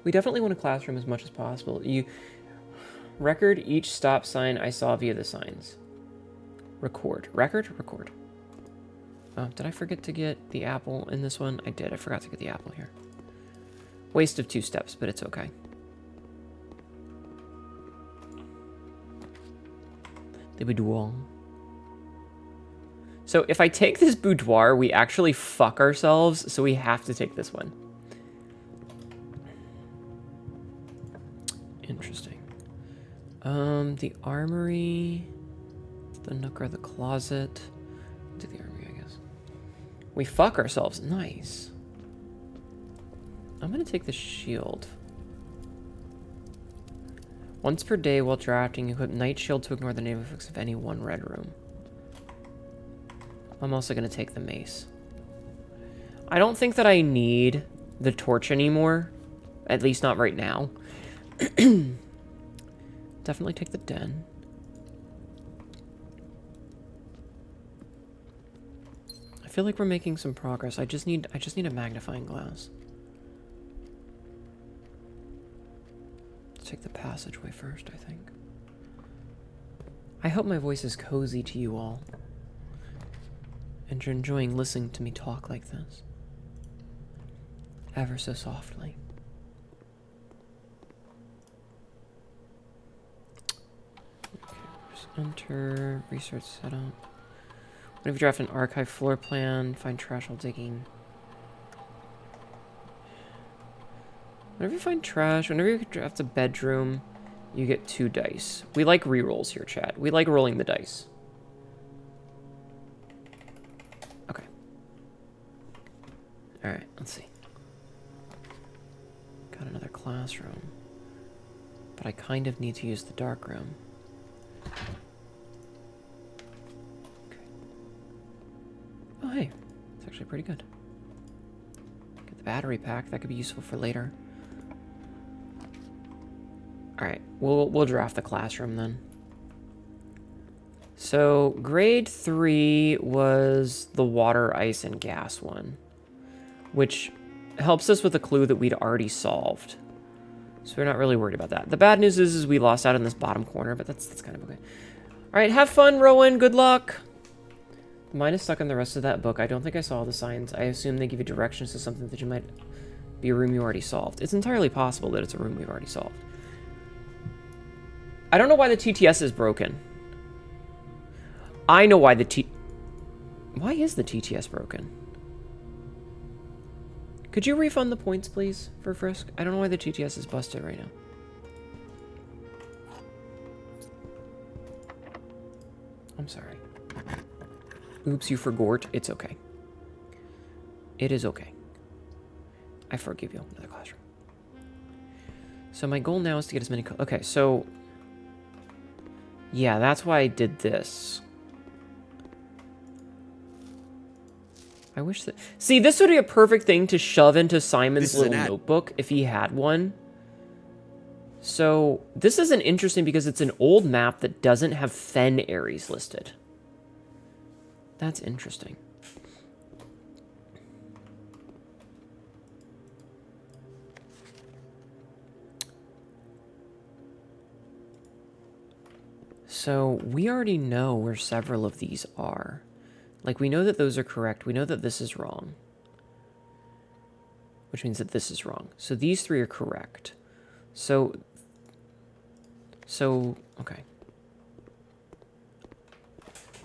We definitely want to classroom as much as possible. You record each stop sign I saw via the signs. Record. Record? Record. Oh, did I forget to get the apple in this one? I did. I forgot to get the apple here. Waste of 2 steps, but it's okay. The boudoir. So if I take this boudoir, we actually fuck ourselves, so we have to take this one. Interesting. The armory, the nook or the closet. Do the armory, I guess. We fuck ourselves. Nice. I'm gonna take the shield. Once per day while drafting, equip Night Shield to ignore the name effects of any one red room. I'm also gonna take the mace. I don't think that I need the torch anymore. At least not right now. Definitely take the den. I feel like we're making some progress. I just need a magnifying glass. Let's take the passageway first, I think. I hope my voice is cozy to you all. And you're enjoying listening to me talk like this. Ever so softly. Okay, just enter, research setup. Whenever you draft an archive floor plan, find trash while digging. Whenever you find trash, whenever you draft a bedroom, you get 2 dice. We like rerolls here, chat. We like rolling the dice. Okay. Alright, let's see. Got another classroom. But I kind of need to use the dark room. Okay. Oh, hey. It's actually pretty good. Get the battery pack. That could be useful for later. Alright, we'll draft the classroom then. So, grade 3 was the water, ice, and gas one. Which helps us with a clue that we'd already solved. So we're not really worried about that. The bad news is we lost out in this bottom corner, but that's kind of okay. Alright, have fun, Rowan. Good luck. The mine is stuck in the rest of that book. I don't think I saw all the signs. I assume they give you directions to something that you might be a room you already solved. It's entirely possible that it's a room we've already solved. I don't know why the TTS is broken. I know why Why is the TTS broken? Could you refund the points, please, for Frisk? I don't know why the TTS is busted right now. I'm sorry. Oops, you forgot. It's okay. It is okay. I forgive you. Another classroom. So my goal now is to get as many... Okay, so... Yeah, that's why I did this. I wish that... See, this would be a perfect thing to shove into Simon's little notebook if he had one. So, this isn't interesting because it's an old map that doesn't have Fen Ares listed. That's interesting. So, we already know where several of these are. Like, we know that those are correct. We know that this is wrong. Which means that this is wrong. So, these 3 are correct. So, okay.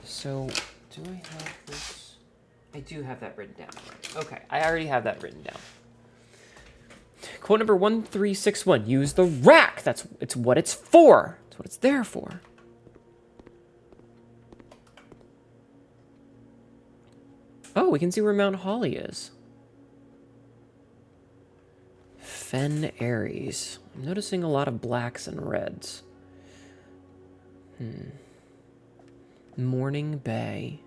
So, do I have this? I do have that written down. Okay, I already have that written down. Quote number 1361. Use the rack. It's what it's for. It's what it's there for. Oh, we can see where Mount Holly is. Fen Ares. I'm noticing a lot of blacks and reds. Morning Bay.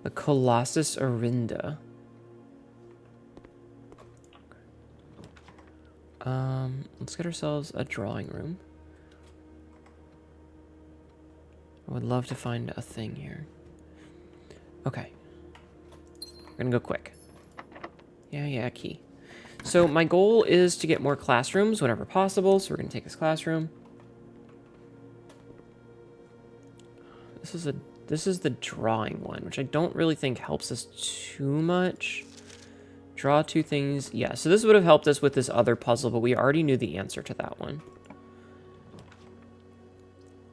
The Colossus Orinda. Let's get ourselves a drawing room. I would love to find a thing here. Okay. We're gonna go quick. Yeah, key. So my goal is to get more classrooms whenever possible, so we're gonna take this classroom. This is the drawing one, which I don't really think helps us too much. Draw 2 things. Yeah, so this would have helped us with this other puzzle, but we already knew the answer to that one.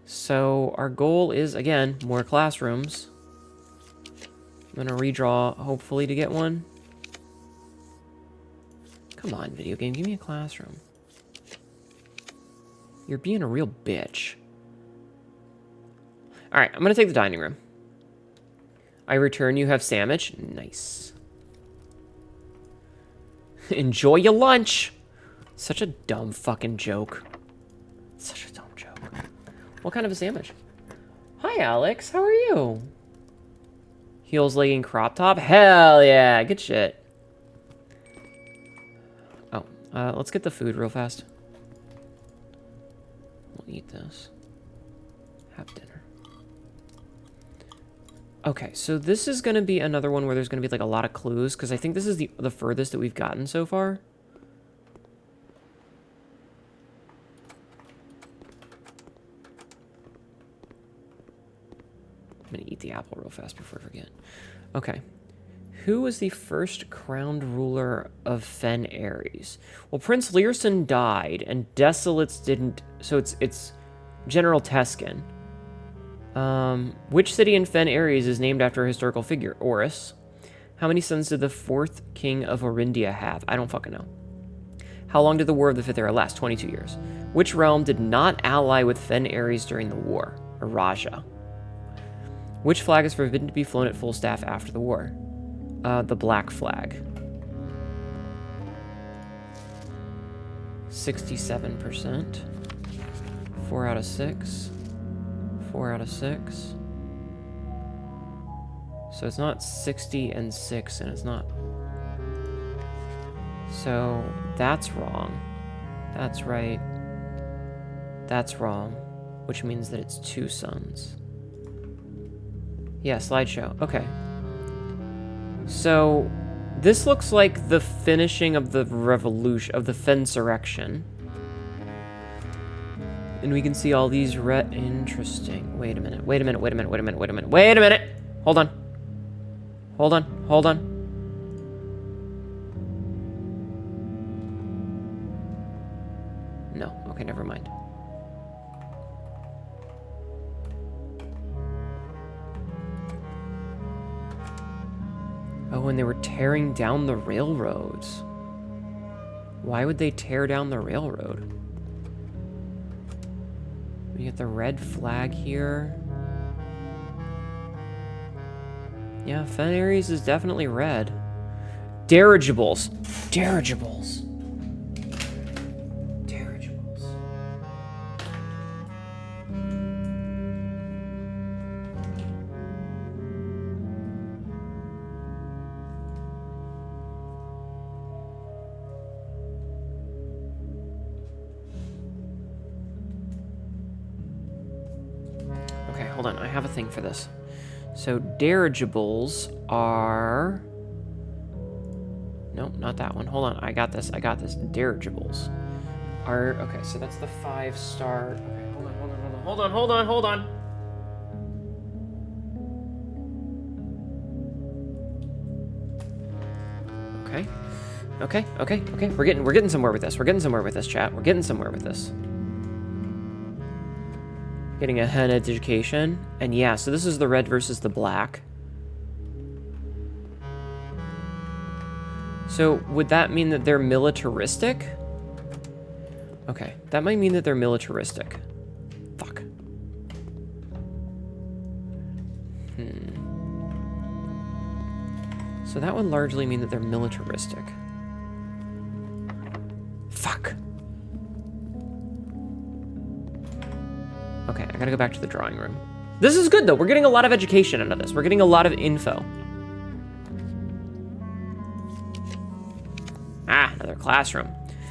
So our goal is, again, more classrooms. I'm going to redraw, hopefully, to get one. Come on, video game, give me a classroom. You're being a real bitch. Alright, I'm going to take the dining room. I return, you have sandwich. Nice. Enjoy your lunch. Such a dumb fucking joke. Such a dumb joke. What kind of a sandwich? Hi, Alex. How are you? Heels, legging, crop top. Hell yeah. Good shit. Oh, let's get the food real fast. We'll eat this. Have dinner. Okay, so this is going to be another one where there's going to be like a lot of clues, because I think this is the furthest that we've gotten so far. I'm going to eat the apple real fast before I forget. Okay. Who was the first crowned ruler of Fen Ares? Well, Prince Learson died, and Desolates didn't... So it's General Teskin. Which city in Fen Ares is named after a historical figure? Oris. How many sons did the 4th king of Orindia have? I don't fucking know. How long did the War of the 5th Era last? 22 years. Which realm did not ally with Fen Ares during the war? Araja. Which flag is forbidden to be flown at full staff after the war? The black flag. 67%. 4 out of 6. 4 out of 6. So it's not 60 and 6, and it's not... So that's wrong. That's right. That's wrong. Which means that it's 2 sons. Yeah, slideshow. Okay. So this looks like the finishing of the revolution, of the Fensurrection. And we can see all these interesting. Wait a minute. Wait a minute. Wait a minute. Wait a minute. Wait a minute. Wait a minute. Hold on. Hold on. Hold on. No. Okay, never mind. Oh, and they were tearing down the railroads. Why would they tear down the railroad? We get the red flag here. Yeah, Fen Ares is definitely red. Dirigibles. Dirigibles. Dirigibles. Okay, hold on. I have a thing for this. So dirigibles are... Nope, not that one. Hold on. I got this. I got this. Dirigibles are... Okay, so that's the 5-star... Okay, hold on, hold on, hold on. Hold on, hold on, hold on. Okay. Okay, okay, okay. We're getting somewhere with this. We're getting somewhere with this, chat. We're getting somewhere with this. Getting a hen education. And yeah, so this is the red versus the black. So would that mean that they're militaristic? Okay, that might mean that they're militaristic. Fuck. So that would largely mean that they're militaristic. Fuck. Okay, I gotta go back to the drawing room. This is good, though. We're getting a lot of education out of this. We're getting a lot of info. Ah, another classroom.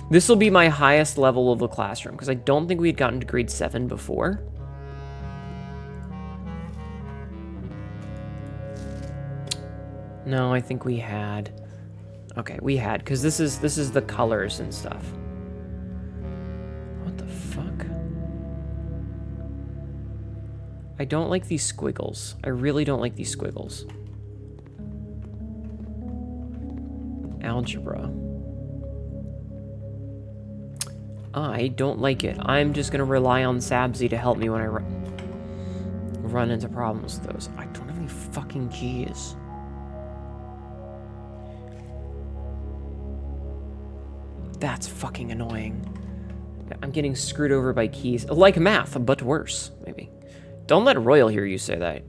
This will be my highest level of the classroom, because I don't think we had gotten to grade 7 before. No, I think we had. Okay, we had, because this is the colors and stuff. What the fuck? I don't like these squiggles. I really don't like these squiggles. Algebra. I don't like it. I'm just gonna rely on Sabzi to help me when I run into problems with those. I don't have any fucking keys. That's fucking annoying. I'm getting screwed over by keys. Like math, but worse, maybe. Don't let Royal hear you say that.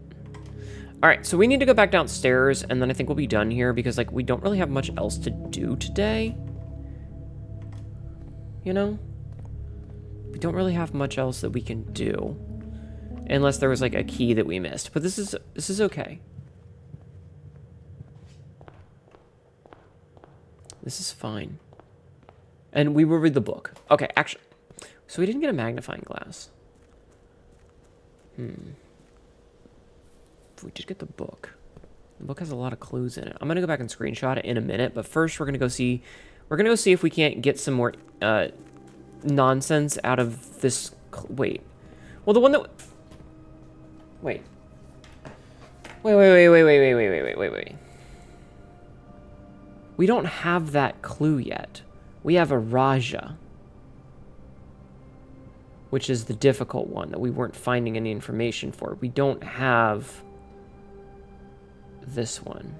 Alright, so we need to go back downstairs, and then I think we'll be done here, because, like, we don't really have much else to do today. You know? We don't really have much else that we can do. Unless there was, like, a key that we missed. But this is okay. This is fine. And we will read the book. Okay, actually. So we didn't get a magnifying glass. We did get the book. The book has a lot of clues in it. I'm gonna go back and screenshot it in a minute, but first we're gonna go see if we can't get some more nonsense out of this. Wait. Well, the one that. Wait. Wait. We don't have that clue yet. We have a Raja, which is the difficult one that we weren't finding any information for. We don't have this one.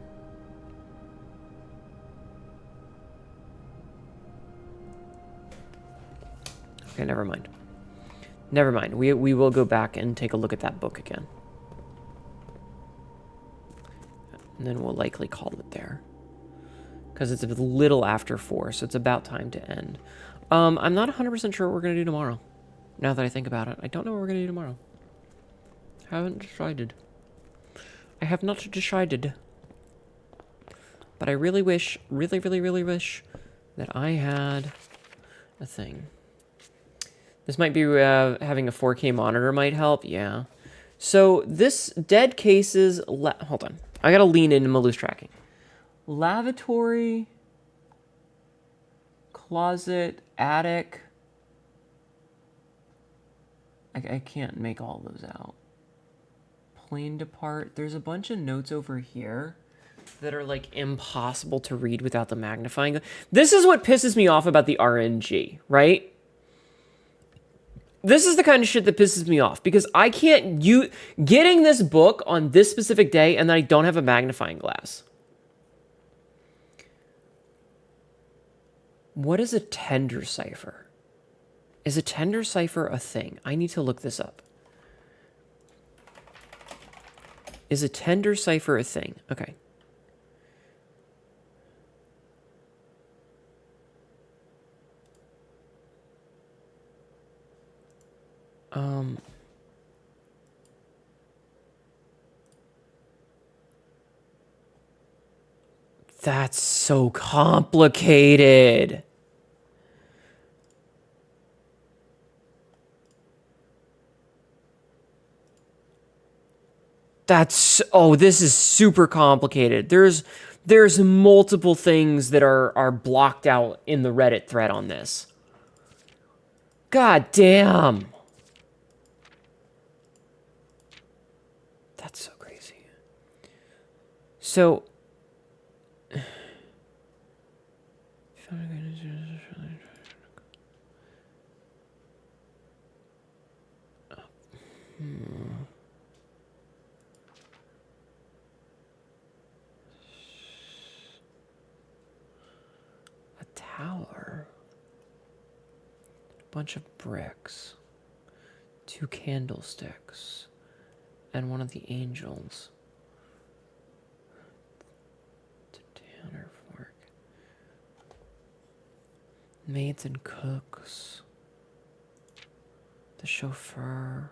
Okay, never mind. Never mind. We will go back and take a look at that book again. And then we'll likely call it there. Because it's a little after 4, so it's about time to end. I'm not 100% sure what we're going to do tomorrow. Now that I think about it. I don't know what we're going to do tomorrow. Haven't decided. I have not decided. But I really wish, really wish that I had a thing. This might be, having a 4K monitor might help. Yeah. So this dead cases, hold on. I got to lean into my loose tracking. Lavatory, closet, attic. I can't make all those out. Plane depart. There's a bunch of notes over here that are like impossible to read without the magnifying. This is what pisses me off about the RNG, right? This is the kind of shit that pisses me off because I can't getting this book on this specific day and then I don't have a magnifying glass. What is a tender cipher? Is a tender cipher a thing? I need to look this up. Is a tender cipher a thing? Okay. That's so complicated. This is super complicated. There's multiple things that are blocked out in the Reddit thread on this. God damn. That's so crazy. So a tower. A bunch of bricks. 2 candlesticks. And one of the angels. The tanner fork. Maids and cooks. The chauffeur.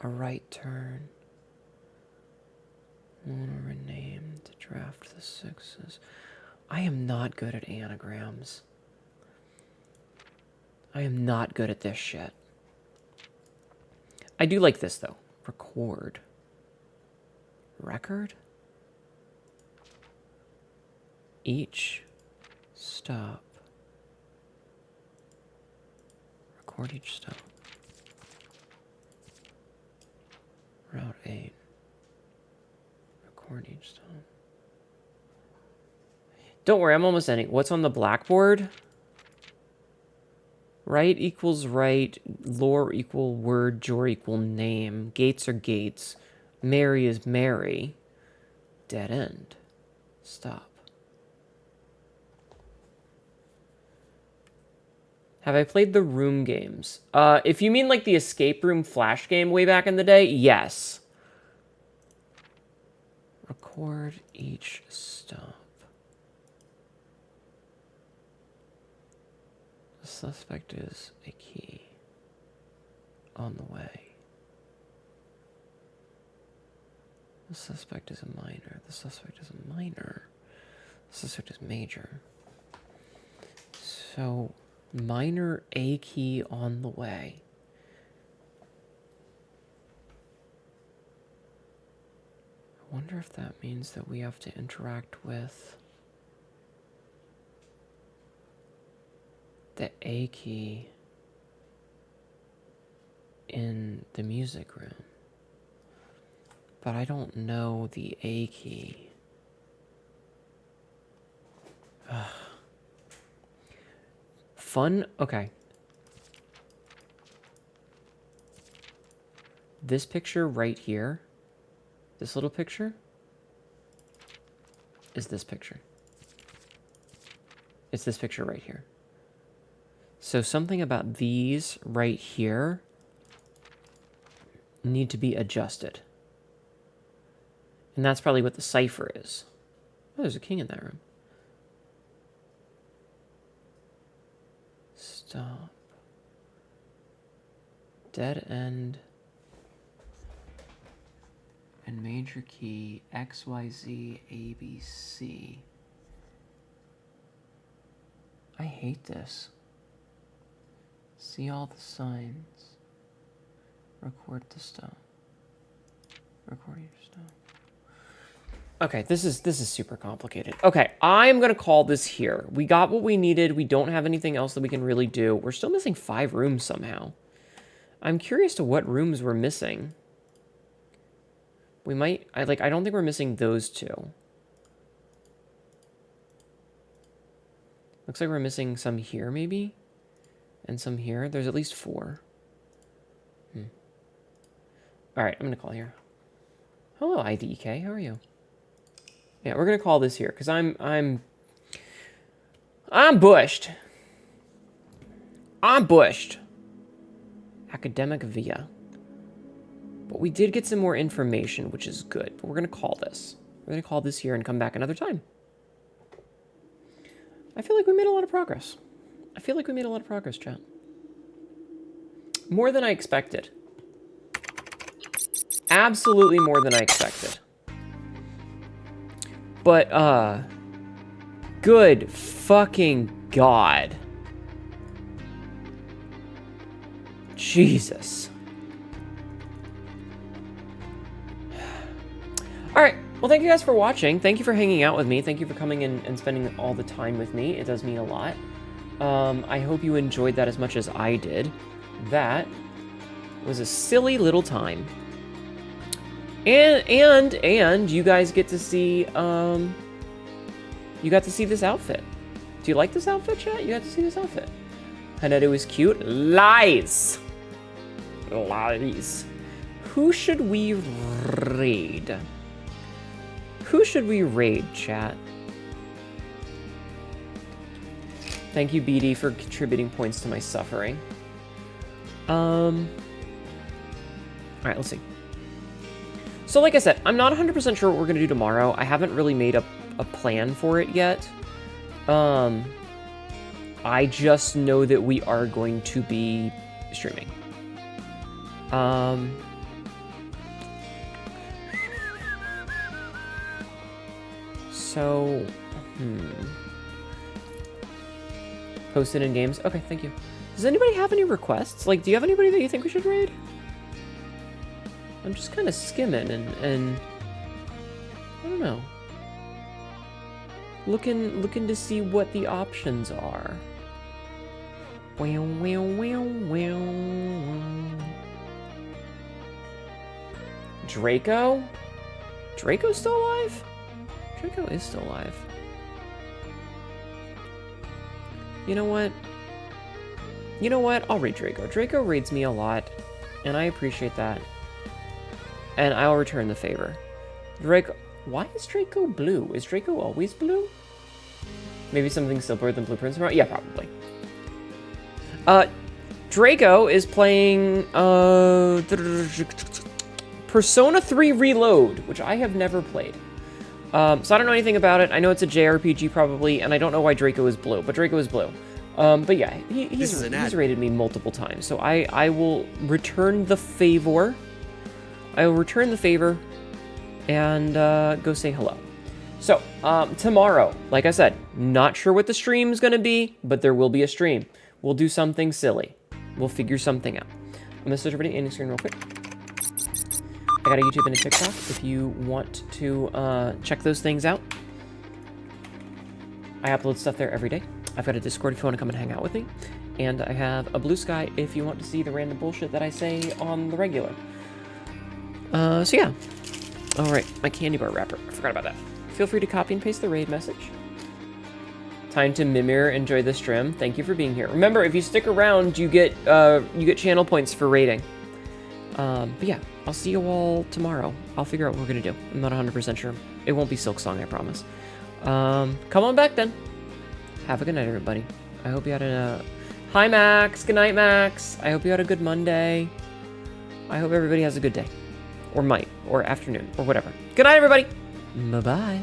A right turn. Owner named to draft the 6s. I am not good at anagrams. I am not good at this shit. I do like this, though. Record. Record? Each stop. Record each stop. Route 8. Record each stop. Don't worry, I'm almost ending. What's on the blackboard? Right equals right. Lore equal word. Jor equal name. Gates are gates. Mary is Mary. Dead end. Stop. Have I played the room games? If you mean like the escape room flash game way back in the day, yes. Record each stop. The suspect is a key. On the way. The suspect is a minor. The suspect is a minor. The suspect is major. So, minor A key on the way. I wonder if that means that we have to interact with the A key in the music room. But I don't know the A key. Ugh. Fun? Okay. This picture right here, this little picture, is this picture. It's this picture right here. So something about these right here need to be adjusted. And that's probably what the cipher is. Oh, there's a king in that room. Stop. Dead end. And major key XYZ ABC. I hate this. See all the signs. Record the stop. Record your stop. Okay, this is super complicated. Okay, I'm gonna call this here. We got what we needed. We don't have anything else that we can really do. We're still missing 5 rooms somehow. I'm curious to what rooms we're missing. We might, I don't think we're missing those 2. Looks like we're missing some here maybe, and some here. There's at least 4. All right, I'm gonna call here. Hello, IDK. How are you? Yeah, we're gonna call this here because I'm bushed. I'm bushed. Academic via. But we did get some more information, which is good. But we're gonna call this. We're gonna call this here and come back another time. I feel like we made a lot of progress. I feel like we made a lot of progress, chat. More than I expected. Absolutely more than I expected. But, good fucking God. Jesus. Alright, well thank you guys for watching. Thank you for hanging out with me. Thank you for coming in and spending all the time with me. It does mean a lot. I hope you enjoyed that as much as I did. That was a silly little time. And you guys get to see, you got to see this outfit. Do you like this outfit, chat? You got to see this outfit. Hnetu is cute. Lies. Lies. Who should we raid? Who should we raid, chat? Thank you, BD, for contributing points to my suffering. Alright, let's see. So like I said, I'm not 100% sure what we're going to do tomorrow. I haven't really made a plan for it yet. I just know that we are going to be streaming. Post it in games. Okay, thank you. Does anybody have any requests? Like, do you have anybody that you think we should raid? I'm just kind of skimming and I don't know. Looking to see what the options are. Wow, wow, wow, wow. Draco? Draco's still alive? Draco is still alive. You know what? You know what? I'll raid Draco. Draco raids me a lot, and I appreciate that. And I'll return the favor. Draco... Why is Draco blue? Is Draco always blue? Maybe something simpler than blueprints? Yeah, probably. Draco is playing, Persona 3 Reload, which I have never played. So I don't know anything about it. I know it's a JRPG probably, and I don't know why Draco is blue, but Draco is blue. But yeah, he's raided me multiple times, so I will return the favor. I will return the favor and go say hello. So, tomorrow, like I said, not sure what the stream's gonna be, but there will be a stream. We'll do something silly. We'll figure something out. I'm gonna search everybody in the screen real quick. I got a YouTube and a TikTok if you want to check those things out. I upload stuff there every day. I've got a Discord if you want to come and hang out with me. And I have a Blue Sky if you want to see the random bullshit that I say on the regular. So yeah. Alright, my candy bar wrapper. I forgot about that. Feel free to copy and paste the raid message. Time to Mimir enjoy the stream. Thank you for being here. Remember, if you stick around, you get channel points for raiding. But yeah, I'll see you all tomorrow. I'll figure out what we're gonna do. I'm not 100% sure. It won't be Silksong, I promise. Come on back then. Have a good night, everybody. I hope you had a... Hi, Max. Good night, Max. I hope you had a good Monday. I hope everybody has a good day. Or night. Or afternoon. Or whatever. Good night, everybody. Bye-bye.